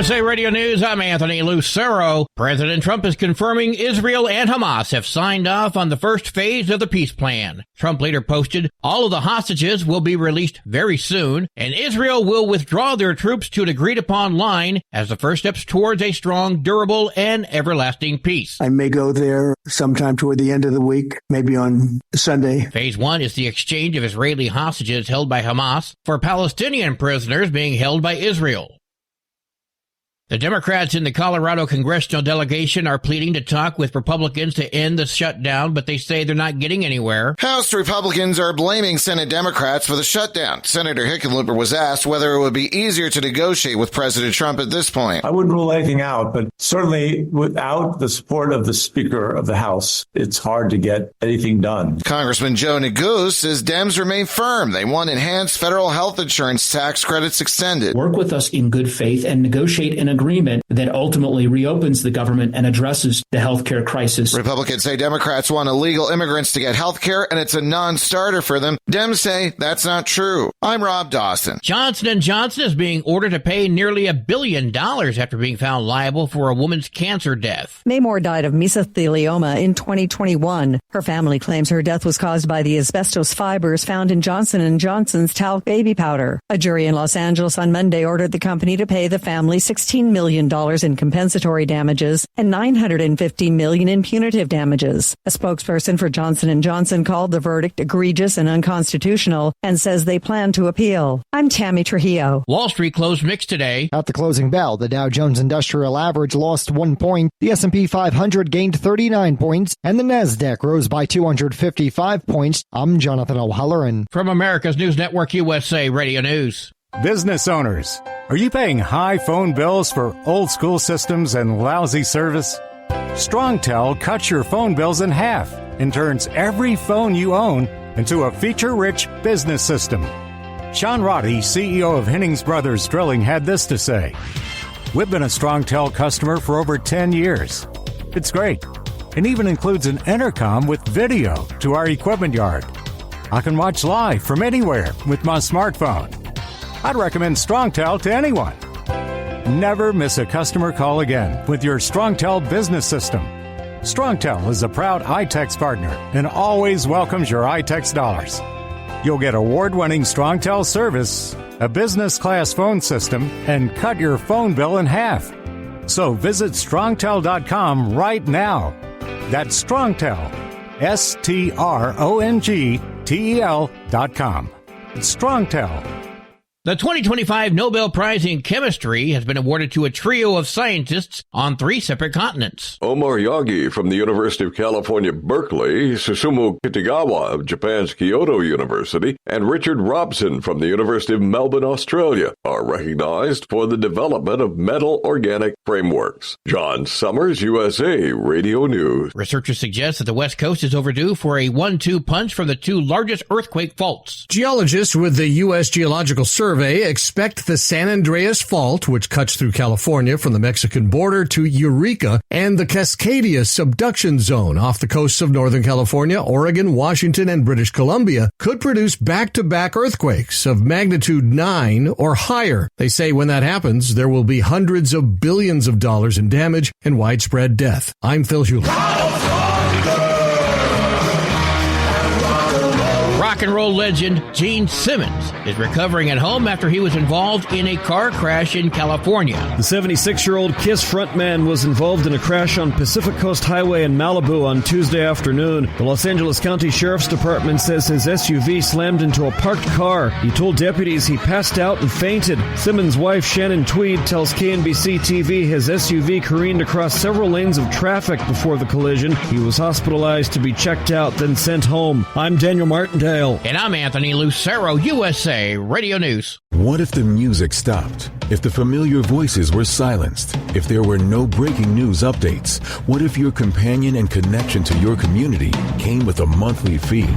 USA Radio News, I'm Anthony Lucero. President Trump is confirming Israel and Hamas have signed off on the first phase of the peace plan. Trump later posted, all of the hostages will be released very soon, and Israel will withdraw their troops to an agreed-upon line as the first steps towards a strong, durable, and everlasting peace. I may go there sometime toward the end of the week, maybe on Sunday. Phase 1 is the exchange of Israeli hostages held by Hamas for Palestinian prisoners being held by Israel. The Democrats in the Colorado congressional delegation are pleading to talk with Republicans to end the shutdown, but they say they're not getting anywhere. House Republicans are blaming Senate Democrats for the shutdown. Senator Hickenlooper was asked whether it would be easier to negotiate with President Trump at this point. I wouldn't rule anything out, but certainly without the support of the Speaker of the House, it's hard to get anything done. Congressman Joe Neguse says Dems remain firm. They want enhanced federal health insurance tax credits extended. Work with us in good faith and negotiate an agreement that ultimately reopens the government and addresses the health care crisis. Republicans say Democrats want illegal immigrants to get health care and it's a non-starter for them. Dems say that's not true. I'm Rob Dawson. Johnson & Johnson is being ordered to pay nearly $1 billion after being found liable for a woman's cancer death. Maymore died of mesothelioma in 2021. Her family claims her death was caused by the asbestos fibers found in Johnson & Johnson's talc baby powder. A jury in Los Angeles on Monday ordered the company to pay the family $16 million in compensatory damages and $950 million in punitive damages. A spokesperson for Johnson & Johnson called the verdict egregious and unconstitutional and says they plan to appeal. I'm Tammy Trujillo. Wall Street closed mixed today. At the closing bell, the Dow Jones Industrial Average lost 1 point, the S&P 500 gained 39 points, and the Nasdaq rose by 255 points. I'm Jonathan O'Halloran. From America's News Network USA Radio News. Business owners, are you paying high phone bills for old school systems and lousy service? StrongTel cuts your phone bills in half and turns every phone you own into a feature-rich business system. Sean Roddy, CEO of Hennings Brothers Drilling, had this to say. We've been a StrongTel customer for over 10 years. It's great. It even includes an intercom with video to our equipment yard. I can watch live from anywhere with my smartphone. I'd recommend StrongTel to anyone. Never miss a customer call again with your StrongTel business system. StrongTel is a proud iTex partner and always welcomes your iTex dollars. You'll get award-winning StrongTel service, a business-class phone system, and cut your phone bill in half. So visit StrongTel.com right now. That's StrongTel, StrongTel.com. It's StrongTel. The 2025 Nobel Prize in Chemistry has been awarded to a trio of scientists on 3 separate continents. Omar Yagi from the University of California, Berkeley, Susumu Kitagawa of Japan's Kyoto University, and Richard Robson from the University of Melbourne, Australia, are recognized for the development of metal organic frameworks. John Summers, USA Radio News. Researchers suggest that the West Coast is overdue for a 1-2 punch from the 2 largest earthquake faults. Geologists with the U.S. Geological Survey expect the San Andreas Fault, which cuts through California from the Mexican border to Eureka, and the Cascadia Subduction Zone off the coasts of Northern California, Oregon, Washington, and British Columbia could produce back-to-back earthquakes of magnitude 9 or higher. They say when that happens, there will be hundreds of billions of dollars in damage and widespread death. I'm Phil Hewlett. Rock and roll legend Gene Simmons is recovering at home after he was involved in a car crash in California. The 76-year-old KISS frontman was involved in a crash on Pacific Coast Highway in Malibu on Tuesday afternoon. The Los Angeles County Sheriff's Department says his SUV slammed into a parked car. He told deputies he passed out and fainted. Simmons' wife, Shannon Tweed, tells KNBC-TV his SUV careened across several lanes of traffic before the collision. He was hospitalized to be checked out, then sent home. I'm Daniel Martindale. And I'm Anthony Lucero, USA Radio News. What if the music stopped? If the familiar voices were silenced? If there were no breaking news updates? What if your companion and connection to your community came with a monthly fee?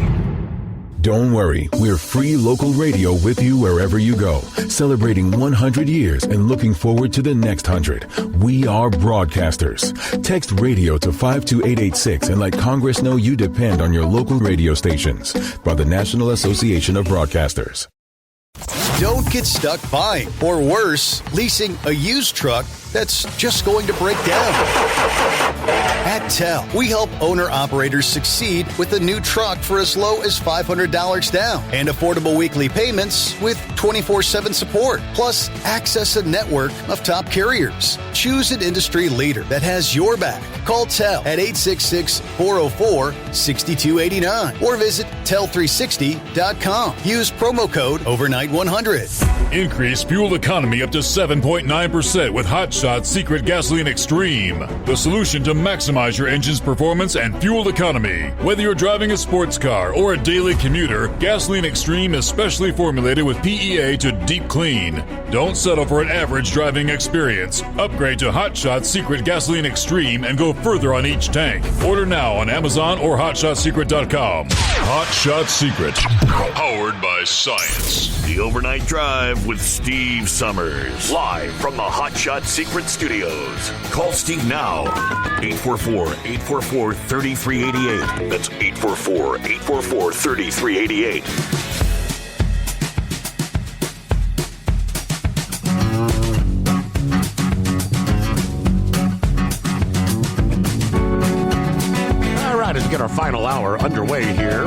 Don't worry, we're free local radio with you wherever you go, celebrating 100 years and looking forward to the next 100. We are broadcasters. Text radio to 52886 and let Congress know you depend on your local radio stations. By the National Association of Broadcasters. Don't get stuck buying, or worse, leasing a used truck that's just going to break down. At TEL, we help owner-operators succeed with a new truck for as low as $500 down and affordable weekly payments with 24/7 support, plus access a network of top carriers. Choose an industry leader that has your back. Call TEL at 866-404-6289 or visit tel360.com. Use promo code OVERNIGHT100. Increase fuel economy up to 7.9% with Hot Shot Secret Gasoline Extreme, the solution to maximize your engine's performance and fuel economy. Whether you're driving a sports car or a daily commuter, Gasoline Extreme is specially formulated with PEA to deep clean. Don't settle for an average driving experience. Upgrade to Hot Shot Secret Gasoline Extreme and go further on each tank. Order now on Amazon or HotShotSecret.com. Hot Shot Secret, powered by science. The Overnight Drive with Steve Summers. Live from the Hot Shot Secret Studios. Call Steve now. 844-844-3388. That's 844-844-3388. All right, let's get our final hour underway here.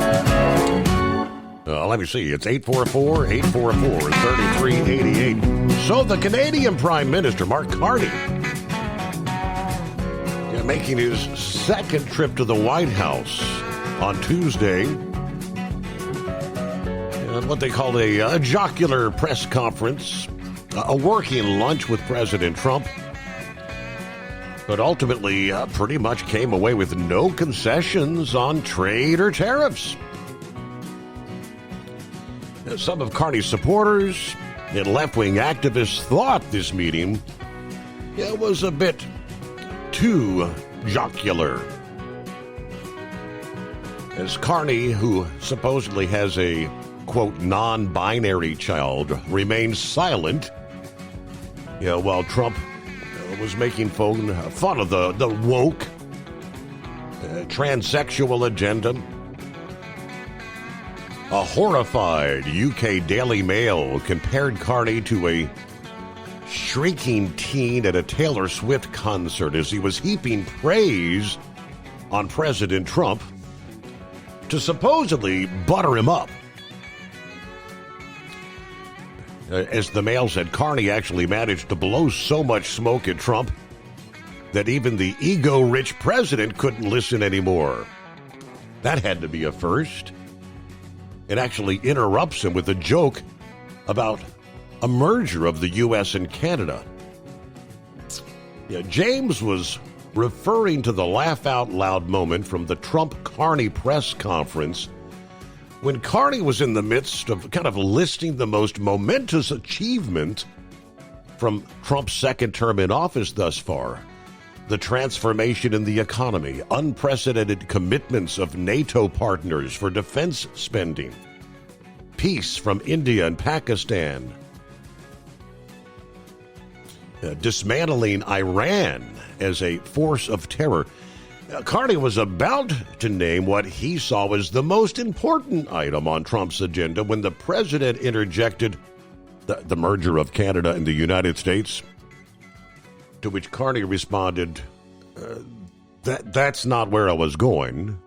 Let me see. It's 844-844-3388. So the Canadian Prime Minister, Mark Carney, making his second trip to the White House on Tuesday. What they called a jocular press conference, a working lunch with President Trump. But ultimately, pretty much came away with no concessions on trade or tariffs. Some of Carney's supporters and left-wing activists thought this meeting was a bit too jocular. As Carney, who supposedly has a, quote, non-binary child, remained silent, while Trump was making fun of the woke, transsexual agenda. A horrified UK Daily Mail compared Carney to a shrieking teen at a Taylor Swift concert as he was heaping praise on President Trump to supposedly butter him up. As the Mail said, Carney actually managed to blow so much smoke at Trump that even the ego-rich president couldn't listen anymore. That had to be a first. It actually interrupts him with a joke about a merger of the U.S. and Canada. James was referring to the laugh-out-loud moment from the Trump-Carney press conference when Carney was in the midst of kind of listing the most momentous achievement from Trump's second term in office thus far. The transformation in the economy, unprecedented commitments of NATO partners for defense spending, peace from India and Pakistan, dismantling Iran as a force of terror. Carney was about to name what he saw as the most important item on Trump's agenda when the president interjected the merger of Canada and the United States, to which Carney responded, that's not where I was going,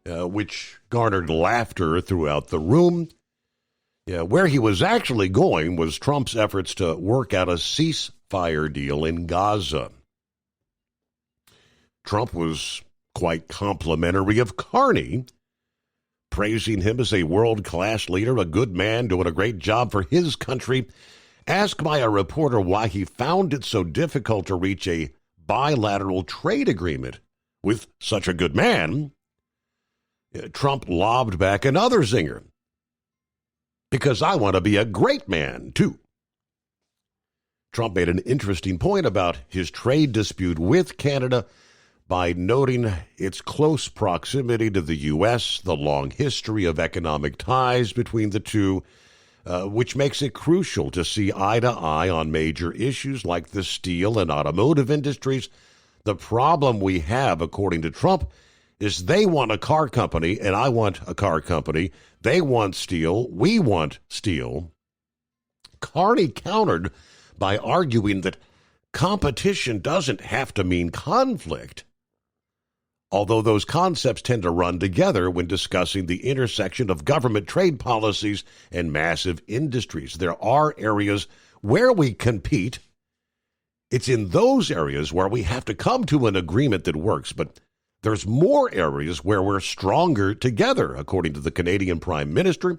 which garnered laughter throughout the room. Where he was actually going was Trump's efforts to work out a ceasefire deal in Gaza. Trump was quite complimentary of Carney, praising him as a world-class leader, a good man doing a great job for his country. Asked by a reporter why he found it so difficult to reach a bilateral trade agreement with such a good man, Trump lobbed back another zinger. Because I want to be a great man, too. Trump made an interesting point about his trade dispute with Canada by noting its close proximity to the U.S., the long history of economic ties between the two, which makes it crucial to see eye to eye on major issues like the steel and automotive industries. The problem we have, according to Trump, is they want a car company and I want a car company. They want steel. We want steel. Carney countered by arguing that competition doesn't have to mean conflict, although those concepts tend to run together when discussing the intersection of government trade policies and massive industries. There are areas where we compete. It's in those areas where we have to come to an agreement that works, but there's more areas where we're stronger together, according to the Canadian Prime Minister.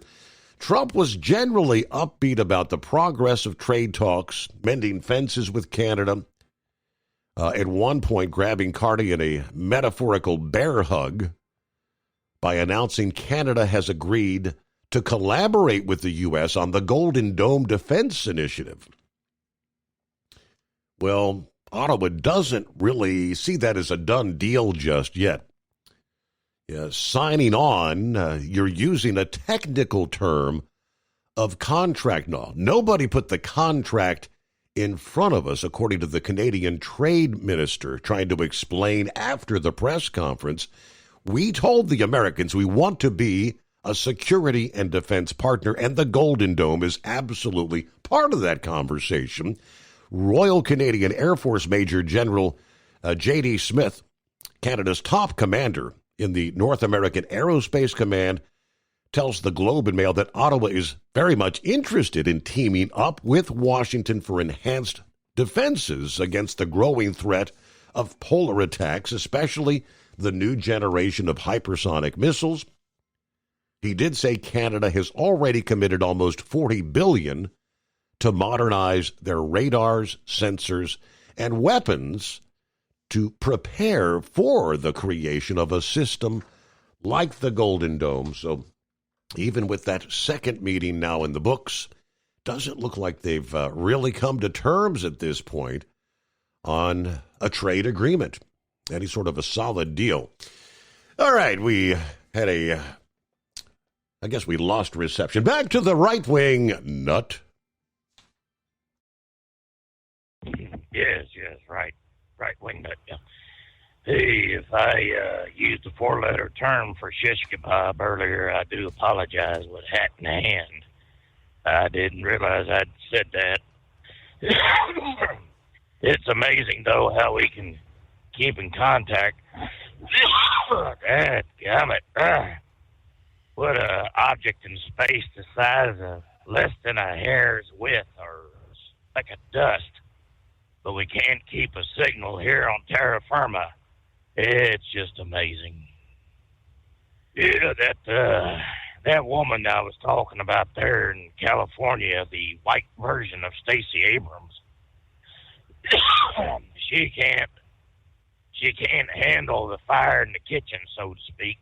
Trump was generally upbeat about the progress of trade talks, mending fences with Canada, at one point grabbing Carney in a metaphorical bear hug by announcing Canada has agreed to collaborate with the U.S. on the Golden Dome Defense Initiative. Well, Ottawa doesn't really see that as a done deal just yet. Signing on, you're using a technical term of contract law. Nobody put the contract in front of us, according to the Canadian Trade Minister, trying to explain after the press conference. We told the Americans we want to be a security and defense partner, and the Golden Dome is absolutely part of that conversation. Royal Canadian Air Force Major General J.D. Smith, Canada's top commander in the North American Aerospace Command, tells the Globe and Mail that Ottawa is very much interested in teaming up with Washington for enhanced defenses against the growing threat of polar attacks, especially the new generation of hypersonic missiles. He did say Canada has already committed almost $40 billion to modernize their radars, sensors, and weapons to prepare for the creation of a system like the Golden Dome. So even with that second meeting now in the books, doesn't look like they've really come to terms at this point on a trade agreement, any sort of a solid deal. All right, we had I guess we lost reception. Back to the right-wing nut. Yes, right-wing nut, yeah. Hey, if I used a four-letter term for shish kebab earlier, I do apologize with hat in hand. I didn't realize I'd said that. It's amazing, though, how we can keep in contact. Dadgummit. What an object in space the size of less than a hair's width or speck of dust. But we can't keep a signal here on terra firma. It's just amazing. Yeah, that woman I was talking about there in California, the white version of Stacey Abrams, she can't handle the fire in the kitchen, so to speak,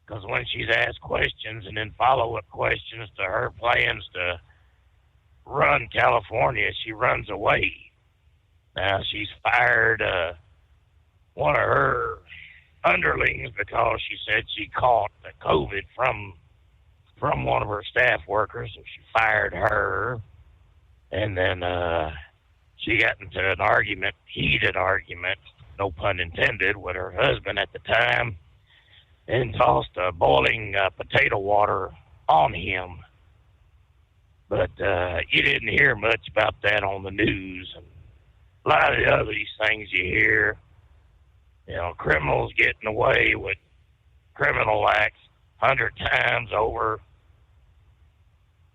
because when she's asked questions and then follow-up questions to her plans to run California, she runs away. Now, she's fired one of her underlings because she said she caught the COVID from one of her staff workers, so she fired her. And then she got into an argument, heated argument, no pun intended, with her husband at the time, and tossed boiling potato water on him. But you didn't hear much about that on the news. And a lot of the other these things you hear, criminals getting away with criminal acts 100 times over.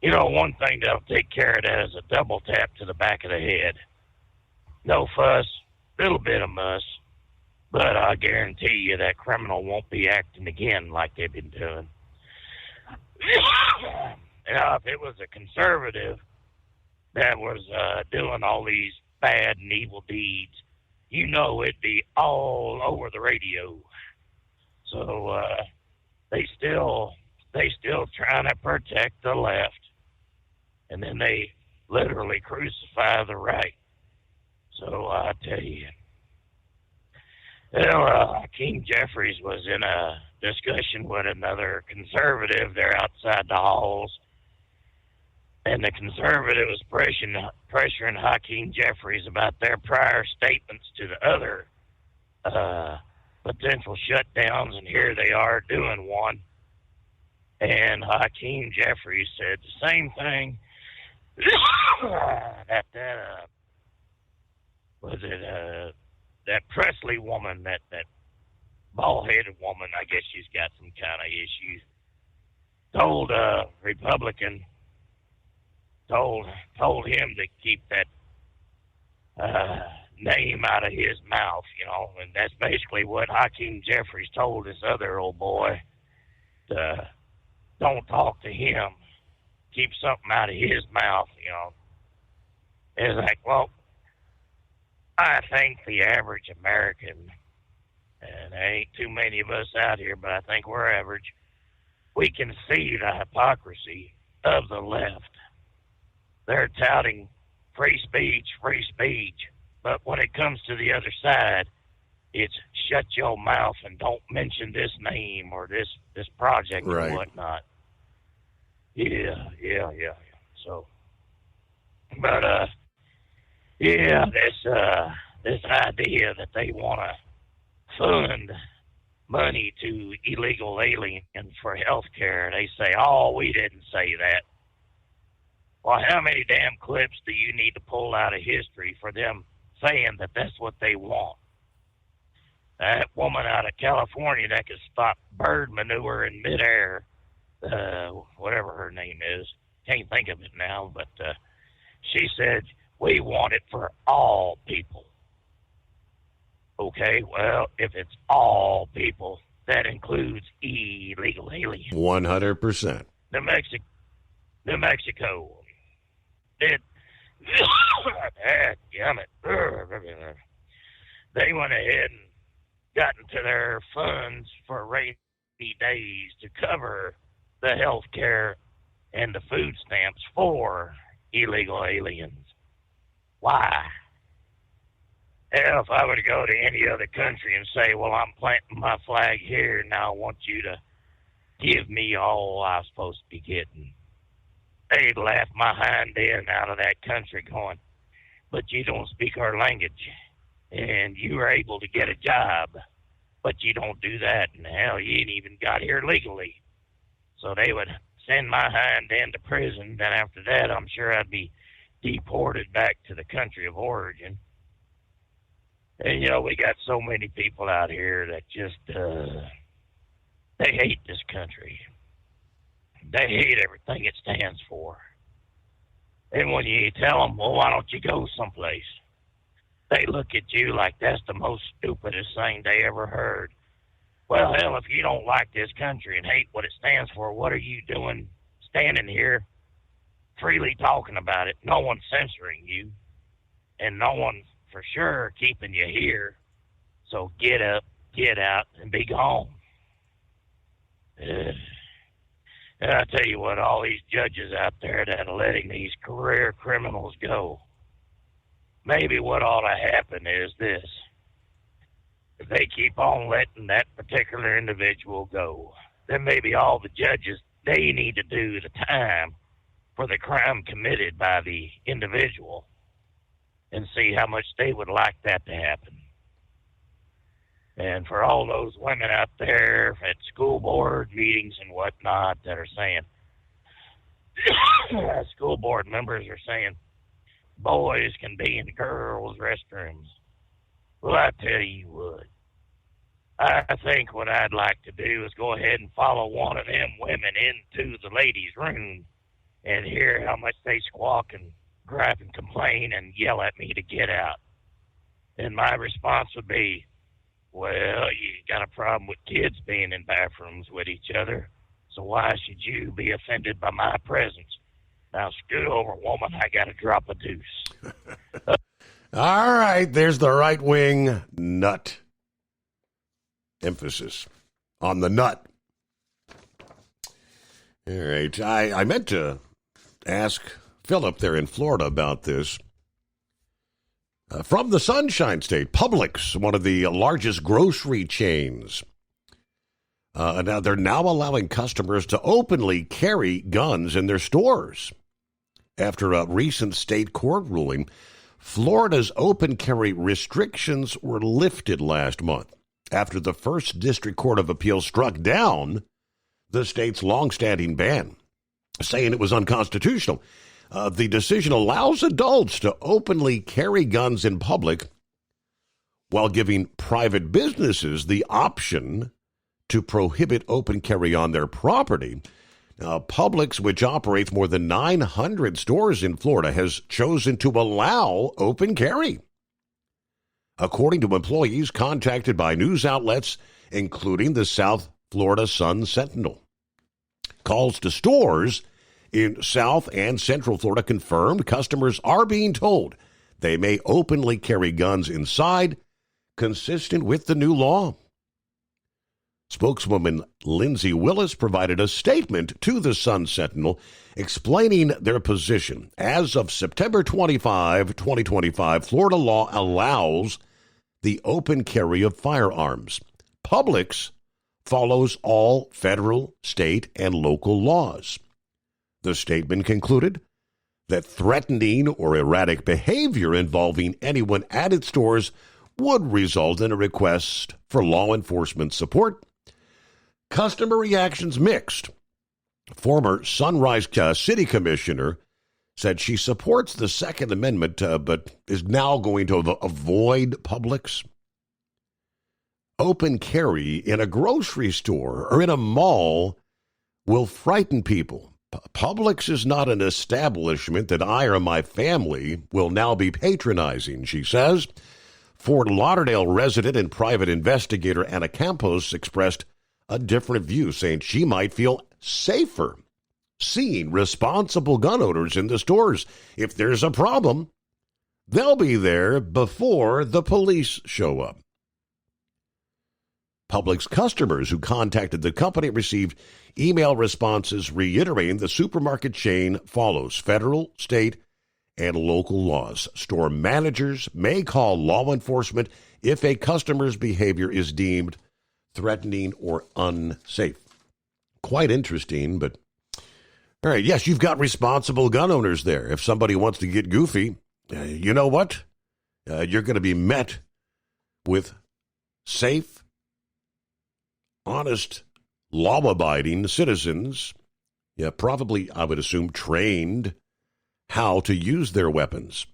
One thing that'll take care of that is a double tap to the back of the head. No fuss, little bit of muss, but I guarantee you that criminal won't be acting again like they've been doing. If it was a conservative that was doing all these bad and evil deeds, it'd be all over the radio. So they still trying to protect the left, and then they literally crucify the right. So I tell you, Hakeem Jeffries was in a discussion with another conservative there outside the halls, and the conservative was pressuring Hakeem Jeffries about their prior statements to the other potential shutdowns, and here they are doing one. And Hakeem Jeffries said the same thing that Presley woman, that bald-headed woman, I guess she's got some kind of issues, told Republican, told him to keep that name out of his mouth, you know, and that's basically what Hakeem Jeffries told this other old boy, to don't talk to him, keep something out of his mouth, you know. It's like, well, I think the average American, and there ain't too many of us out here, but I think we're average, we can see the hypocrisy of the left. They're touting free speech, but when it comes to the other side, it's shut your mouth and don't mention this name or this project right. or whatnot. Yeah. So, but this idea that they want to fund money to illegal aliens for health care, they say, oh, we didn't say that. Well, how many damn clips do you need to pull out of history for them saying that that's what they want? That woman out of California that could stop bird manure in midair, whatever her name is, can't think of it now, but she said, we want it for all people. Okay, well, if it's all people, that includes illegal aliens. 100%. New Mexico. They went ahead and got into their funds for rainy days to cover the health care and the food stamps for illegal aliens. Why? Hell, if I were to go to any other country and say, well, I'm planting my flag here, now I want you to give me all I'm supposed to be getting, they'd laugh my hind end out of that country going, but you don't speak our language, and you are able to get a job, but you don't do that, and hell, you ain't even got here legally. So they would send my hind end to prison, then after that, I'm sure I'd be deported back to the country of origin. And, you know, we got so many people out here that just, they hate this country. They hate everything it stands for. And when you tell them, well, why don't you go someplace? They look at you like that's the most stupidest thing they ever heard. Well, hell, if you don't like this country and hate what it stands for, what are you doing standing here freely talking about it? No one's censoring you, and no one for sure keeping you here. So get up, get out, and be gone. And I tell you what, all these judges out there that are letting these career criminals go, maybe what ought to happen is this. If they keep on letting that particular individual go, then maybe all the judges, they need to do the time for the crime committed by the individual and see how much they would like that to happen. And for all those women out there at school board meetings and whatnot that are saying, school board members are saying, boys can be in girls' restrooms. Well, I tell you what, I think what I'd like to do is go ahead and follow one of them women into the ladies' room and hear how much they squawk and gripe and complain and yell at me to get out. And my response would be, well, you got a problem with kids being in bathrooms with each other, so why should you be offended by my presence? Now scoot over, woman, I got to drop a deuce. All right, there's the right-wing nut. Emphasis on the nut. All right, I meant to ask Philip there in Florida about this. From the Sunshine State, Publix, one of the largest grocery chains. Now they're now allowing customers to openly carry guns in their stores. After a recent state court ruling, Florida's open carry restrictions were lifted last month after the First District Court of Appeals struck down the state's longstanding ban, saying it was unconstitutional. The decision allows adults to openly carry guns in public while giving private businesses the option to prohibit open carry on their property. Now, Publix, which operates more than 900 stores in Florida, has chosen to allow open carry. According to employees contacted by news outlets, including the South Florida Sun-Sentinel. Calls to stores in South and Central Florida confirmed customers are being told they may openly carry guns inside, consistent with the new law. Spokeswoman Lindsay Willis provided a statement to the Sun-Sentinel explaining their position. As of September 25, 2025, Florida law allows the open carry of firearms. Publix follows all federal, state, and local laws. The statement concluded that threatening or erratic behavior involving anyone at its stores would result in a request for law enforcement support. Customer reactions mixed. Former Sunrise City Commissioner said she supports the Second Amendment, but is now going to avoid Publix. Open carry in a grocery store or in a mall will frighten people. Publix is not an establishment that I or my family will now be patronizing, she says. Fort Lauderdale resident and private investigator Anna Campos expressed a different view, saying she might feel safer seeing responsible gun owners in the stores. If there's a problem, they'll be there before the police show up. Publix customers who contacted the company received email responses reiterating the supermarket chain follows federal, state, and local laws. Store managers may call law enforcement if a customer's behavior is deemed threatening or unsafe. Quite interesting, but all right, yes, you've got responsible gun owners there. If somebody wants to get goofy, you know what? You're going to be met with safe, honest, law-abiding citizens, probably, I would assume, trained how to use their weapons.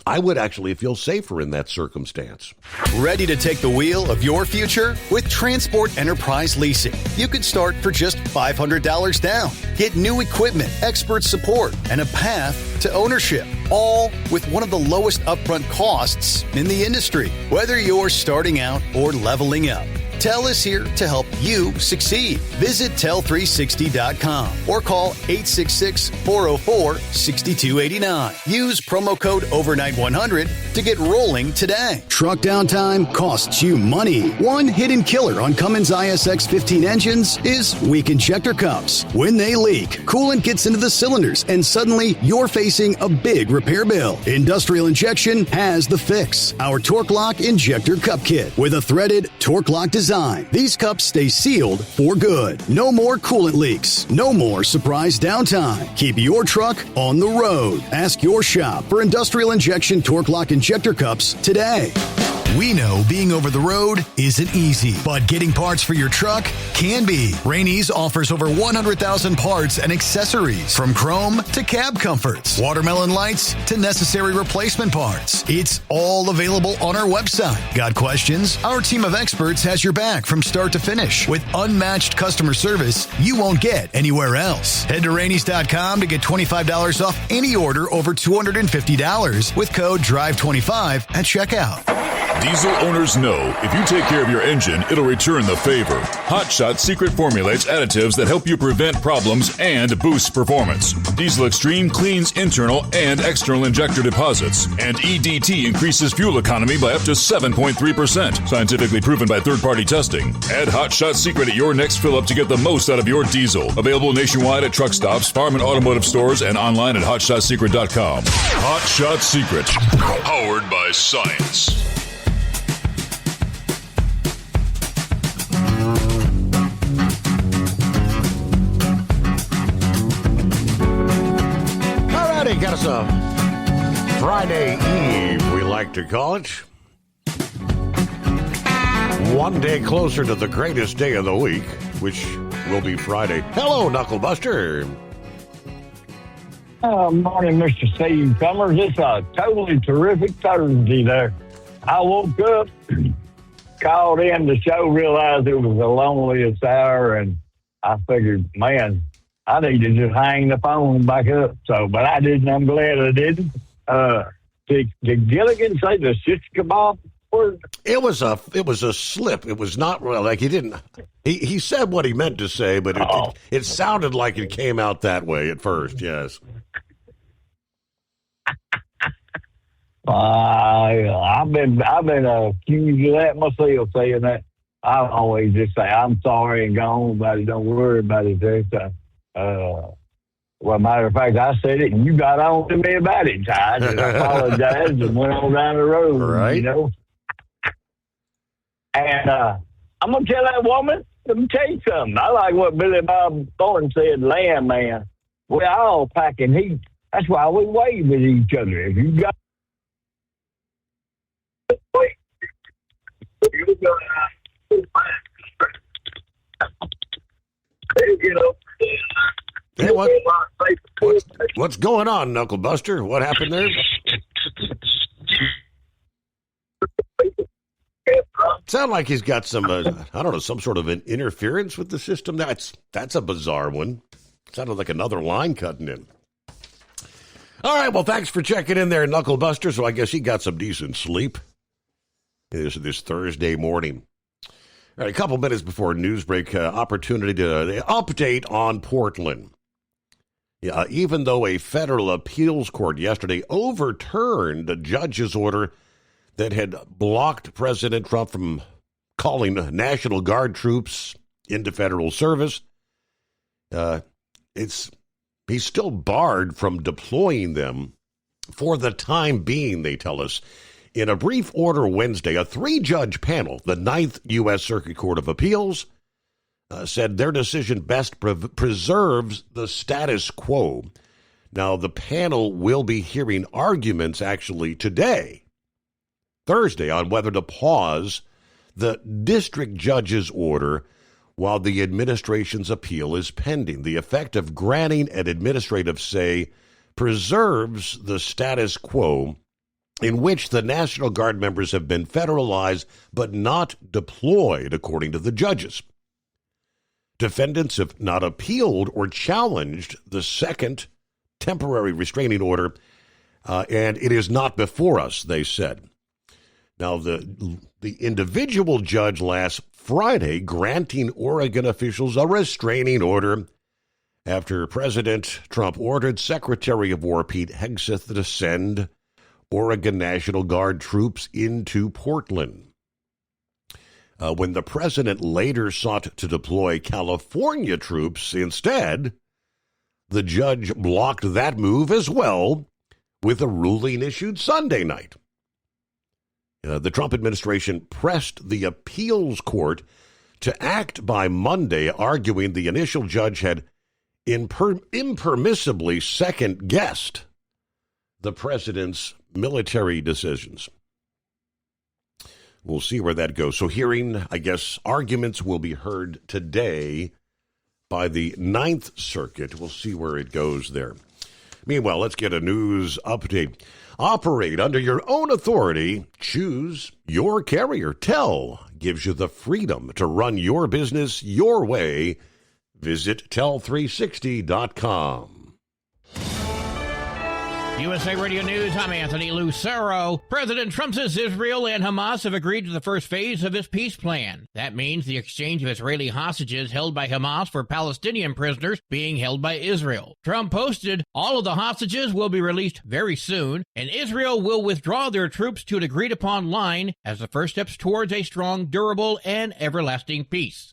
I would actually feel safer in that circumstance. Ready to take the wheel of your future? With Transport Enterprise Leasing, you could start for just $500 down. Get new equipment, expert support, and a path to ownership, all with one of the lowest upfront costs in the industry. Whether you're starting out or leveling up, TEL is here to help you succeed. Visit tel360.com or call 866-404-6289. Use promo code OVERNIGHT100 to get rolling today. Truck downtime costs you money. One hidden killer on Cummins ISX 15 engines is weak injector cups. When they leak, coolant gets into the cylinders and suddenly you're facing a big repair bill. Industrial Injection has the fix. Our Torque Lock Injector Cup Kit with a threaded Torque Lock design. These cups stay sealed for good. No more coolant leaks. No more surprise downtime. Keep your truck on the road. Ask your shop for Industrial Injection Torque Lock Injector Cups today. We know being over the road isn't easy, but getting parts for your truck can be. Rainey's offers over 100,000 parts and accessories, from chrome to cab comforts, watermelon lights to necessary replacement parts. It's all available on our website. Got questions? Our team of experts has your back from start to finish with unmatched customer service you won't get anywhere else. Head to Rainey's.com to get $25 off any order over $250 with code DRIVE25 at checkout. Diesel owners know if you take care of your engine, it'll return the favor. Hot Shot secret formulates additives that help you prevent problems and boost performance. Diesel Extreme cleans internal and external injector deposits, and EDT increases fuel economy by up to 7.3%. Scientifically proven by third-party testing. Add Hot Shot secret at your next fill-up to get the most out of your diesel. Available nationwide at truck stops, farm and automotive stores, and online at hotshotsecret.com. Hot Shot Secret. Powered by science. Got us a Friday Eve, we like to call it. One day closer to the greatest day of the week, which will be Friday. Hello, Knucklebuster. Morning, Mr. Steve Summers. It's a totally terrific Thursday there. I woke up, called in the show, realized it was the loneliest hour, and I figured, man, I need to just hang the phone back up. But I didn't. I'm glad I didn't. Did Gilligan say the shish kebab word? It was a slip. It was not like he didn't. He said what he meant to say, but it sounded like it came out that way at first. Yes. I've been accused of that myself, saying that. I always just say I'm sorry and gone about it. Don't worry about it. Well, matter of fact, I said it and you got on to me about it, Ty. And I apologized and went on down the road. Right. You know. And I'm gonna tell that woman. Let me tell you something. I like what Billy Bob Thornton said. Land man, we're all packing heat. That's why we wave at each other. If you got Hey, what's going on, Knuckle Buster? What happened there? Sound like he's got some, I don't know, some sort of an interference with the system. That's a bizarre one. Sounded like another line cutting in. All right, well, thanks for checking in there, Knuckle Buster. So I guess he got some decent sleep this Thursday morning. All right, a couple minutes before news break, opportunity to update on Portland. Yeah, even though a federal appeals court yesterday overturned a judge's order that had blocked President Trump from calling National Guard troops into federal service, he's still barred from deploying them for the time being, they tell us. In a brief order Wednesday, a 3-judge panel, the 9th U.S. Circuit Court of Appeals, said their decision best preserves the status quo. Now, the panel will be hearing arguments actually today, Thursday, on whether to pause the district judge's order while the administration's appeal is pending. The effect of granting an administrative stay preserves the status quo in which the National Guard members have been federalized but not deployed, according to the judges. Defendants have not appealed or challenged the second temporary restraining order, and it is not before us, they said. Now, the individual judge last Friday granting Oregon officials a restraining order after President Trump ordered Secretary of War Pete Hegseth to send Oregon National Guard troops into Portland. When the president later sought to deploy California troops instead, the judge blocked that move as well with a ruling issued Sunday night. The Trump administration pressed the appeals court to act by Monday, arguing the initial judge had impermissibly second-guessed the president's military decisions. We'll see where that goes. So arguments will be heard today by the 9th Circuit. We'll see where it goes there. Meanwhile, let's get a news update. Operate under your own authority. Choose your carrier. Tel gives you the freedom to run your business your way. Visit tel360.com. USA Radio News, I'm Anthony Lucero. President Trump says Israel and Hamas have agreed to the first phase of his peace plan. That means the exchange of Israeli hostages held by Hamas for Palestinian prisoners being held by Israel. Trump posted, all of the hostages will be released very soon, and Israel will withdraw their troops to an agreed-upon line as the first steps towards a strong, durable, and everlasting peace.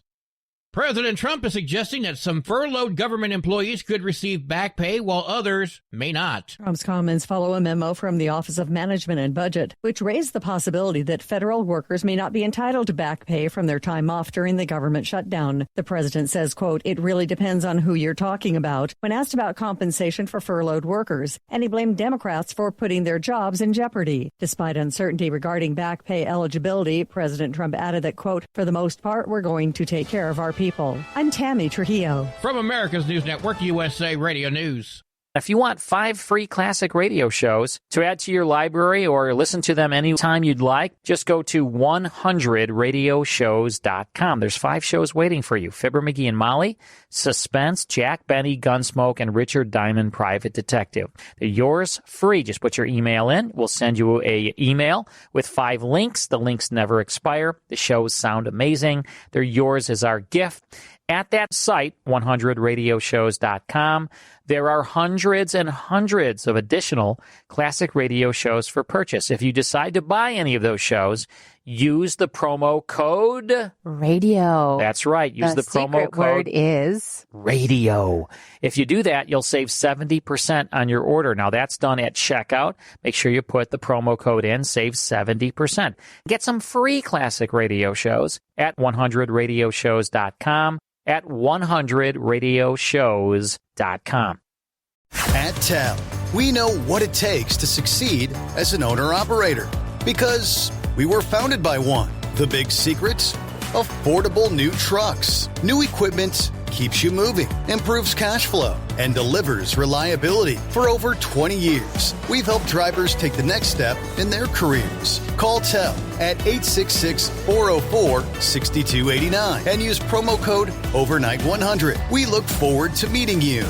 President Trump is suggesting that some furloughed government employees could receive back pay while others may not. Trump's comments follow a memo from the Office of Management and Budget, which raised the possibility that federal workers may not be entitled to back pay from their time off during the government shutdown. The president says, quote, it really depends on who you're talking about, when asked about compensation for furloughed workers, and he blamed Democrats for putting their jobs in jeopardy. Despite uncertainty regarding back pay eligibility, President Trump added that, quote, for the most part, we're going to take care of our people. I'm Tammy Trujillo. From America's News Network, USA Radio News. If you want 5 free classic radio shows to add to your library or listen to them anytime you'd like, just go to 100radioshows.com. There's 5 shows waiting for you. Fibber, McGee, and Molly, Suspense, Jack Benny, Gunsmoke, and Richard Diamond, Private Detective. They're yours free. Just put your email in. We'll send you an email with 5 links. The links never expire. The shows sound amazing. They're yours as our gift. At that site, 100radioshows.com, there are hundreds and hundreds of additional classic radio shows for purchase. If you decide to buy any of those shows, use the promo code radio. That's right. Use the promo secret code word is radio. If you do that, you'll save 70% on your order. Now, that's done at checkout. Make sure you put the promo code in, save 70%. Get some free classic radio shows at 100radioshows.com, at 100radioshows.com. At TEL, we know what it takes to succeed as an owner-operator because we were founded by one. The big secret? Affordable new trucks. New equipment keeps you moving, improves cash flow, and delivers reliability. For over 20 years, we've helped drivers take the next step in their careers. Call TEL at 866-404-6289 and use promo code OVERNIGHT100. We look forward to meeting you.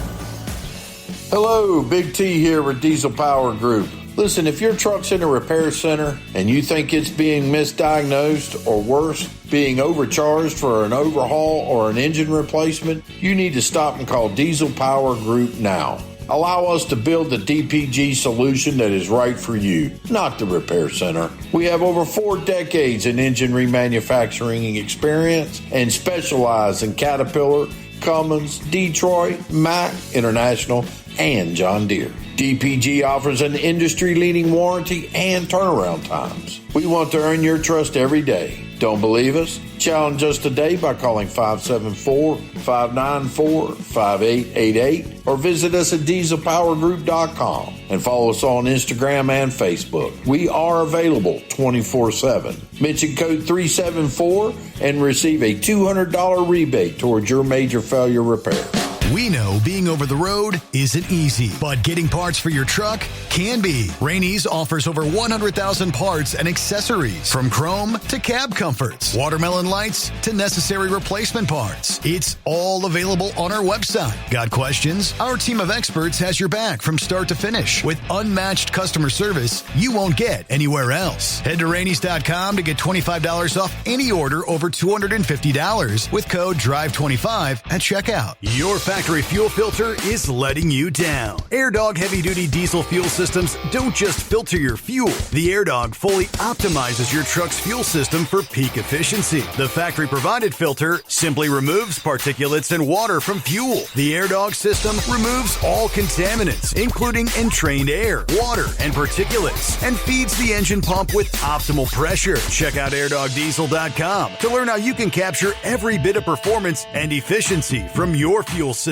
Hello, Big T here with Diesel Power Group. Listen, if your truck's in a repair center and you think it's being misdiagnosed or worse, being overcharged for an overhaul or an engine replacement, you need to stop and call Diesel Power Group now. Allow us to build the DPG solution that is right for you, not the repair center. We have over 4 decades in engine remanufacturing experience and specialize in Caterpillar, Cummins, Detroit, Mack, International, and John Deere. DPG offers an industry-leading warranty and turnaround times. We want to earn your trust every day. Don't believe us? Challenge us today by calling 574-594-5888 or visit us at dieselpowergroup.com and follow us on Instagram and Facebook. We are available 24/7. Mention code 374 and receive a $200 rebate towards your major failure repair. We know being over the road isn't easy, but getting parts for your truck can be. Rainey's offers over 100,000 parts and accessories, from chrome to cab comforts, watermelon lights to necessary replacement parts. It's all available on our website. Got questions? Our team of experts has your back from start to finish with unmatched customer service you won't get anywhere else. Head to Rainey's.com to get $25 off any order over $250 with code DRIVE25 at checkout. Your factory fuel filter is letting you down. AirDog heavy-duty diesel fuel systems don't just filter your fuel. The AirDog fully optimizes your truck's fuel system for peak efficiency. The factory-provided filter simply removes particulates and water from fuel. The AirDog system removes all contaminants, including entrained air, water, and particulates, and feeds the engine pump with optimal pressure. Check out AirDogDiesel.com to learn how you can capture every bit of performance and efficiency from your fuel system.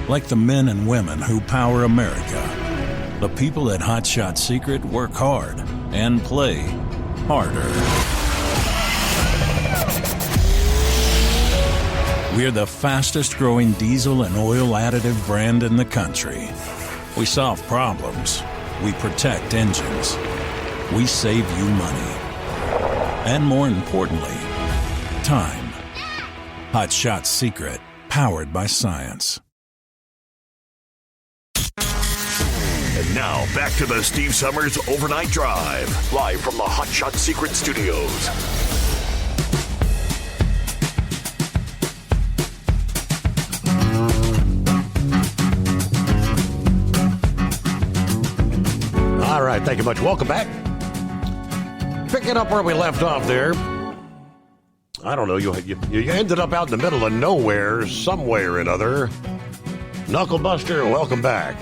Like the men and women who power America, the people at Hot Shot Secret work hard and play harder. We're the fastest growing diesel and oil additive brand in the country. We solve problems. We protect engines. We save you money. And more importantly, time. Hot Shot Secret. Powered by science. And now, back to the Steve Summers Overnight Drive, live from the Hot Shot Secret Studios. All right, thank you much. Welcome back. Picking up where we left off there. I don't know, you ended up out in the middle of nowhere, some way or another. Knucklebuster, welcome back.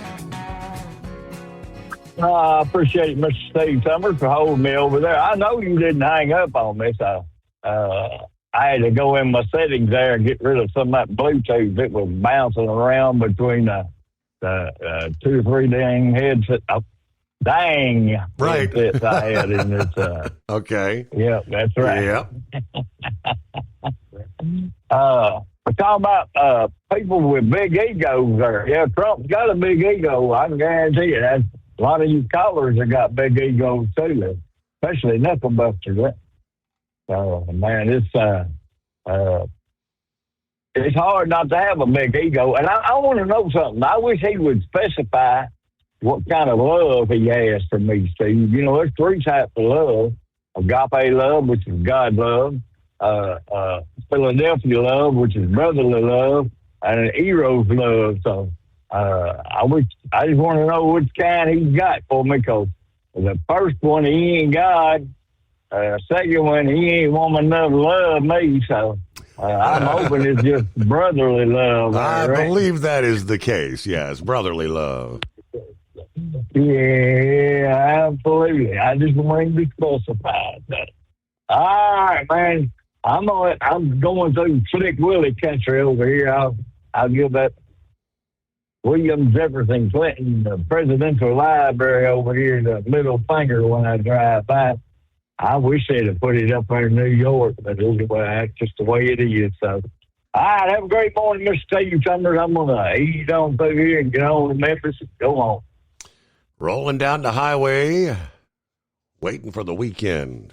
I appreciate it, Mr. Steve Summers, for holding me over there. I know you didn't hang up on me, so I had to go in my settings there and get rid of some of that Bluetooth that was bouncing around between the 2 or 3 dang headsets. Dang. Right. Headsets I had in this. Okay. Yep, that's right. Yep. We're talking about people with big egos there. Yeah, Trump's got a big ego. I can guarantee you that. A lot of you callers have got big egos too, especially knuckle busters. So, man, it's hard not to have a big ego. And I want to know something. I wish he would specify what kind of love he has for me, Steve. You know, there's three types of love. Agape love, which is God love. Philadelphia love, which is brotherly love. And an Eros love. So I just want to know which kind he's got for me, because the first one, he ain't God. Second one, he ain't woman enough to love me. So I'm hoping it's just brotherly love. I believe that is the case. Yes, brotherly love. Yeah, absolutely. I just wanted to specify that. All right, man. I'm going through Slick Willie country over here. I'll give that William Jefferson Clinton, the presidential library over here, the middle finger when I drive by. I wish they'd have put it up there in New York, but that's just the way it is. So, all right, have a great morning, Mr. Steve Summers. I'm going to ease on through here and get on to Memphis and go on. Rolling down the highway, waiting for the weekend.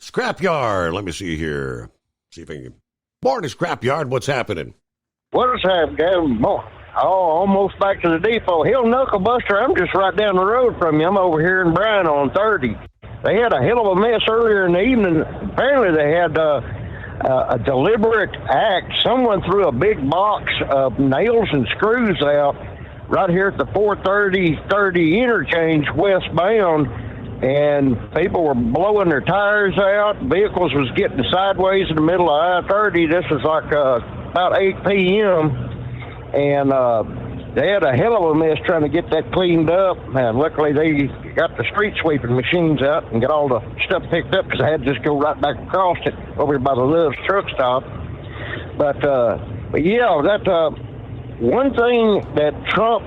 Scrapyard, let me see here. See if I can. Morning, Scrapyard, what's happening? What is happening, Gavin? Almost back to the depot. Hill Knucklebuster, I'm just right down the road from you. I'm over here in Bryan on 30. They had a hell of a mess earlier in the evening. Apparently they had a deliberate act. Someone threw a big box of nails and screws out right here at the 430 interchange westbound, and people were blowing their tires out. Vehicles was getting sideways in the middle of I-30. This was like about 8 p.m., and they had a hell of a mess trying to get that cleaned up. And luckily they got the street sweeping machines out and got all the stuff picked up, because I had to just go right back across it over by the Love's truck stop. But yeah, that one thing that Trump,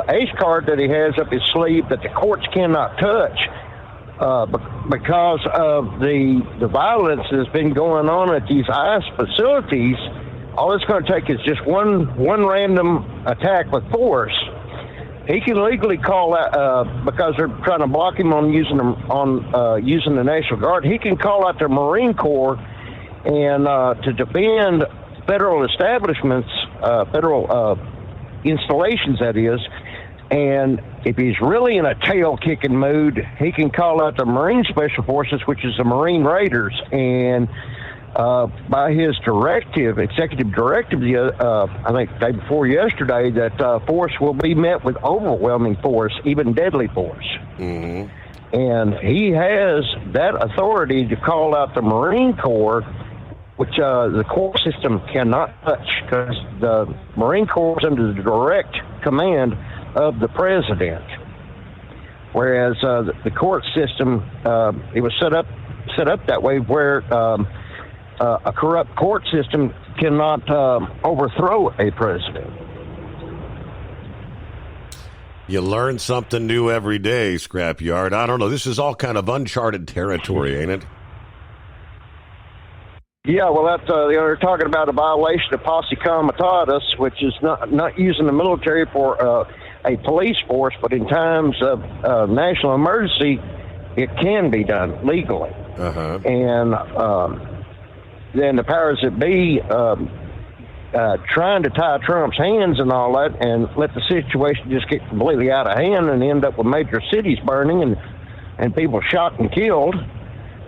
ace card that he has up his sleeve that the courts cannot touch, because of the violence that's been going on at these ICE facilities. All it's going to take is just one random attack with force. He can legally call that, because they're trying to block him on using the National Guard. He can call out the Marine Corps and to defend federal establishments, federal installations, that is. And if he's really in a tail-kicking mood, he can call out the Marine Special Forces, which is the Marine Raiders, and by his executive directive, I think the day before yesterday, that force will be met with overwhelming force, even deadly force. Mm-hmm. And he has that authority to call out the Marine Corps, which the court system cannot touch, because the Marine Corps is under the direct command of the president. Whereas the court system, it was set up that way, where a corrupt court system cannot overthrow a president. You learn something new every day, Scrapyard. I don't know. This is all kind of uncharted territory, ain't it? Yeah, well, that's they're talking about a violation of posse comitatus, which is not using the military for a police force, but in times of national emergency, it can be done legally. Uh-huh. And then the powers that be trying to tie Trump's hands and all that, and let the situation just get completely out of hand and end up with major cities burning and people shot and killed.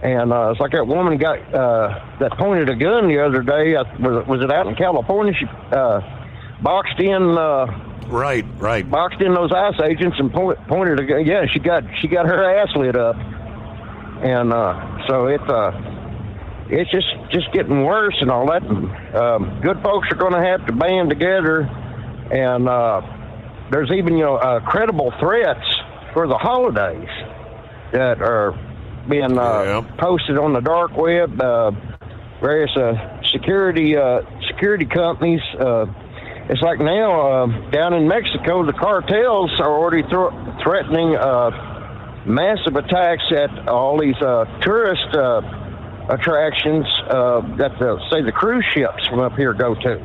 And it's like that woman got that pointed a gun the other day. Was it out in California? She boxed in. Right. Boxed in those ICE agents and pointed a gun. Yeah, she got her ass lit up. And so it's just getting worse and all that. And, good folks are going to have to band together. And there's even credible threats for the holidays that are being posted on the dark web. Various security companies. It's like now down in Mexico, the cartels are already threatening massive attacks at all these tourist attractions that the cruise ships from up here go to.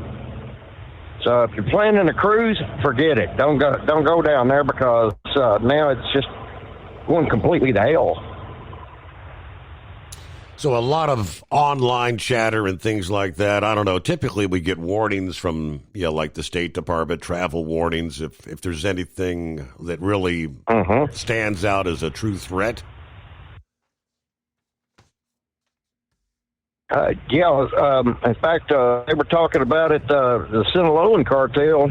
So if you're planning a cruise, forget it. Don't go down there because now it's just going completely to hell. So a lot of online chatter and things like that. I don't know. Typically, we get warnings from, like the State Department, travel warnings, if there's anything that really stands out as a true threat. In fact, they were talking about it. The Sinaloan cartel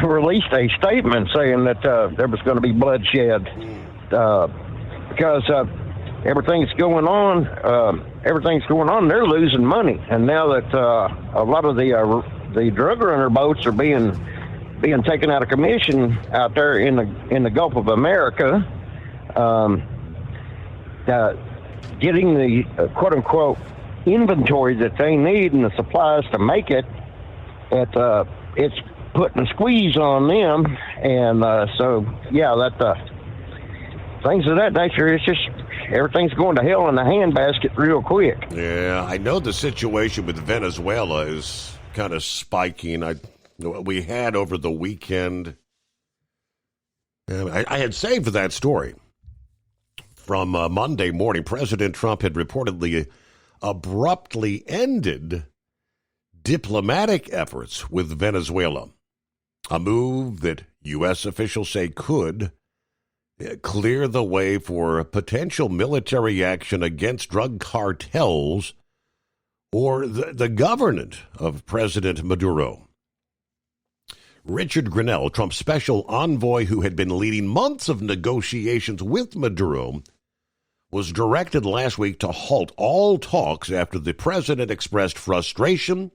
released a statement saying that there was going to be bloodshed because everything's going on. They're losing money, and now that a lot of the drug runner boats are being taken out of commission out there in the Gulf of America, getting the quote unquote inventory that they need and the supplies to make it, it's putting a squeeze on them, and things of that nature. It's just everything's going to hell in a handbasket real quick. Yeah, I know the situation with Venezuela is kind of spiking. We had over the weekend, I had saved that story from Monday morning. President Trump had reportedly abruptly ended diplomatic efforts with Venezuela, a move that U.S. officials say could clear the way for potential military action against drug cartels or the government of President Maduro. Richard Grenell, Trump's special envoy who had been leading months of negotiations with Maduro, was directed last week to halt all talks after the president expressed frustration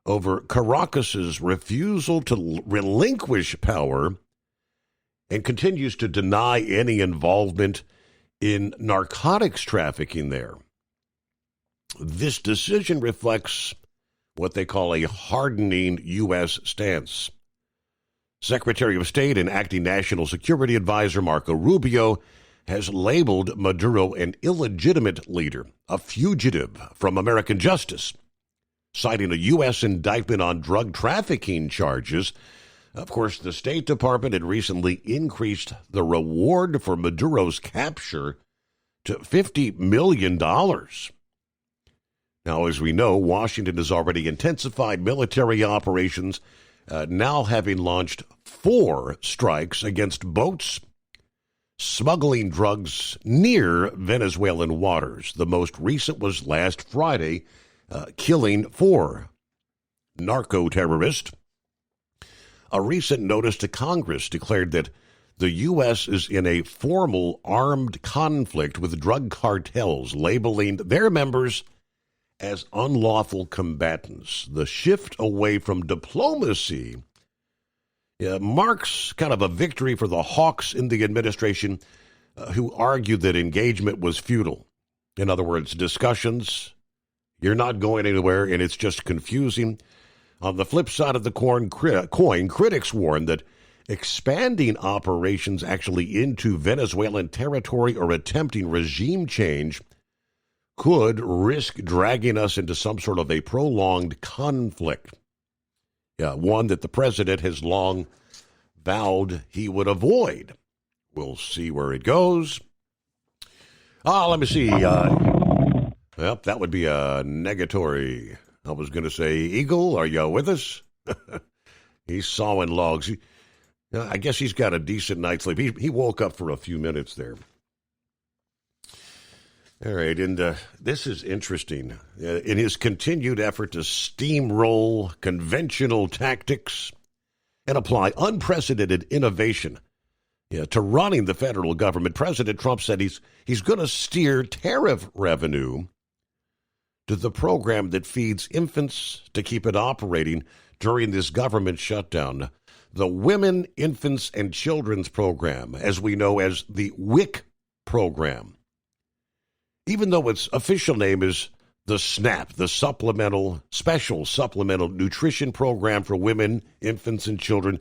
over Caracas's refusal to relinquish power and continues to deny any involvement in narcotics trafficking there. This decision reflects what they call a hardening U.S. stance. Secretary of State and acting National Security Advisor Marco Rubio has labeled Maduro an illegitimate leader, a fugitive from American justice, citing a U.S. indictment on drug trafficking charges. Of course, the State Department had recently increased the reward for Maduro's capture to $50 million. Now, as we know, Washington has already intensified military operations, now having launched 4 strikes against boats smuggling drugs near Venezuelan waters. The most recent was last Friday, killing 4 narco-terrorists. A recent notice to Congress declared that the U.S. is in a formal armed conflict with drug cartels, labeling their members as unlawful combatants. The shift away from diplomacy marks kind of a victory for the hawks in the administration who argued that engagement was futile. In other words, discussions, you're not going anywhere, and it's just confusing. On the flip side of the coin, critics warn that expanding operations actually into Venezuelan territory or attempting regime change could risk dragging us into some sort of a prolonged conflict. One that the president has long vowed he would avoid. We'll see where it goes. Let me see. That would be a negatory. I was going to say, Eagle, are you with us? He's sawing logs. I guess he's got a decent night's sleep. He woke up for a few minutes there. All right, and this is interesting. In his continued effort to steamroll conventional tactics and apply unprecedented innovation to running the federal government, President Trump said he's going to steer tariff revenue to the program that feeds infants to keep it operating during this government shutdown, the Women, Infants, and Children's Program, as we know as the WIC program. Even though its official name is the SNAP, the Special Supplemental Nutrition Program for Women, Infants, and Children,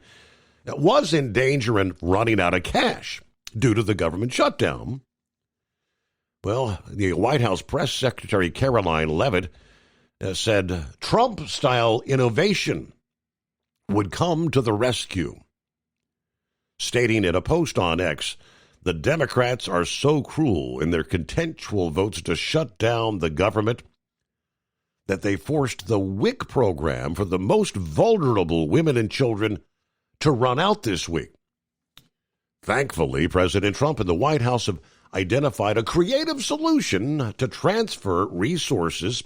it was in danger and running out of cash due to the government shutdown. Well, the White House press secretary Caroline Leavitt said Trump-style innovation would come to the rescue, stating in a post on X, the Democrats are so cruel in their contemptuous votes to shut down the government that they forced the WIC program for the most vulnerable women and children to run out this week. Thankfully, President Trump and the White House have identified a creative solution to transfer resources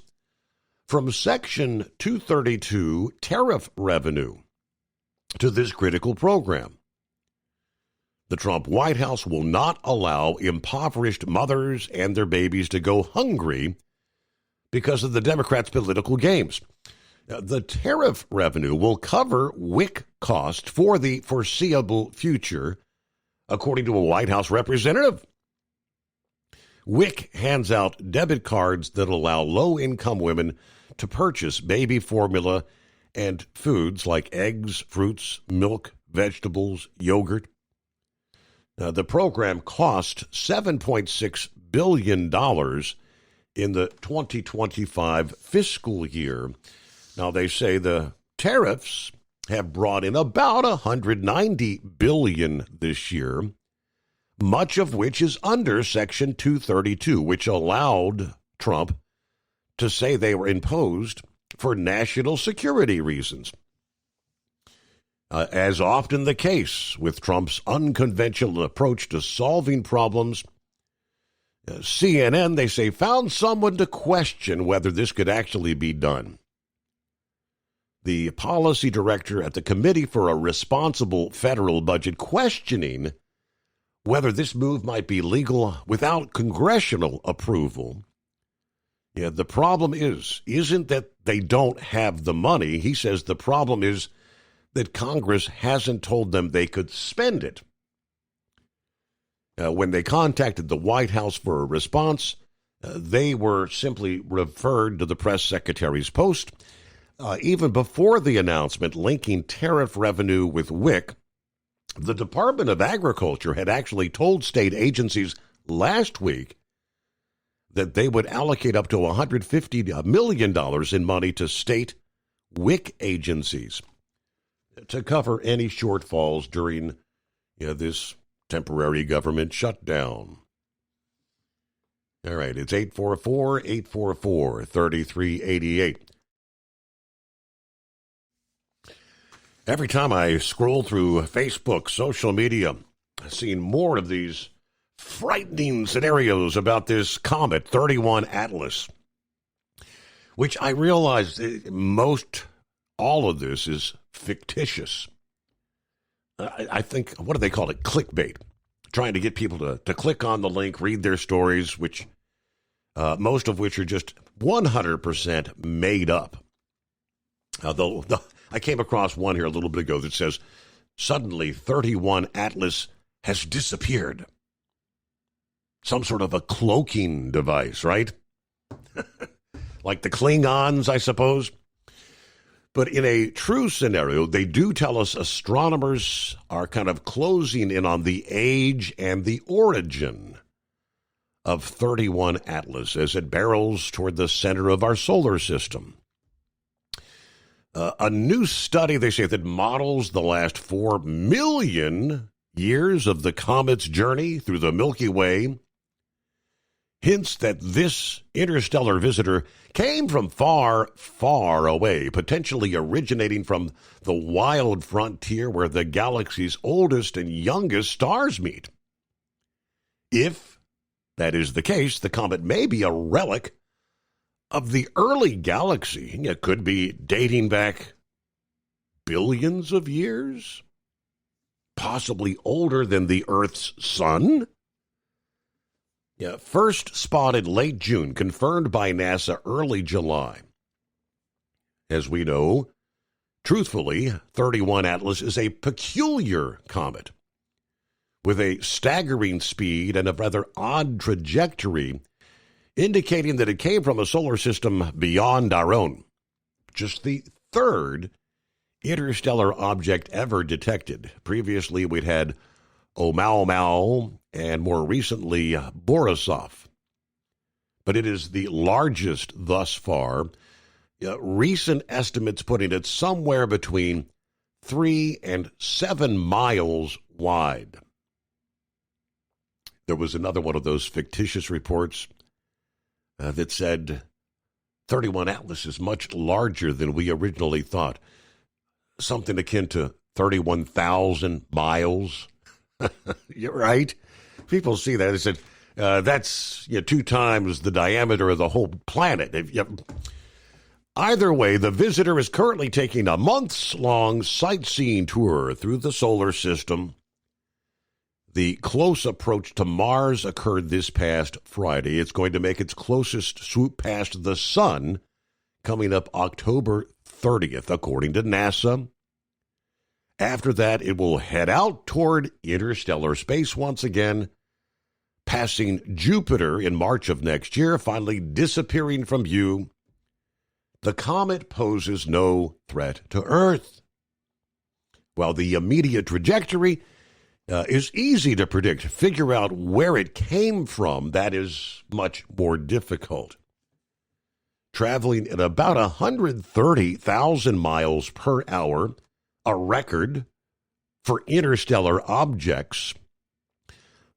from Section 232 tariff revenue to this critical program. The Trump White House will not allow impoverished mothers and their babies to go hungry because of the Democrats' political games. The tariff revenue will cover WIC costs for the foreseeable future, according to a White House representative. WIC hands out debit cards that allow low-income women to purchase baby formula and foods like eggs, fruits, milk, vegetables, yogurt. The program cost $7.6 billion in the 2025 fiscal year. Now, they say the tariffs have brought in about $190 billion this year, much of which is under Section 232, which allowed Trump to say they were imposed for national security reasons. As often the case with Trump's unconventional approach to solving problems, CNN, they say, found someone to question whether this could actually be done. The policy director at the Committee for a Responsible Federal Budget questioning whether this move might be legal without congressional approval. Yeah, the problem isn't that they don't have the money. He says the problem is that Congress hasn't told them they could spend it. When they contacted the White House for a response, they were simply referred to the press secretary's post. Even before the announcement linking tariff revenue with WIC, the Department of Agriculture had actually told state agencies last week that they would allocate up to $150 million in money to state WIC agencies to cover any shortfalls during this temporary government shutdown. All right, it's 844-844-3388. Every time I scroll through Facebook, social media, I've seen more of these frightening scenarios about this comet, 31 Atlas, which I realize all of this is fictitious. I think, what do they call it? Clickbait. Trying to get people to click on the link, read their stories, which most of which are just 100% made up. I came across one here a little bit ago that says, suddenly 31 Atlas has disappeared. Some sort of a cloaking device, right? Like the Klingons, I suppose. But in a true scenario, they do tell us astronomers are kind of closing in on the age and the origin of 31 Atlas as it barrels toward the center of our solar system. A new study, they say, that models the last 4 million years of the comet's journey through the Milky Way hints that this interstellar visitor came from far, far away, potentially originating from the wild frontier where the galaxy's oldest and youngest stars meet. If that is the case, the comet may be a relic of the early galaxy. It could be dating back billions of years, possibly older than the Earth's sun. Yeah, first spotted late June, confirmed by NASA early July. As we know, truthfully, 31 Atlas is a peculiar comet with a staggering speed and a rather odd trajectory, indicating that it came from a solar system beyond our own. Just the third interstellar object ever detected. Previously, we'd had Oumuamua and more recently, Borisov. but it is the largest thus far. Recent estimates putting it somewhere between 3 and 7 miles wide. There was another one of those fictitious reports that said 31 Atlas is much larger than we originally thought. Something akin to 31,000 miles. You're right. People see that. They said, that's 2 times the diameter of the whole planet. Either way, the visitor is currently taking a months-long sightseeing tour through the solar system. The close approach to Mars occurred this past Friday. It's going to make its closest swoop past the sun coming up October 30th, according to NASA. After that, it will head out toward interstellar space once again, passing Jupiter in March of next year, finally disappearing from view. The comet poses no threat to Earth. While the immediate trajectory is easy to predict, figure out where it came from, that is much more difficult. Traveling at about 130,000 miles per hour, a record for interstellar objects,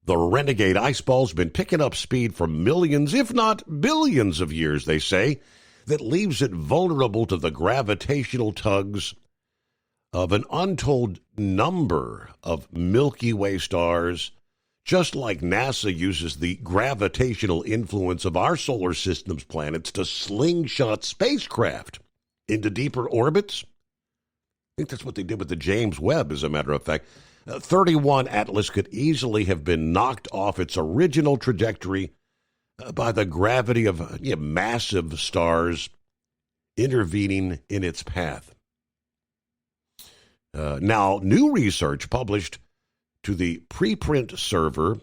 the renegade ice ball's been picking up speed for millions, if not billions of years, they say, that leaves it vulnerable to the gravitational tugs of an untold number of Milky Way stars, just like NASA uses the gravitational influence of our solar system's planets to slingshot spacecraft into deeper orbits. I think that's what they did with the James Webb, as a matter of fact. 31 Atlas could easily have been knocked off its original trajectory by the gravity of massive stars intervening in its path. Now, new research published to the preprint server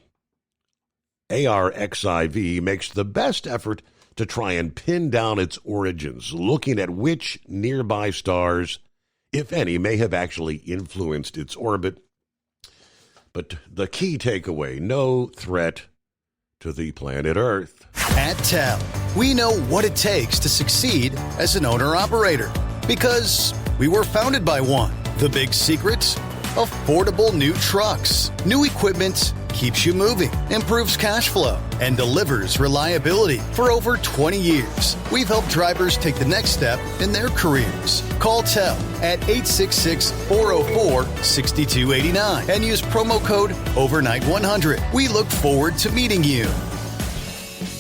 ARXIV makes the best effort to try and pin down its origins, looking at which nearby stars, if any, may have actually influenced its orbit. But the key takeaway, no threat to the planet Earth. At TEL, we know what it takes to succeed as an owner-operator because we were founded by one. The big secret? Affordable new trucks. New equipment keeps you moving, improves cash flow, and delivers reliability. For over 20 years, we've helped drivers take the next step in their careers. Call TEL at 866-404-6289 and use promo code OVERNIGHT100. We look forward to meeting you.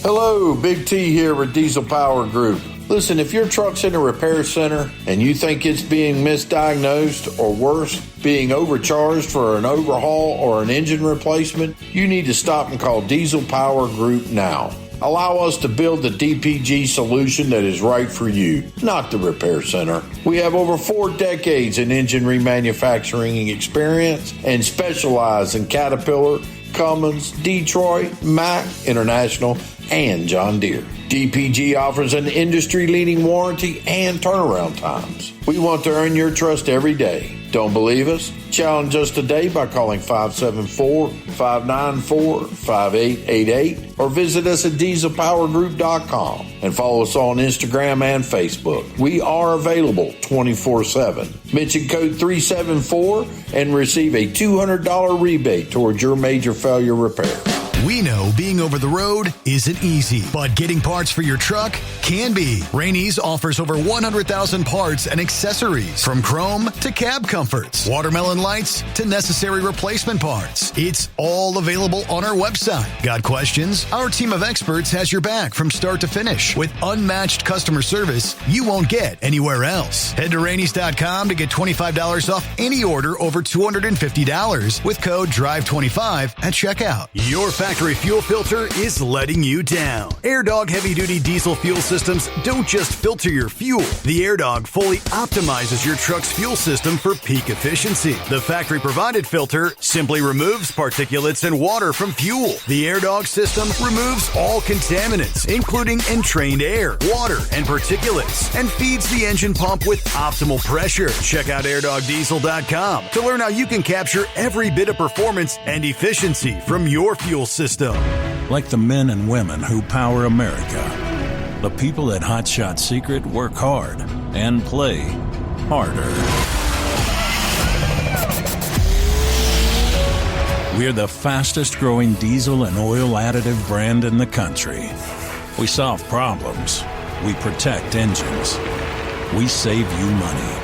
Hello, Big T here with Diesel Power Group. Listen, if your truck's in a repair center and you think it's being misdiagnosed or worse, being overcharged for an overhaul or an engine replacement, you need to stop and call Diesel Power Group now. Allow us to build the DPG solution that is right for you, not the repair center. We have over 4 decades in engine remanufacturing experience and specialize in Caterpillar, Cummins, Detroit, Mack, International, and John Deere. DPG offers an industry-leading warranty and turnaround times. We want to earn your trust every day. Don't believe us? Challenge us today by calling 574-594-5888 or visit us at dieselpowergroup.com and follow us on Instagram and Facebook. We are available 24/7. Mention code 374 and receive a $200 rebate towards your major failure repair. We know being over the road isn't easy, but getting parts for your truck can be. Rainey's offers over 100,000 parts and accessories, from chrome to cab comforts, watermelon lights to necessary replacement parts. It's all available on our website. Got questions? Our team of experts has your back from start to finish with unmatched customer service you won't get anywhere else. Head to Rainey's.com to get $25 off any order over $250 with code DRIVE25 at checkout. Your factory fuel filter is letting you down. AirDog heavy-duty diesel fuel systems don't just filter your fuel. The AirDog fully optimizes your truck's fuel system for peak efficiency. The factory-provided filter simply removes particulates and water from fuel. The AirDog system removes all contaminants, including entrained air, water, and particulates, and feeds the engine pump with optimal pressure. Check out AirDogDiesel.com to learn how you can capture every bit of performance and efficiency from your fuel system. like the men and women who power America. The people at Hot Shot Secret work hard and play harder. We're the fastest growing diesel and oil additive brand in the country. We solve problems. We protect engines. We save you money.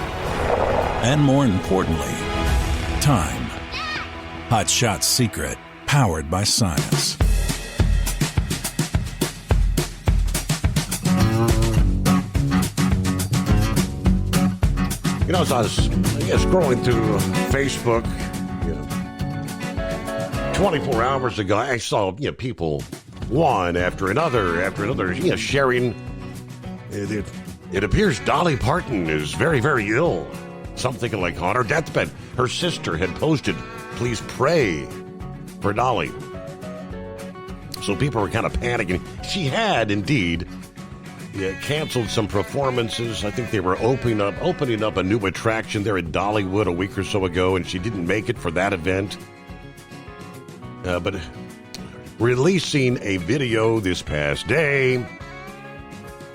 And more importantly, time. Hot Shot Secret, powered by science. You know, as I was, scrolling through Facebook, 24 hours ago, I saw, people one after another, sharing. It appears Dolly Parton is very, very ill. Something like on her deathbed. Her sister had posted, "Please pray for Dolly." So people were kind of panicking. She had indeed canceled some performances. I think they were opening up a new attraction there at Dollywood a week or so ago, and she didn't make it for that event. But releasing a video this past day,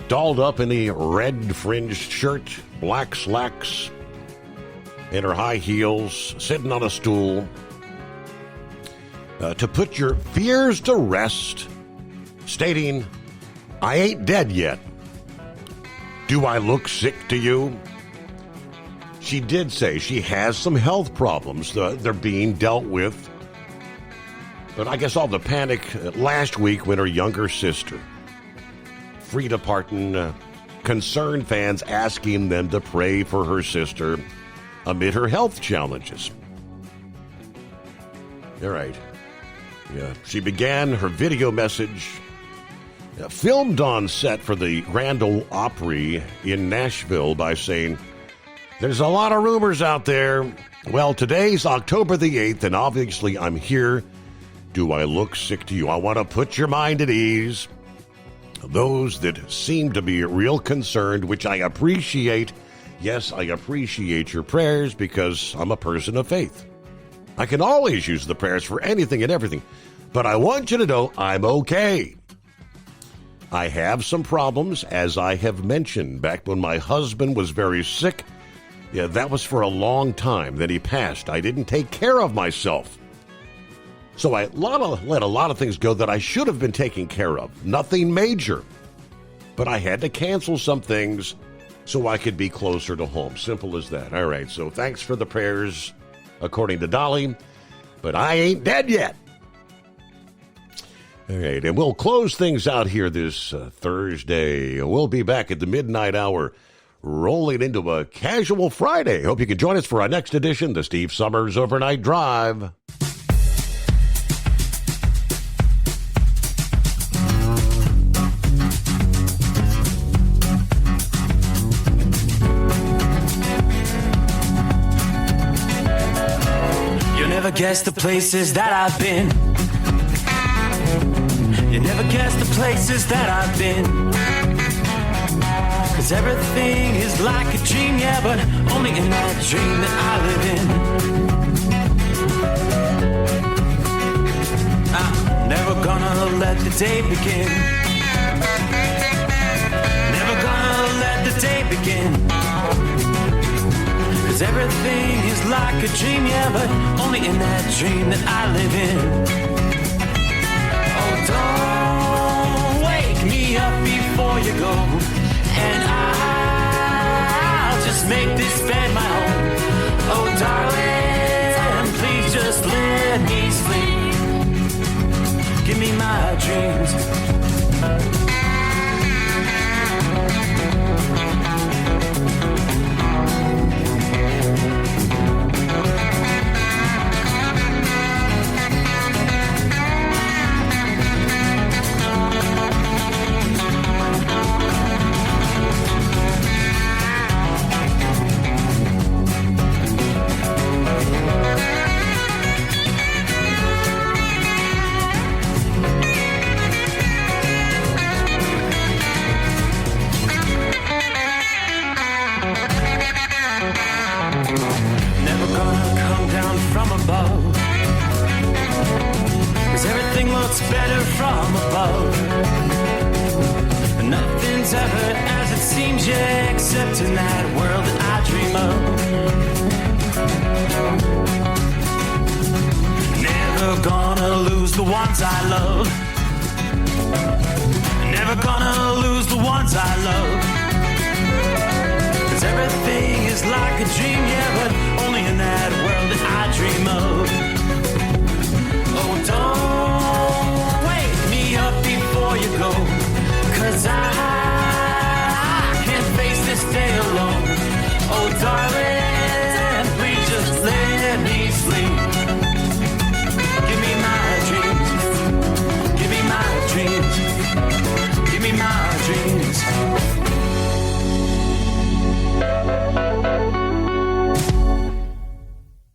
dolled up in a red fringed shirt, black slacks, and her high heels, sitting on a stool, to put your fears to rest, stating, "I ain't dead yet. Do I look sick to you?" She did say she has some health problems. They're being dealt with. But I guess all the panic last week when her younger sister, Frida Parton, concerned fans asking them to pray for her sister amid her health challenges. All right. Yeah, she began her video message, filmed on set for the Grand Ole Opry in Nashville, by saying, "There's a lot of rumors out there. Well, today's October the 8th, and obviously I'm here. Do I look sick to you? I want to put your mind at ease. Those that seem to be real concerned, which I appreciate. Yes, I appreciate your prayers because I'm a person of faith. I can always use the prayers for anything and everything. But I want you to know I'm okay. I have some problems, as I have mentioned, back when my husband was very sick. Yeah, that was for a long time. Then he passed. I didn't take care of myself. So I let a lot of things go that I should have been taking care of. Nothing major. But I had to cancel some things so I could be closer to home. Simple as that. All right, so thanks for the prayers, according to Dolly. But I ain't dead yet. All right, and we'll close things out here this Thursday. We'll be back at the midnight hour, rolling into a casual Friday. Hope you can join us for our next edition, the Steve Summers Overnight Drive. You never guess the places that I've been. You never guess the places that I've been. 'Cause everything is like a dream, yeah, but only in that dream that I live in. I'm never gonna let the day begin. Never gonna let the day begin. 'Cause everything is like a dream, yeah, but only in that dream that I live in. Don't wake me up before you go, and I'll just make this bed my home. Oh, darling, please just let me sleep. Give me my dreams. change, except in that world that I dream of. Never gonna lose the ones I love. Never gonna lose the ones I love. 'Cause everything is like a dream, yeah, but only in that world that I dream of. Oh, don't wake me up before you go, 'cause I can't face this day alone. Oh, darling.